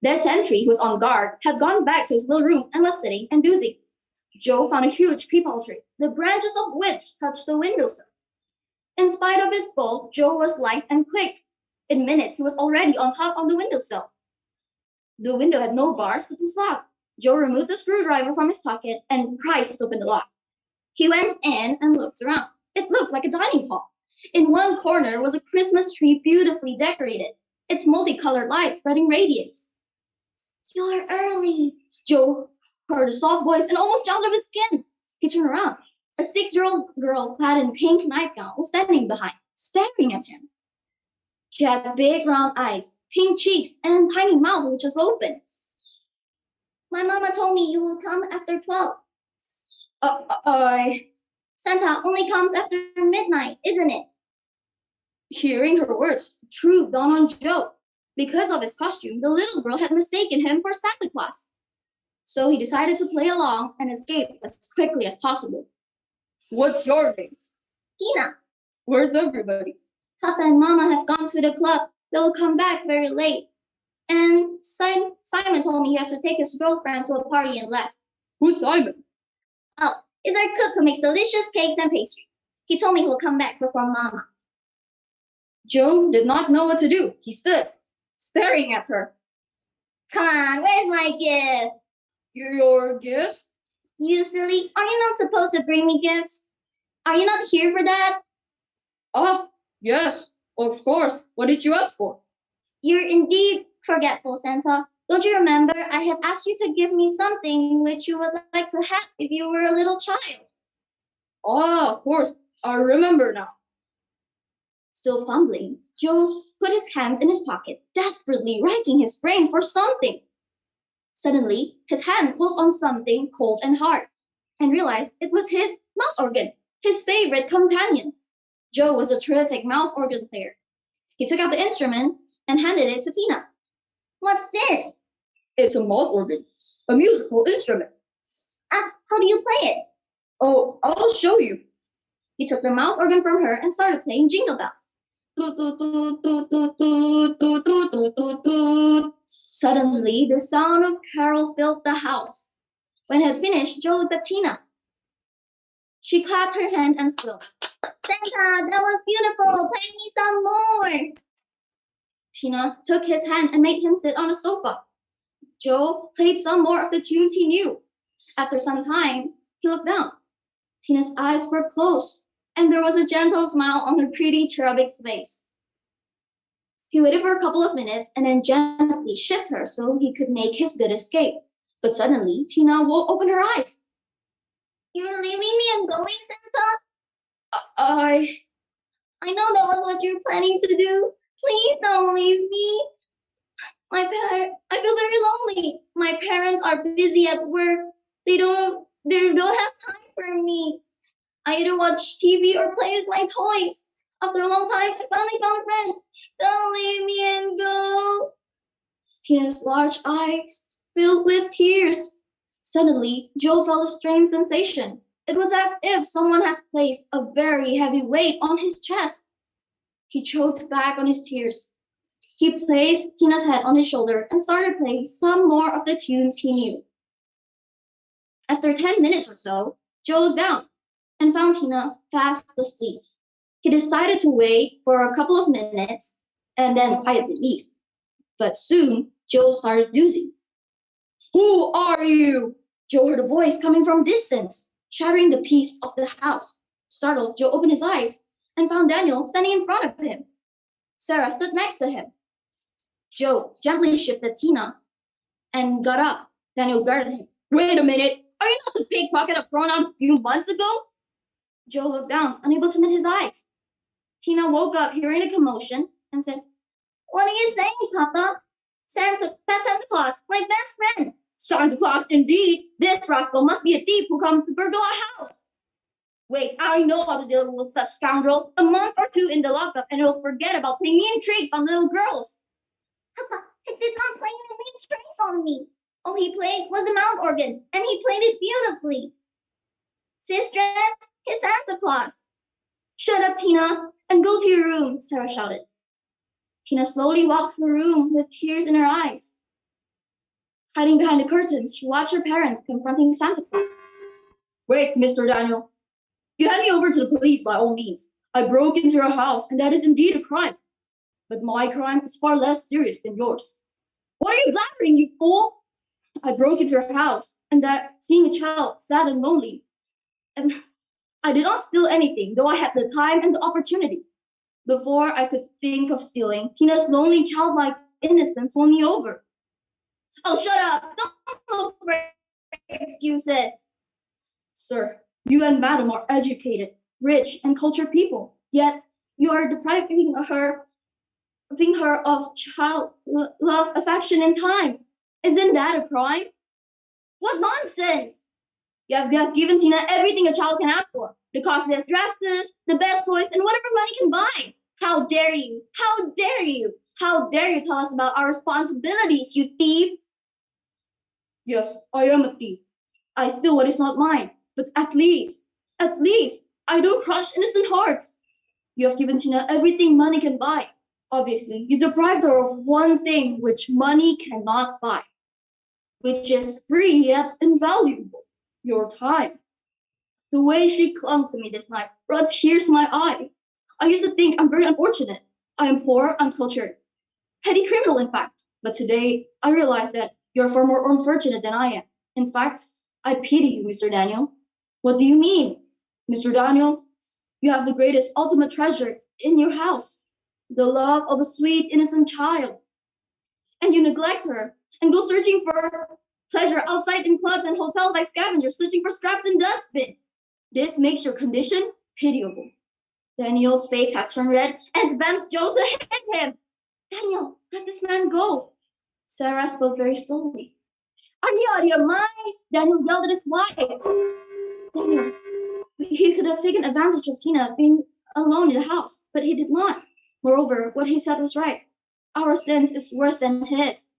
Speaker 17: The sentry, who was on guard, had gone back to his little room and was sitting and dozing. Joe found a huge peepal tree, the branches of which touched the windowsill. In spite of his bulk, Joe was light and quick. In minutes, he was already on top of the windowsill. The window had no bars, but was locked. Joe removed the screwdriver from his pocket and prized open the lock. He went in and looked around. It looked like a dining hall. In one corner was a Christmas tree beautifully decorated, its multicolored lights spreading radiance. You're early, Joe heard a soft voice and almost jumped out of his skin. He turned around. A 6-year-old girl clad in pink nightgown was standing behind, staring at him. She had big round eyes, pink cheeks, and a tiny mouth which was open. My mama told me you will come after 12. Santa only comes after midnight, isn't it? Hearing her words, truth dawned on Joe. Because of his costume, the little girl had mistaken him for Santa Claus. So he decided to play along and escape as quickly as possible. What's your name? Tina. Where's everybody? Papa and Mama have gone to the club. They'll come back very late. And Simon told me he has to take his girlfriend to a party and left. Who's Simon? Oh, is our cook who makes delicious cakes and pastry. He told me he'll come back before Mama. Joe did not know what to do. He stood, staring at her.
Speaker 9: Come on, where's my gift?
Speaker 17: Your gifts?
Speaker 9: You silly, are you not supposed to bring me gifts? Are you not here for that?
Speaker 17: Oh, yes, of course. What did you ask for?
Speaker 9: You're indeed forgetful, Santa. Don't you remember I had asked you to give me something which you would like to have if you were a little child?
Speaker 17: Oh, of course. I remember now.
Speaker 9: Still fumbling, Joe put his hands in his pocket, desperately racking his brain for something. Suddenly, his hand closed on something cold and hard, and realized it was his mouth organ, his favorite companion. Joe was a terrific mouth organ player. He took out the instrument and handed it to Tina. What's this?
Speaker 17: It's a mouth organ, a musical instrument.
Speaker 9: How do you play it?
Speaker 17: Oh, I'll show you.
Speaker 9: He took the mouth organ from her and started playing Jingle Bells. Suddenly, the sound of carol filled the house. When he had finished, Joe looked at Tina. She clapped her hand and squealed. Santa, that was beautiful. Play me some more. Tina took his hand and made him sit on a sofa. Joe played some more of the tunes he knew. After some time, he looked down. Tina's eyes were closed, and there was a gentle smile on her pretty cherubic's face. He waited for a couple of minutes and then gently shifted her so he could make his good escape. But suddenly, Tina opened her eyes. You're leaving me and going, Santa? I know that was what you're planning to do. Please don't leave me. I feel very lonely. My parents are busy at work. They don't have time for me. I either watch TV or play with my toys. After a long time, I finally found a friend. Don't leave me and go. Tina's large eyes filled with tears. Suddenly, Joe felt a strange sensation. It was as if someone has placed a very heavy weight on his chest. He choked back on his tears. He placed Tina's head on his shoulder and started playing some more of the tunes he knew. After 10 minutes or so, Joe looked down and found Tina fast asleep. He decided to wait for a couple of minutes and then quietly leave. But soon, Joe started losing. Who are you? Joe heard a voice coming from distance, shattering the peace of the house. Startled, Joe opened his eyes and found Daniel standing in front of him. Sarah stood next to him. Joe gently shifted Tina and got up. Daniel guarded him. Wait a minute. Are you not the pickpocket I thrown out a few months ago? Joe looked down, unable to meet his eyes. Tina woke up hearing a commotion and said, What are you saying, Papa? That's Santa Claus, my best friend. Santa Claus, indeed. This rascal must be a thief who comes to burgle our house. Wait, I know how to deal with such scoundrels. A month or two in the lockup and he'll forget about playing mean tricks on little girls. Papa, he did not play any mean tricks on me. All he played was the mouth organ, and he played it beautifully. Sistress, he's Santa Claus. Shut up, Tina, and go to your room, Sarah shouted. Tina slowly walked to her room with tears in her eyes. Hiding behind the curtains, she watched her parents confronting Santa Claus. Wait, Mr. Daniel. You hand me over to the police by all means. I broke into your house, and that is indeed a crime. But my crime is far less serious than yours. What are you blabbering, you fool? I broke into your house, and that seeing a child sad and lonely. And I did not steal anything, though I had the time and the opportunity. Before I could think of stealing, Tina's lonely childlike innocence won me over. Oh, shut up! Don't look for excuses. Sir, you and Madam are educated, rich, and cultured people, yet you are depriving her of child love, affection, and time. Isn't that a crime? What nonsense! You have given Tina everything a child can ask for. The costliest dresses, the best toys, and whatever money can buy. How dare you? How dare you? How dare you tell us about our responsibilities, you thief? Yes, I am a thief. I steal what is not mine. But at least, I don't crush innocent hearts. You have given Tina everything money can buy. Obviously, you deprived her of one thing which money cannot buy, which is free yet invaluable, your time. The way she clung to me this night brought tears to my eye. I used to think I'm very unfortunate.
Speaker 17: I am poor, uncultured, petty criminal, in fact. But today, I realize that you're far more unfortunate than I am. In fact, I pity you, Mr. Daniel. What do you mean? Mr. Daniel, you have the greatest ultimate treasure in your house, the love of a sweet, innocent child. And you neglect her and go searching for pleasure outside in clubs and hotels like scavengers, searching for scraps in dustbin. This makes your condition pitiable. Daniel's face had turned red and advanced Joe to hit him. Daniel, let this man go. Sarah spoke very slowly. Are you out of your mind? Daniel yelled at his wife. Daniel, he could have taken advantage of Tina being alone in the house, but he did not. Moreover, what he said was right. Our sins is worse than his.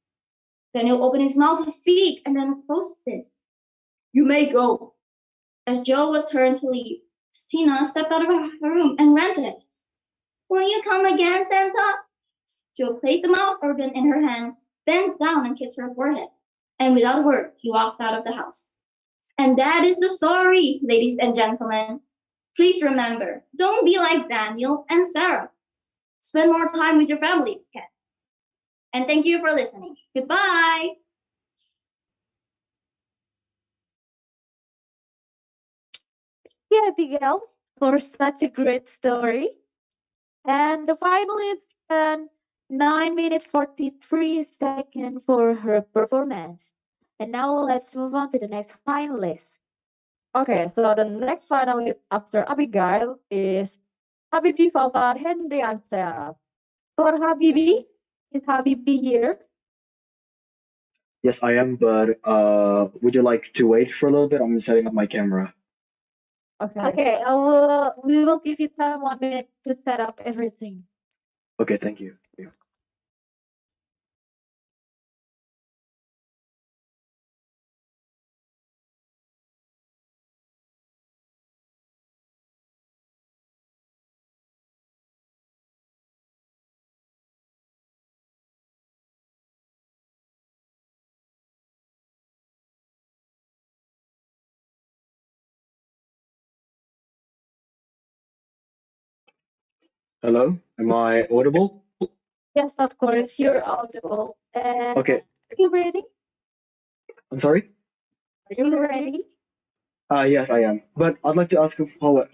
Speaker 17: Daniel opened his mouth to speak and then closed it. You may go. As Joe was turned to leave, Tina stepped out of her room and ran to him. Will you come again, Santa? Joe placed the mouth organ in her hand, bent down and kissed her forehead. And without a word, he walked out of the house. And that is the story, ladies and gentlemen. Please remember, don't be like Daniel and Sarah. Spend more time with your family if you can. And thank you for listening. Goodbye.
Speaker 3: Yeah, Abigail, for such a great story. And the finalist spent 9 minutes 43 seconds for her performance. And now let's move on to the next finalist.
Speaker 1: Okay, so the next finalist after Abigail is Habibi Fauzan Henry and Sarah. For Habibi, is Habibi here?
Speaker 7: Yes, I am, but would you like to wait for a little bit? I'm setting up my camera.
Speaker 3: Okay, we will give you time 1 minute to set up everything.
Speaker 7: Okay, thank you. Hello, am I audible?
Speaker 3: Yes, of course, you're audible.
Speaker 7: Okay,
Speaker 3: Are you ready?
Speaker 7: I'm sorry?
Speaker 3: Are you ready?
Speaker 7: Yes, I am. But I'd like to ask a follow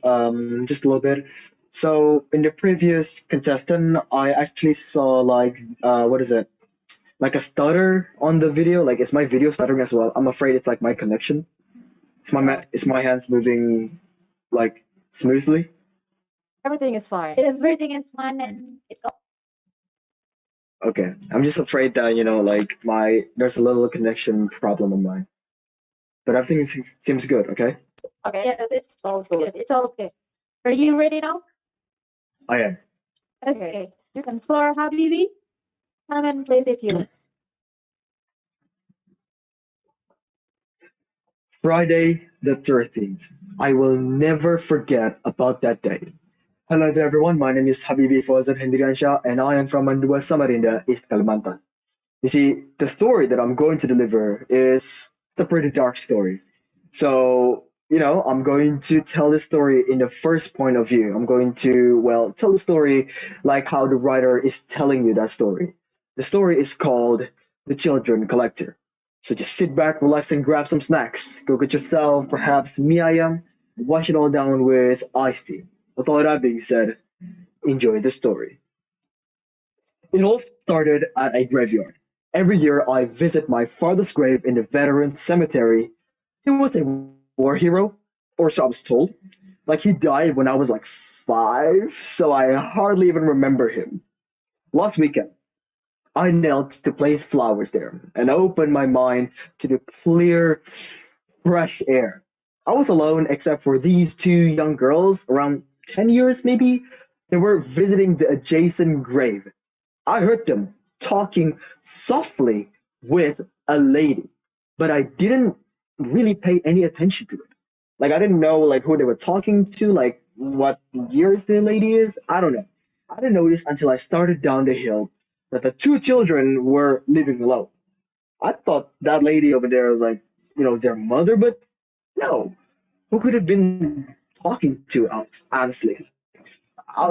Speaker 7: just a little bit. So in the previous contestant, I actually saw like what is it? Like a stutter on the video. Like is my video stuttering as well? I'm afraid it's like my connection. Is my hands moving like smoothly?
Speaker 1: Everything is fine.
Speaker 3: Everything is fine and it's all.
Speaker 7: Okay, I'm just afraid that like there's a little connection problem on mine, but everything seems good. Okay,
Speaker 3: Okay, yes, it's all good. It's all okay. Are you ready now?
Speaker 7: I am.
Speaker 3: Okay, you can floor Habibi. Come and place it yours.
Speaker 7: Friday the 13th. I will never forget about that day. Hello to everyone. My name is Habibi Fauzan Hendriansha, and I am from Mandua, Samarinda, East Kalimantan. You see, the story that I'm going to deliver is it's a pretty dark story. So, I'm going to tell the story in the first point of view. I'm going to, well, tell the story like how the writer is telling you that story. The story is called The Children Collector. So just sit back, relax, and grab some snacks. Go get yourself perhaps mi ayam, and wash it all down with iced tea. With all that being said, enjoy the story. It all started at a graveyard. Every year I visit my father's grave in the veteran cemetery. He was a war hero, or so I was told. Like he died when I was like 5, so I hardly even remember him. Last weekend, I knelt to place flowers there and opened my mind to the clear, fresh air. I was alone except for these two young girls, around 10 years maybe. They were visiting the adjacent grave. I heard them talking softly with a lady, but I didn't really pay any attention to it. Like I didn't know like who they were talking to, like what years the lady is. I don't know. I didn't notice until I started down the hill that the two children were living alone. I thought that lady over there was like, their mother, but no. Who could have been talking to, honestly?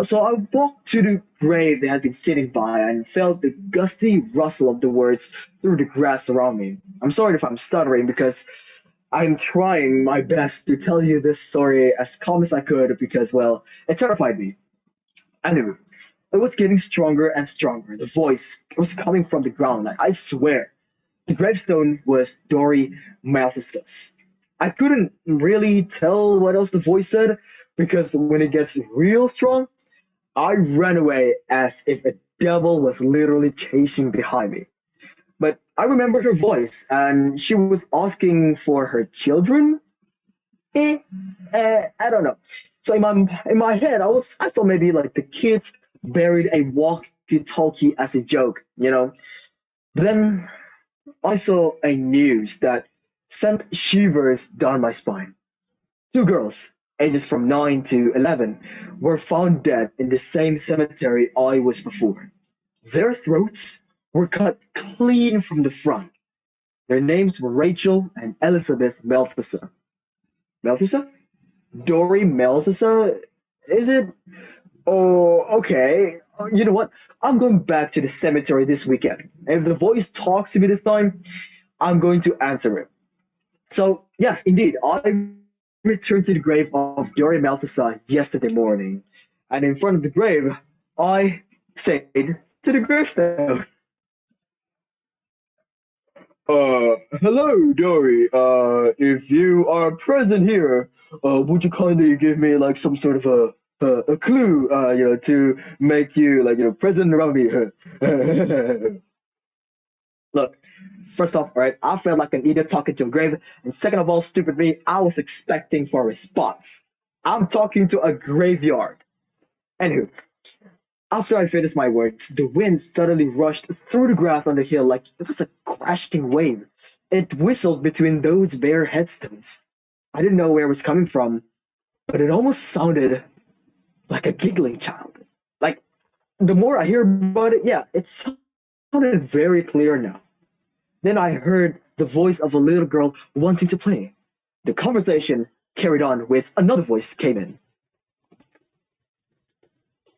Speaker 7: So I walked to the grave they had been sitting by and felt the gusty rustle of the words through the grass around me. I'm sorry if I'm stuttering because I'm trying my best to tell you this story as calm as I could because, well, it terrified me. Anyway, it was getting stronger and stronger. The voice was coming from the ground, like I swear. The gravestone was Dory Malthus's. I couldn't really tell what else the voice said because when it gets real strong, I ran away as if a devil was literally chasing behind me. But I remembered her voice, and she was asking for her children. I don't know. So in my head, I thought maybe like the kids buried a walkie-talkie as a joke, you know. Then I saw a news that sent shivers down my spine. Two girls, ages from 9 to 11, were found dead in the same cemetery I was before. Their throats were cut clean from the front. Their names were Rachel and Elizabeth Malthus. Malthus? Dory Malthus? Is it? Oh, okay. You know what? I'm going back to the cemetery this weekend. If the voice talks to me this time, I'm going to answer it. So, yes, indeed, I returned to the grave of Dory Malthus yesterday morning. And in front of the grave, I said to the gravestone, hello, Dory. If you are present here, would you kindly give me like some sort of a clue, to make you like present around me? Look, first off, right, I felt like an idiot talking to a grave, and second of all, stupid me, I was expecting for a response. I'm talking to a graveyard. Anywho, after I finished my words, the wind suddenly rushed through the grass on the hill like it was a crashing wave. It whistled between those bare headstones. I didn't know where it was coming from, but it almost sounded like a giggling child. Like, the more I hear about it, yeah, it sounded very clear now. Then I heard the voice of a little girl wanting to play. The conversation carried on with another voice came in.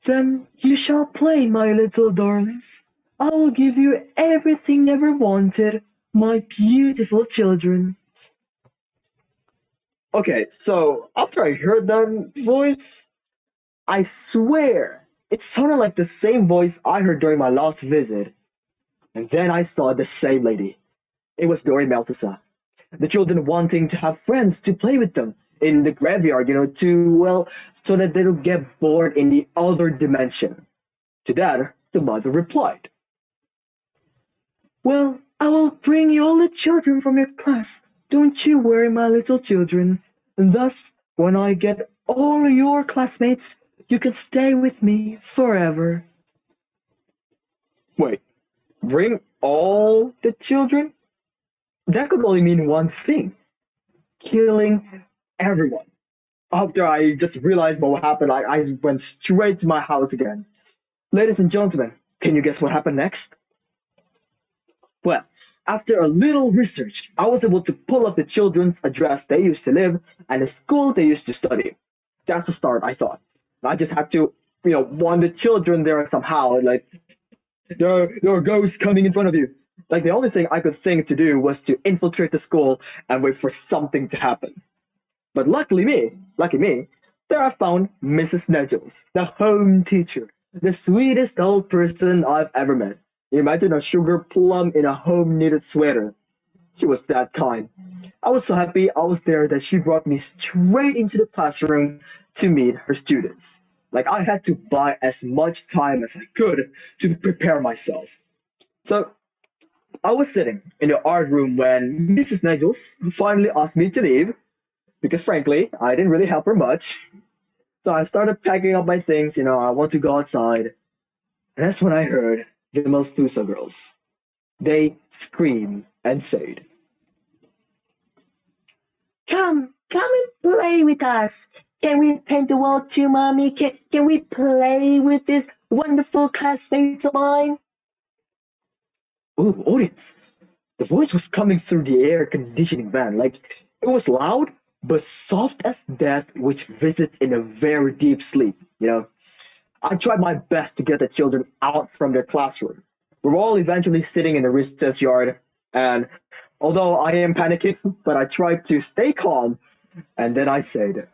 Speaker 7: Then you shall play, my little darlings. I will give you everything you ever wanted, my beautiful children. Okay, so after I heard that voice, I swear it sounded like the same voice I heard during my last visit. And then I saw the same lady. It was Dory Malthus. The children wanting to have friends to play with them in the graveyard, so that they don't get bored in the other dimension. To that, the mother replied, well, I will bring you all the children from your class. Don't you worry, my little children. And thus, when I get all your classmates, you can stay with me forever. Wait, bring all the children? That could only mean one thing. Killing everyone. After I just realized what happened, I went straight to my house again. Ladies and gentlemen, can you guess what happened next? Well, after a little research, I was able to pull up the children's address they used to live and the school they used to study. That's the start, I thought. I just had to, warn the children there somehow, like, there are ghosts coming in front of you. Like, the only thing I could think to do was to infiltrate the school and wait for something to happen. But lucky me, there I found Mrs. Nedgels, the home teacher, the sweetest old person I've ever met. Imagine a sugar plum in a home-knitted sweater. She was that kind. I was so happy I was there that she brought me straight into the classroom to meet her students. Like, I had to buy as much time as I could to prepare myself. So, I was sitting in the art room when Mrs. Nedgels finally asked me to leave, because frankly, I didn't really help her much. So I started packing up my things, I want to go outside. And that's when I heard the Malthusa girls. They screamed and said, come and play with us. Can we paint the wall too, Mommy? Can we play with this wonderful classmates of mine? Oh, audience. The voice was coming through the air conditioning van. Like, it was loud, but soft as death, which visits in a very deep sleep, I tried my best to get the children out from their classroom. We were all eventually sitting in the recess yard, and although I am panicking, but I tried to stay calm, and then I said,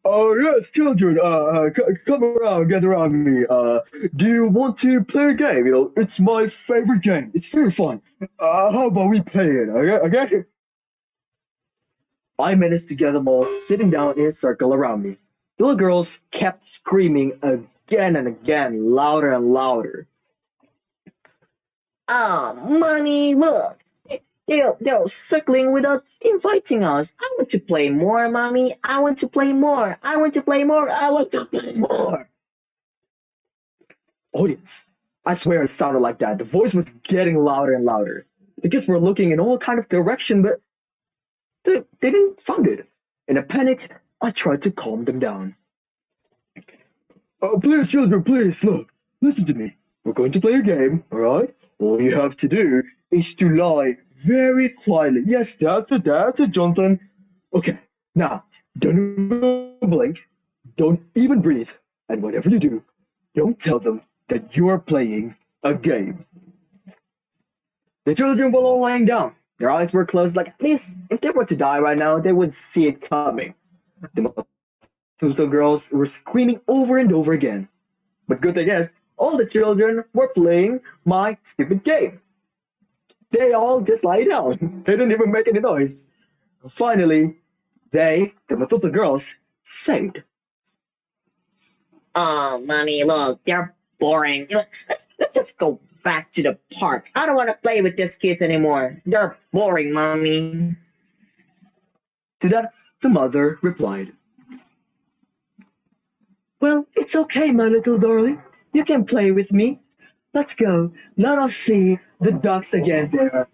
Speaker 7: "Oh yes, children, come around, get around me. Do you want to play a game? It's my favorite game. It's very fun. How about we play it? Okay, okay." I managed to get them all sitting down in a circle around me. The little girls kept screaming again and again, louder and louder.
Speaker 15: Oh, mommy, look. They're circling without inviting us. I want to play more, mommy. I want to play more. I want to play more. I want to play more.
Speaker 7: Audience, I swear it sounded like that. The voice was getting louder and louder. The kids were looking in all kind of direction, but they didn't find it. In a panic, I tried to calm them down. Please, children, please, look. Listen to me. We're going to play a game, alright? All you have to do is to lie very quietly. Yes, that's it, Jonathan. Okay, now, don't blink, don't even breathe, and whatever you do, don't tell them that you're playing a game. The children were all lying down. Their eyes were closed like this. If they were to die right now, they would see it coming. The Tuso girls were screaming over and over again. But good thing is, all the children were playing my stupid game. They all just lie down. They didn't even make any noise. Finally, the Matusa girls, said,
Speaker 15: Oh, mommy, look, they're boring. Let's just go back to the park. I don't want to play with these kids anymore. They're boring, mommy.
Speaker 7: To that, the mother replied, Well, it's okay, my little darling. You can play with me. Let's go. Let us see the ducks again there.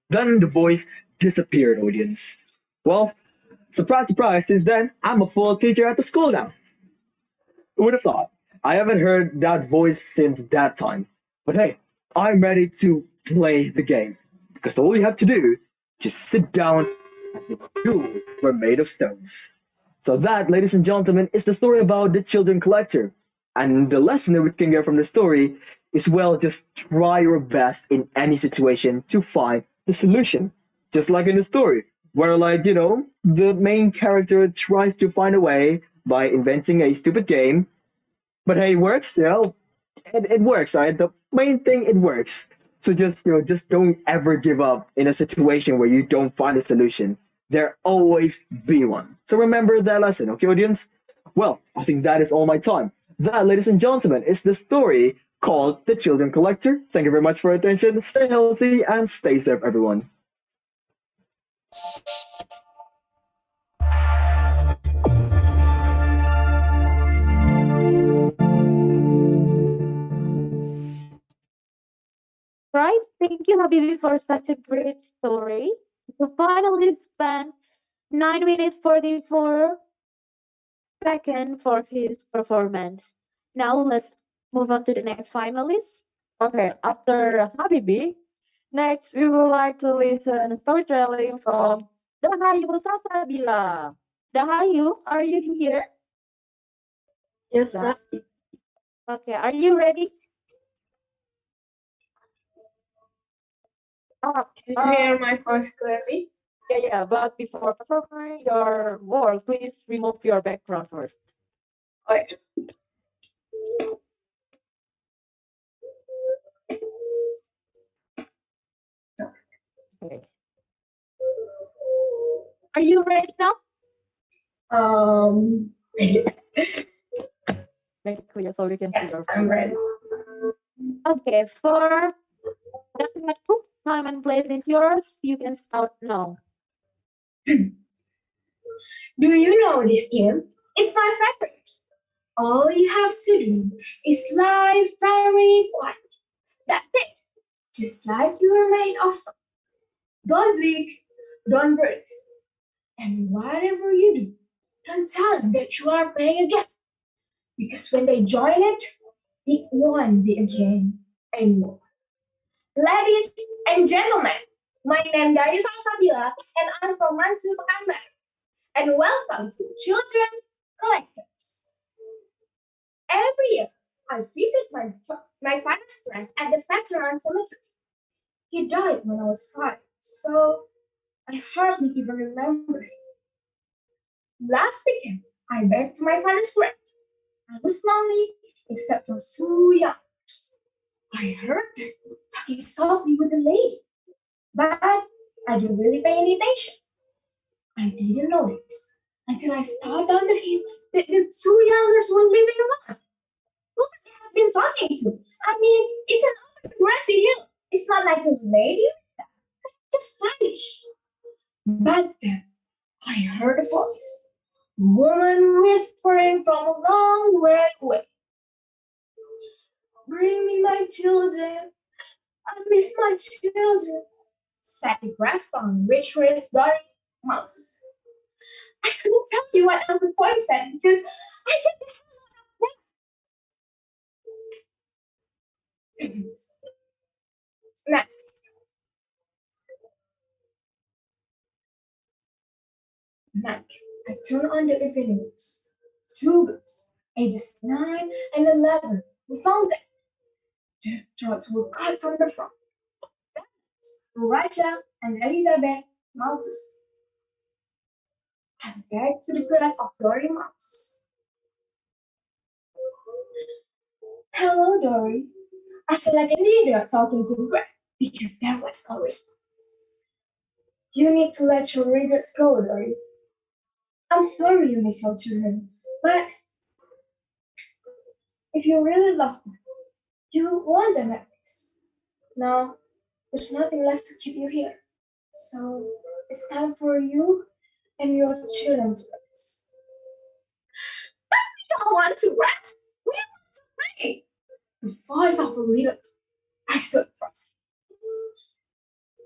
Speaker 7: Then the voice disappeared, audience. Well, surprise, surprise, since then, I'm a full teacher at the school now. Who would have thought? I haven't heard that voice since that time. But hey, I'm ready to play the game. Because all you have to do, just sit down as if you were made of stones. So that, ladies and gentlemen, is the story about the children collector. And the lesson that we can get from the story is, well, just try your best in any situation to find the solution. Just like in the story, where, like, the main character tries to find a way by inventing a stupid game. But hey, it works, it works, right? The main thing, it works. So just don't ever give up in a situation where you don't find a solution. There always be one. So remember that lesson, okay, audience? Well, I think that is all my time. That, ladies and gentlemen, is the story called The Children Collector. Thank you very much for your attention. Stay healthy and stay safe, everyone.
Speaker 3: Right? Thank you, Habibi, for such a great story. To finally spend 9 minutes 44 seconds for his performance. Now let's move on to the next finalist.
Speaker 1: Okay, after Habibi, next we would like to listen storytelling from Dahayu Salsabila. Dahayu, are you here?
Speaker 6: Yes, sir.
Speaker 3: Okay, are you ready?
Speaker 14: Can you hear my voice clearly?
Speaker 1: Yeah, but before performing your work, please remove your background first.
Speaker 14: Okay.
Speaker 1: Okay.
Speaker 3: Are you ready now?
Speaker 1: Make it clear so we can see
Speaker 14: Yes,
Speaker 1: your face.
Speaker 14: I'm ready.
Speaker 3: Okay, for that time and place is yours. You can start now.
Speaker 14: Do you know this game? It's my favorite. All you have to do is lie very quiet. That's it. Just like you are made of stone. Don't blink, don't breathe. And whatever you do, don't tell them that you are playing a game. Because when they join it, it won't be a game anymore. Ladies and gentlemen, my name is Dayu Salsabila and I'm from Mansu, Pekanbaru. And welcome to Children
Speaker 11: collectors. Every year, I visit my father's friend at the veteran cemetery. He died when I was 5, so I hardly even remember him. Last weekend, I went to my father's grave. I was lonely except for 2 youngsters. I heard them talking softly with the lady, but I didn't really pay any attention. I didn't notice until I started down the hill that the 2 youngsters were living alone. Who could they have been talking to? I mean, it's an open grassy hill. It's not like this lady just vanish. But then I heard a voice, a woman whispering from a long way away. Bring me my children. I miss my children, said the gravestone, which reads Dory Malthus. I couldn't tell you what else the voice said because I didn't. Next. I turned on the evening news. 2 girls, ages 9 and 11, were found dead. Their throats were cut from the front. Raja and Elizabeth Malthus. I begged to the grave of Dory Malthus. Hello, Dory. I feel like an idiot talking to the grave because there was no response. You need to let your regrets go, Dory. I'm sorry you miss your children, but if you really love them, you want them at peace. Now, there's nothing left to keep you here. So it's time for you and your children to rest. But we don't want to rest. We want to play. The voice of a little. I stood frozen.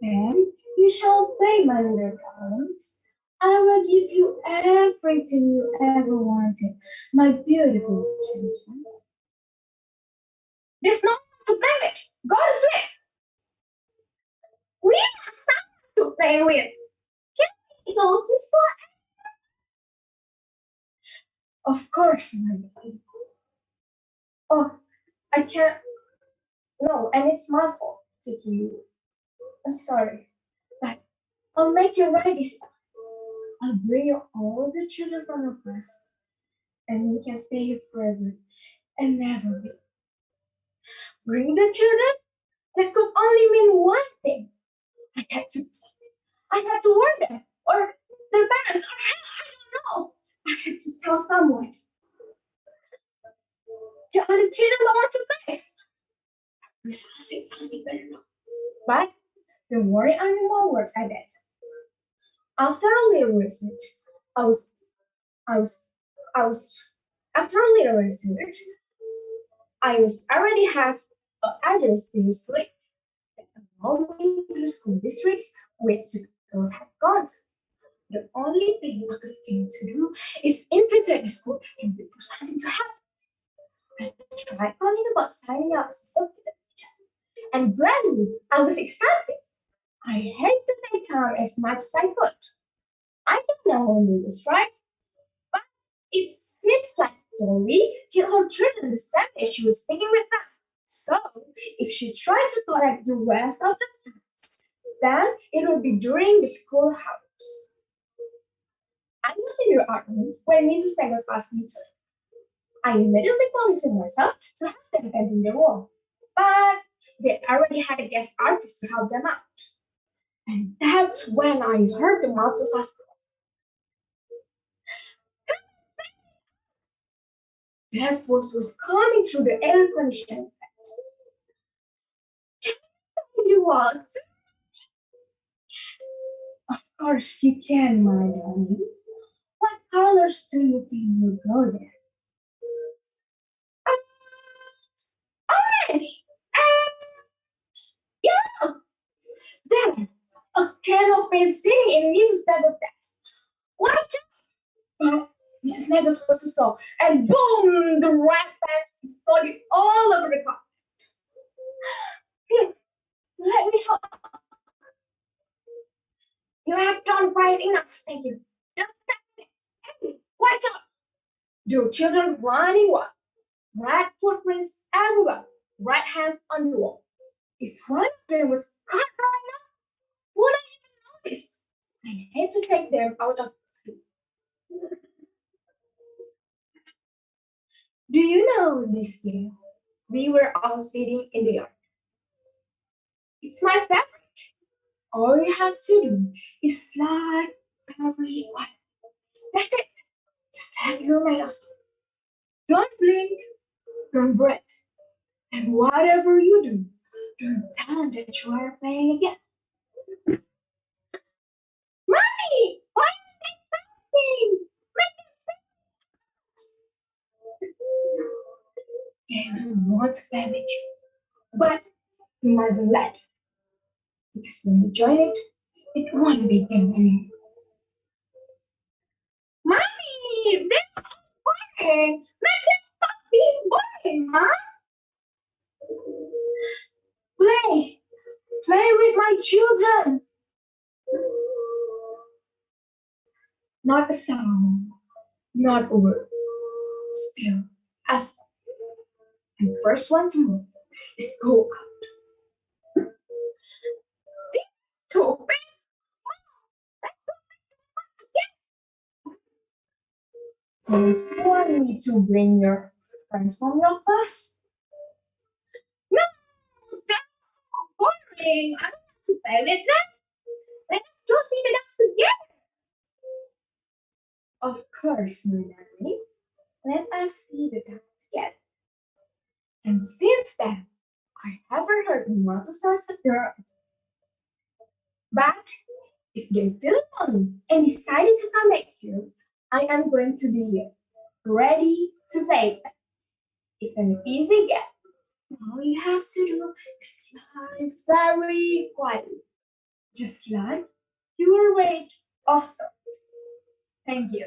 Speaker 11: Then you shall obey, my little darlings. I will give you everything you ever wanted, my beautiful children. There's no one to play with. Go to sleep. We have someone to play with. Can we go to school? Of course, my baby. Oh, I can't. No, and it's my fault to you. I'm sorry, but I'll make you right this time. I'll bring you all the children from the class, and we can stay here forever and never leave. Bring the children? That could only mean one thing. I had to do something. I had to warn them, or their parents, or I don't know. I had to tell someone. The other children don't want to play. Wish I said something better now. But the worry only more works, I bet. After a little research, I was, I was, I was, after a little research, I was already have an address they used to live. All the way to the school districts which the girls had gone to. The only thing I could think to do is infiltrate the school and wait for something to happen. I tried calling about signing up as a substitute teacher, and gladly I was accepted. I had to take time as much as I could. I don't know who knew this, right? But it seems like Dory killed her children the same day she was speaking with them. So, if she tried to collect the rest of the plants, then it would be during the school hours. I was in the art room when Mrs. Stengels asked me to leave. I immediately volunteered myself to help them painting the wall, but they already had a guest artist to help them out. And that's when I heard the Malthus ask, their voice was coming through the air conditioning. You want? Of course you can, my darling. What colors do you think will go there? Orange! Yellow! There! A can of paint sitting in Mrs. Nagel's desk. Watch out! But Mrs. Nagel's was to stop, and boom! The red pants exploded all over the carpet. Let me help. You have done quite enough, thank you. Just a minute. Hey, watch out! There were children running wild, red footprints everywhere, red hands on the wall. If one of them was caught right now, would I even notice? I had to take them out of. Do you know this game? We were all sitting in the yard. It's my favorite. All you have to do is slide very quiet. That's it. Just have your mind stop. Don't blink, don't breathe. And whatever you do, don't tell them that you are playing again. Mommy, why are they bouncing? They don't want to play with you, but you mustn't let it. Because when you join it, it won't be game anymore. Mommy, they're boring. Make them stop being boring, Mom. Play, play with my children. Not a sound, not a word. Still, as and the first one to move is go out. Stupid. Let's go back to the box again. You want me to bring your friends from your class? No, they're boring. I don't want to play with them. Let us go see the ducks together. Of course, my darling. Let us see the ducks together. And since then, I haven't heard Matusa's girl. But if they feel lonely and decided to come back here, I am going to be ready to play. It's an easy game. All you have to do is slide very quietly, just like you were ready of stuff. Thank you.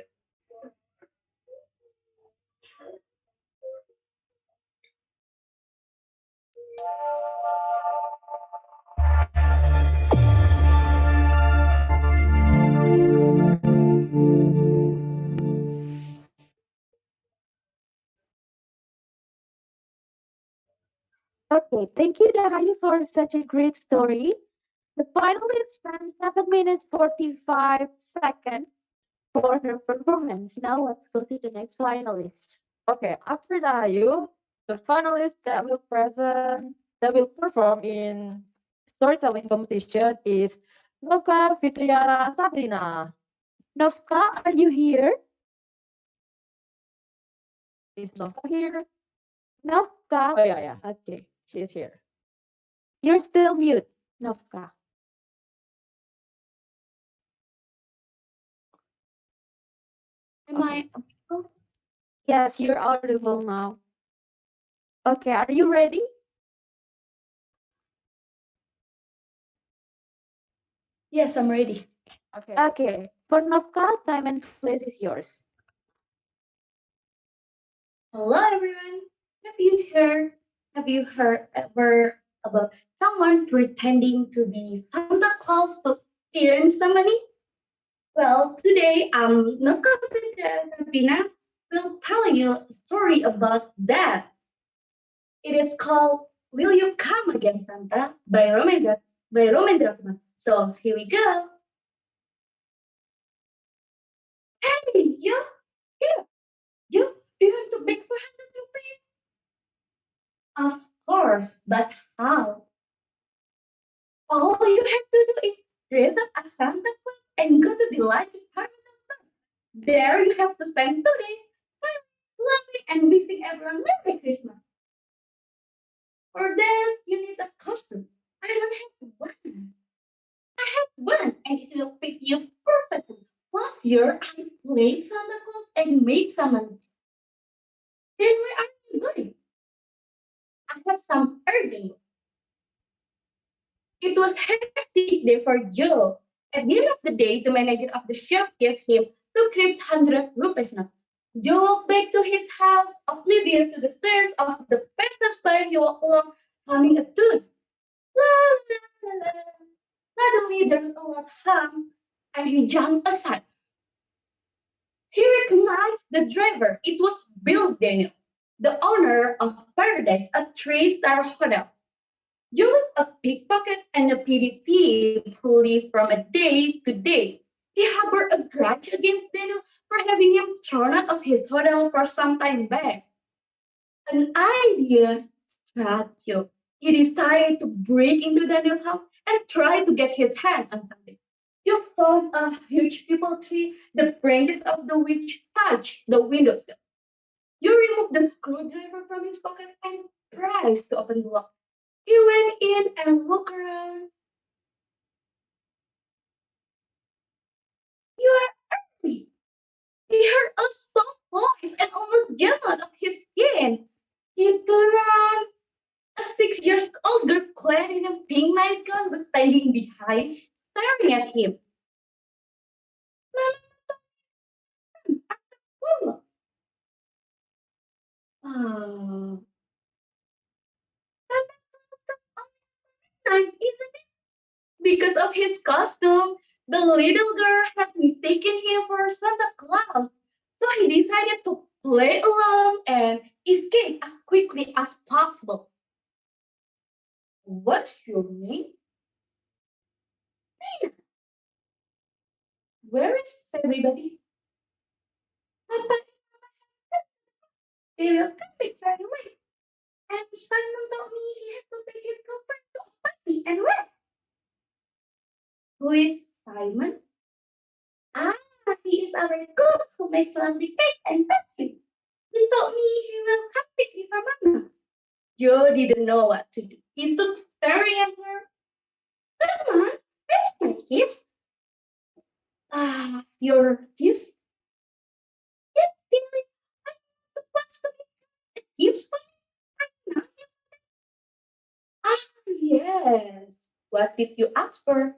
Speaker 3: Okay, thank you, Dahayu, for such a great story. The finalist spent 7 minutes 45 seconds for her performance. Now let's go to the next finalist.
Speaker 1: Okay, after Dahayu, the finalist that will perform in storytelling competition is Novka Fitriara Sabrina.
Speaker 3: Novka, are you here?
Speaker 1: Is Novka here?
Speaker 3: Novka.
Speaker 1: Oh yeah. Okay, she is here.
Speaker 3: You're still mute, Novka.
Speaker 17: Am I?
Speaker 3: Yes, you're audible now. Okay, are you ready?
Speaker 17: Yes, I'm ready.
Speaker 3: Okay, for Novka, time and place is yours.
Speaker 17: Hello, everyone. Have you heard ever about someone pretending to be Santa Claus to earn some money? Well, today Novka Sabrina will tell you a story about that. It is called "Will You Come Again, Santa" by Romendra Kumar. So here we go. Hey, here, you. Do you want to beg for 100 rupees? Of course, but how? All you have to do is dress up as Santa Claus and go to the light department store. There you have to spend 2 days smiling, laughing, and wishing everyone Merry Christmas. For that, you need a costume. I don't have one. I have one, and it will fit you perfectly. Last year, I played Santa Claus and made some money. Then where are you going? I have some earning. It was hectic day for Joe. At the end of the day, the manager of the shop gave him 2 cribs, 100 rupees now. Joe walked back to his house, oblivious to the stares of the passers-by. He walked along, humming a tune. La, la, la, la. Suddenly, there was a loud hum, and he jumped aside. Here
Speaker 16: recognized the driver. It was Bill Daniel, the owner of Paradise, a three-star hotel. Joe was a pickpocket and a petty thief who lived from a day to day. He harbored a grudge against Daniel for having him thrown out of his hotel for some time back. An idea struck Joe. He decided to break into Daniel's house and try to get his hand on something. You found a huge people tree. The branches of the which touched the windowsill. You removed the screwdriver from his pocket and pressed to open the lock. He went in and looked around. You are early. He heard a soft voice and almost jumped out of his skin. He turned around. A 6 years old girl clad in a pink nightgown was standing behind, staring at him. Oh, night, isn't it? Because of his costume, the little girl had mistaken him for Santa Claus. So he decided to play along and escape as quickly as possible. What's your name? Tina. Where is everybody? Papa, they will come back right away. And Simon told me he has to take his girlfriend to a party and rest. Who is Simon? Ah, he is our cook who makes lovely cakes and pastries. He told me he will come pick me from Mama. Joe didn't know what to do. He stood staring at her. Come on, where's my gifts? Ah, your gifts? Yes, dearie. I'm supposed to get gifts for you. I'm not. Ah, yes. What did you ask for?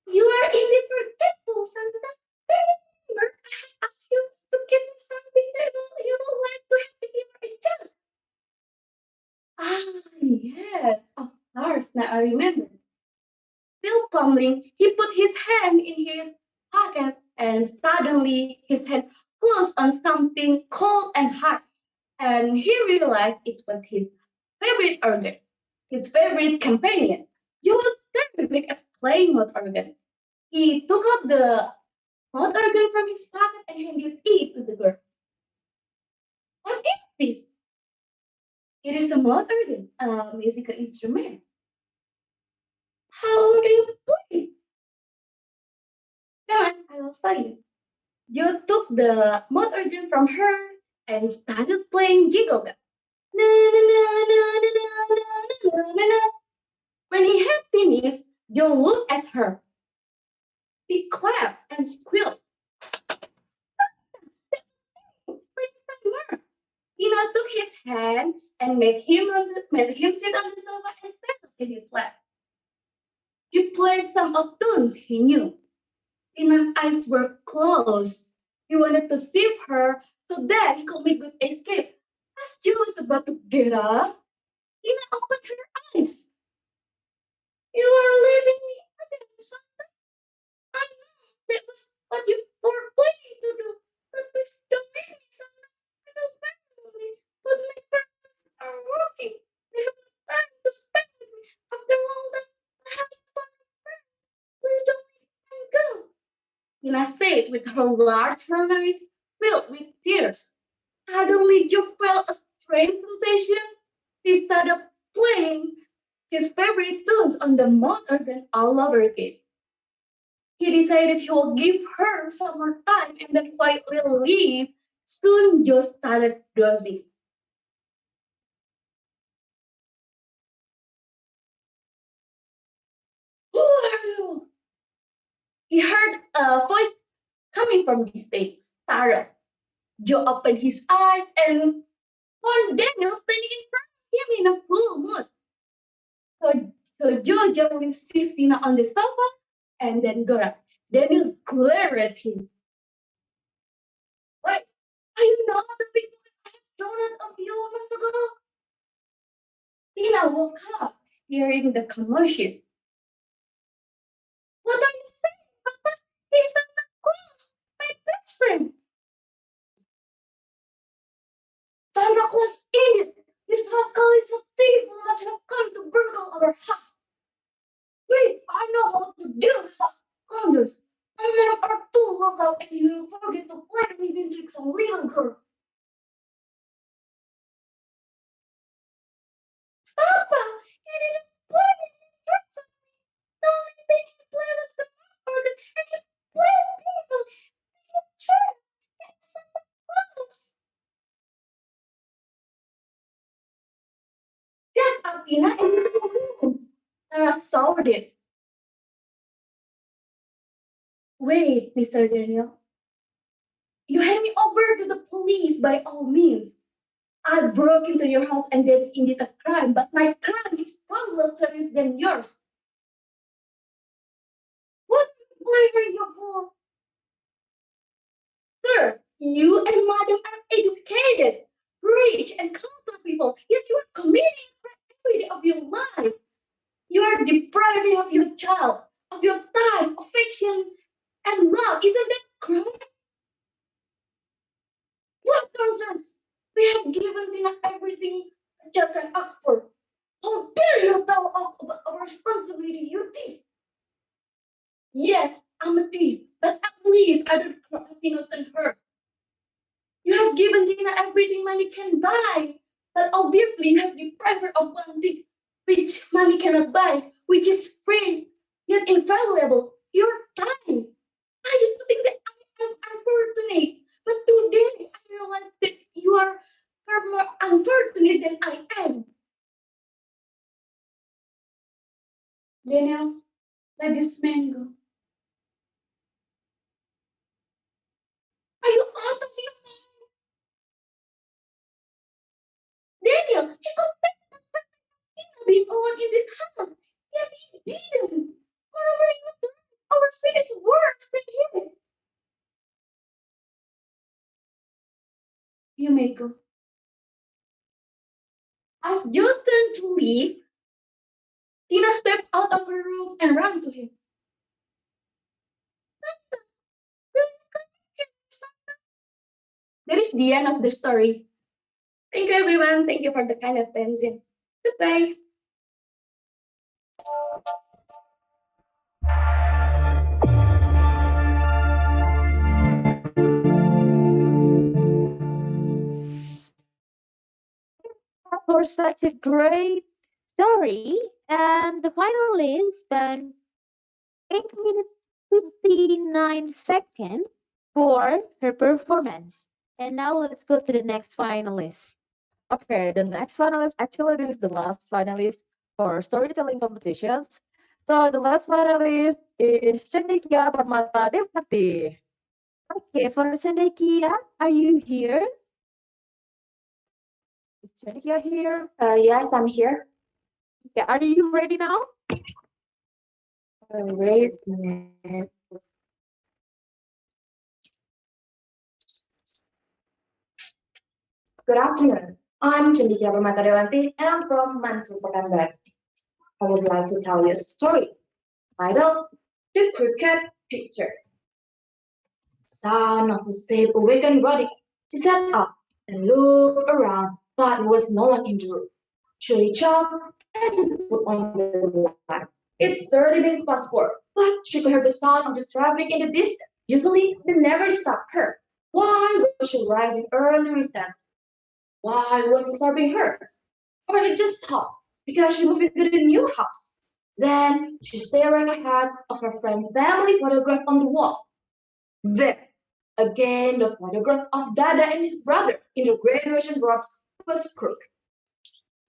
Speaker 16: You are indeed forgetful, Santa. Remember, I asked you to give me something that you will like to have if you are a child. Ah, yes, of course. Now I remember. Still fumbling, he put his hand in his pocket and suddenly his hand closed on something cold and hard. And he realized it was his favorite organ, his favorite companion. He was terrific at playing with organ. He took out the mouth organ from his pocket and handed it to the girl. What is this? It is a mouth organ, a musical instrument. How do you play it? Come on, I will show you. You took the mouth organ from her and started playing Giggle Bell. Na, na, na, na, na, na, na, na, na, na. When he had finished, Joe looked at her. She clapped and squealed. Please some more. Tina took his hand and made him sit on the sofa and settle in his lap. He played some of tunes he knew. Tina's eyes were closed. He wanted to save her so that he could make good escape. As Joe was about to get up, Tina opened her eyes. You are leaving me again, Santa. I know that was what you were planning to do, but please don't leave me, Santa. I feel family, but my parents are working. They have no time to spend with me. After a long time, I have to find a friend. Please don't leave me and go. Tina said with her large brown eyes filled with tears. Suddenly, Joe felt a strange sensation. He started playing his favorite tunes on the mouth organ all over again. He decided he would give her some more time and then quietly leave. Soon Joe started dozing. Who are you? He heard a voice coming from the stage. Startled. Joe opened his eyes and found Daniel standing in front of him in a full mood. So Joe gently sits Tina on the sofa and then got up. Daniel glared at him. Why? Are you not the people I had thrown out of you months ago? Tina woke up, hearing the commotion. What are you saying, Papa? He's Santa Claus, my best friend. some little girl. Papa, he didn't play any tricks on me. The only thing he played was the organ, and he played people. He tried and something else. Get Athena in the room. Sarah saw it. Wait, Mr. Daniel. You hand me over to the police by all means. I broke into your house and that's indeed a crime, but my crime is far less serious than yours. What flavor your phone? Sir, you and madam are educated, rich, and comfortable people, yet you are committing a crime every day of your life. You are depriving of your child, of your time, affection, and love. Isn't that crime? What nonsense! We have given Tina everything a child can ask for. How dare you tell us about our responsibility, you thief? Yes, I'm a thief, but at least I don't cross innocent her. You have given Tina everything money can buy, but obviously you have deprived her of one thing which money cannot buy, which is free, yet invaluable, your time. I used to think that I am unfortunate, but today I realize that you are far more unfortunate than I am. Daniel, let this man go. Are you out of your mind? Daniel, he could take the being alone in this house, yet he didn't. Moreover, our sin is worse than his. You may go. As Joe turned to leave, Tina stepped out of her room and ran to him. Santa, will you come here, Santa? That is the end of the story. Thank you, everyone. Thank you for the kind attention. Goodbye.
Speaker 3: For such a great story. And the finalists spent 8 minutes 59 seconds for her performance. And now let's go to the next finalist.
Speaker 1: Okay, the next finalist, actually, this is the last finalist for storytelling competitions. So the last finalist is Cendekia Permata Devati.
Speaker 3: Okay, for Sendekia, are you here?
Speaker 1: Is Cendekia here?
Speaker 4: Yes, I'm here.
Speaker 3: Okay, are you ready now?
Speaker 4: Wait a minute. Good afternoon. I'm Chandika Permatadewanti and I'm from Mansur Pekanbaru. I would like to tell you a story titled The Cricket Picture. Son of the sleep awakened Roddy. She sat up and looked around, but there was no one in the room. She reached up and put on the light. It's 30 minutes past 4, but she could hear the sound of the traffic in the distance. Usually, they never disturb her. Why was she rising early recently? Why was disturbing her? Or it just stopped because she moved into the new house. Then she's staring ahead of her friend's family photograph on the wall. Then again the photograph of Dada and his brother in the graduation robes was crooked.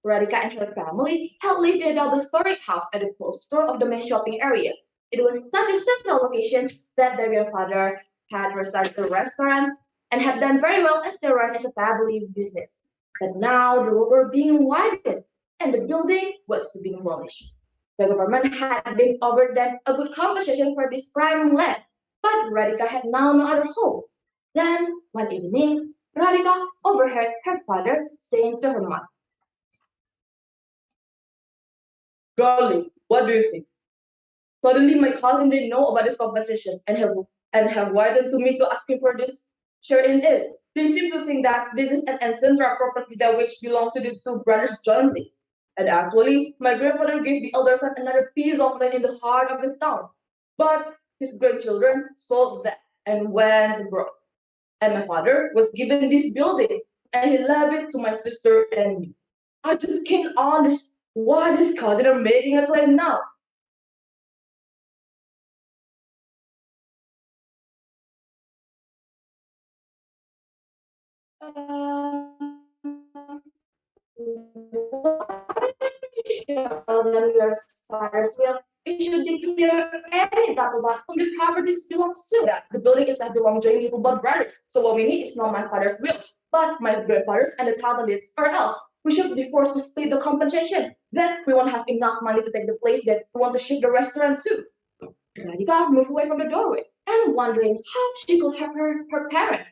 Speaker 4: Radhika and her family had lived in a double-storied house at the close door of the main shopping area. It was such a central location that their grandfather had restarted a restaurant and had done very well as they run as a family business. But now the road were being widened and the building was to be demolished. The government had been offered them a good compensation for this prime land, but Radhika had now no other hope. Then, one evening, Radhika overheard her father saying to her mother, "Darling, what do you think? Suddenly my cousin didn't know about this competition and have widened to me to asking for this share in it. They seem to think that this is an ancestral property that which belongs to the two brothers jointly. And actually, my grandfather gave the elder son another piece of land in the heart of the town. But his grandchildren sold that and went broke. And my father was given this building, and he left it to my sister and me. I just can't understand why this cousin are making a claim now. Them your father's will, it should declare any double lot whom the properties belongs to. That the building is not belong to any people but brothers. So what we need is not my father's wills, but my grandfather's and the title deeds, or else we should be forced to split the compensation. Then we won't have enough money to take the place that we want to shift the restaurant to. Radhika moved away from the doorway and wondering how she could help her parents.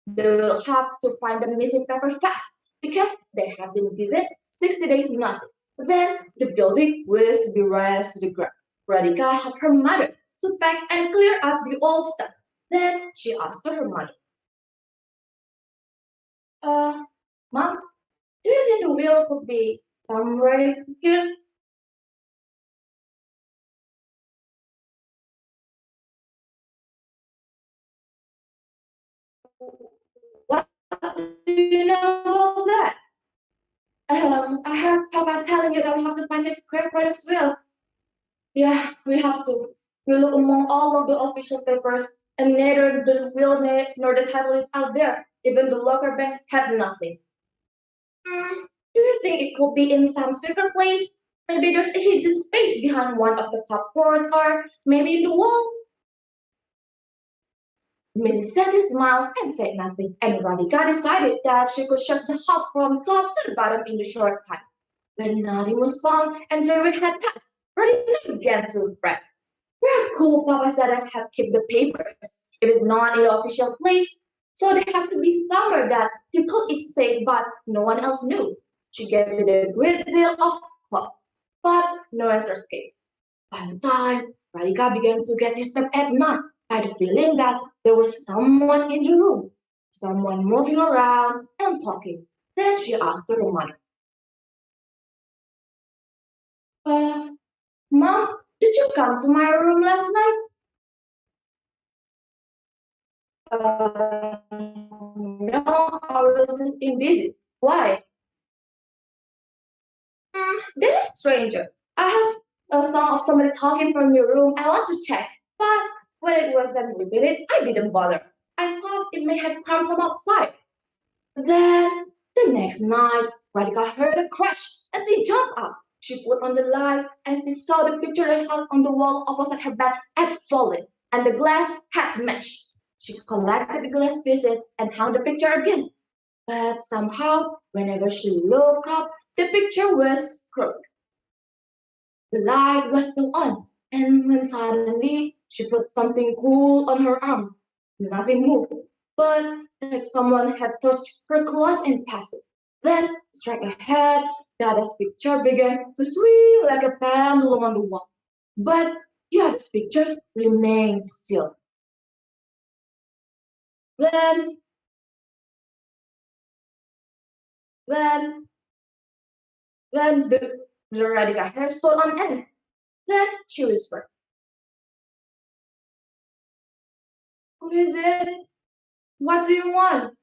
Speaker 4: They will have to find the missing paper fast because they have been given 60 days notice. Then the building was to be razed to the ground. Radhika helped her mother to pack and clear up the old stuff. Then she asked her mother, Mom, do you think the wheel could be somewhere here? What do you know about that? I heard Papa telling you that we have to find this grandfather's will. Yeah, we have to. We look among all of the official papers, and neither the will nor the title is out there. Even the locker bank had nothing. Do you think it could be in some secret place? Maybe there's a hidden space behind one of the top floors, or maybe in the wall. Mrs. Sandy smiled and said nothing, and Radhika decided that she could search the house from top to the bottom in a short time. When nothing was found and the week had passed, Radhika began to fret. Where could Papa's dadas have kept the papers? If it's not in the official place, so they have to be somewhere that he thought it's safe, but no one else knew. She gave it a great deal of thought, but no answers came. By the time Radhika began to get disturbed at night by the feeling that there was someone in the room, someone moving around and talking. Then she asked her mother, uh, Mom, did you come to my room last night? No, I was in busy. Why? There is stranger. I have a sound of somebody talking from your room. I want to check. But when it wasn't repeated, I didn't bother. I thought it may have come from outside. Then, the next night, Radhika heard a crash and she jumped up. She put on the light and she saw the picture that hung on the wall opposite her bed had fallen and the glass had smashed. She collected the glass pieces and hung the picture again. But somehow, whenever she looked up, the picture was crooked. The light was still on, and when suddenly she felt something cool on her arm. Nothing moved, but like someone had touched her clothes and passed it. Then, straight ahead, Dada's picture began to swing like a pendulum on the wall. But the other pictures remained still. Then, then, then the Radhika hair stood on end. Then she whispered, Who is it? What do you want?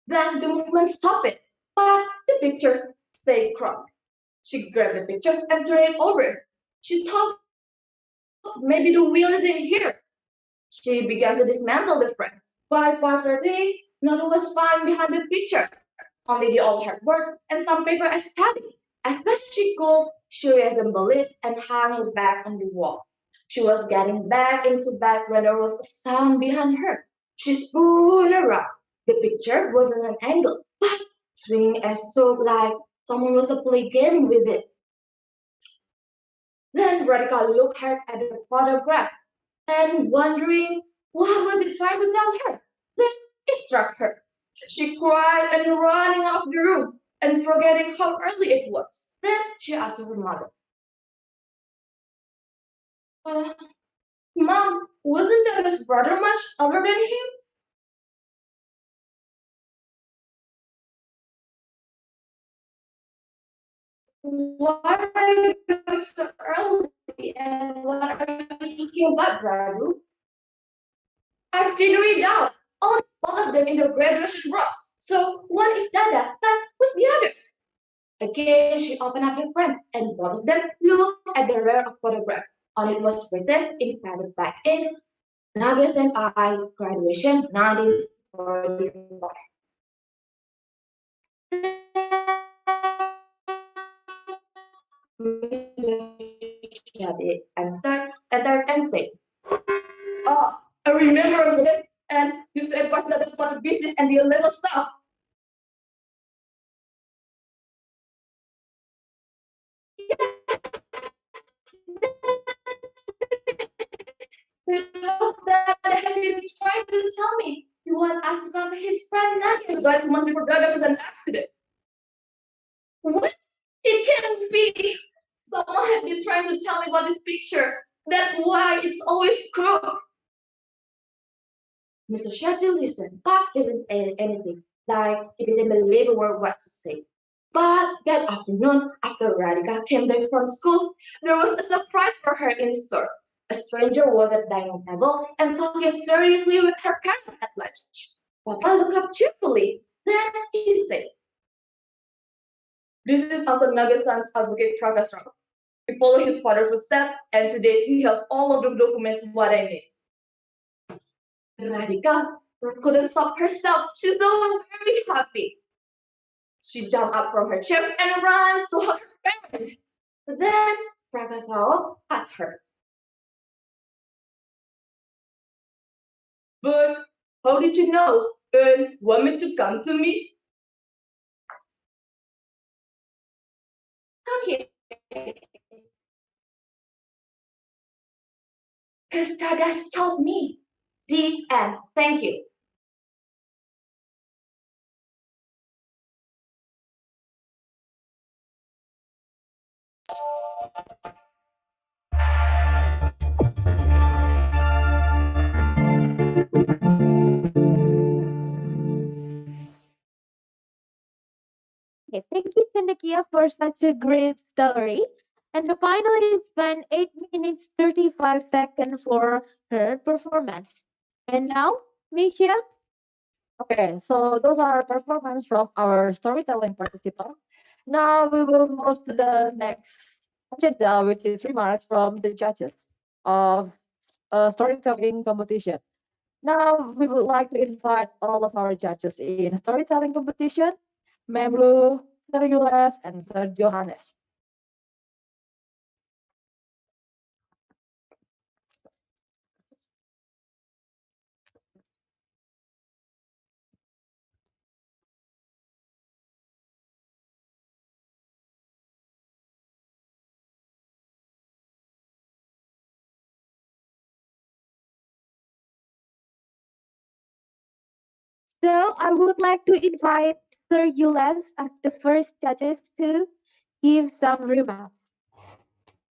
Speaker 4: Then the movement stopped, but the picture stayed crooked. She grabbed the picture and turned it over. She thought maybe the wheel is in here. She began to dismantle the frame. By 5:30, nothing was found behind the picture. Only the old headboard and some paper as padding. As best she could, she reassembled it and hung it back on the wall. She was getting back into bed when there was a sound behind her. She spun around. The picture was at an angle, but swinging as so like someone was playing game with it. Then Radhika looked hard at the photograph and wondering what was it trying to tell her. Then it struck her. She cried and running out of the room and forgetting how early it was. Then she asked her mother, uh, Mom, wasn't that his brother much older than him? Why are you up so early and what are you thinking about, Radu? I figured it out. Only both of them in their graduation robes. So one is Dada, but who's the others? Again, she opened up the frame, and both of them looked at the rear of photograph. On it was written in private back in Nagas and I, graduation 1945. Shadi answered, uttered and said, "Oh, I remember it, and used to advise that about the business and the little stuff." It was that had been trying to tell me. He wanted us to contact his friend Nagi who's going to Montreal for God was an accident. What? It can't be. Someone had been trying to tell me about this picture. That's why it's always crooked. Mr. Shetty listened, but didn't say anything, like he didn't believe a word was to say. But that afternoon, after Radhika came back from school, there was a surprise for her in the store. A stranger was at the dining table and talking seriously with her parents at lunch. Papa looked up cheerfully. Then he said, "This is Uncle Nagasan's advocate Prakasram. He followed his father's footsteps, and today he has all of the documents what I need." Radhika couldn't stop herself. She's so very happy. She jumped up from her chair and ran to hug her parents. But then Prakasrao asked her, "But how did you know and want me to come to me?" Okay. Because Dad has told me. The end. Thank you.
Speaker 3: Okay, thank you, Chindakia, for such a great story. And the finalists spent 8 minutes 35 seconds for her performance. And now, Misha?
Speaker 1: Okay, so those are performance from our storytelling participant. Now we will move to the next agenda, which is remarks from the judges of storytelling competition. Now we would like to invite all of our judges in storytelling competition, Memlu, Sir Yules, and Sir Johannes.
Speaker 3: So I would like to invite Sir Yules as the first judges to give some remarks.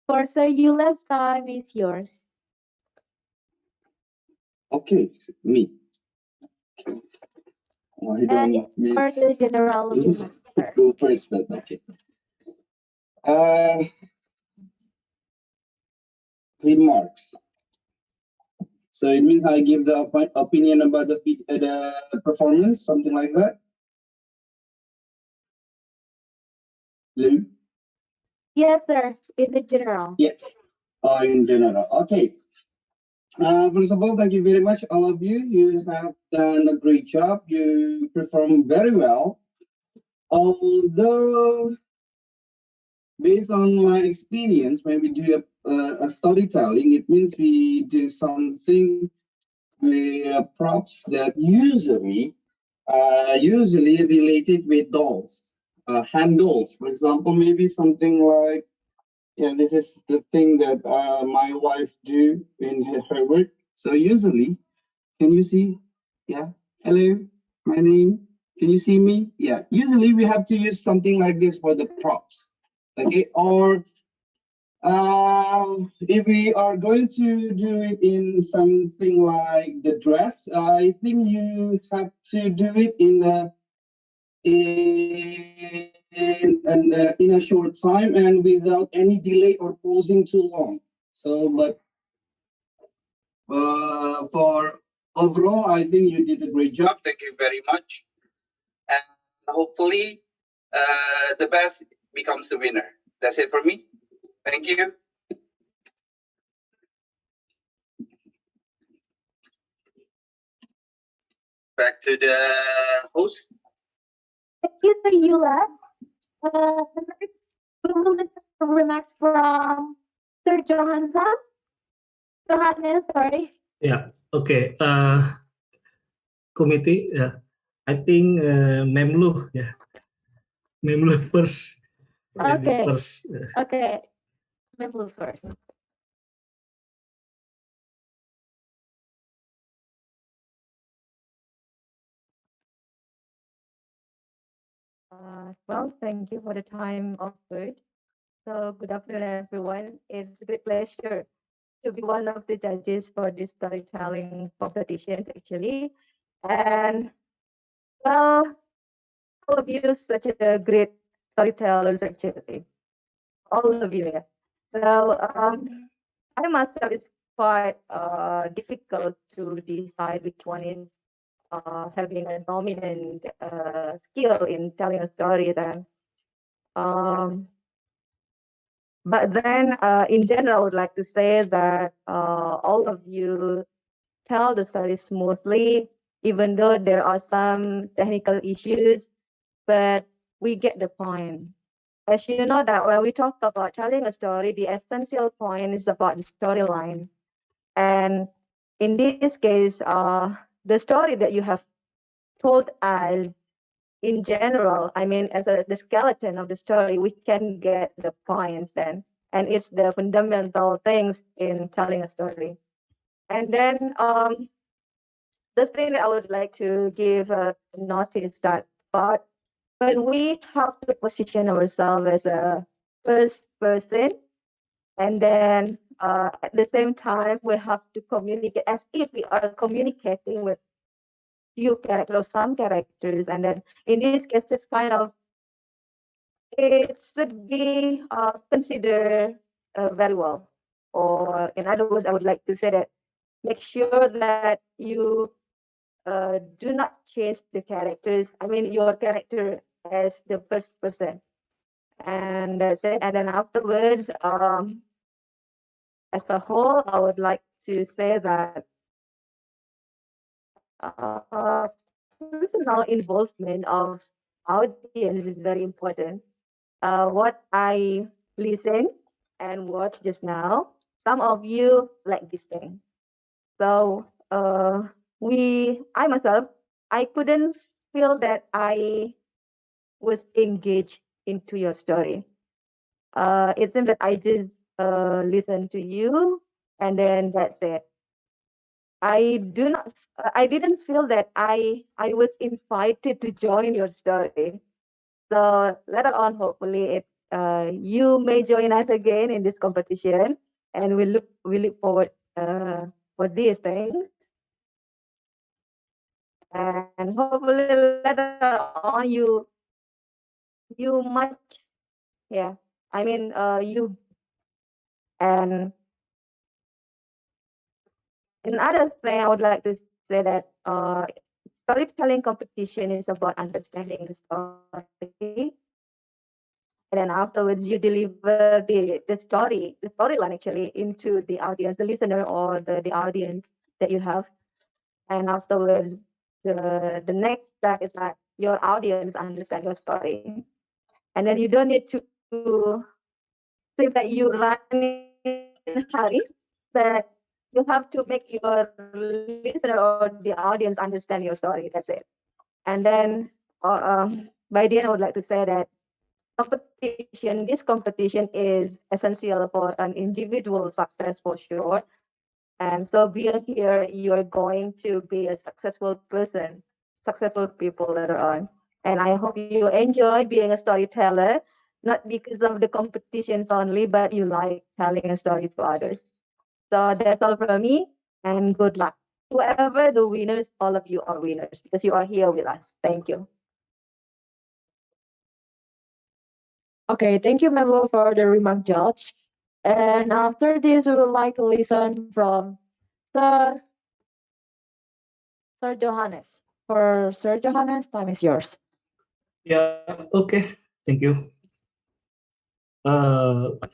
Speaker 3: For Sir Yules, time is yours.
Speaker 18: Okay, me. Why
Speaker 3: And
Speaker 18: don't
Speaker 3: it's for the
Speaker 18: Miss
Speaker 3: general remarks, sir.
Speaker 18: go first, but okay. Uh, Remarks. So it means I give the opinion about the performance, something like that. Lou?
Speaker 3: Yes, sir, in the general.
Speaker 18: Yeah. In general. Okay. First of all, thank you very much, all of you. You have done a great job. You performed very well. Although, based on my experience, when we do a storytelling, it means we do something with props that usually related with dolls, hand dolls. For example, maybe something like, yeah, this is the thing that my wife do in her work. So usually, can you see? Yeah. Hello, my name. Can you see me? Yeah. Usually we have to use something like this for the props. Okay. Or if we are going to do it in something like the dress, I think you have to do it in a short time and without any delay or pausing too long. So, but for overall, I think you did a great job. Thank you very much. And hopefully, the best becomes the winner. That's it for me. Thank you. Back to the host.
Speaker 3: Thank you, Sir Yula. Next, we will listen to remarks from Sir Johansson. Johannes, sorry.
Speaker 13: Yeah. Okay. Committee. Yeah. I think Memlu. Yeah. Memlu first. Ladies
Speaker 3: Okay.
Speaker 13: first.
Speaker 3: Okay. Memlu first.
Speaker 1: Well, thank you for the time offered. So, good afternoon, everyone. It's a great pleasure to be one of the judges for this storytelling competition, actually. And, well, all of you such a great storytellers, actually. All of you, yeah. So, I myself, it's quite difficult to decide which one is having a dominant skill in telling a story then. Um, but then, in general, I would like to say that all of you tell the story smoothly, even though there are some technical issues, but we get the point. As you know that when we talk about telling a story, the essential point is about the storyline. And in this case, the story that you have told us in general, I mean, as the skeleton of the story, we can get the points then. And it's the fundamental things in telling a story. And then the thing that I would like to give a notice that but when we have to position ourselves as a first person, and then at the same time we have to communicate as if we are communicating with few characters or some characters, and then in this case it's kind of it should be considered very well. Or in other words, I would like to say that make sure that you do not change the characters. I mean, your character as the first person, and that's it. And then afterwards, as a whole, I would like to say that personal involvement of audience is very important. What I listen and watch just now, some of you like this thing. So I myself, I couldn't feel that I was engaged into your story. It seems that I just listen to you and then that's it. I do not. I didn't feel that I was invited to join your story. So later on, hopefully, you may join us again in this competition, and we look forward for these things. And hopefully later on, you much yeah. I mean, you and another thing I would like to say that storytelling competition is about understanding the story, and then afterwards you deliver the storyline actually into the audience, the listener or the audience that you have, and afterwards the next step is that your audience understand your story, and then you don't need to say that you run in a hurry, but you have to make your listener or the audience understand your story. That's it. And then by the end, I would like to say that this competition is essential for an individual success for sure. And so being here, you're going to be a successful person, successful people later on. And I hope you enjoy being a storyteller, not because of the competitions only, but you like telling a story to others. So that's all from me, and good luck. Whoever the winners, all of you are winners because you are here with us. Thank you.
Speaker 19: Okay, thank you, Memo, for the remark, Judge. And after this, we would like to listen from Sir
Speaker 1: Sir Johannes. For Sir Johannes, time is yours.
Speaker 13: Yeah, okay. Thank you.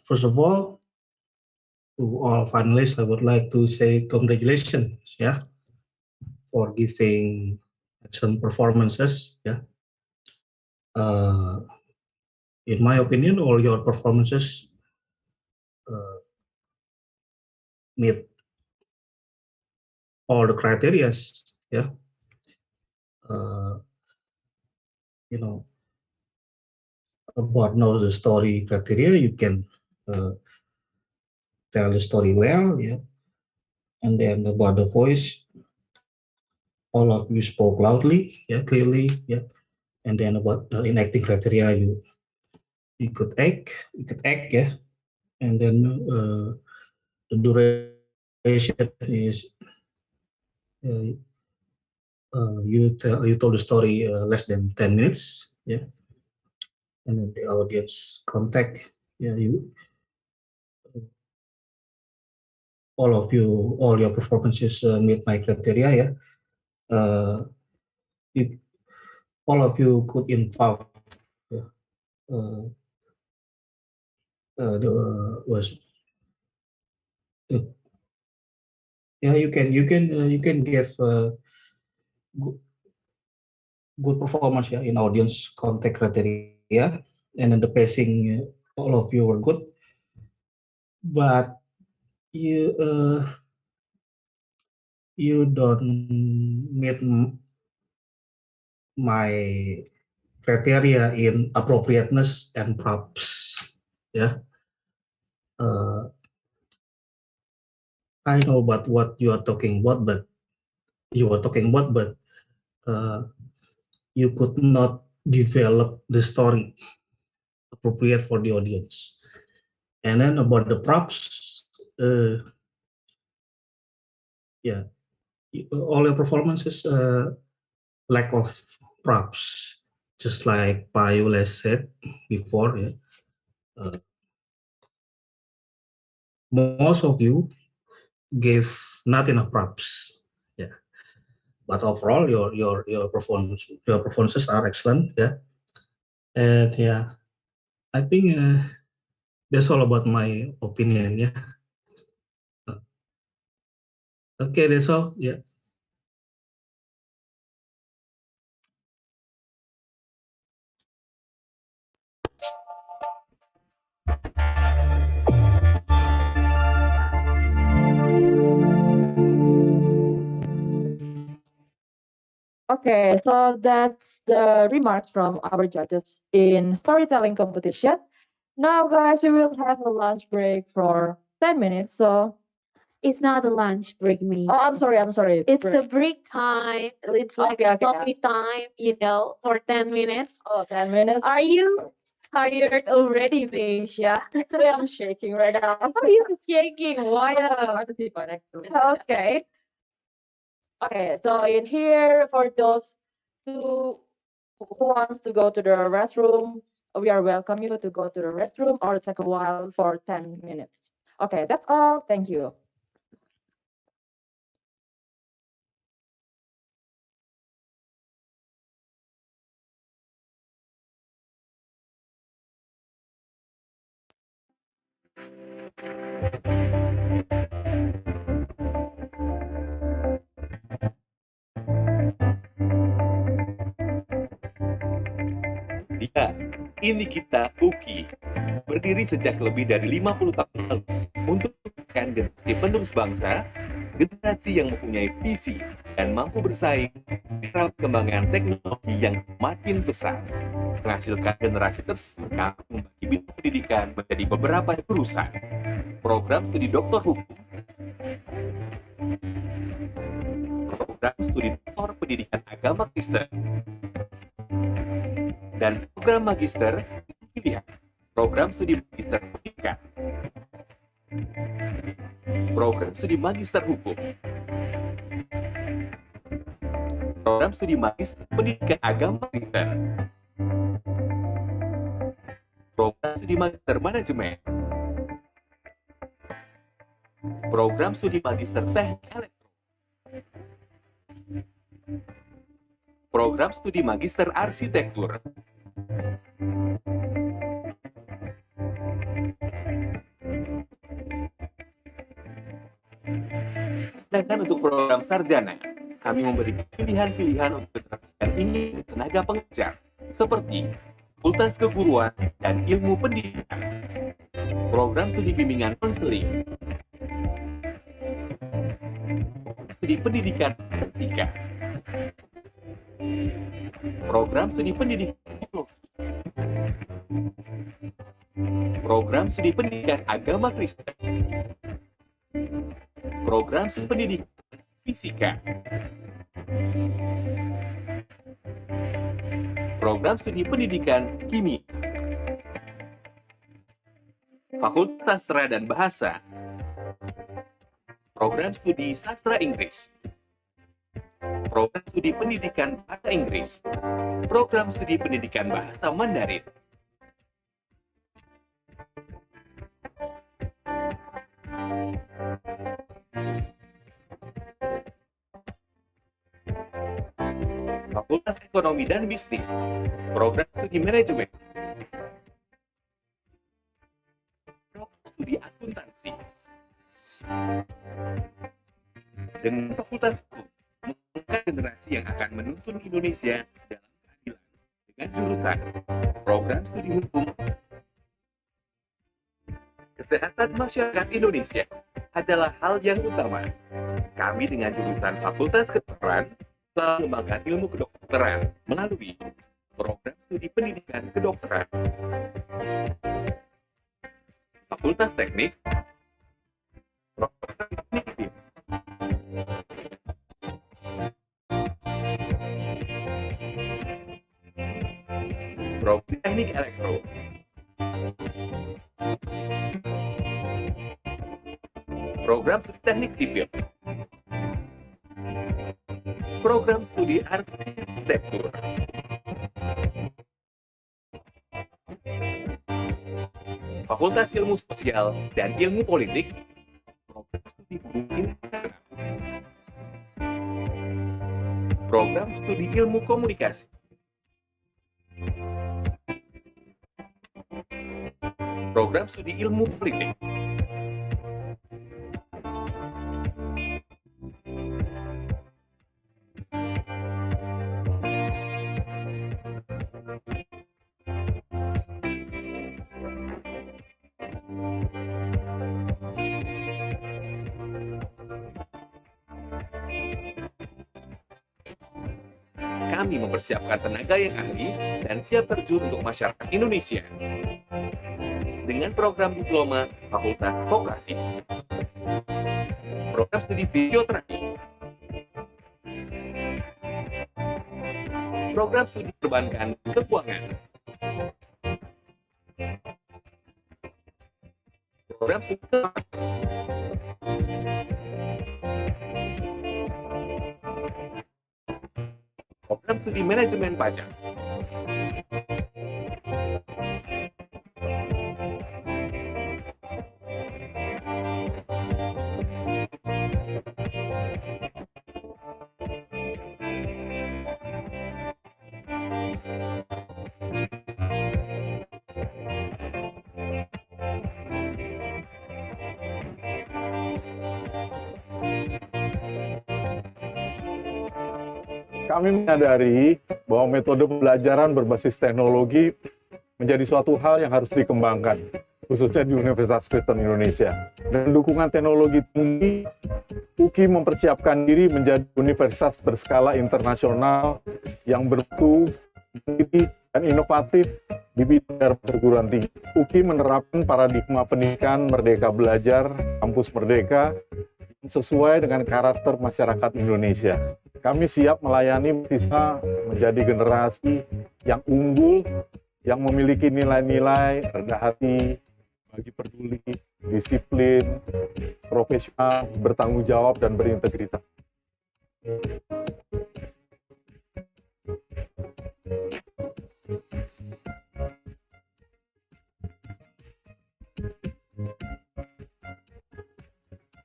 Speaker 13: First of all, to all finalists, I would like to say congratulations, yeah, for giving excellent performances, yeah. Uh, in my opinion, all your performances uh, meet all the criterias, yeah. Uh, you know, about know the story criteria, you can uh, tell the story well, yeah. And then about the voice, all of you spoke loudly, yeah, clearly, yeah. And then about the enacting criteria, you could act, yeah. And then the duration is uh, you told the story less than 10 minutes, yeah. And then the audience contact, yeah, you all your performances meet my criteria, yeah. You, all of you could involve uh, the was uh, yeah, you can give good, good performance, yeah, in audience contact criteria, and then the pacing, all of you were good, but you you don't meet my criteria in appropriateness and props, yeah. uh, I know about what you are talking about, but uh, you could not develop the story appropriate for the audience. And then about the props, yeah, all your performances lack of props, just like Payul said before. Yeah. Uh, most of you gave not enough props. Yeah, but overall, your performances are excellent. Yeah, and yeah, I think that's all about my opinion. Yeah. Okay, that's all. Yeah.
Speaker 1: Okay, so that's the remarks from our judges in storytelling competition. Now, guys, we will have a lunch break for 10 minutes. So,
Speaker 3: It's not a lunch break, me.
Speaker 1: oh, I'm sorry,
Speaker 3: It's
Speaker 1: break.
Speaker 3: a break time. It's like
Speaker 1: Okay,
Speaker 3: coffee time, for 10 minutes.
Speaker 1: Oh, 10 minutes.
Speaker 3: Are you tired already, Misha?
Speaker 1: Actually, I'm shaking right now.
Speaker 3: Are you shaking? Why? Okay.
Speaker 1: Okay, so in here, for those who wants to go to the restroom, we are welcome you to go to the restroom or take a while for 10 minutes. Okay, that's all. Thank you.
Speaker 2: Ya, ini kita UKI. Berdiri sejak lebih dari 50 tahun lalu untuk merupakan generasi penerus bangsa, generasi yang mempunyai visi dan mampu bersaing di era perkembangan teknologi yang semakin besar. Menghasilkan generasi tersebut membagi bidang pendidikan menjadi beberapa jurusan. Program studi doktor hukum, program studi doktor pendidikan agama Kristen, dan program magister pilihan, program studi magister pendidikan, program studi magister hukum, program studi magister pendidikan agama Kristen, program studi magister manajemen, program studi magister teknik elektro, Program Studi Magister Arsitektur. Sedangkan untuk program sarjana, kami memberi pilihan-pilihan untuk generasi yang ingin tenaga pengajar, seperti Fakultas Keguruan dan Ilmu Pendidikan, program studi bimbingan konseling, studi pendidikan ketika, program studi pendidikan teologi, program studi pendidikan agama Kristen, program studi pendidikan fisika, program studi pendidikan kimia, Fakultas Sastra dan Bahasa, program studi Sastra Inggris, program studi pendidikan Bahasa Inggris, program studi pendidikan Bahasa Mandarin. Fakultas Ekonomi dan Bisnis, program studi Manajemen, program studi Akuntansi. Dengan Fakultas Hukum, mengangkat generasi yang akan menuntun Indonesia dalam keadilan dengan jurusan program studi Hukum. Kesehatan masyarakat Indonesia adalah hal yang utama. Kami dengan jurusan Fakultas Kedokteran telah mengembangkan ilmu kedokteran melalui program studi pendidikan kedokteran. Fakultas Teknik, program teknik, program teknik elektro, program studi teknik sipil, program studi arsitektur, Fakultas Ilmu Sosial dan Ilmu Politik, program studi Hukum Internasional, program studi Ilmu Komunikasi, program studi Ilmu Politik, kami mempersiapkan tenaga yang ahli dan siap terjun untuk masyarakat Indonesia. Dengan program diploma Fakultas Vokasi, program studi fisioterapi, program studi perbankan keuangan, program studi program studi manajemen pajak,
Speaker 12: Kami menyadari bahwa metode pembelajaran berbasis teknologi menjadi suatu hal yang harus dikembangkan, khususnya di Universitas Kristen Indonesia. Dengan dukungan teknologi tinggi, UKI mempersiapkan diri menjadi universitas berskala internasional yang bermutu, mandiri, dan inovatif di bidang perguruan tinggi. UKI menerapkan paradigma pendidikan merdeka belajar, kampus merdeka, sesuai dengan karakter masyarakat Indonesia. Kami siap melayani siswa menjadi generasi yang unggul, yang memiliki nilai-nilai rendah hati, bagi peduli, disiplin, profesional, bertanggung jawab, dan berintegritas.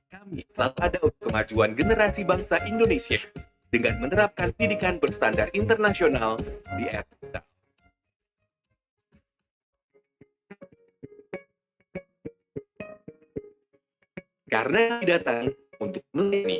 Speaker 2: Kami selalu ada untuk kemajuan generasi bangsa Indonesia. dengan menerapkan pendidikan berstandar internasional di era digital. Karena datang untuk melayani.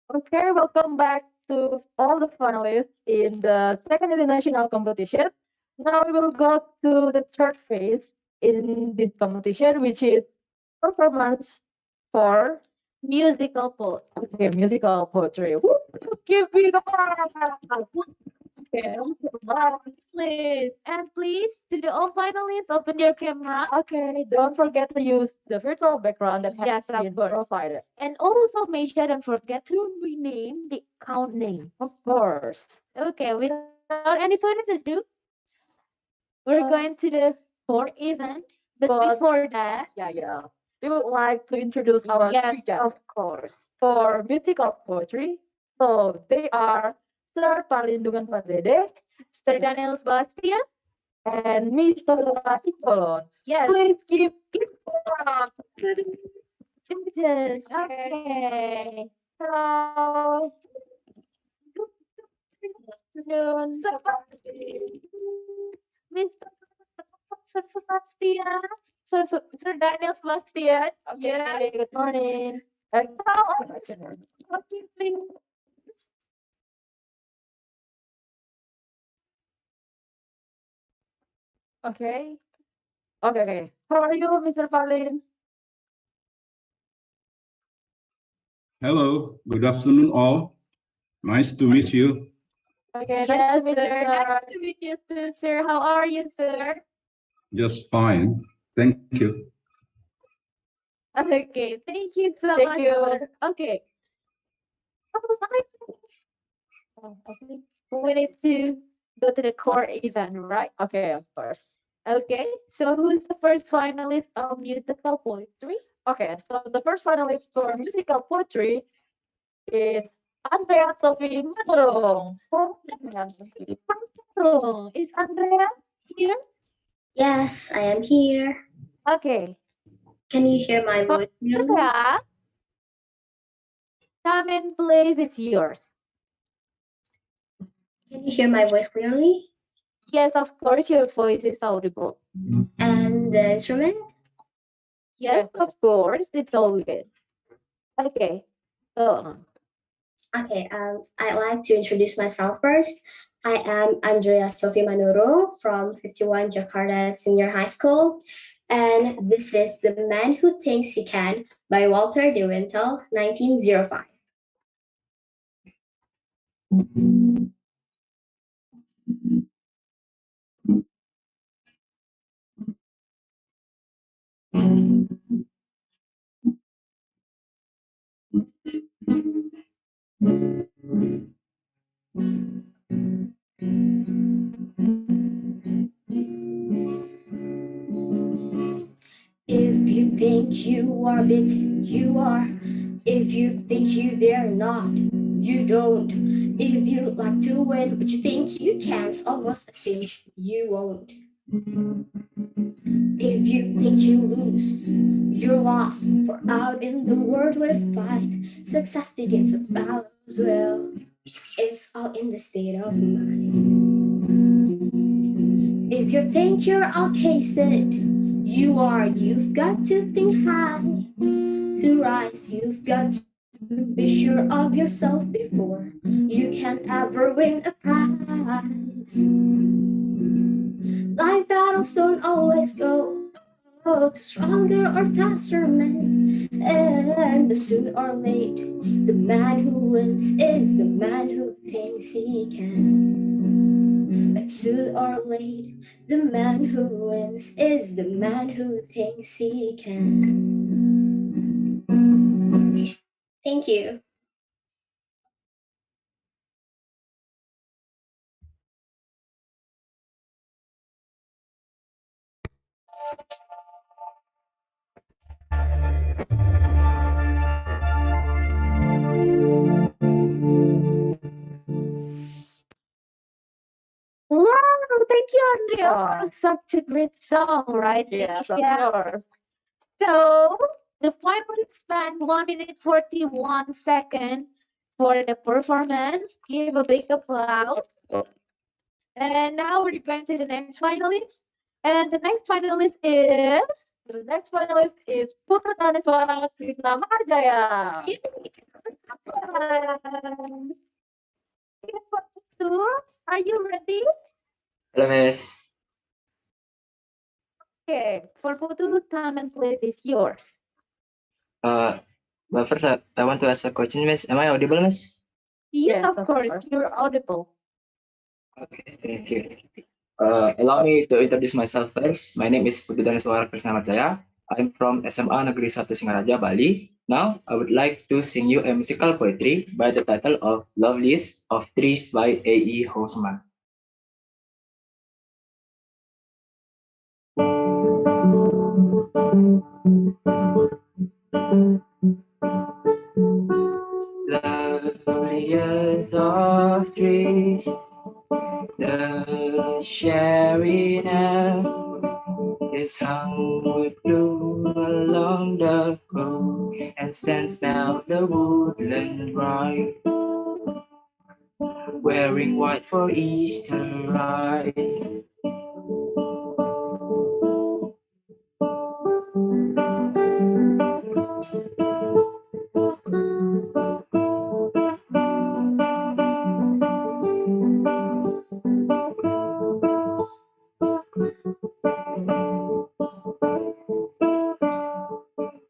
Speaker 1: Okay, welcome back to all the finalists in the second international competition. Now we will go to the third phase in this competition, which is performance for
Speaker 3: musical poetry.
Speaker 1: okay, musical poetry. Woo! Give me the okay,
Speaker 3: Please, and please, to the all finalists, open your camera.
Speaker 1: okay, don't forget to use the virtual background that has
Speaker 3: Yes,
Speaker 1: been
Speaker 3: of course.
Speaker 1: provided.
Speaker 3: And also make sure don't forget to rename the account name.
Speaker 1: Of course.
Speaker 3: Okay, without any further ado, we're going to the fourth event. But before that,
Speaker 1: yeah. We would like to introduce our
Speaker 3: yes,
Speaker 1: three judges
Speaker 3: of course.
Speaker 1: for music of poetry. So they are Sir Palindungan Pardede,
Speaker 3: Sir Daniel Sebastian.
Speaker 1: and Mr. Lokasi Bolon.
Speaker 3: Yes.
Speaker 1: Please give
Speaker 3: Judges. Okay.
Speaker 1: Hello. Good afternoon. Mr. Sir Sebastian. Sir Daniel Sebastian. Okay, good morning. How are you? Please. Okay. Okay. How are you, Mr. Falin?
Speaker 8: Hello, good afternoon all. Nice to meet you.
Speaker 1: Okay, nice to meet you, sir. Nice to meet you too, sir. How are you, sir?
Speaker 8: Just fine. Thank you.
Speaker 1: Okay, thank you so much. Okay. I think we need to go to the core event, right? Okay, of course. Okay, so who's the first finalist of musical poetry? Okay, so the first finalist for musical poetry is Andrea Sophie Madurong. Is Andrea here?
Speaker 20: Yes, I am here.
Speaker 1: Okay.
Speaker 20: Can you hear my voice?
Speaker 1: Andrea, come and place is yours.
Speaker 20: Can you hear my voice clearly?
Speaker 1: Yes, of course, your voice is audible.
Speaker 20: And the instrument?
Speaker 1: Yes, of course, it's all good. Okay, go on.
Speaker 20: Okay, I'd like to introduce myself first. I am Andrea Sophie Manuro from 51 Jakarta Senior High School. And this is The Man Who Thinks He Can by Walter de Wintel, 1905. If you think you are bit, you are. If you think you dare not, you don't. If you like to win, but you think you can't, almost a cinch, you won't. If you think you lose, you're lost. For out in the world we fight, success begins to follow as well. It's all in the state of mind. If you think you're all casted, you are. You've got to think high. To rise, you've got to be sure of yourself before you can ever win a prize. Life battles don't always go to stronger or faster men, and soon or late, the man who wins is the man who thinks he can. But soon or late, the man who wins is the man who thinks he can. Thank you.
Speaker 1: Wow, thank you, Andrea, for such a great song, right? Yes, of course. So the finalists spent 1 minute 41 seconds for the performance. Give a big applause. And now we're going to the next finalist. And the next finalist is Putra Daneswara Krishna Marjaya. Are you ready?
Speaker 21: Hello, Miss.
Speaker 1: Okay, for Putu, time and place is yours.
Speaker 21: Uh, but first, I want to ask a question, Miss. Am I audible, Miss?
Speaker 1: Yes, of course, you're audible.
Speaker 21: Okay, thank you. Allow me to introduce myself first. My name is Putu Daneswara Krisnamajaya. I'm from SMA Negeri 1 Singaraja, Bali. Now, I would like to sing you a musical poetry by the title of Loveliest of Trees by A.E. Housman. Loveliest of trees, the cherry air is hung with bloom along the cool and and smell the woodland ride, wearing white for Easter ride.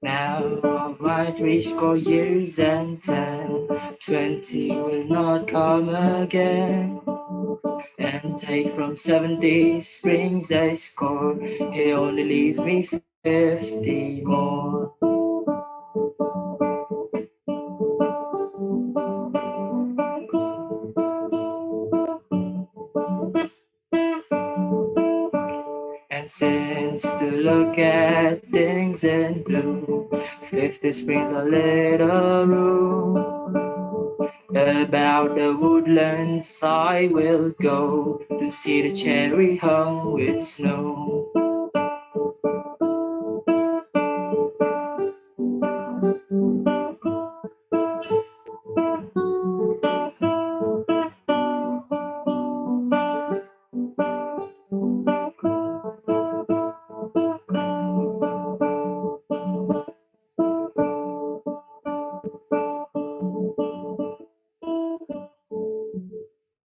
Speaker 21: Now of my 30 years and 10, 20 will not come again. And take from 70 springs a score, he only leaves me 50 more. And since to look at things in blue, 50 springs a little room. About the woodlands I will go to see the cherry hung with snow.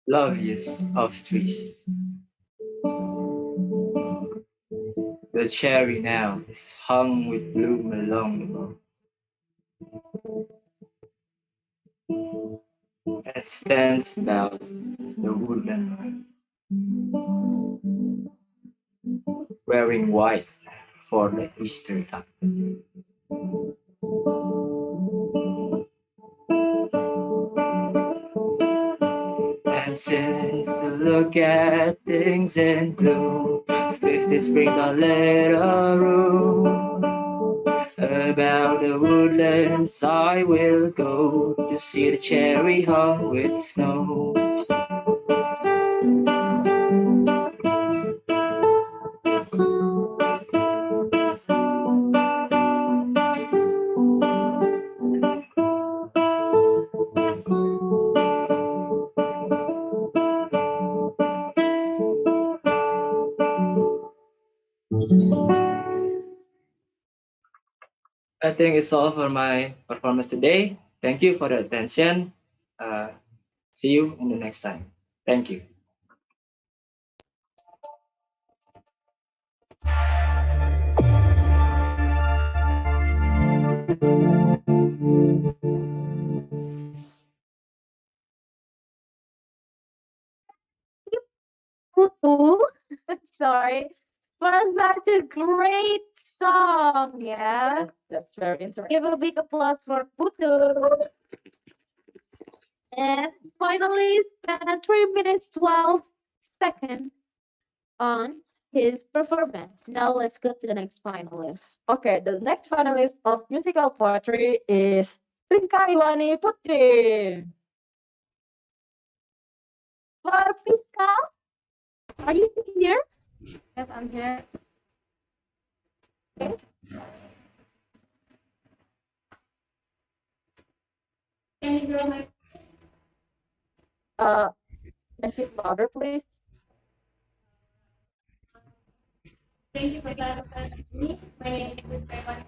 Speaker 21: Loveliest of trees, the cherry now is hung with bloom along the road. It stands about the woodland, wearing white for the Easter time. And since to look at things in blue, 50 springs a little room. About the woodlands I will go to see the cherry hung with snow. I think it's all for my performance today. Thank you for the attention. Uh, See you in the next time. Thank you.
Speaker 3: Putu. Sorry. For such a great song. Yes.
Speaker 1: That's very interesting.
Speaker 3: Give a big applause for Putu. And finally spent 3 minutes 12 seconds on his performance. Now let's go to the next finalist.
Speaker 1: Okay, the next finalist of musical poetry is Rizka Iwani Putri.
Speaker 3: For Priska, are you here?
Speaker 5: Yes, I'm here.
Speaker 3: Okay.
Speaker 5: Can you hear my?
Speaker 1: Make it louder, please.
Speaker 5: Thank you for clarifying me. My name is Rizka.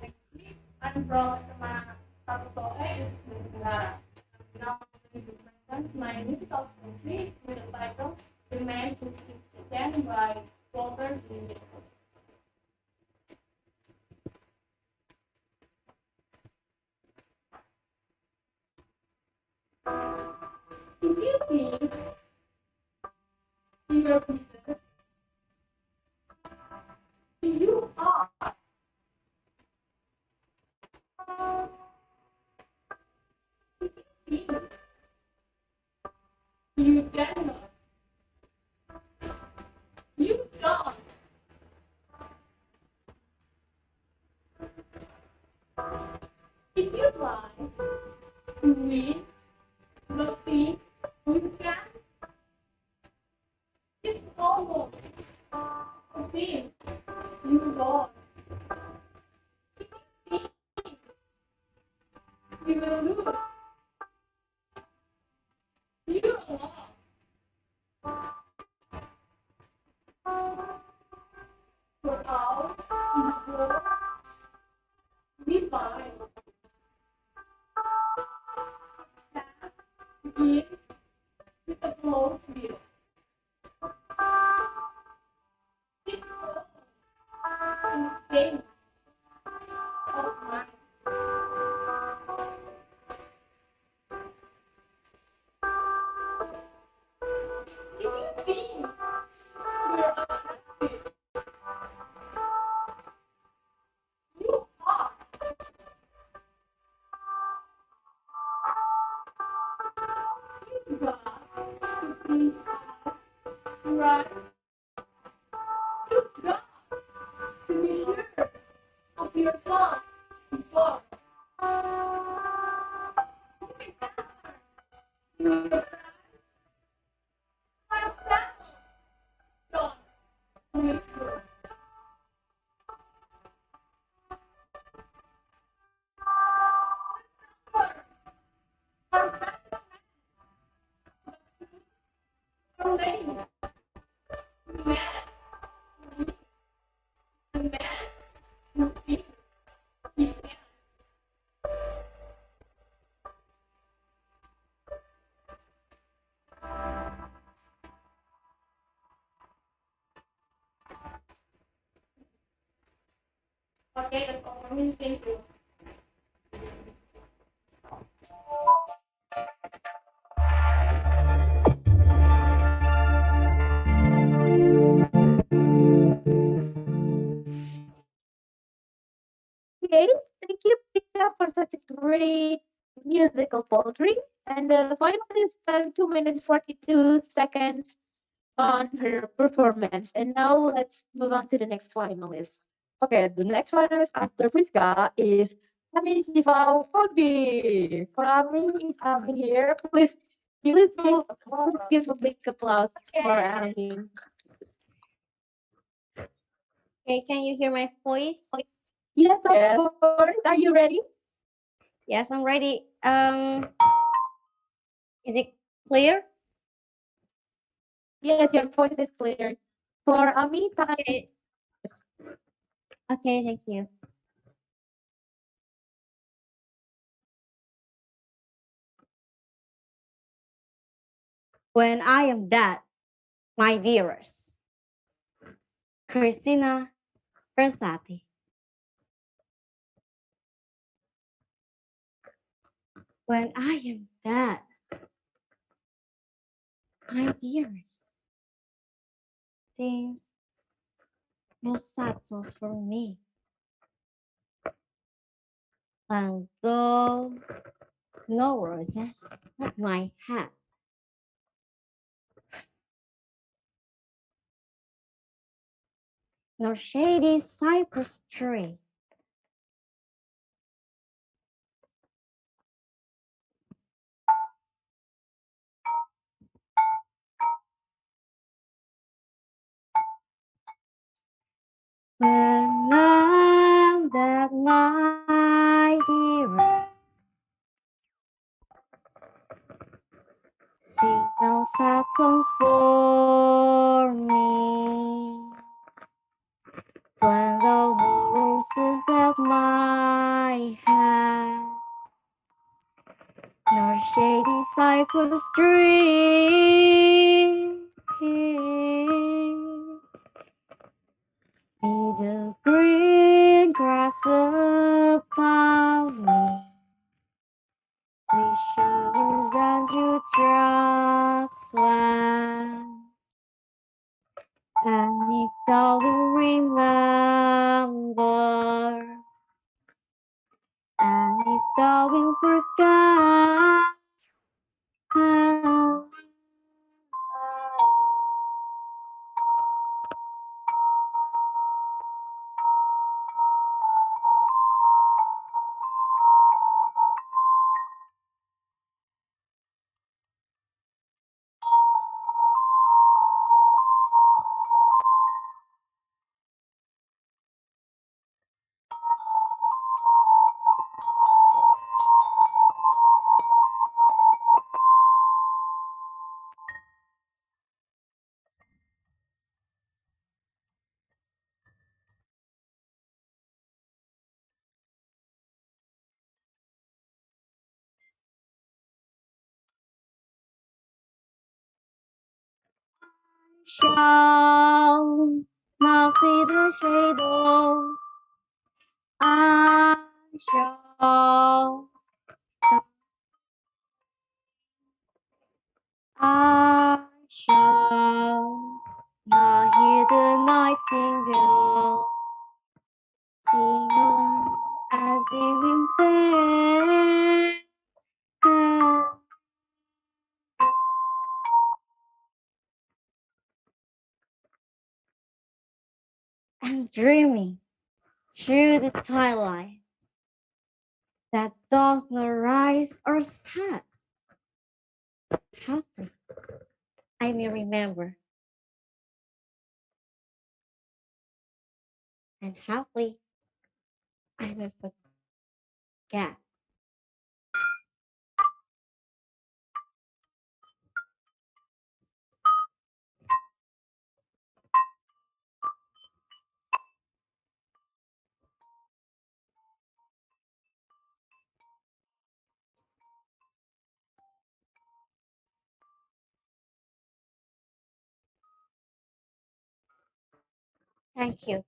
Speaker 5: I'm from SMA Satu Negara. Now, my musical poetry with the title "The Man Who Keeps the Can" by Walter Zinn. If you think you're Peter, you are. If you think you cannot, you don't. If you try to win the thing you can, it's almost a thing you lost. look. You're alone. Go out in the world. Be fine. Begin with a closed view. It's in pain of mind. If you think you're attractive, you are. You got to think right. You got to be sure of your thoughts before you try. For example, don't whisper. Or lady, man, the man who thinks he can. Okay, that's all for me. Thank you.
Speaker 3: Okay, thank you, Pizza, for such a great musical poetry. And the finalist spent 2 minutes 42 seconds on her performance. And now let's move on to the next finalist.
Speaker 1: Okay, the next finalist after Priska is Ami Sifau Forbi. For Ami, is Ami here?
Speaker 3: Please give a big applause for Annie.
Speaker 10: Okay, can you hear my voice?
Speaker 3: Yes, of course. Are you ready?
Speaker 10: Yes, I'm ready. Is it clear?
Speaker 3: Yes, your voice is clear. For Ami,
Speaker 10: Okay. Okay, thank you. When I am dead, my dearest, Christina Versati. When I am dead, my dearest, sings no sad songs for me. And though no roses at my head, nor shady cypress tree, when I'm dead, my dearest, sing no sad songs for me. When the roses at my head, nor shady cypress tree, be the green grass above me, with showers and dewdrops when. And if thou will remember, and if thou will forget, shall not see the shadow. I shall. I shall not hear the nightingale sing on as if in vain. And dreaming through the twilight that doth not rise or set. Happy I may remember, and happily I may forget. Thank you.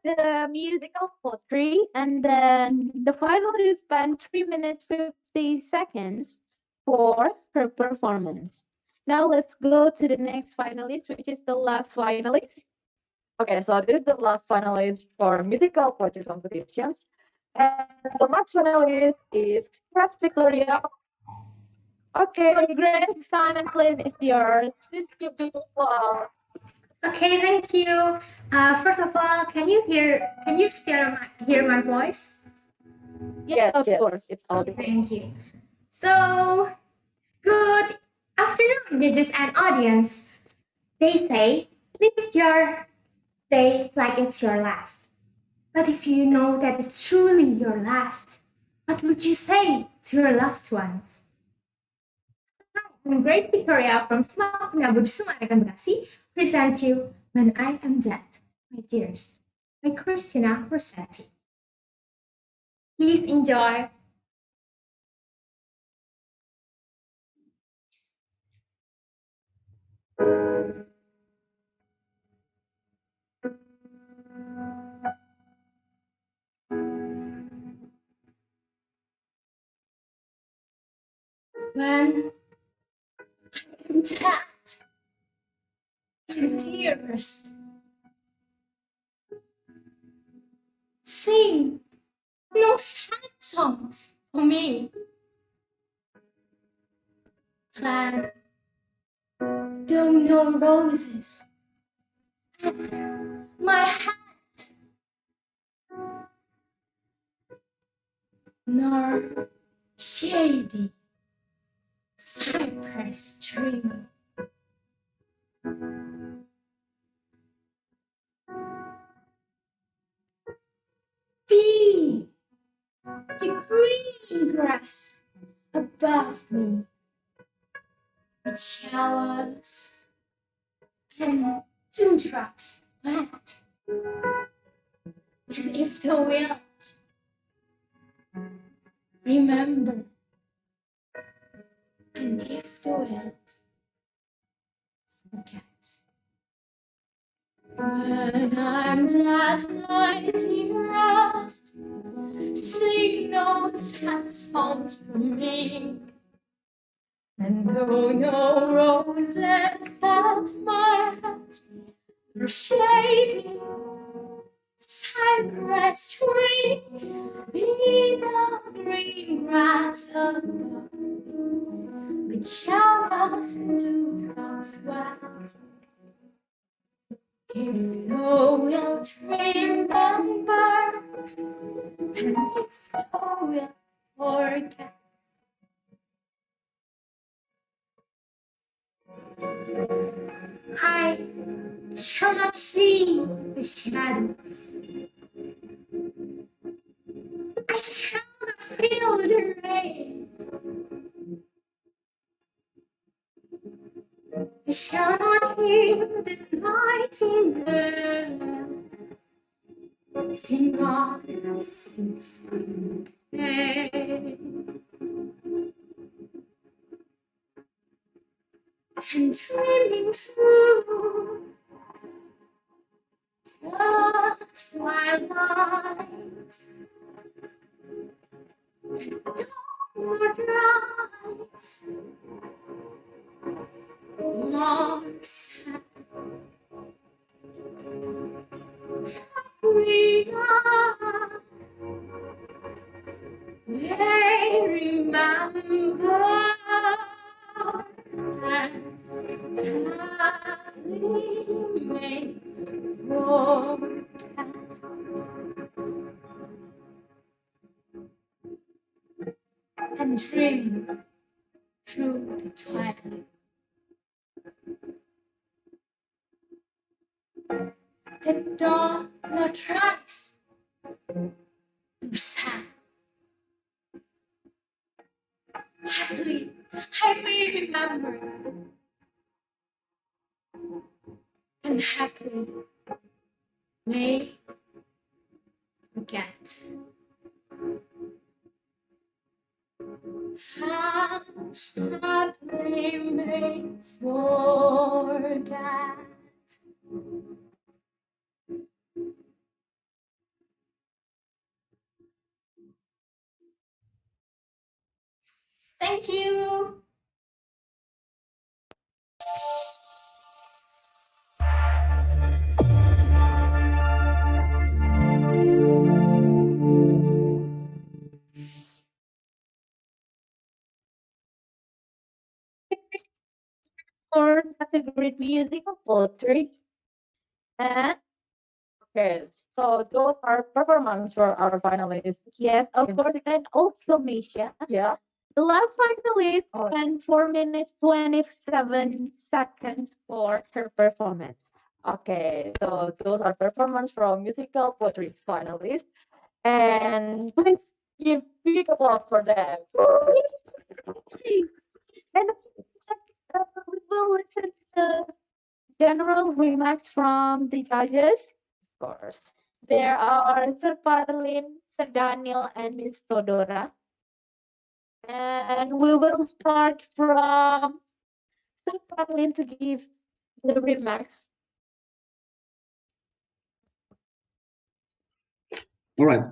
Speaker 3: The musical poetry, and then the finalist spent 3 minutes 50 seconds for her performance. Now let's go to the next finalist, which is the last finalist.
Speaker 1: Okay, so this is the last finalist for musical poetry competitions. And the last finalist is Crush Victoria. Okay, great. This time and place is yours. Please give it a applause.
Speaker 20: Okay, thank you. First of all, can you still hear my voice?
Speaker 1: Yes, of course, it's all
Speaker 20: Okay, thank you. So, good afternoon, judges and audience. They say, live your day like it's your last. But if you know that it's truly your last, what would you say to your loved ones? I'm Grace Victoria from Semak Penyambut Sumarakan Bekasi, present you When I Am Dead, My Dears, by Christina Rossetti. Please enjoy. When I'm dead, my dears, sing no sad songs for me. Plant don't know roses at my head, nor shady cypress tree. Be the green grass above me with showers and dewdrops wet. And if thou wilt, remember, and if thou wilt, forget. When I'm dead, my dearest, sing no sad songs for me. And though no roses at my head, nor shady cypress tree, be the green grass above, with showers and dewdrops wet. If thou wilt remember, and if thou wilt forget. I shall not see the shadows. I shall not feel the rain. I shall not hear the nightingale sing on a symphony. And dreaming through the twilight, the dawn would rise more sad. We are may remember and happily may forget. And dream through the twilight. The dawn not rise nor sad. Happily I may remember and happily may forget. Happily may forget. Thank you.
Speaker 3: For category music of poetry. And okay, so those are performance for our finalists. Yes, of course, you can also mention. Yeah. The last finalist spent 4 minutes 27 seconds for her performance. Okay, so those are performance from musical poetry finalists. And please give big applause for them. And we will listen to the general remarks from the judges. Of course, there are Sir Parlin, Sir Daniel, and Miss Todora. And we will start from Sir Parlin to give the remarks.
Speaker 8: All right.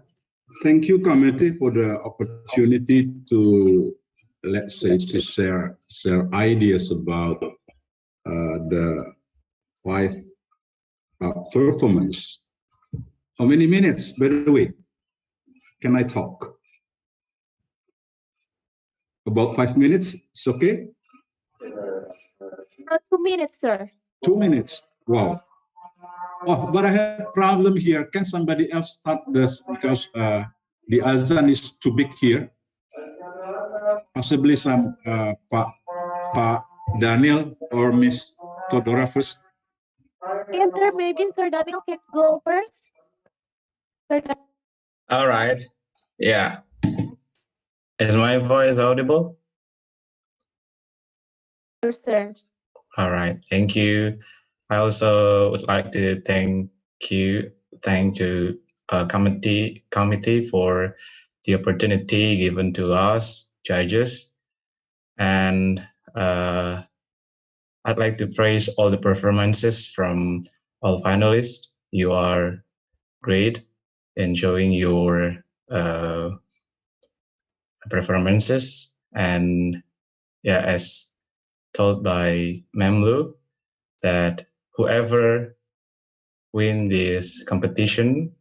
Speaker 8: Thank you, committee, for the opportunity to, let's say, to share ideas about the five performance. How many minutes, by the way, can I talk? About 5 minutes? It's okay?
Speaker 3: 2 minutes, sir.
Speaker 8: 2 minutes. Wow. Oh, but I have problem here. Can somebody else start this because the azan is too big here? Possibly some Pak Daniel or Miss Todora first.
Speaker 3: Yes, sir. Maybe Sir Daniel can go first. Sir Daniel.
Speaker 9: All right. Yeah. Is my voice audible?
Speaker 3: Sir.
Speaker 9: All right. Thank you. I also would like to thank to committee for the opportunity given to us judges, and I'd like to praise all the performances from all finalists. You are great in showing your performances, and yeah, as told by Memlu, that whoever win this competition,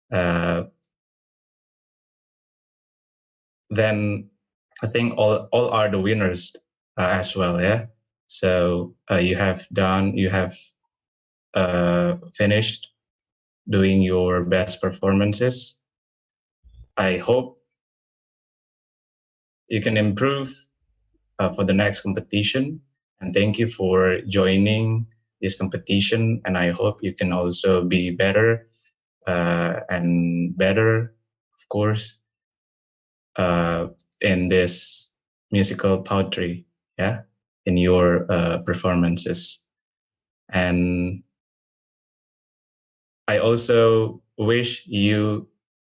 Speaker 9: then I think all are the winners as well. Yeah. So you have finished doing your best performances. I hope you can improve for the next competition. And thank you for joining this competition. And I hope you can also be better and better, of course, in this musical poetry. Yeah. in your performances. And I also wish you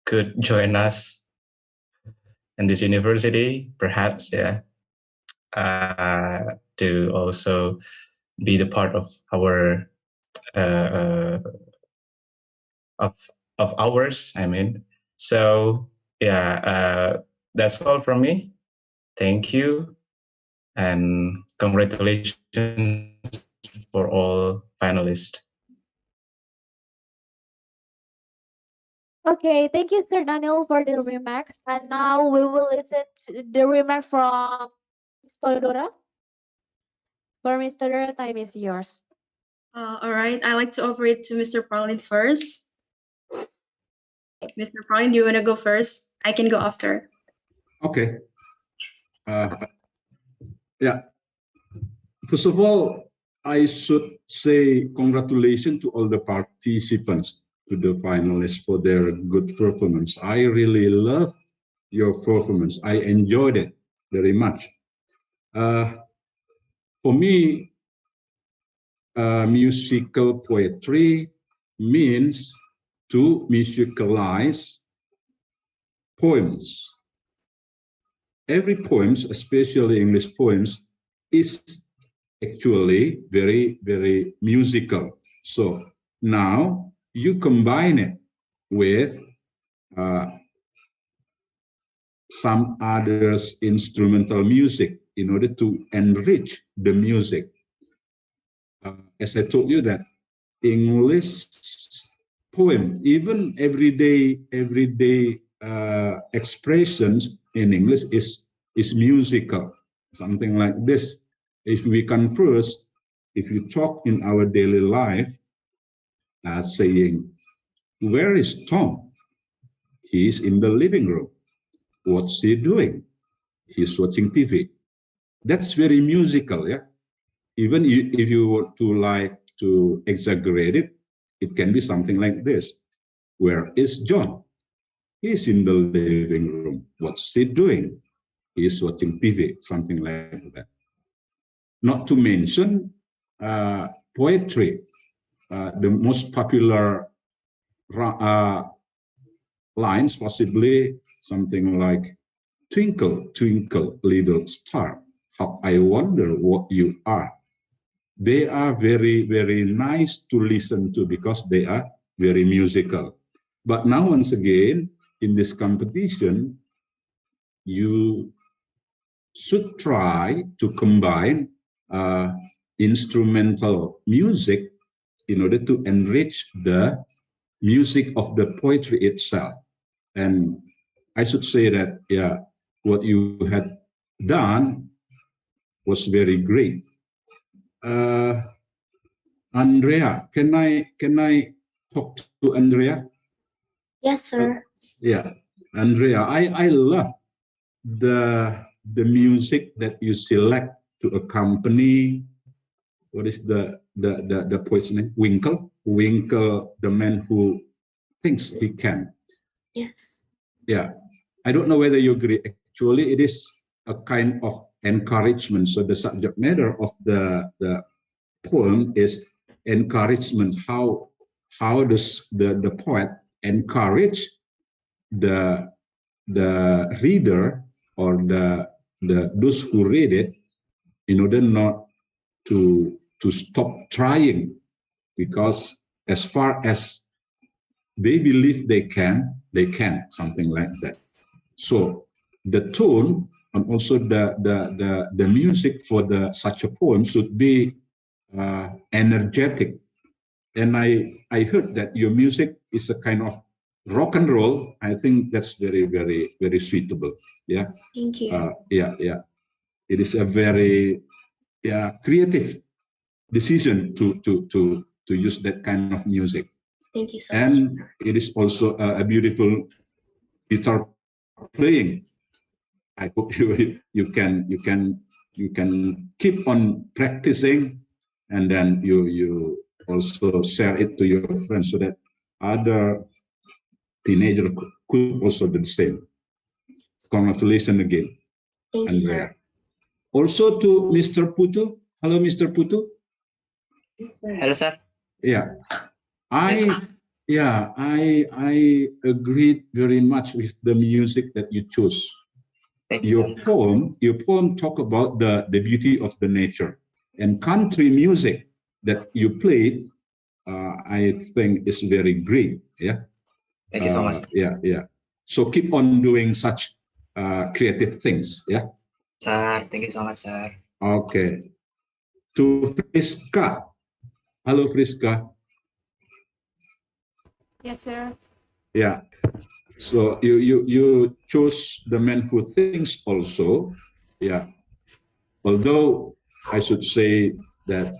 Speaker 9: could join us in this university, perhaps, yeah, to also be the part of our of ours. I mean, so yeah, that's all from me. Thank you, and congratulations for all finalists.
Speaker 3: Okay, thank you, Sir Daniel, for the remark. And now we will listen to the remark from Ms. Polidora. For Mr. Dora, time is yours.
Speaker 15: All right, I'd like to offer it to Mr. Paulin first. Mr. Paulin, do you want to go first? I can go after.
Speaker 8: Okay. Yeah. First of all, I should say congratulations to all the participants, to the finalists for their good performance. I really loved your performance. I enjoyed it very much. For me, musical poetry means to musicalize poems. Every poems, especially English poems, is actually very, very musical. So now you combine it with some others instrumental music in order to enrich the music. As I told you that English poem, even everyday expressions in English is musical, something like this. If we converse, if you talk in our daily life, saying, "Where is Tom? He's in the living room. What's he doing? He's watching TV." That's very musical, yeah. Even if you were to like to exaggerate it, it can be something like this. "Where is John? He's in the living room. What's he doing? He's watching TV," something like that. Not to mention poetry. The most popular lines possibly something like, "Twinkle, twinkle, little star, how I wonder what you are." They are very, very nice to listen to because they are very musical. But now, once again, in this competition, you should try to combine instrumental music in order to enrich the music of the poetry itself. And I should say that, yeah, what you had done was very great. Andrea, can I talk to Andrea?
Speaker 20: Yes, sir.
Speaker 8: Yeah, Andrea, I love the music that you select to accompany. What is the poet's name? Winkle, the man who thinks he can.
Speaker 20: Yes.
Speaker 8: Yeah, I don't know whether you agree. Actually, it is a kind of encouragement. So the subject matter of the poem is encouragement. How does the poet encourage the reader or the those who read it in order not to stop trying, because as far as they believe they can, something like that. So the tone and also the music for such a poem should be energetic. And I heard that your music is a kind of rock and roll. I think that's very, very, very suitable. Yeah.
Speaker 20: Thank you.
Speaker 8: Yeah. It is a very creative decision to use that kind of music.
Speaker 20: Thank you so much.
Speaker 8: And it is also a beautiful guitar playing. I hope you can keep on practicing, and then you also share it to your friends so that other teenagers could also do the same. Congratulations again,
Speaker 20: Thank you,
Speaker 8: Andrea.
Speaker 20: sir.
Speaker 8: Also to Mr. Putu. Hello, Mr. Putu.
Speaker 21: Hello, sir.
Speaker 8: Yeah, I agreed very much with the music that you chose. Your poem talk about the beauty of the nature, and country music that you played, I think is very great. Yeah.
Speaker 21: Thank you so much.
Speaker 8: Yeah. So keep on doing such creative things. Yeah.
Speaker 21: Sir, thank you so much, sir.
Speaker 8: Okay. To Friska. Hello, Friska.
Speaker 5: Yes, sir.
Speaker 8: Yeah. So you chose The Man Who Thinks also. Yeah. Although I should say that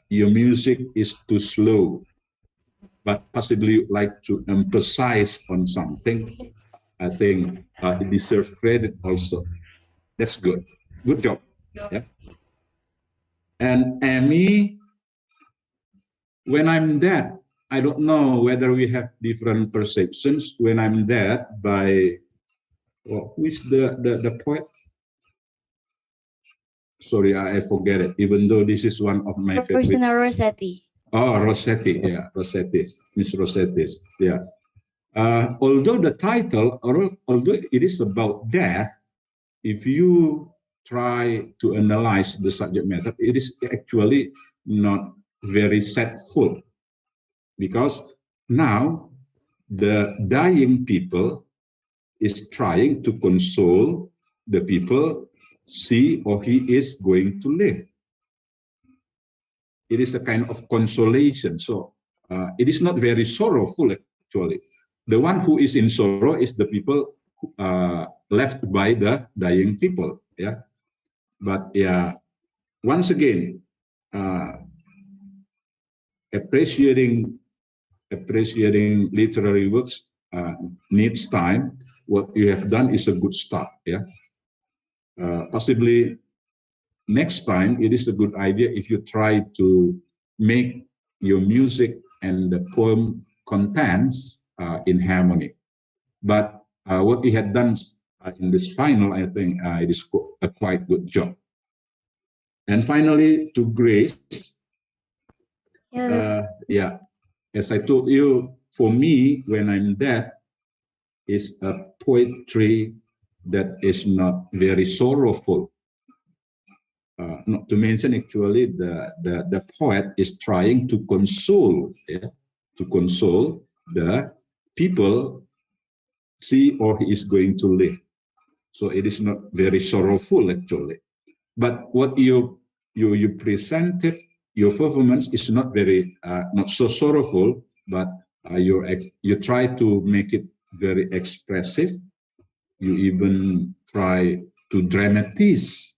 Speaker 8: your music is too slow, but possibly like to emphasize on something. I think it deserves credit also. That's good. Good job. Yeah. And Amy, when I'm dead, I don't know whether we have different perceptions. When I'm dead, by who is the poet? Sorry, I forget it. Even though this is one of my favorite.
Speaker 10: Personal Rossetti.
Speaker 8: Oh, Rossetti. Yeah, Rossetti's. Miss Rossetti's. Yeah. Although the title, although it is about death, if you try to analyze the subject matter, it is actually not very sadful, because now the dying people is trying to console the people she or he is going to live. It is a kind of consolation. So it is not very sorrowful actually. The one who is in sorrow is the people left by the dying people. Yeah, but yeah, once again, appreciating literary works needs time. What you have done is a good start. Yeah, possibly next time it is a good idea if you try to make your music and the poem contents in harmony. But what he had done in this final, I think it is a quite good job. And finally, to Grace, yeah, as I told you, for me, when I'm dead, is a poetry that is not very sorrowful. Not to mention, actually, the poet is trying to console, the people she or he is going to live. So it is not very sorrowful, actually. But what you presented, your performance is not very not so sorrowful, but you try to make it very expressive. You even try to dramatize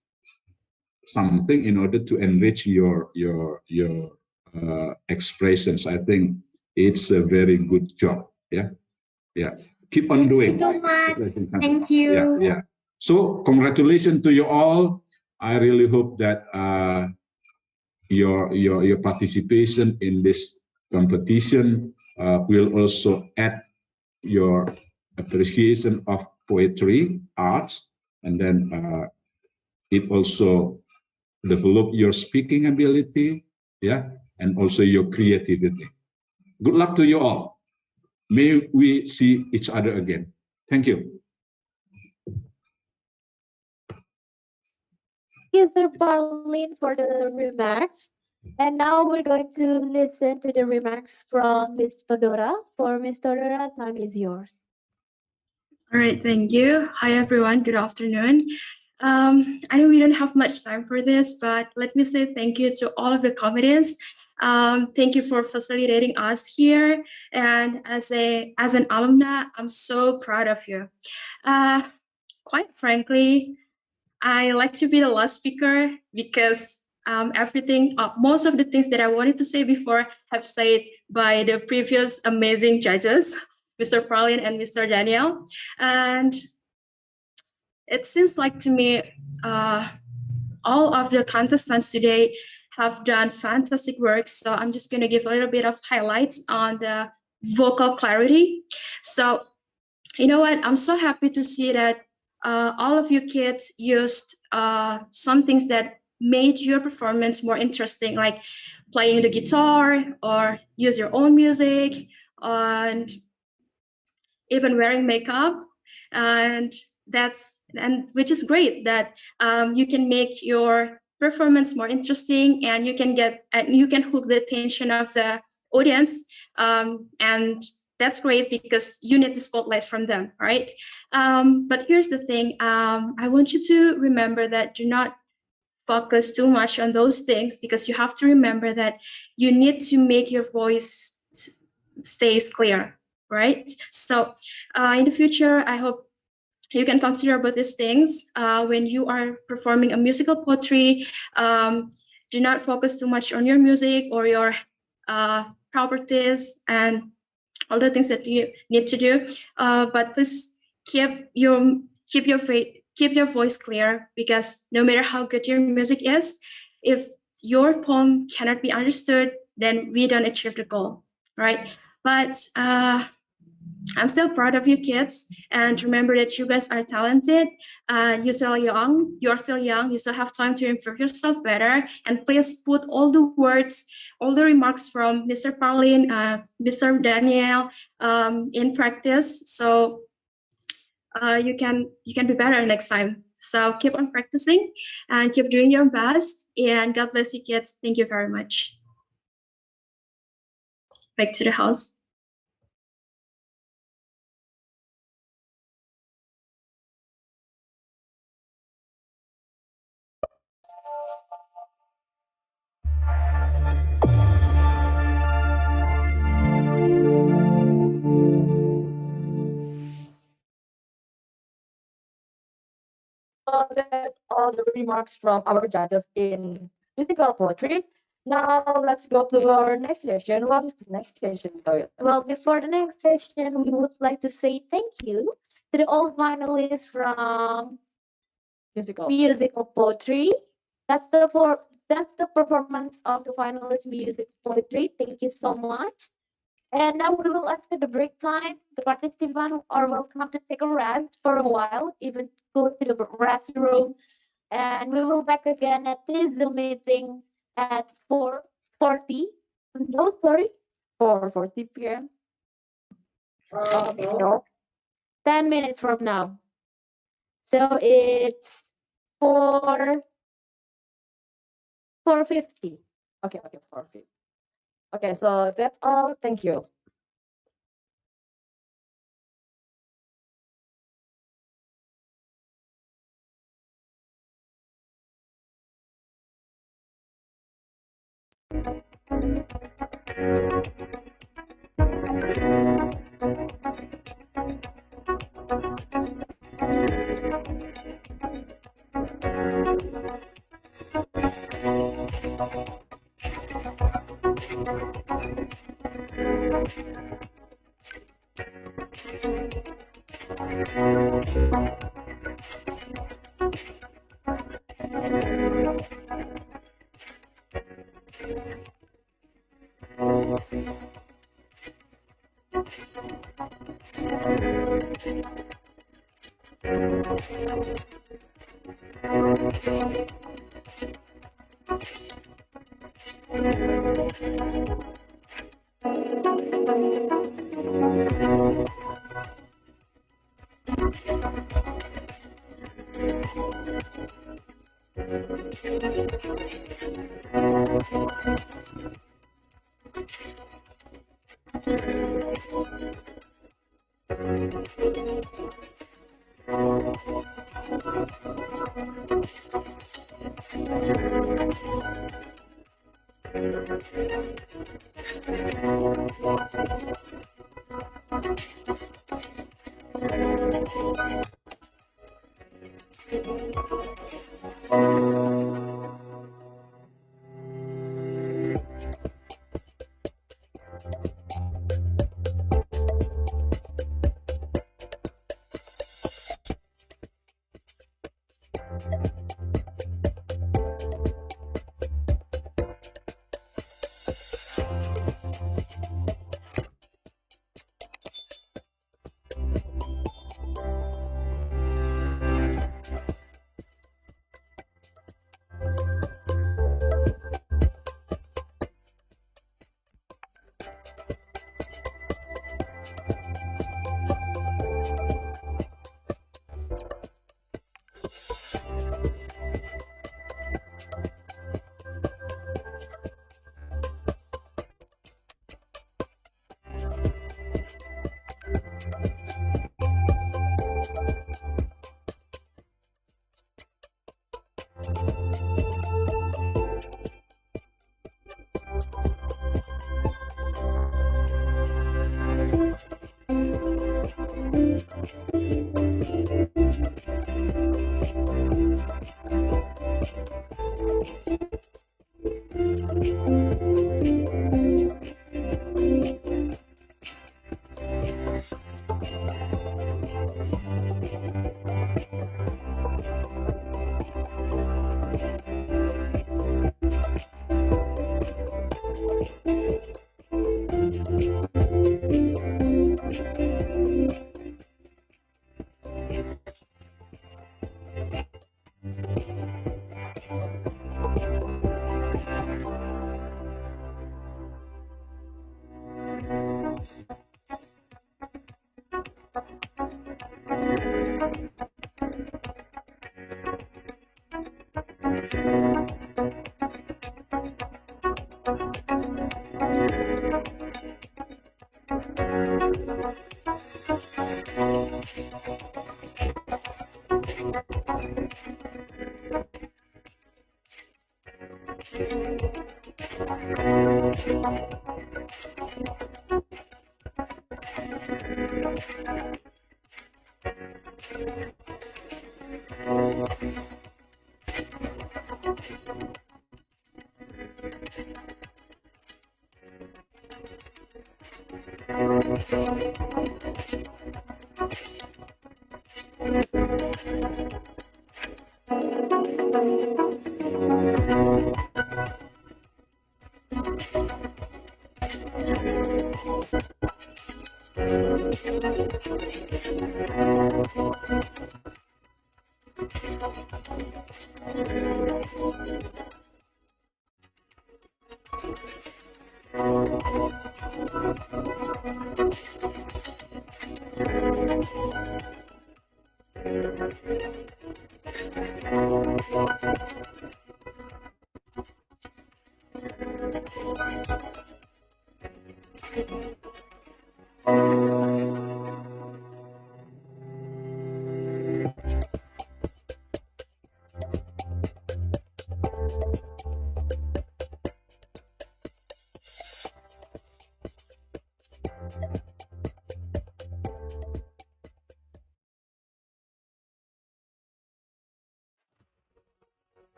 Speaker 8: something in order to enrich your expressions. I think it's a very good job. Yeah. Keep on doing.
Speaker 10: Thank you so much. Thank you.
Speaker 8: Yeah. So congratulations to you all. I really hope that your participation in this competition will also add your appreciation of poetry, arts, and then it also develop your speaking ability, yeah, and also your creativity. Good luck to you all. May we see each other again. Thank you.
Speaker 3: Thank you, Sir Parlin, for the remarks. And now we're going to listen to the remarks from Ms. Todora. For Ms. Todora, time is yours.
Speaker 15: All right, thank you. Hi, everyone. Good afternoon. I know we don't have much time for this, but let me say thank you to all of the committees. Thank you for facilitating us here. And as an alumna, I'm so proud of you. Quite frankly, I like to be the last speaker because most of the things that I wanted to say before have said by the previous amazing judges, Mr. Pralin and Mr. Daniel. And it seems like to me, all of the contestants today have done fantastic work. So I'm just going to give a little bit of highlights on the vocal clarity. So, you know what? I'm so happy to see that all of you kids used some things that made your performance more interesting, like playing the guitar or use your own music, and even wearing makeup. And which is great that you can make your performance more interesting, and you can hook the attention of the audience, and that's great because you need the spotlight from them, right? But here's the thing, I want you to remember that do not focus too much on those things, because you have to remember that you need to make your voice stays clear, right? So in the future, I hope you can consider about these things when you are performing a musical poetry. Do not focus too much on your music or your properties and all the things that you need to do. But please keep your voice clear, because no matter how good your music is, if your poem cannot be understood, then we don't achieve the goal, right? But I'm still proud of you kids, and remember that you guys are talented. You're still young. You still have time to improve yourself better. And please put all the words, all the remarks from Mr. Parlin, Mr. Daniel in practice, so you can be better next time. So keep on practicing and keep doing your best. And God bless you kids. Thank you very much. Back to the house.
Speaker 1: So that's all the remarks from our judges in musical poetry. Now let's go to our next session. What is the next session, Toyo?
Speaker 3: Well, before the next session, we would like to say thank you to the all finalists from musical poetry. That's the performance of the finalist music poetry. Thank you so much. And now we will enter the break time. The participants are welcome to take a rest for a while, even go to the restroom. And we will back again at this Zoom meeting at 4:40. No, sorry, 4:40 p.m. No, 10 minutes from now. So it's 4:50.
Speaker 1: Okay, 4:50. Okay, so that's all. Thank you.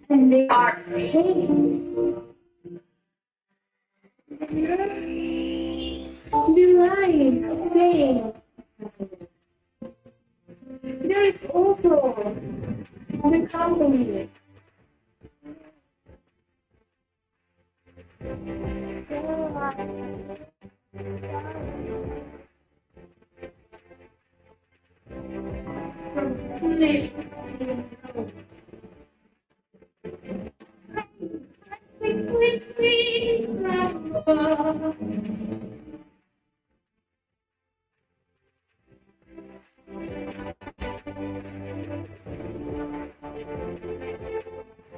Speaker 3: And they are paid. The line saying there is also the company.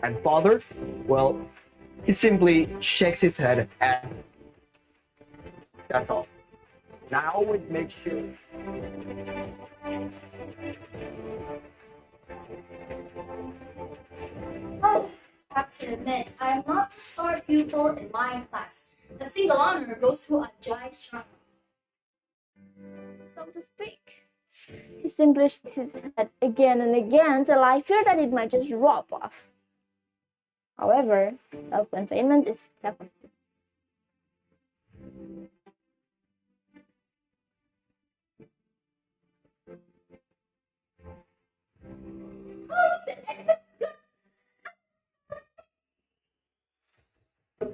Speaker 7: And father, well, he simply shakes his head and that's all. And I always make sure.
Speaker 17: Oh, I have to admit, I am not the star pupil in my class. The single honor goes to Ajay Sharma.
Speaker 20: So to speak. He simply shakes his head again and again till I fear that it might just drop off. However, self-containment is definitely.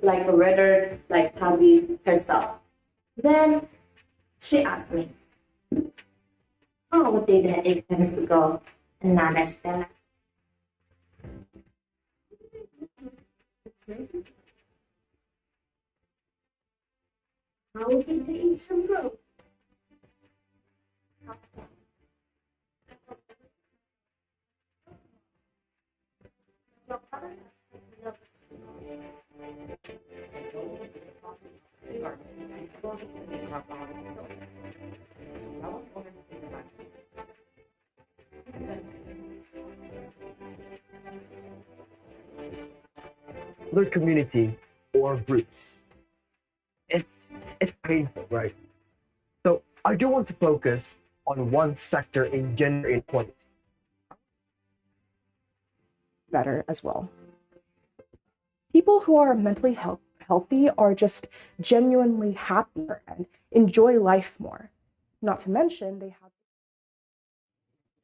Speaker 1: Like a rather like Tabi herself. Then she asked me, "How did the exams go?" And I understand. How did the exam go?
Speaker 7: Other community or groups. It's painful, right? So I do want to focus on one sector in gender inequality.
Speaker 22: Better as well. People who are mentally
Speaker 6: healthy are just genuinely happier and enjoy life more. Not to mention, they have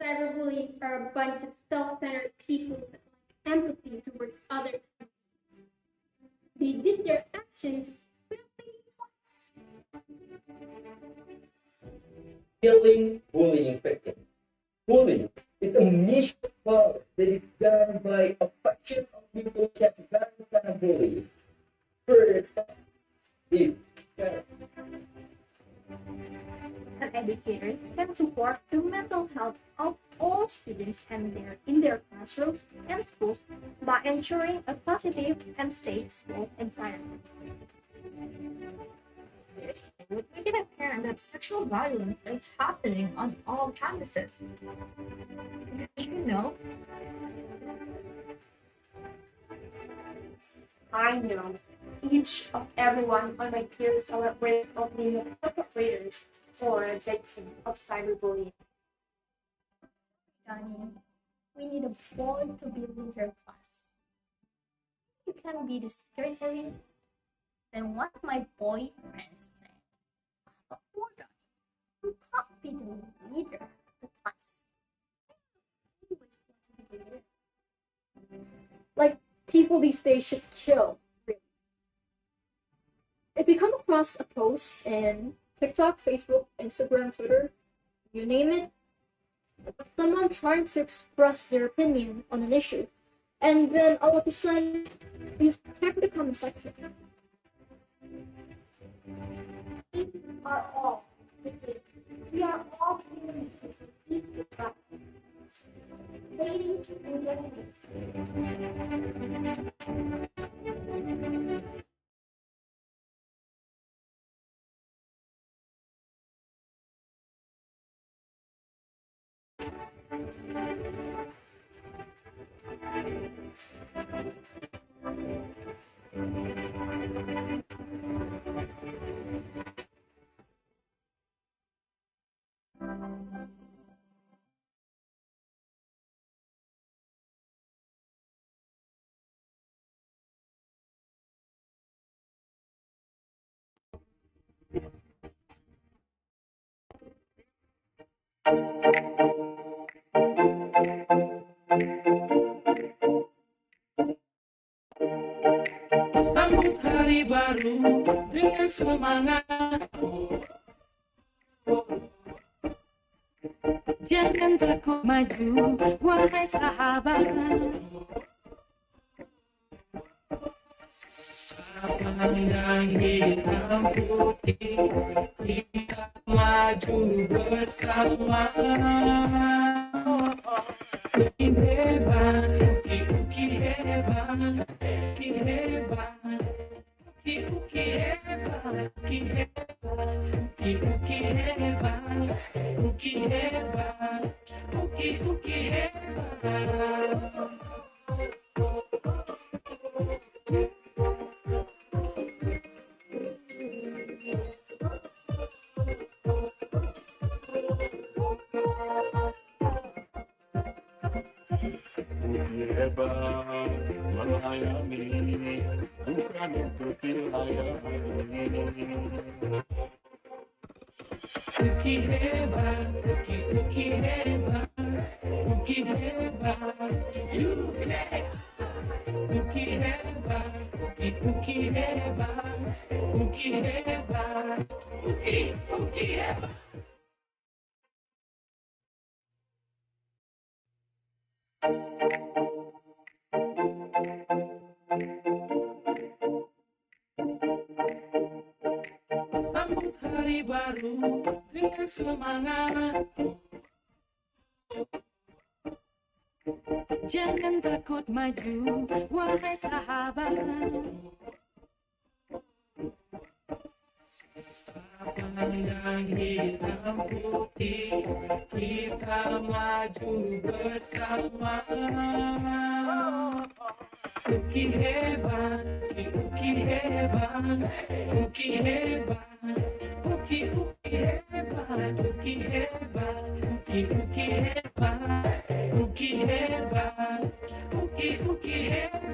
Speaker 5: Cyberbullies are a bunch of self-centered people that lack empathy towards other humans. They did their actions without thinking twice.
Speaker 22: Feeling bullying victim. Bullying is a niche sport that is done by a faction of people that can bully. First is
Speaker 23: And educators can support the mental health of all students in their classrooms and schools by ensuring a positive and safe school environment.
Speaker 14: Would make it apparent that sexual violence is happening on all campuses. Because
Speaker 23: I know each of everyone on my peers are at risk of being a perpetrator or a victim of cyberbullying.
Speaker 10: Danny, we need a boy to be leader class. You can be the secretary. Then one of my boyfriends said, but Morgan, you can't be the leader of the class. I always want to be the leader.
Speaker 23: Like, people these days should chill, really. If you come across a post in TikTok, Facebook, Instagram, Twitter, you name it, about someone trying to express their opinion on an issue, and then all of a sudden, you check the comment section.
Speaker 5: We are all the same. We are all human beings with equal rights. Ladies and gentlemen.
Speaker 24: Sambut hari baru dengan semangat. Jangan takut maju, wahai sahabat. Pandang hitam putih, kita maju bersama. Uki hebat, uki hebat, uki hebat, uki hebat, uki hebat, uki hebat, uki hebat, uki hebat.
Speaker 12: Hebat melayani, bukan untuk dilayani.
Speaker 24: Uki hebat, uki hebat, uki hebat, you can. Uki hebat, uki hebat, uki hebat, uki hebat. Sambut hari baru dengan semangat. Jangan takut maju, wahai sahabat. Pandang hitam putih, kita maju bersama. Uki hebat, uki hebat, uki hebat, uki hebat, uki hebat, uki hebat, uki hebat, uki hebat.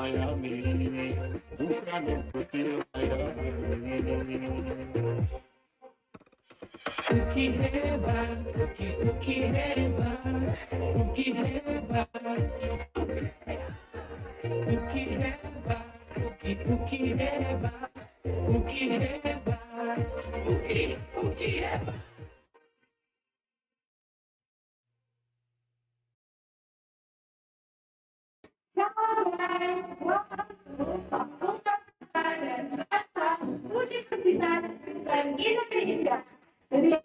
Speaker 12: sayami, bukan untuk dilayani. Uki hebat, uki hebat, uki hebat, uki hebat, uki hebat, uki hebat, uki hebat.
Speaker 5: Universitas Kristen Indonesia. Jadi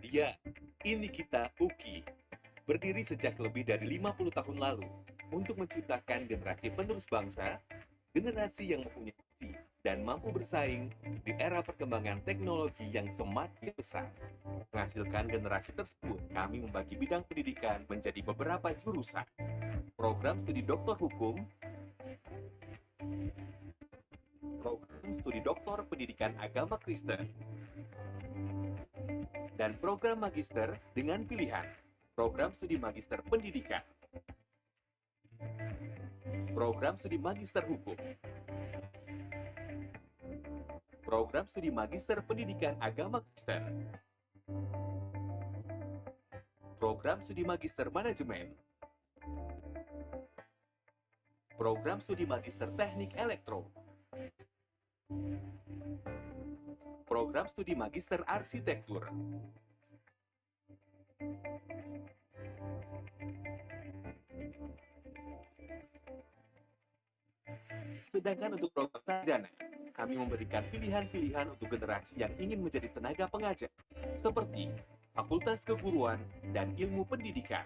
Speaker 2: Ya, ini kita UKI. Berdiri sejak lebih dari 50 tahun lalu untuk menciptakan generasi penerus bangsa, generasi yang mempunyai visi dan mampu bersaing di era perkembangan teknologi yang semakin besar. Menghasilkan generasi tersebut, kami membagi bidang pendidikan menjadi beberapa jurusan. Program studi doktor hukum, program studi doktor pendidikan agama Kristen, dan program magister dengan pilihan program studi magister pendidikan, program studi magister hukum, program studi magister pendidikan agama Kristen, program studi magister manajemen, program studi magister teknik elektro, program studi magister arsitektur, sedangkan untuk program sarjana, kami memberikan pilihan-pilihan untuk generasi yang ingin menjadi tenaga pengajar, seperti Fakultas Keguruan dan Ilmu Pendidikan,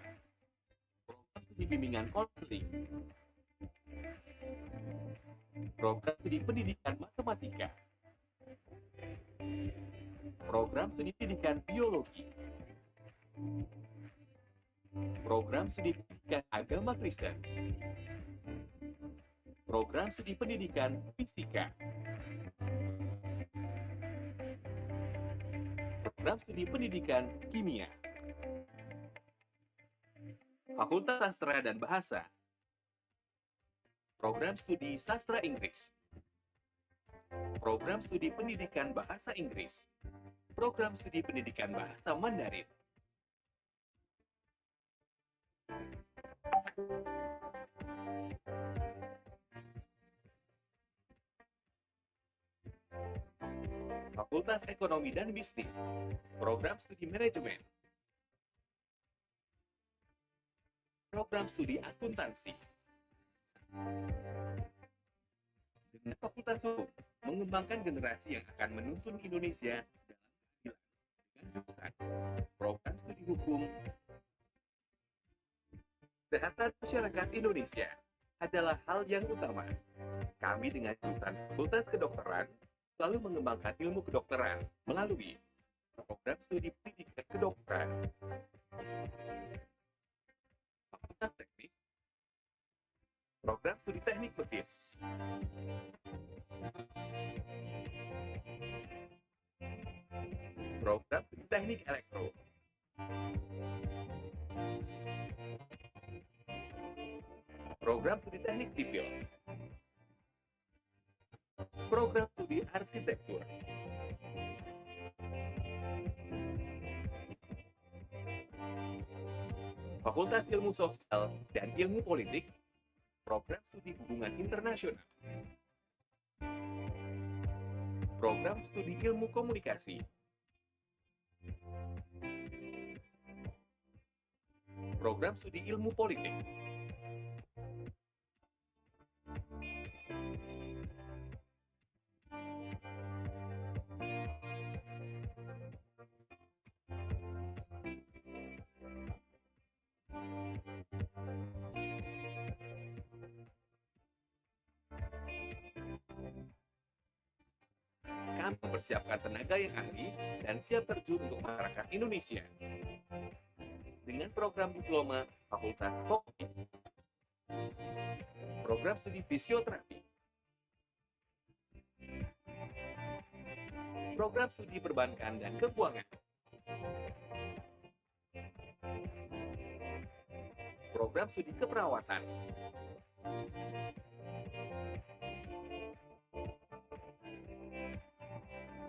Speaker 2: program studi bimbingan konseling, program studi pendidikan matematika, program studi pendidikan biologi, program studi pendidikan agama Kristen, program studi pendidikan fisika, program studi pendidikan kimia, Fakultas Sastra dan Bahasa, program studi sastra Inggris, program studi pendidikan bahasa Inggris, program studi pendidikan bahasa Mandarin, Fakultas Ekonomi dan Bisnis, Program Studi Manajemen, Program Studi Akuntansi. Dengan Fakultas Hukum, mengembangkan generasi yang akan menuntun Indonesia dalam keadilan dengan jurusan Program Studi Hukum. Kesehatan masyarakat Indonesia adalah hal yang utama. Kami dengan jurusan Fakultas Kedokteran selalu mengembangkan ilmu kedokteran melalui program studi pendidikan kedokteran. Fakultas Teknik, program studi teknik mesin. Program studi teknik elektro. Program studi teknik sipil. Program studi arsitektur. Fakultas Ilmu Sosial dan Ilmu Politik, Program Studi Hubungan Internasional. Program Studi Ilmu Komunikasi. Program Studi Ilmu Politik. Kami mempersiapkan tenaga yang ahli dan siap terjun untuk masyarakat Indonesia. Dengan program diploma Fakultas Fokus, program studi fisioterapi, program studi perbankan dan keuangan, program studi keperawatan,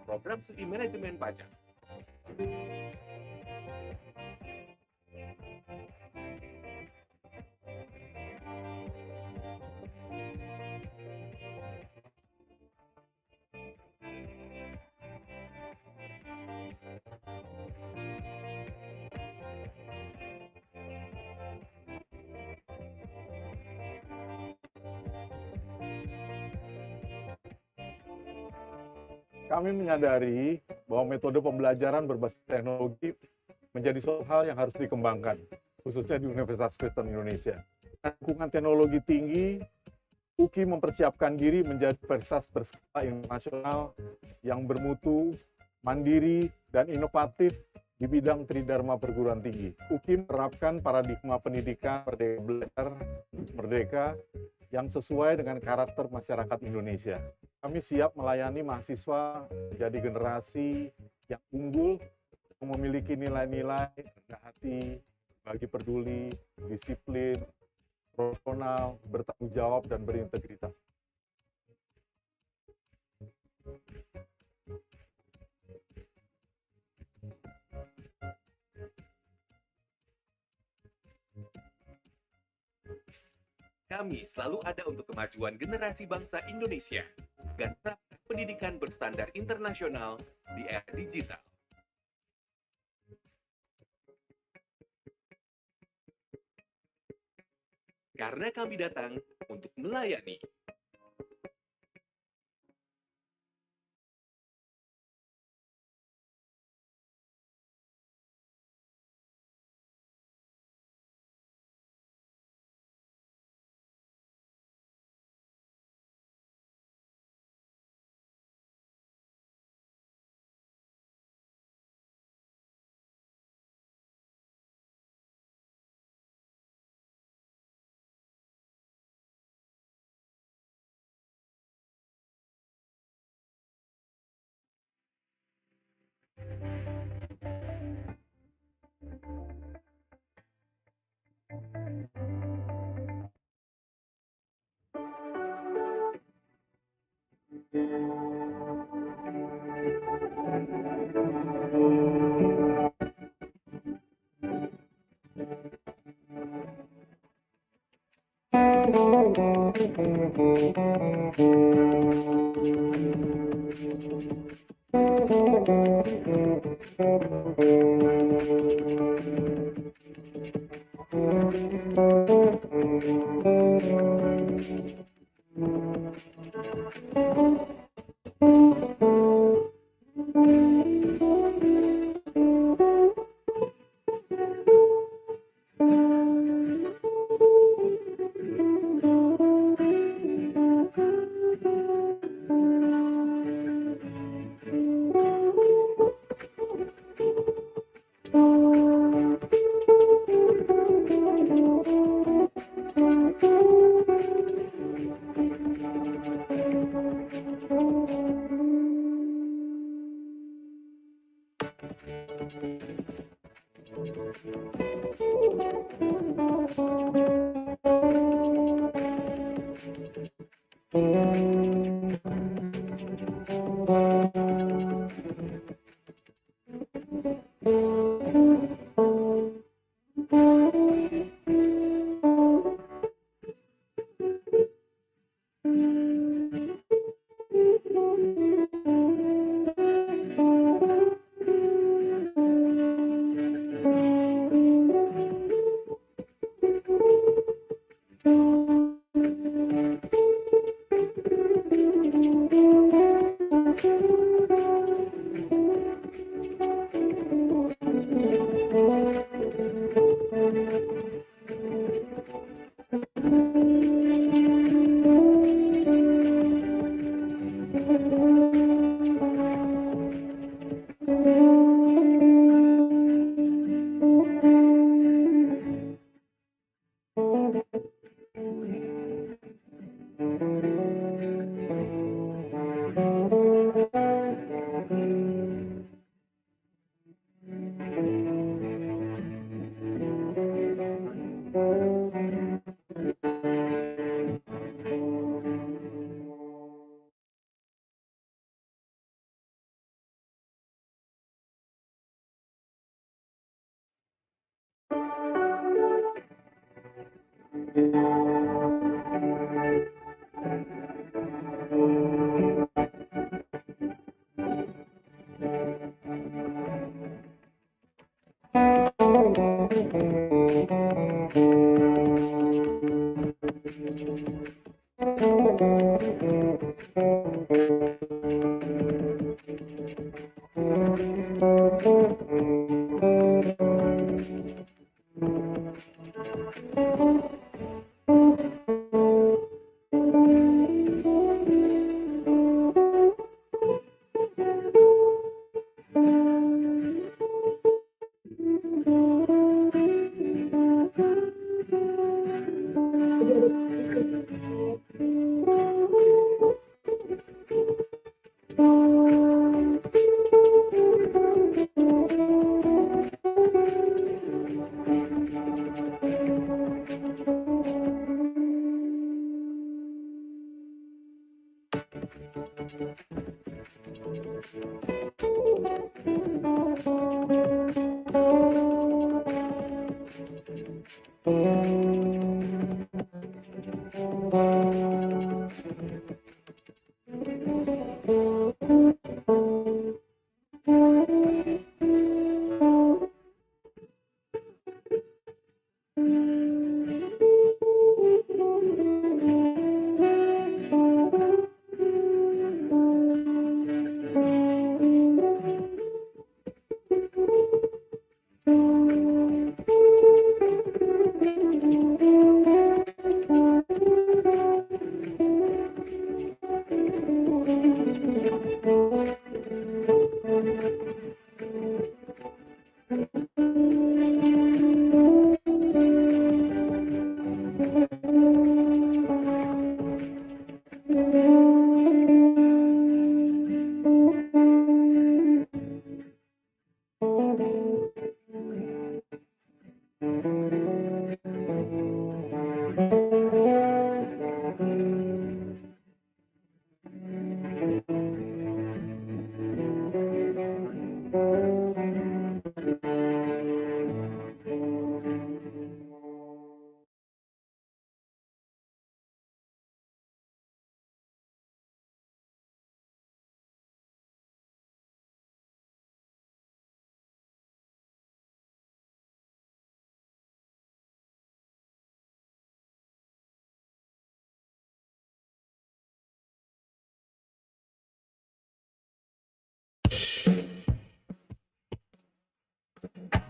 Speaker 2: program studi manajemen pajak.
Speaker 12: Kami menyadari bahwa metode pembelajaran berbasis teknologi menjadi suatu hal yang harus dikembangkan, khususnya di Universitas Kristen Indonesia. Dukungan teknologi tinggi, UKI mempersiapkan diri menjadi universitas berskala internasional yang bermutu, mandiri, dan inovatif di bidang tridharma perguruan tinggi. UKI menerapkan paradigma pendidikan merdeka belajar, merdeka, yang sesuai dengan karakter masyarakat Indonesia. Kami siap melayani mahasiswa menjadi generasi yang unggul, yang memiliki nilai-nilai rendah hati, bagi peduli, disiplin, profesional, bertanggung jawab, dan berintegritas.
Speaker 2: Kami selalu ada untuk kemajuan generasi bangsa Indonesia dan pendidikan berstandar internasional di era digital. Karena kami datang untuk melayani.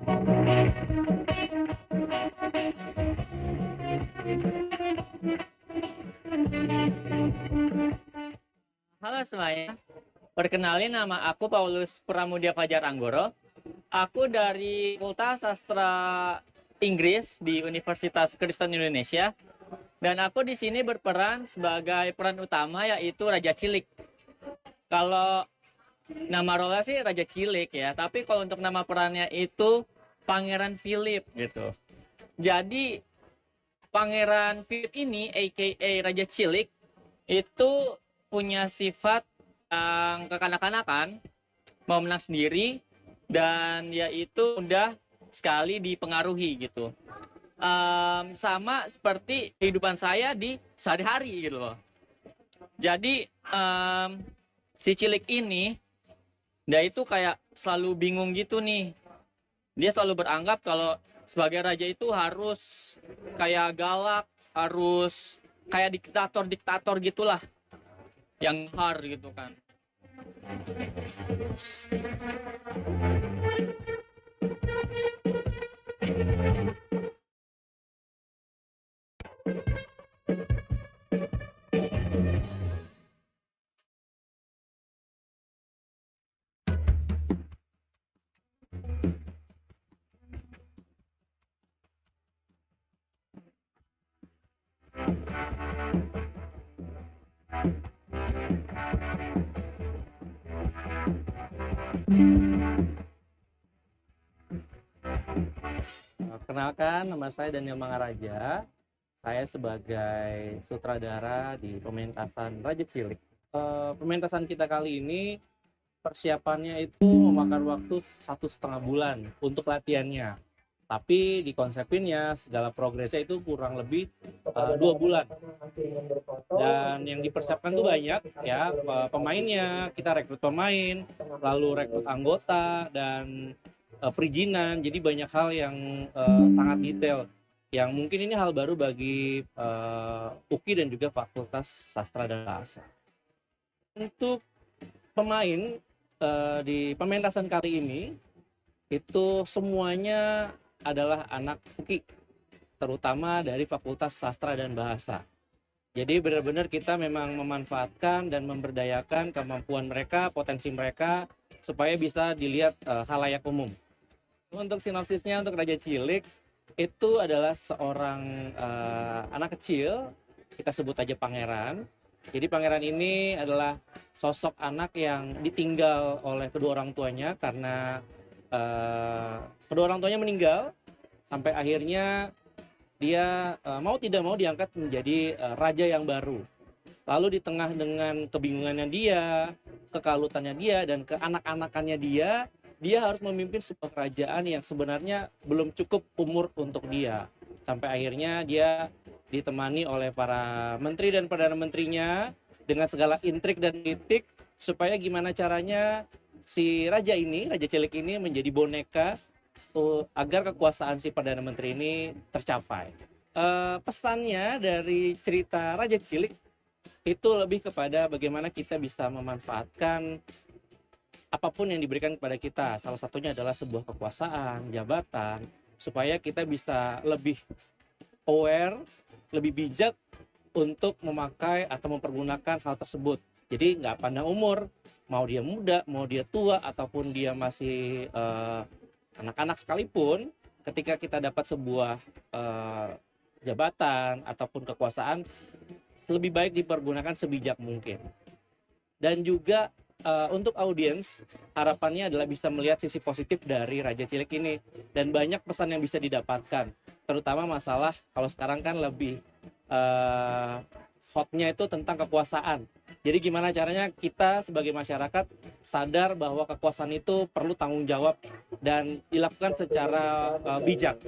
Speaker 4: Halo semuanya, perkenalin nama aku Paulus Pramudia Fajar Anggoro. Aku dari Fakultas Sastra Inggris di Universitas Kristen Indonesia. Dan aku di sini berperan sebagai peran utama yaitu Raja Cilik. Kalau nama role sih Raja Cilik ya, tapi kalau untuk nama perannya itu Pangeran Philip gitu. Jadi Pangeran Philip ini aka Raja Cilik itu punya sifat yang kekanak-kanakan, mau menang sendiri, dan yaitu mudah sekali dipengaruhi gitu. Sama seperti kehidupan saya di sehari-hari gitu loh. Jadi si Cilik ini dia itu kayak selalu bingung gitu nih. Dia selalu beranggap kalau sebagai raja itu harus kayak galak, harus kayak diktator gitulah, yang hard gitu kan.
Speaker 11: Kenalkan, nama saya Daniel Mangaraja. Saya sebagai sutradara di pementasan Raja Cilik. Pementasan kita kali ini persiapannya itu memakan waktu 1,5 bulan untuk latihannya. Tapi dikonsepinnya segala progresnya itu kurang lebih 2 bulan. Dan yang dipersiapkan tuh banyak ya, pemainnya, kita rekrut pemain, lalu rekrut anggota dan perizinan. Jadi banyak hal yang sangat detail. Yang mungkin ini hal baru bagi UKI dan juga Fakultas Sastra dan Bahasa. Untuk pemain di pementasan kali ini itu semuanya adalah anak UKI, terutama dari Fakultas Sastra dan Bahasa. Jadi benar-benar kita memang memanfaatkan dan memberdayakan kemampuan mereka, potensi mereka, supaya bisa dilihat khalayak umum. Untuk sinopsisnya untuk Raja Cilik, itu adalah seorang anak kecil, kita sebut aja pangeran. Jadi pangeran ini adalah sosok anak yang ditinggal oleh kedua orang tuanya karena kedua orang tuanya meninggal, sampai akhirnya dia mau tidak mau diangkat menjadi raja yang baru. Lalu di tengah dengan kebingungannya dia, kekalutannya dia, dan keanak-anakannya dia harus memimpin sebuah kerajaan yang sebenarnya belum cukup umur untuk dia. Sampai akhirnya dia ditemani oleh para menteri dan perdana menterinya dengan segala intrik dan kritik supaya gimana caranya si raja ini, Raja Cilik ini menjadi boneka agar kekuasaan si perdana menteri ini tercapai. Pesannya dari cerita Raja Cilik itu lebih kepada bagaimana kita bisa memanfaatkan apapun yang diberikan kepada kita. Salah satunya adalah sebuah kekuasaan, jabatan, supaya kita bisa lebih aware, lebih bijak untuk memakai atau mempergunakan hal tersebut. Jadi nggak pandang umur, mau dia muda, mau dia tua, ataupun dia masih anak-anak sekalipun, ketika kita dapat sebuah jabatan ataupun kekuasaan, lebih baik dipergunakan sebijak mungkin. Dan juga untuk audiens, harapannya adalah bisa melihat sisi positif dari Raja Cilik ini. Dan banyak pesan yang bisa didapatkan, terutama masalah kalau sekarang kan lebih hotnya itu tentang kekuasaan. Jadi gimana caranya kita sebagai masyarakat sadar bahwa kekuasaan itu perlu tanggung jawab dan dilakukan secara bijak.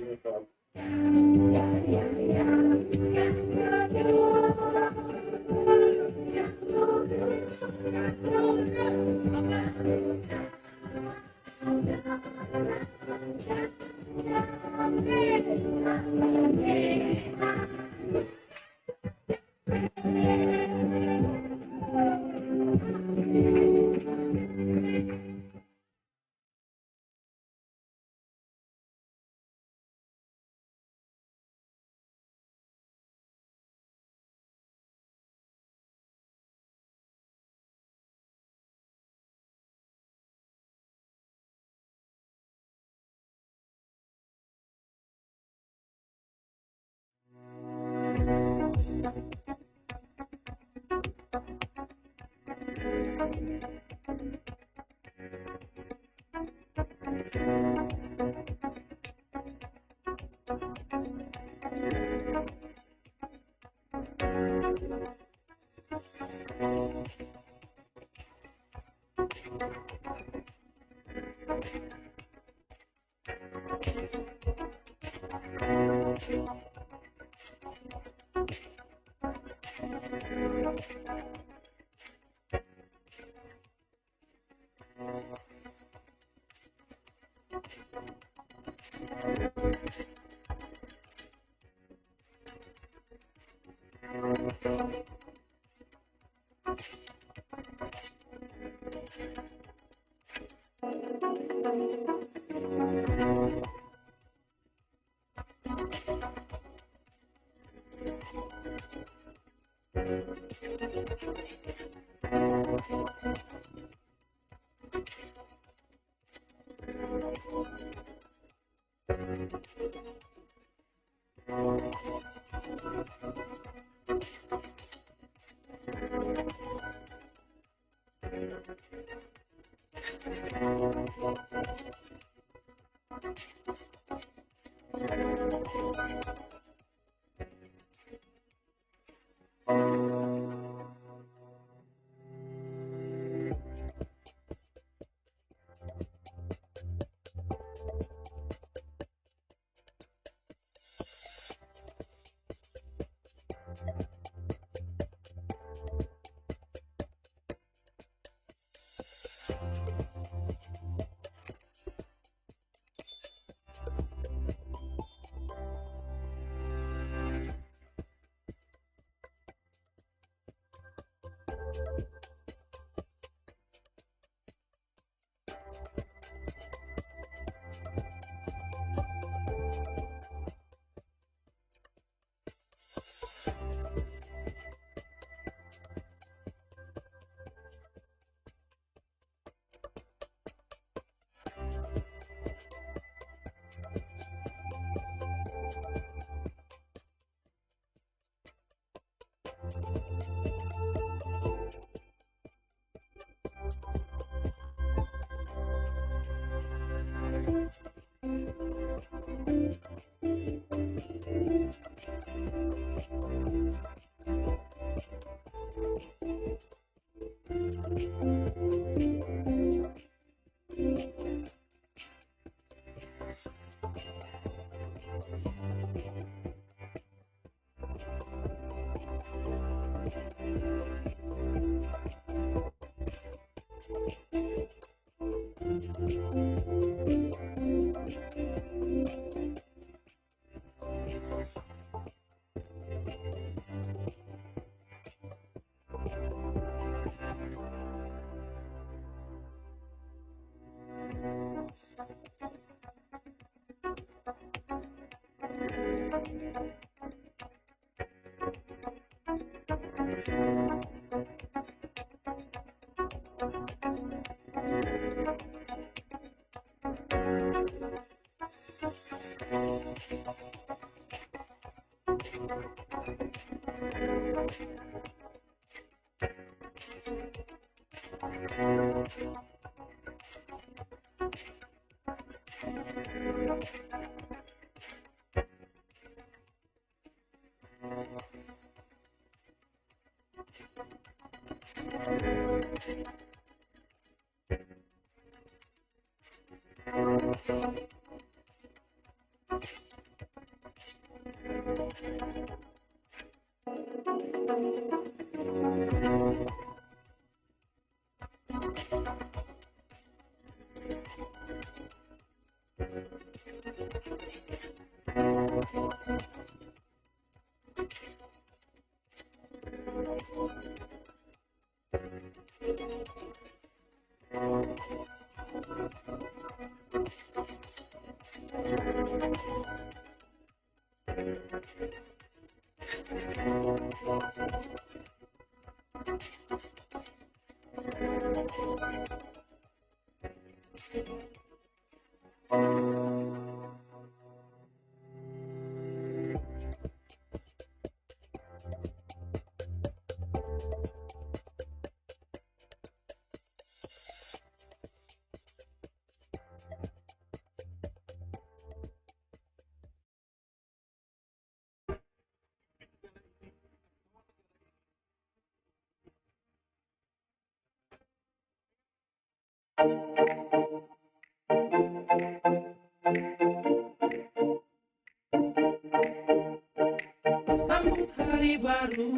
Speaker 24: hari baru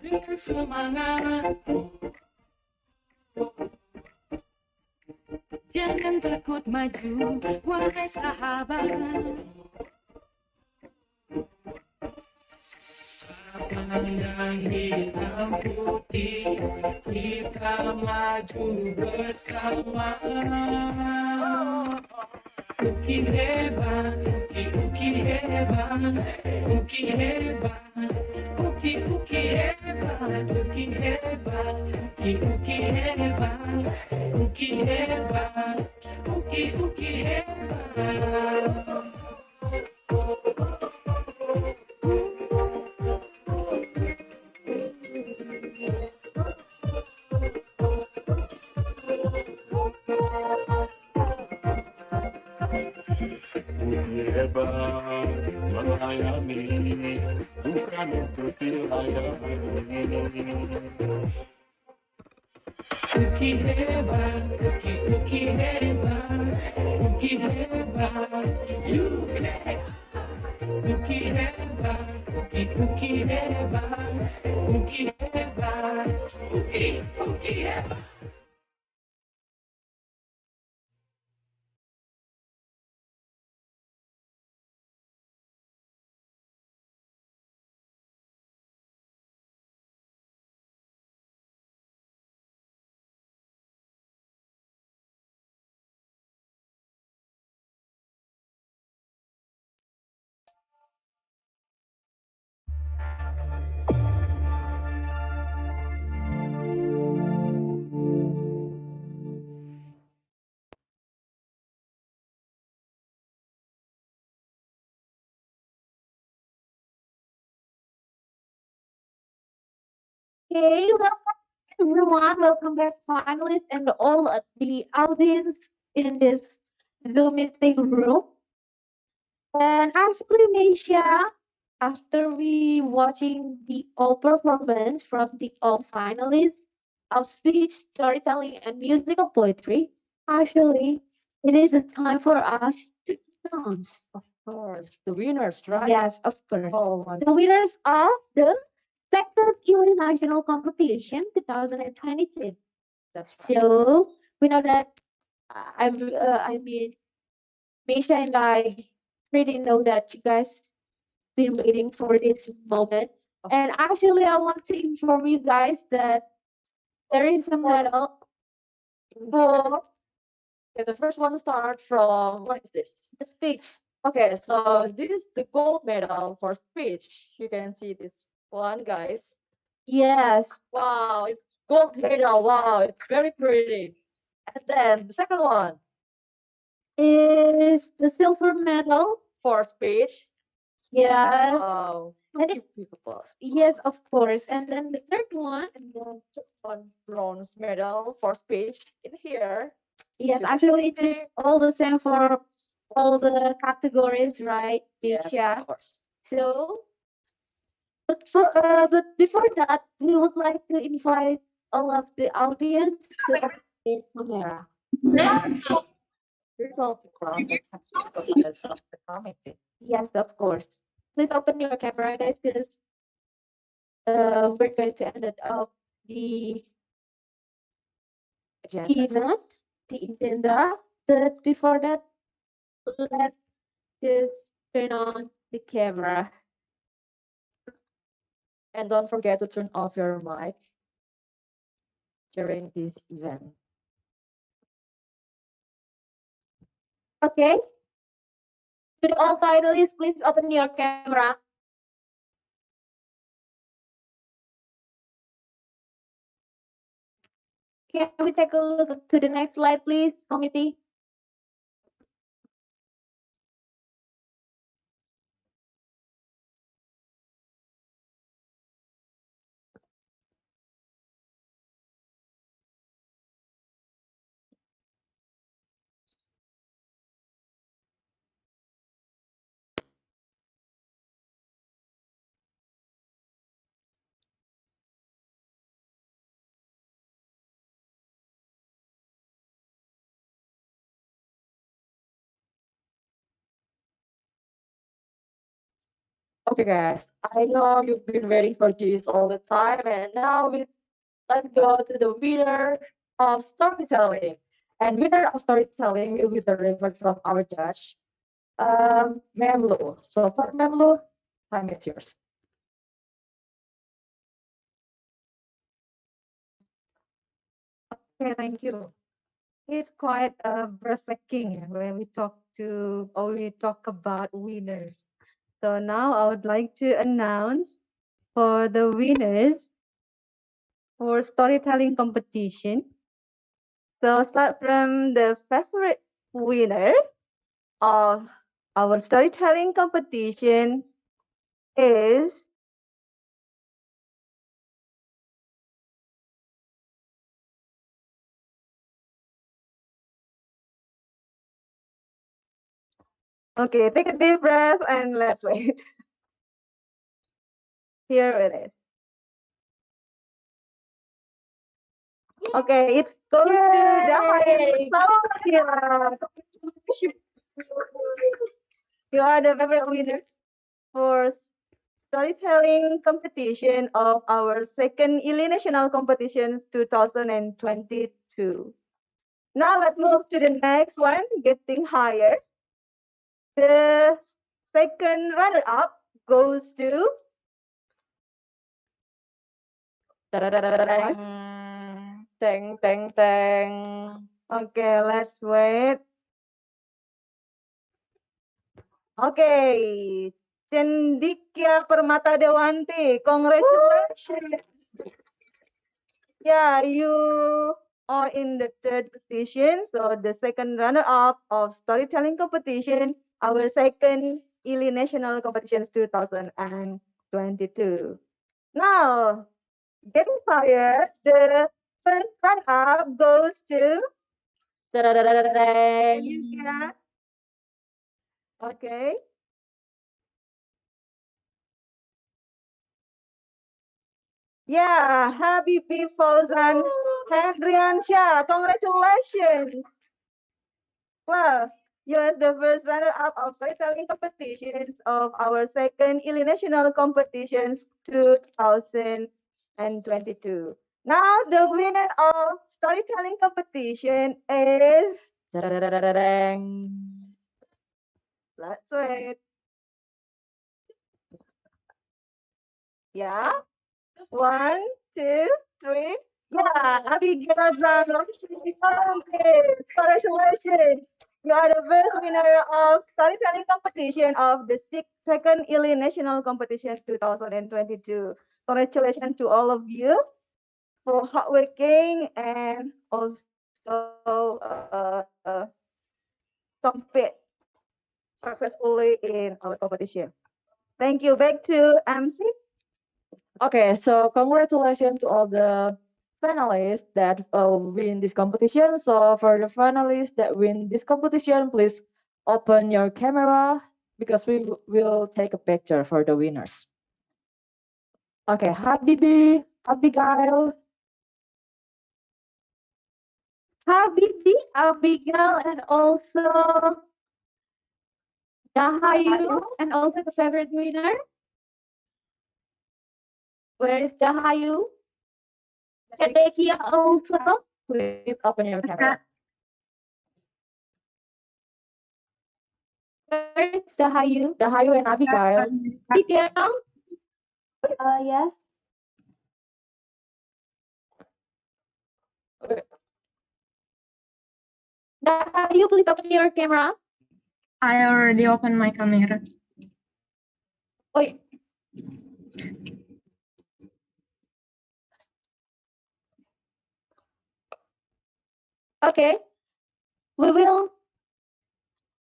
Speaker 24: dengan semangat. Jangan takut maju, wahai sahabat. Sepanjang hitam putih, kita maju bersama. Uki hebat, uki hebat, uki hebat, uki hebat, uki hebat, uki hebat, uki hebat, uki hebat.
Speaker 12: Uki hebat melayani, bukan untuk dilayani.
Speaker 24: Uki hebat, uki hebat, uki hebat, you can. Uki hebat, uki hebat, uki hebat, uki hebat.
Speaker 3: Okay, welcome everyone. Welcome back, finalists and all of the audience in this Zoom meeting room. And actually, Misha, after we watching the all performance from the all finalists of speech, storytelling, and musical poetry, actually, it is a time for us to announce.
Speaker 1: Of course, the winners, right?
Speaker 3: Yes, of course.
Speaker 1: Oh my
Speaker 3: The winners of the Second Ely National Competition 2022. So we know that I mean, Misha and I really know that you guys been waiting for this moment. And actually, I want to inform you guys that there is a medal for
Speaker 1: the first one start from what is this?
Speaker 3: the speech.
Speaker 1: Okay, so this is the gold medal for speech. You can see this one, guys.
Speaker 3: Yes.
Speaker 1: Wow, it's gold medal. Wow, it's very pretty. And then the second one
Speaker 3: is the silver medal
Speaker 1: for speech.
Speaker 3: Yes.
Speaker 1: Wow,
Speaker 3: And it, yes, of course. And then the third one,
Speaker 1: and then one bronze medal for speech in here.
Speaker 3: yes,
Speaker 1: You
Speaker 3: actually it
Speaker 1: can
Speaker 3: is
Speaker 1: see.
Speaker 3: all the same for all the categories, right?
Speaker 1: Yes,
Speaker 3: Yeah.
Speaker 1: of course.
Speaker 3: So, but before that, we would like to invite all of the audience to open the camera.
Speaker 1: Virtual background that of the committee.
Speaker 3: Yes, of course. Please open your camera, guys, because we're going to end it up the event, the agenda. But before that, let's just turn on the camera.
Speaker 1: And don't forget to turn off your mic during this event.
Speaker 3: Okay. To all finalists, please open your camera. Can we take a look to the next slide, please, committee?
Speaker 1: Okay, guys, I know you've been waiting for this all the time, and now let's go to the winner of storytelling. And winner of storytelling will be the report from our judge, Memlu. So for Memlu, time is yours.
Speaker 13: Okay, thank you. It's quite breathtaking when we talk about winners. So now I would like to announce for the winners for storytelling competition. So start from the favorite winner of our storytelling competition is okay, take a deep breath and let's wait. Here it is. Okay, it goes to the highest Sophia. You are the favorite winner for storytelling competition of our second Ili National Competition 2022. Now let's move to the next one, getting higher. The second runner-up goes to teng teng teng. Okay, let's wait. Okay, Cendikia Permata Dewanti, congratulations. Yeah, you are in the third position. So the second runner-up of storytelling competition, our second Ili National Competition 2022. Now, getting fired, the first runner-up goes to Yuka. Okay. Yeah, Habibi Fauzan Hendriansyah, congratulations. Well, you're the first runner-up of storytelling competitions of our second Ili National Competitions 2022. Now, the winner of storytelling competition is... Let's wait. Yeah. 1, 2, 3. Yeah, Abigail congratulations. You are the first winner of storytelling competition of the second Ili National Competitions 2022. Congratulations to all of you for hardworking and also compete successfully in our competition. Thank you. Back to MC.
Speaker 1: Okay, so congratulations to all the finalists that win this competition. So for the finalists that win this competition, please open your camera because we will take a picture for the winners. Okay, Habibi, Abigail,
Speaker 3: Habibi, Abigail, and also Dahayu, and also the favorite winner. Where is Dahayu? Kedekia also.
Speaker 1: Please open your camera.
Speaker 3: Where is Dahayu?
Speaker 1: Dahayu and Abigail.
Speaker 3: Abigail?
Speaker 16: Yes.
Speaker 3: Dahayu, please open your camera.
Speaker 16: I already opened my camera.
Speaker 3: Oh, okay. We will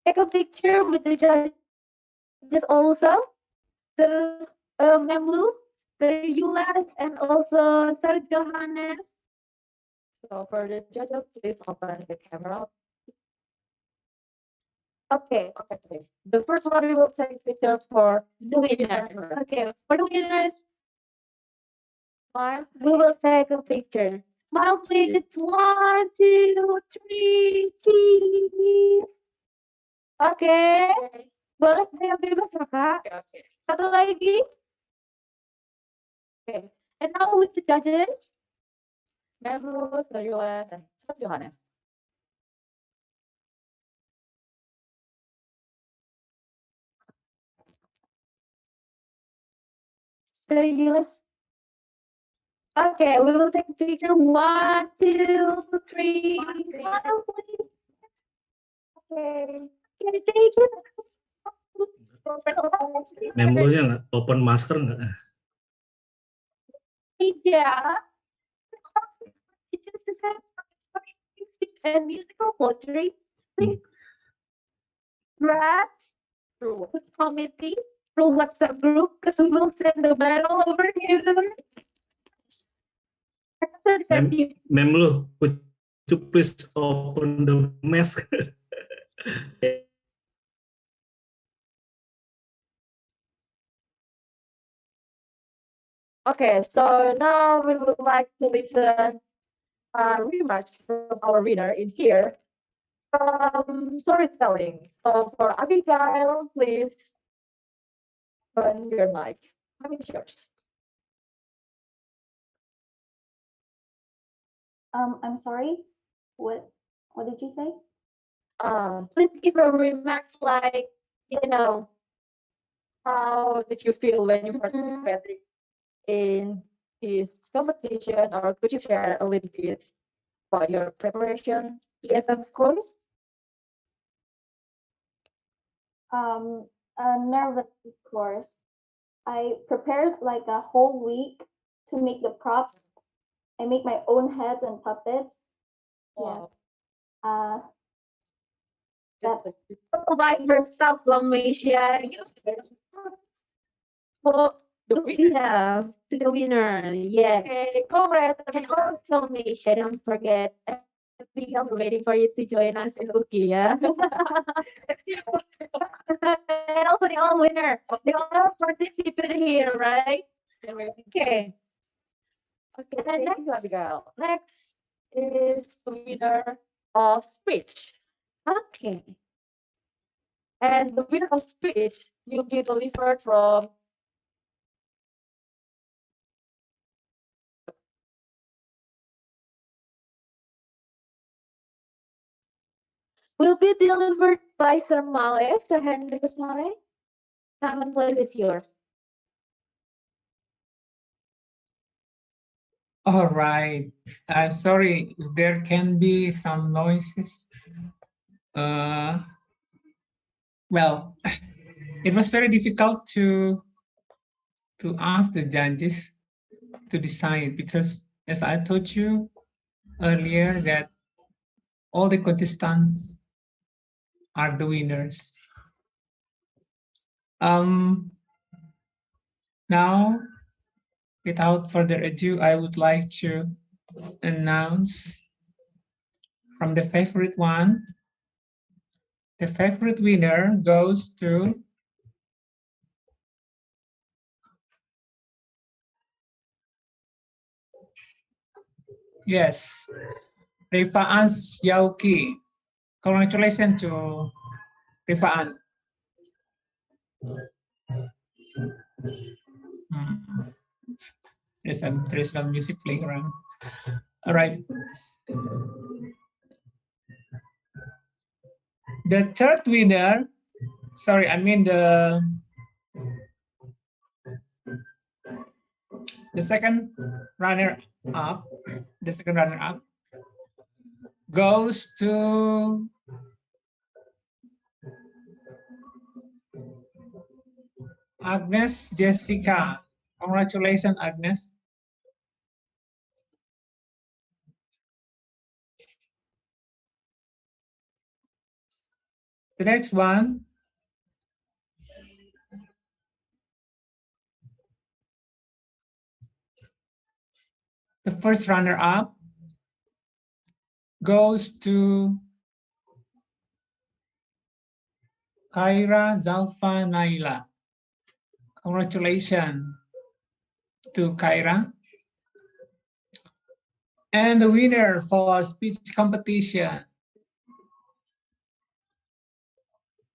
Speaker 3: take a picture with the judges also. The Memlu, the Yulas, and also Sir Johannes.
Speaker 1: So for the judges, please open the camera.
Speaker 3: Okay.
Speaker 1: Okay. The first one we will take picture for
Speaker 3: The winner. Okay. For the winners, we will take a picture. Smile, please. 1, 2, 3, cheese. Okay. Boleh saya bebas ya, Kak?
Speaker 1: Okay.
Speaker 3: Satu lagi. Okay. And now with the judges, Memrus, Darius, and Sir Johannes. Sir Julius. Okay, we will take a picture. 1, 2, 3. Smile, please. Okay. Okay, thank you.
Speaker 9: Memlonya nggak open masker nggak?
Speaker 3: Yeah. And musical poetry. Please write through committee, through WhatsApp group, because we will send the medal over here.
Speaker 9: Memlo, could you please open the mask?
Speaker 1: Okay, so now we would like to listen remarks from our reader in here from storytelling. So for Abigail, please open your mic. I mean, it's yours.
Speaker 18: I'm sorry. What did you say?
Speaker 1: Please give a remarks like, how did you feel when you participated in this competition, or could you share a little bit about your preparation? Yes, of course.
Speaker 18: Nervous, of course. I prepared like a whole week to make the props. I make my own heads and puppets.
Speaker 1: Wow.
Speaker 18: Yeah. That's
Speaker 1: Provide yourself, Lamisha. For the winner, to the winner, yeah. Okay, congrats. And also, Misha, don't forget, I'm waiting for you to join us in Uki, yeah. And also the all winner, they all participated here, right? Okay. Okay, then next, Abigail. Next is the winner of speech. Okay. And the winner of speech will be delivered from will be delivered by Sir Male, Sir Hendrikus Male. Come and play with yours.
Speaker 19: All right. I'm sorry, there can be some noises. Well, it was very difficult to ask the judges to decide, because as I told you earlier that all the contestants are the winners. Now, without further ado, I would like to announce from the favorite one. The favorite winner goes to yes, Rifaan Yauki. Congratulations to Rifaan. There's some music playing around. All right. The third winner, sorry, I mean the second runner up, goes to Agnes Jessica. Congratulations, Agnes. The next one, the first runner up goes to Kaira Zalfa Naila. Congratulations to Kaira. And the winner for speech competition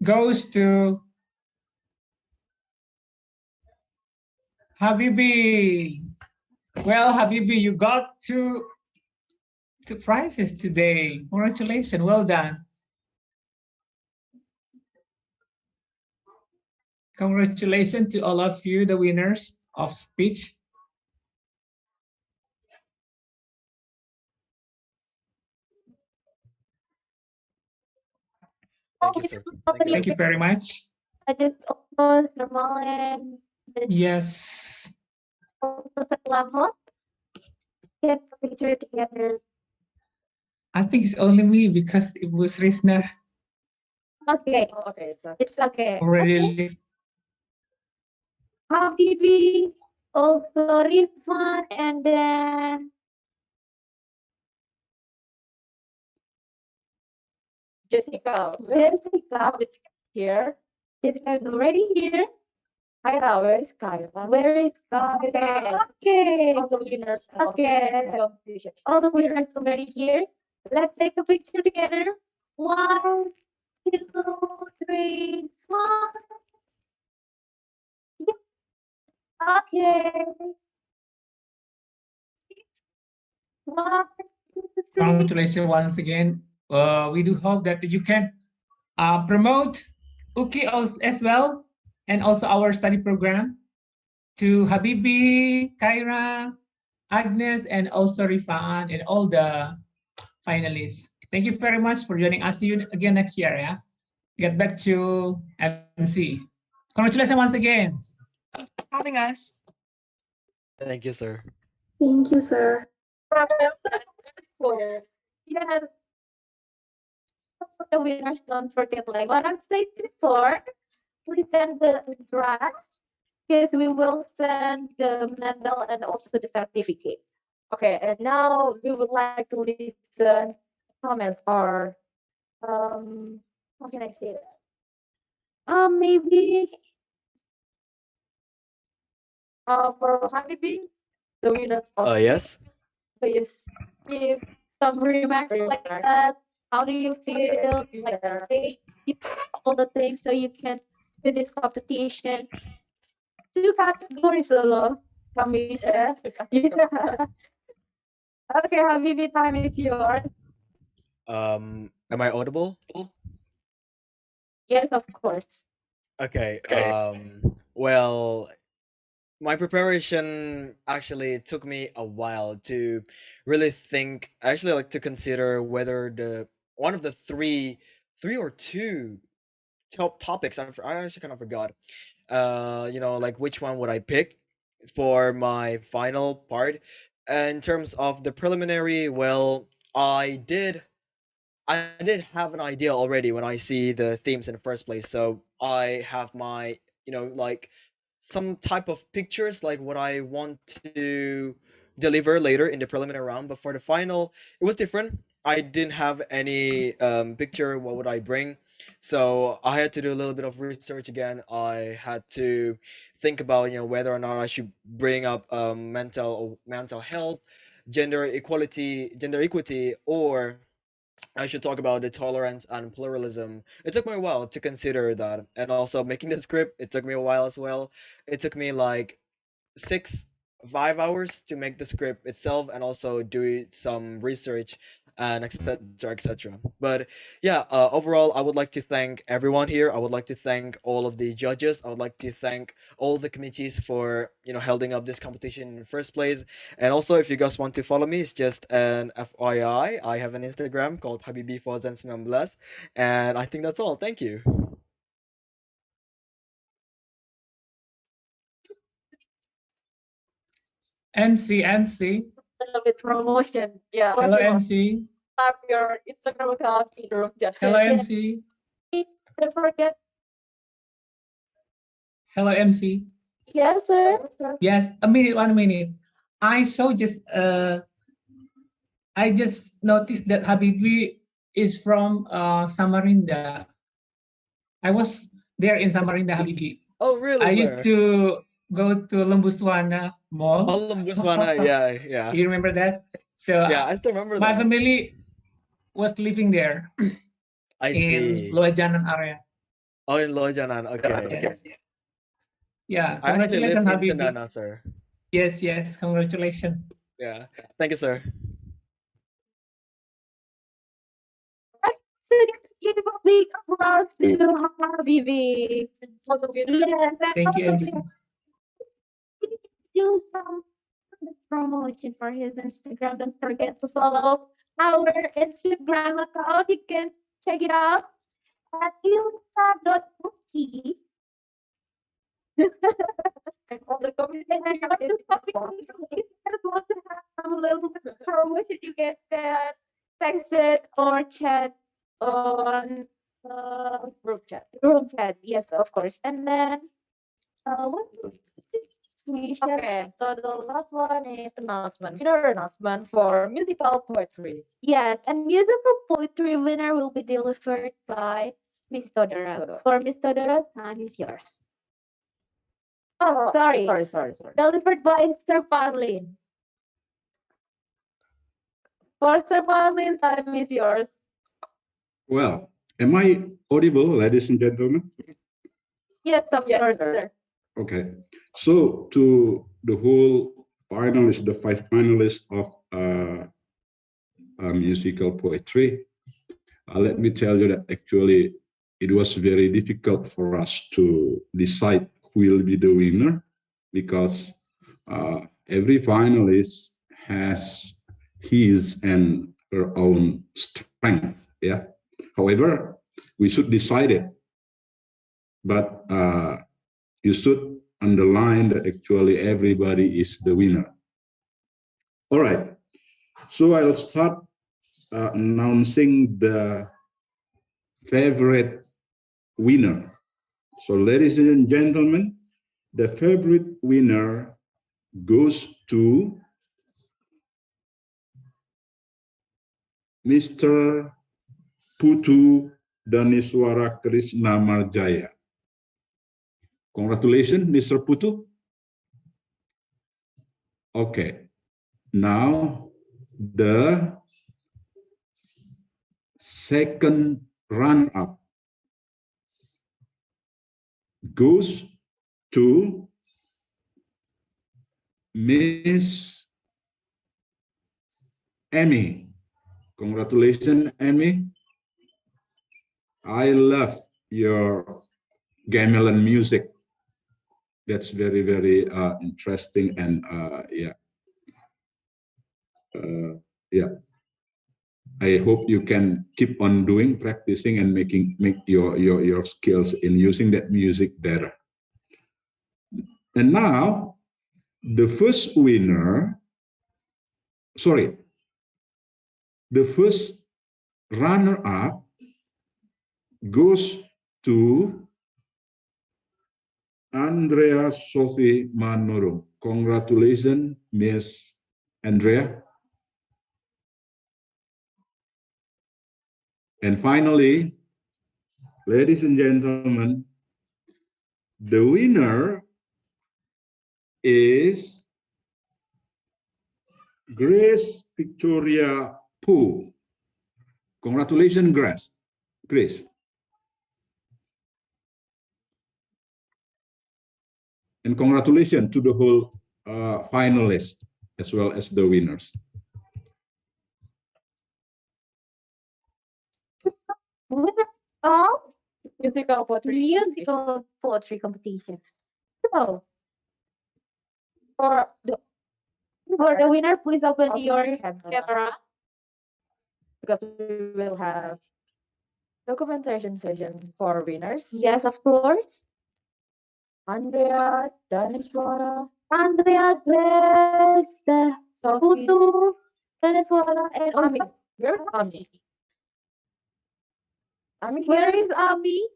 Speaker 19: goes to Habibi. Well, Habibi, you got two prizes today. Congratulations. Well done. Congratulations to all of you, the winners of speech.
Speaker 3: Thank you, sir.
Speaker 19: Thank you very much.
Speaker 3: I just also Ramalin.
Speaker 19: Yes.
Speaker 3: Also level. Get a picture together.
Speaker 19: I think it's only me because it was Rizna
Speaker 3: Okay. Okay. It's okay.
Speaker 19: already
Speaker 3: Okay.
Speaker 19: leave.
Speaker 3: Habibi, also Rifan, and then Jessica. Jessica is here. Jessica is already here. Kyra, where is Kyra? Where is Kyra? Okay. All the winners. Okay. Competition. All the winners already here. Let's take a picture together. 1, 2, 3, smile. Okay. 1, 2, 3.
Speaker 19: Congratulations once again. We do hope that you can promote Uki as well, and also our study program to Habibi, Kyra, Agnes, and also Rifaan, and all the finalists. Thank you very much for joining us. See you again next year. Yeah, get back to MC. Congratulations once again. Having us.
Speaker 8: Thank you, sir.
Speaker 16: Thank you, sir.
Speaker 3: Yes. For the winners, don't forget, like what I've said before, please send the address because we will send the medal and also the certificate. Okay, and now we would like to listen comments or how can I say that? Maybe for Habibi, the winners also
Speaker 8: Yes.
Speaker 3: please give some remarks like that. How do you feel? Like say you all the things so you can do this competition. Two categories alone. Kami share. Okay, Habibi, time is yours.
Speaker 8: Am I audible?
Speaker 3: Yes, of course.
Speaker 8: Okay. Well, my preparation actually took me a while to really think. I actually like to consider whether the one of the three or two top topics. I actually kind of forgot. Like which one would I pick for my final part? In terms of the preliminary, well, I did have an idea already when I see the themes in the first place. So I have my, like some type of pictures, like what I want to deliver later in the preliminary round. But for the final, it was different. I didn't have any picture. What would I bring? So I had to do a little bit of research again. I had to think about, whether or not I should bring up mental health, gender equity, or I should talk about the tolerance and pluralism. It took me a while to consider that, and also making the script. It took me a while as well. It took me like 5 hours to make the script itself, and also do some research and etc etc. But yeah, overall, I would like to thank everyone here. I would like to thank all of the judges. I would like to thank all the committees for holding up this competition in the first place. And also, if you guys want to follow me, it's just an FYI. I have an Instagram called Habibi Fawzan 19, and I think that's all. Thank you.
Speaker 19: MC.
Speaker 3: A little bit promotion. Yeah.
Speaker 19: Hello, MC.
Speaker 3: Have your Instagram account in the room chat.
Speaker 19: Hello, MC.
Speaker 3: Don't forget.
Speaker 19: Hello, MC.
Speaker 3: Yes, sir.
Speaker 19: Yes, a minute, 1 minute. I just noticed that Habibi is from Samarinda. I was there in Samarinda, Habibi.
Speaker 8: Oh, really,
Speaker 19: I
Speaker 8: sir?
Speaker 19: used to go to Lembuswana Mall.
Speaker 8: Oh, Lembuswana, yeah.
Speaker 19: You remember that? So
Speaker 8: yeah, I still remember
Speaker 19: my
Speaker 8: that.
Speaker 19: family was living there.
Speaker 8: I
Speaker 19: in
Speaker 8: see.
Speaker 19: Loajanan area.
Speaker 8: Oh, in Lojanan. Okay.
Speaker 19: Yes. Yeah,
Speaker 8: I actually live
Speaker 19: congratulations,
Speaker 8: in
Speaker 19: Habibi.
Speaker 8: Cendana, sir.
Speaker 19: Yes, yes, congratulations.
Speaker 8: Yeah. Thank you, sir.
Speaker 3: Give a big applause to Habibi. Yes,
Speaker 19: Thank you, MC.
Speaker 3: do some promotion for his Instagram. Don't forget to follow our Instagram account. You can check it out at ilsa.cookie. And all the comments and I have to topic. If you guys want to have some little promotion, you guys can text it or chat on group chat. Group chat, yes, of course. And then what okay, so the last one is announcement. Winner announcement for musical poetry. Yes, and musical poetry winner will be delivered by Miss Todora. For Miss Todora, time is yours. Oh, sorry. Sorry. Delivered by Sir Parlin. For Sir Parlin, time is yours.
Speaker 15: Well, am I audible, ladies and gentlemen?
Speaker 3: Yes, of course, sir.
Speaker 15: Okay. So to the whole finalists, the 5 finalists of musical poetry, let me tell you that actually it was very difficult for us to decide who will be the winner because every finalist has his and her own strength. Yeah. However, we should decide it, but you should underline that actually everybody is the winner. All right. So I'll start announcing the favorite winner. So ladies and gentlemen, the favorite winner goes to Mr. Putu Daniswara Krishna Marjaya. Congratulations, Mr. Putu. Okay, now the second runner-up goes to Miss Amy. Congratulations, Amy. I love your gamelan music. That's very, very interesting and yeah. I hope you can keep on doing, practicing, and make your skills in using that music better. And now, the first winner, sorry, the first runner-up goes to Andrea Sophie Manurung. Congratulations, Miss Andrea. And finally, ladies and gentlemen, the winner is Grace Victoria Poo. Congratulations, Grace. And congratulations to the whole finalists as well as the winners.
Speaker 3: Winner of musical poetry competition. So for the winner, please open your camera
Speaker 1: because we will have documentation session for winners.
Speaker 3: Yes, of course.
Speaker 1: Andrea, Daniswara,
Speaker 3: Andrea, Grace,
Speaker 1: Sophie,
Speaker 3: Putu, Venezuela, and
Speaker 1: Ami.
Speaker 3: also
Speaker 1: Where's Ami? Ami,
Speaker 3: where is Ami?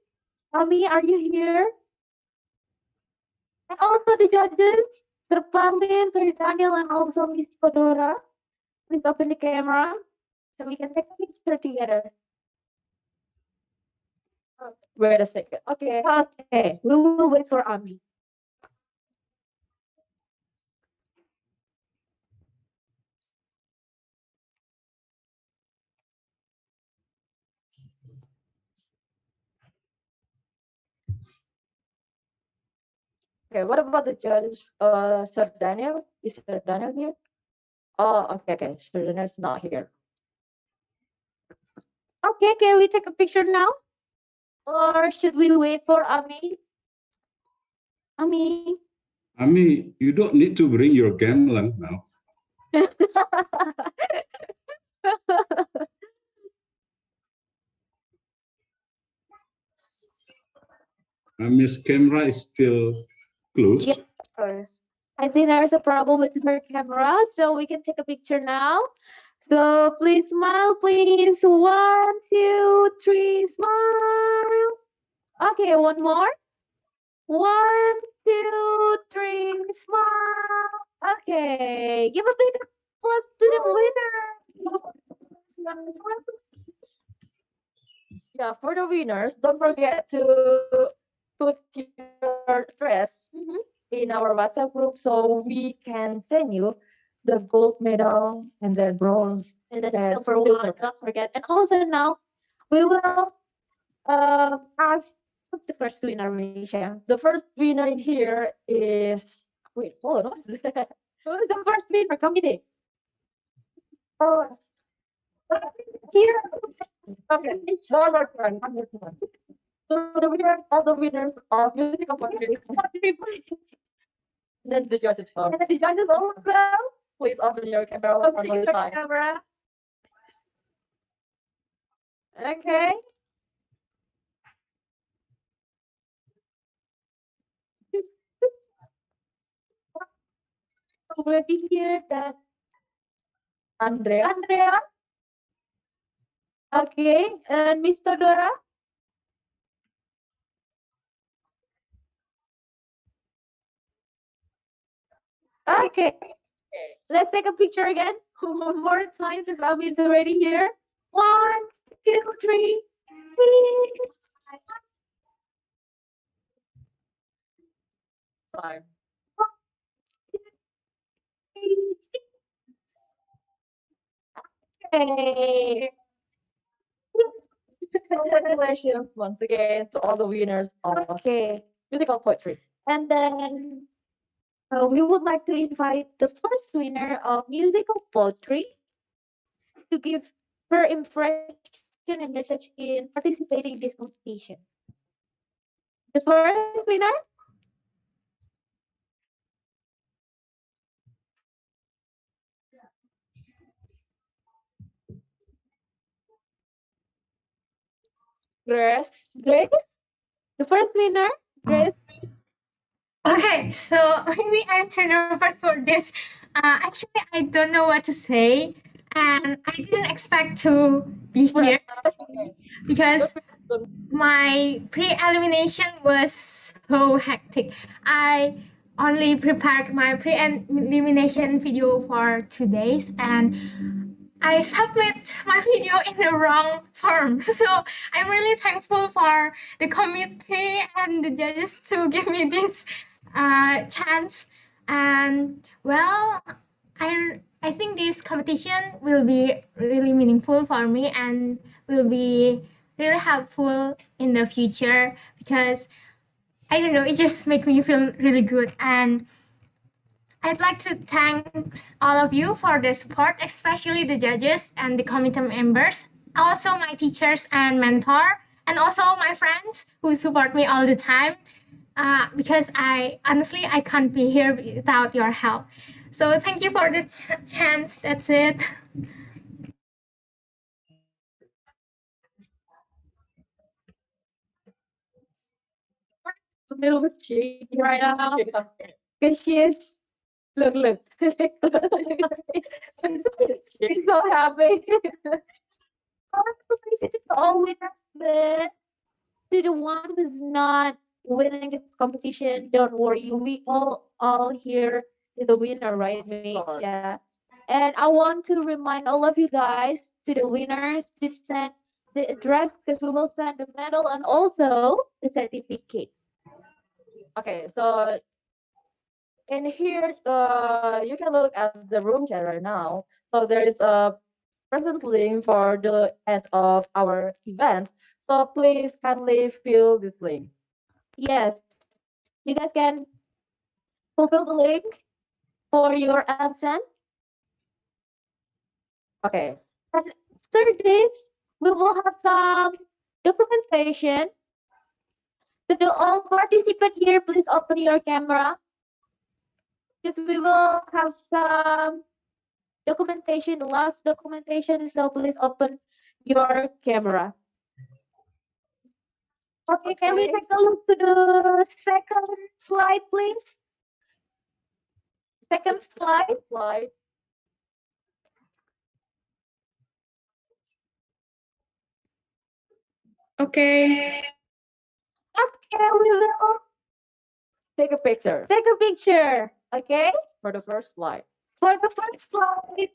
Speaker 3: Ami, are you here? And also the judges, Sir Parlin, Sir Daniel, and also Miss Fedora. Please open the camera so we can take a picture together.
Speaker 1: Wait a second. Okay.
Speaker 3: Okay, we will wait for Ami.
Speaker 1: Okay, what about the judge, Sir Daniel? Is Sir Daniel here? Oh, okay. Sir Daniel's not here.
Speaker 3: Okay, can we take a picture now? Or should we wait for Ami? Ami?
Speaker 15: I mean, you don't need to bring your gamelan now. Miss camera is still closed.
Speaker 3: Yes, of course. I think there's a problem with her camera, so we can take a picture now. So please smile, please. 1, 2, 3, smile. Okay, one more. 1, 2, 3, smile. Okay, give a big applause to the winner.
Speaker 1: Yeah, for the winners, don't forget to put your address in our WhatsApp group so we can send you the gold medal and then bronze
Speaker 3: And then
Speaker 1: and
Speaker 3: silver one, don't forget. And also now we will ask who's the first winner, Misha.
Speaker 1: the first winner in here is wait, hold on.
Speaker 3: Who's the first winner? Come with it.
Speaker 1: Oh,
Speaker 3: Here.
Speaker 1: okay, one more turn. So the winner, all the winners of musical poetry, then the judges vote.
Speaker 3: And then the judges also.
Speaker 1: Please open your camera one
Speaker 3: Open
Speaker 1: more
Speaker 3: your
Speaker 1: time.
Speaker 3: camera. Okay. Already here that
Speaker 1: Andrea.
Speaker 3: Andrea. Okay, and Miss Todora. Okay. Let's take a picture again. One more time because Ami is already here. 1, 2, 3. Please.
Speaker 1: Time.
Speaker 3: Okay.
Speaker 1: Congratulations once again to all the winners of musical poetry.
Speaker 3: And then we would like to invite the first winner of musical poetry to give her impression and message in participating in this competition. The first winner,
Speaker 1: Grace.
Speaker 3: Grace. The first winner, Grace.
Speaker 7: Okay, so maybe I'm too nervous for this. Actually, I don't know what to say, and I didn't expect to be here because my pre-elimination was so hectic. I only prepared my pre-elimination video for 2 days, and I submit my video in the wrong form. So I'm really thankful for the committee and the judges to give me this chance. And well, I think this competition will be really meaningful for me and will be really helpful in the future because I don't know, it just makes me feel really good. And I'd like to thank all of you for the support, especially the judges and the committee members, also my teachers and mentor, and also my friends who support me all the time. Because I honestly I can't be here without your help. So thank you for the chance. That's it.
Speaker 3: A little bit shaky right now because she's look. She's so happy. Congratulations to all winners, but to the one who's not winning this competition, don't worry. We all here is a winner, right, mate? Yeah. And I want to remind all of you guys to the winners to send the address because we will send the medal and also the certificate.
Speaker 1: Okay, so in here, you can look at the room chat right now. So there is a present link for the end of our event. So please kindly fill this link.
Speaker 3: Yes, you guys can fulfill the link for your absent.
Speaker 1: Okay.
Speaker 3: And after this, we will have some documentation. To the all participants here, please open your camera. Because we will have some documentation, last documentation, so please open your camera. Okay, can we take a look to the second slide, please? Second slide.
Speaker 7: Okay.
Speaker 3: Okay, we will
Speaker 1: Take a picture
Speaker 3: take a picture. Okay?
Speaker 1: for the first slide.
Speaker 3: For the first slide.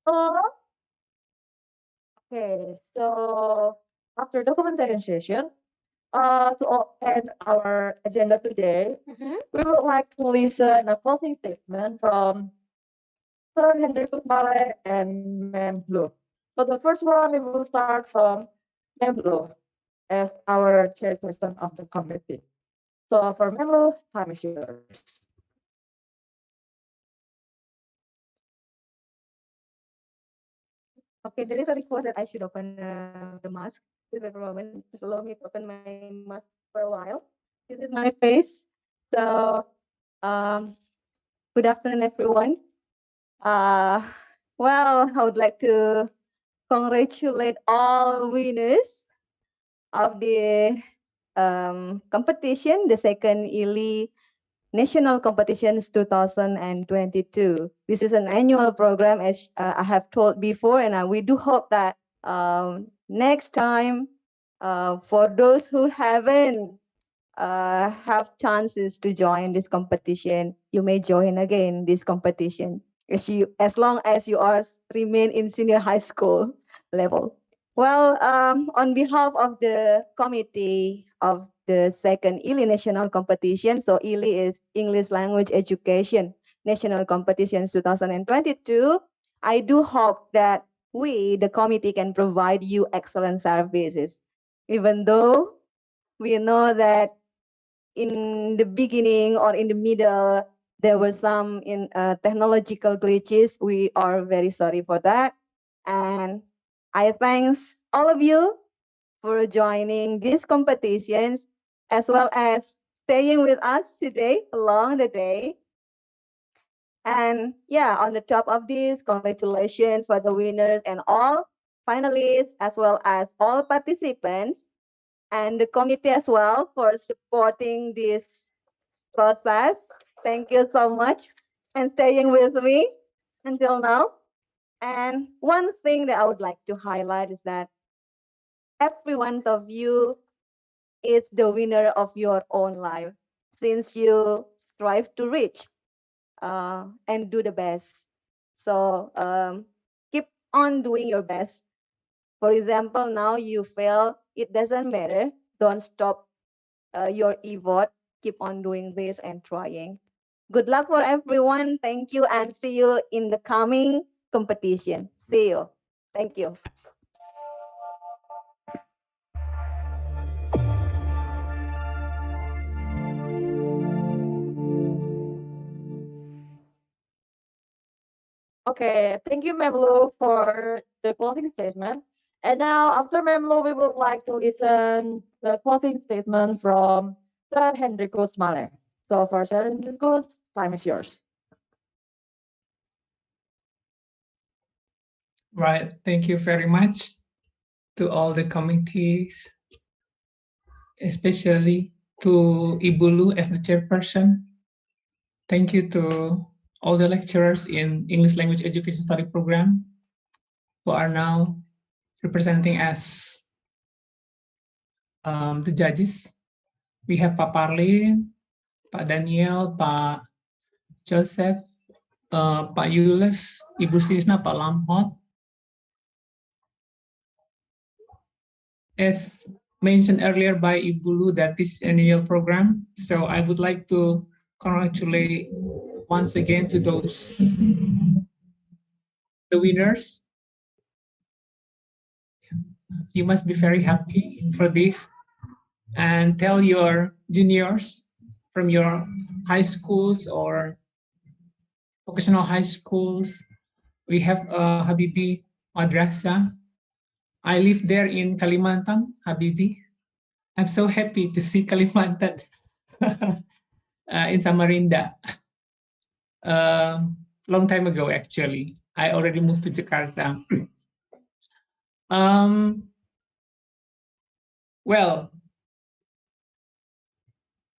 Speaker 1: Oh. Okay, so after documentation session, end our agenda today, we would like to listen a closing statement from Sir Henry Kutmale and Mem Blue. So the first one, we will start from Mem Blue as our chairperson of the committee. So for Mem Blue, time is yours.
Speaker 13: Okay, there is a request that I should open the mask. Please wait for a moment. Just allow me to open my mask for a while. This is my face. So, good afternoon, everyone. Well, I would like to congratulate all winners of the competition, the second ILI National Competitions 2022. This is an annual program, as I have told before, and we do hope that next time, for those who haven't have chances to join this competition, you may join again this competition as long as you are remain in senior high school level. Well, on behalf of the committee of the second ILI national competition, so ILI is English Language Education National Competitions 2022, I do hope that we, the committee, can provide you excellent services. Even though we know that in the beginning or in the middle, there were some technological glitches. We are very sorry for that. And I thanks all of you for joining these competitions as well as staying with us today along the day. And yeah, on the top of this, congratulations for the winners and all finalists as well as all participants and the committee as well for supporting this process. Thank you so much and staying with me until now. And one thing that I would like to highlight is that every one of you is the winner of your own life since you strive to reach and do the best. So keep on doing your best. For example, now you fail, it doesn't matter. Don't stop your effort. Keep on doing this and trying. Good luck for everyone. Thank you and see you in the coming competition. See you. Thank you.
Speaker 1: Okay, thank you, Memlo, for the closing statement. And now, after Memlo, we would like to listen the closing statement from Sir Henrico Smale. So for Sir Henrico, time is yours.
Speaker 19: Right. Thank you very much to all the committees, especially to Ibu Lu as the chairperson. Thank you to all the lecturers in English Language Education Study Program who are now representing as the judges. We have Pak Parlin, Pak Daniel, Pak Joseph, Pak Yules, Ibu Sisna, Pak Lamhot, as mentioned earlier by Ibu Lu, that this annual program. So I would like to congratulate once again to those the winners. You must be very happy for this, and tell your juniors from your high schools or vocational high schools. We have Habibi Madrasa. I live there in Kalimantan, Habibi. I'm so happy to see Kalimantan in Samarinda. Long time ago, actually. I already moved to Jakarta. Well,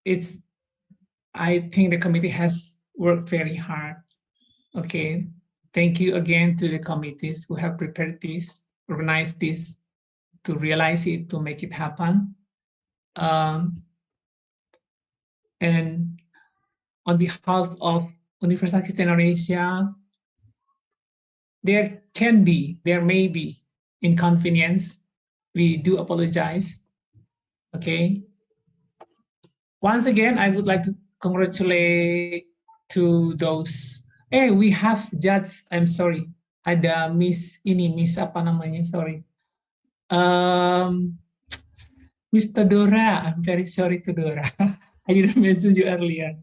Speaker 19: it's. I think the committee has worked very hard. Okay, thank you again to the committees who have prepared this, organized this, to realize it, to make it happen. And on behalf of Universitas Kristen Indonesia, there may be inconvenience. We do apologize. Okay. Once again, I would like to congratulate to those. We have judge. I'm sorry. Ada Miss apa namanya? Sorry. Mr. Dora. I'm very sorry to Dora. I didn't mention you earlier.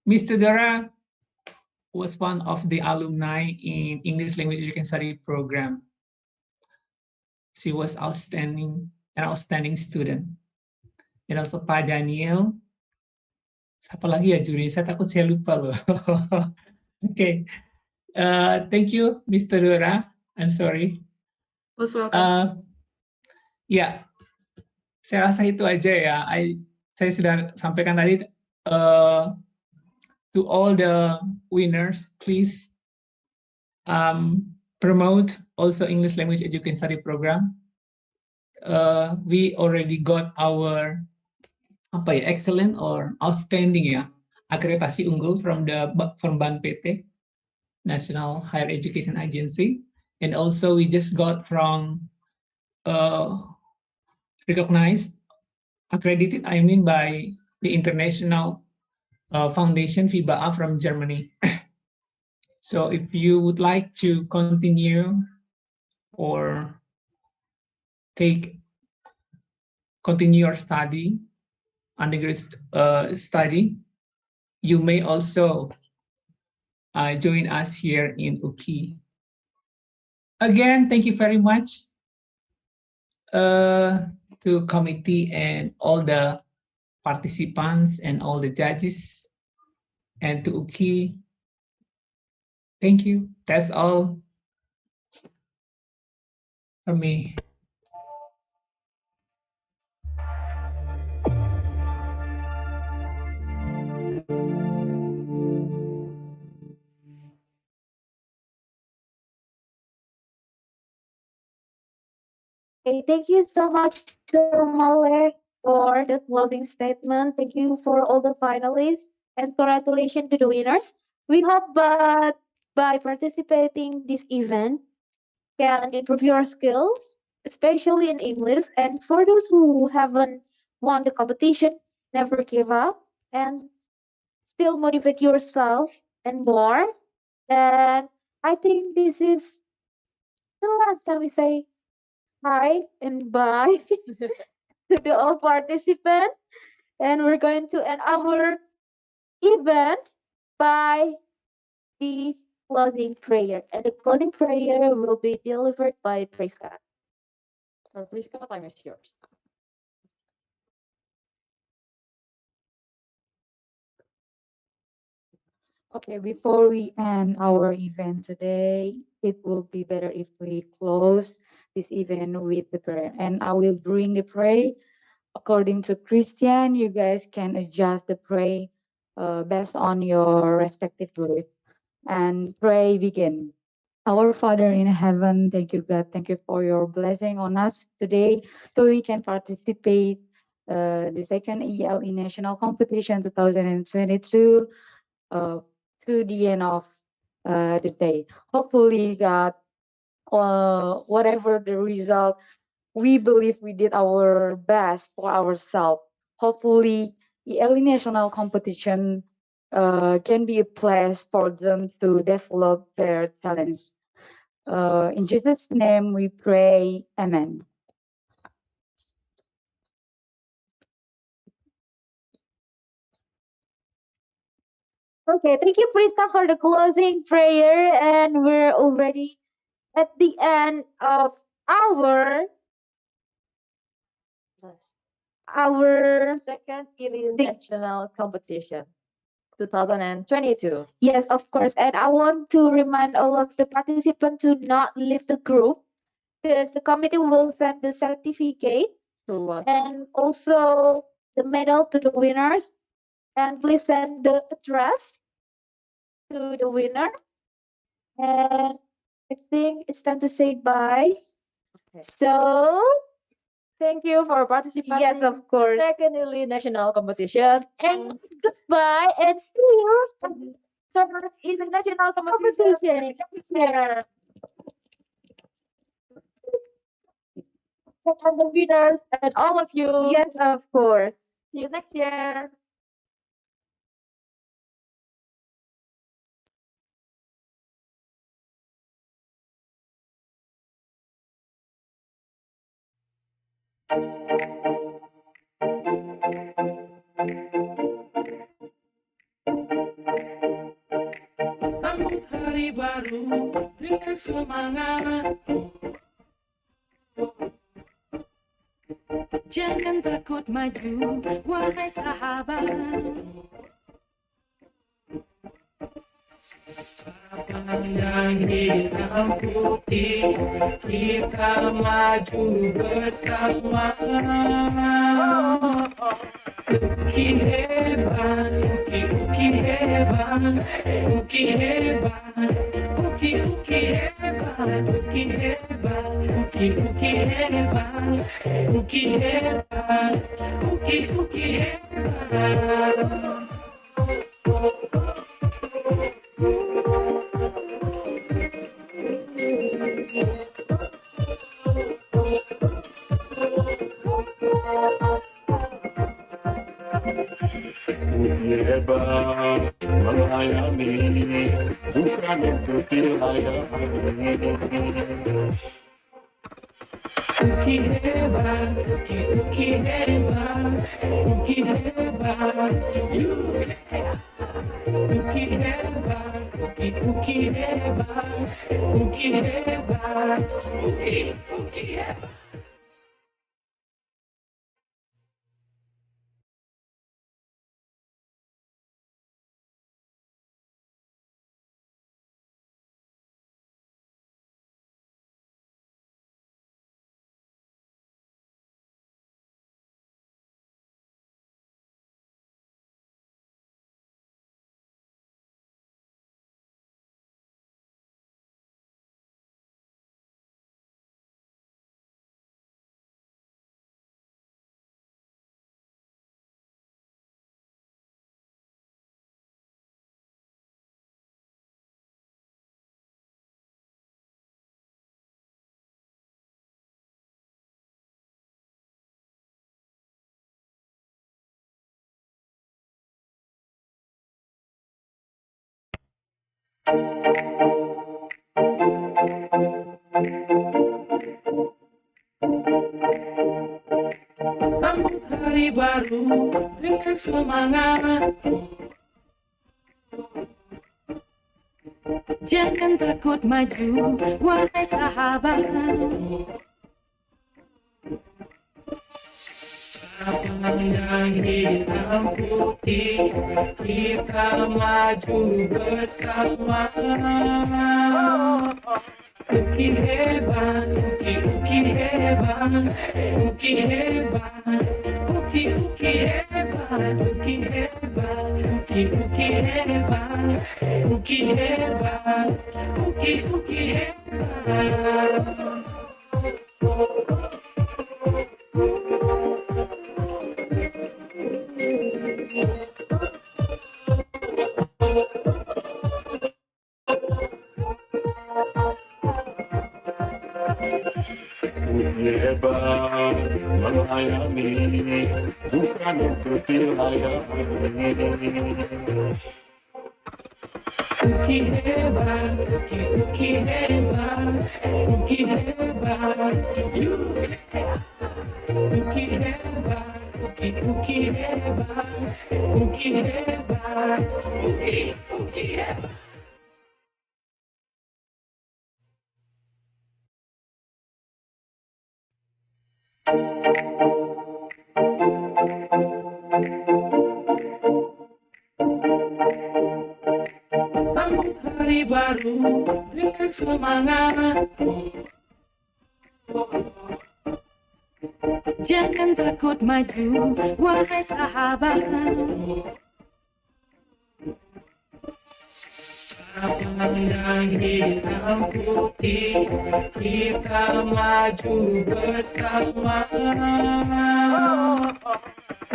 Speaker 19: Mr. Dora was one of the alumni in English Language Education Study program. She was an outstanding student. And also Pak Daniel. Siapa lagi ya juri? Saya takut saya lupa loh. Okay. Thank you, Mr. Dora. I'm sorry.
Speaker 16: Most welcome.
Speaker 19: Ya, saya rasa itu aja ya. Saya sudah sampaikan tadi to all the winners, please promote also English Language Education Study program. We already got our excellent or outstanding ya akreditasi unggul from BAN-PT, National Higher Education Agency, and also we just got from recognized, accredited, by the International Foundation FIBA from Germany. So if you would like to continue or continue your study, undergraduate study, you may also join us here in UKI. Again, thank you very much to committee and all the participants and all the judges, and to UKI. Thank you. That's all for me.
Speaker 3: Okay, thank you so much, Sir Male, for the closing statement. Thank you for all the finalists, and congratulations to the winners. We hope that by participating this event can improve your skills, especially in English. And for those who haven't won the competition, never give up and still motivate yourself and more. And I think this is the last time we say hi and bye to the all participants. And we're going to end our event by the closing prayer. And the closing prayer will be delivered by Priska. So Priska, time is yours. Okay, before we end our event today, it will be better if we close this event with the prayer. And I will bring the prayer according to Christian. You guys can adjust the prayer based on your respective belief. And pray begin. Our Father in heaven, thank you, God. Thank you for your blessing on us today so we can participate the second ELE National Competition 2022 to the end of the day. Hopefully, God,
Speaker 1: whatever the result, we believe we did our best for ourselves. Hopefully, the early national competition can be a place for them to develop their talents. In Jesus' name we pray. Amen.
Speaker 3: Okay, thank you, Priska, for the closing prayer. And we're already at the end of our
Speaker 1: Second international competition, 2022.
Speaker 3: yes, of course. And I want to remind all of the participants to not leave the group because the committee will send the certificate and also the medal to the winners. And please send the address to the winner. And I think it's time to say bye. So
Speaker 1: Thank you for participating.
Speaker 3: yes, of course.
Speaker 1: Second early national competition.
Speaker 3: And goodbye and see you
Speaker 1: Third international competition next year. And the winners and all of you.
Speaker 3: Yes, of course.
Speaker 1: See you next year.
Speaker 24: Sambut hari baru dengan semangat. Jangan takut maju, wahai sahabat. Yang hitam putih, kita maju bersama. Uki hebat, uki hebat, uki hebat, uki hebat, uki hebat, uki hebat, uki hebat, uki hebat.
Speaker 6: Uki hebat melayani, bukan untuk dilayani.
Speaker 24: Uki hebat, uki hebat, uki hebat, uki hebat, uki hebat, uki hebat, uki hebat. Sambut hari baru dengan semangat. Jangan takut maju, wahai sahabat. Yang hitam putih, kita maju bersama. Uki hebat, uki hebat, uki hebat, uki hebat, uki hebat, uki hebat, uki hebat, uki hebat.
Speaker 6: hebat melayani, bukan untuk dilayani.
Speaker 24: Uki hebat, uki hebat, uki hebat, you uki hebat, uki hebat, uki hebat, uki hebat. Sambut hari baru dengan semangat. Jangan takut maju, wahai sahabat. Pandang hitam putih, kita maju bersama.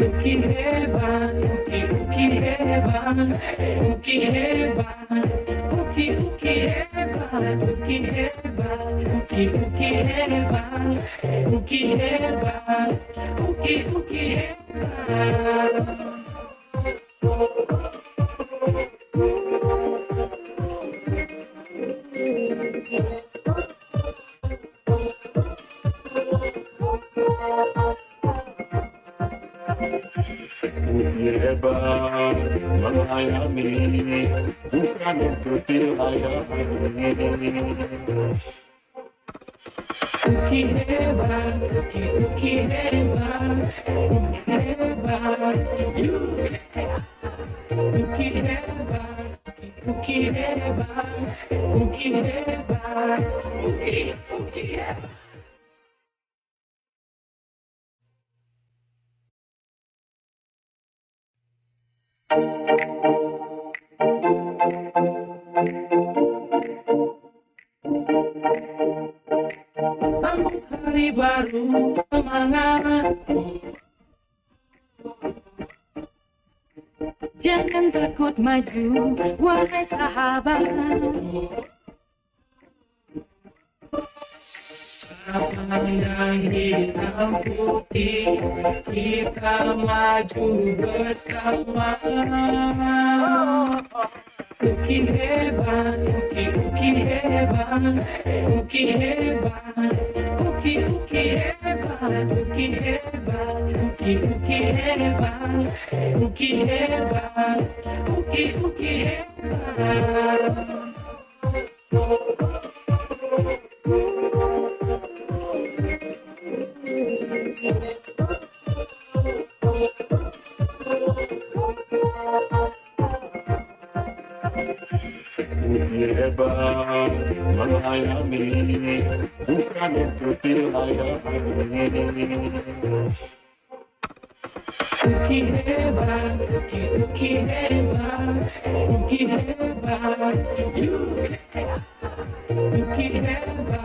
Speaker 24: Uki hebat, uki hebat, uki hebat, uki hebat, uki hebat, uki hebat, uki hebat, uki hebat.
Speaker 6: Uki hebat melayani, bukan untuk dilayani.
Speaker 24: Uki hebat, uki hebat, uki hebat, you uki hebat, uki hebat, uki hebat, uki hebat. Sambut hari baru, semangat. Jangan takut maju, wahai sahabat. Pandang hitam putih, kita maju bersama. Uki hebat, uki hebat, uki hebat, uki hebat, uki hebat, uki hebat, uki hebat, uki hebat.
Speaker 6: Uki hebat melayani, bukan untuk dilayani.
Speaker 24: Uki hebat, uki hebat, uki hebat, you uki hebat,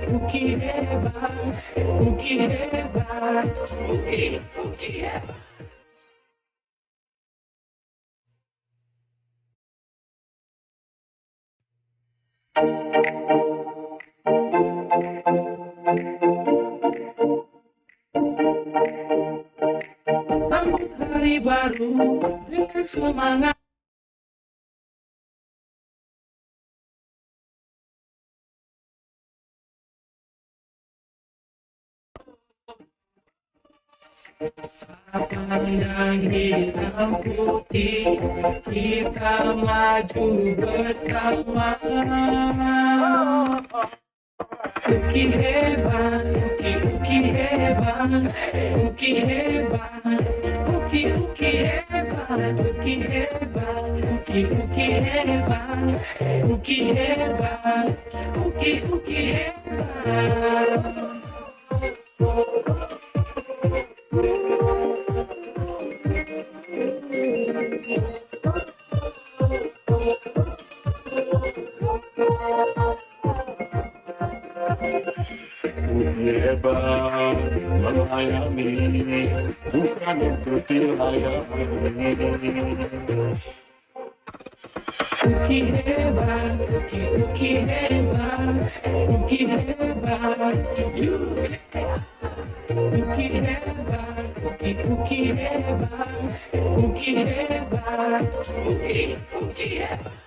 Speaker 24: uki hebat, uki hebat, uki hebat. Sambut hari baru dengan semangat. Pandang hitam putih, kita maju bersama. Uki hebat, uki hebat, uki hebat, uki hebat, uki hebat, uki hebat, uki hebat, uki hebat.
Speaker 6: Uki hebat melayani, bukan untuk dilayani.
Speaker 24: Uki hebat, uki hebat, uki hebat, you uki hebat, uki hebat, uki hebat, uki hebat.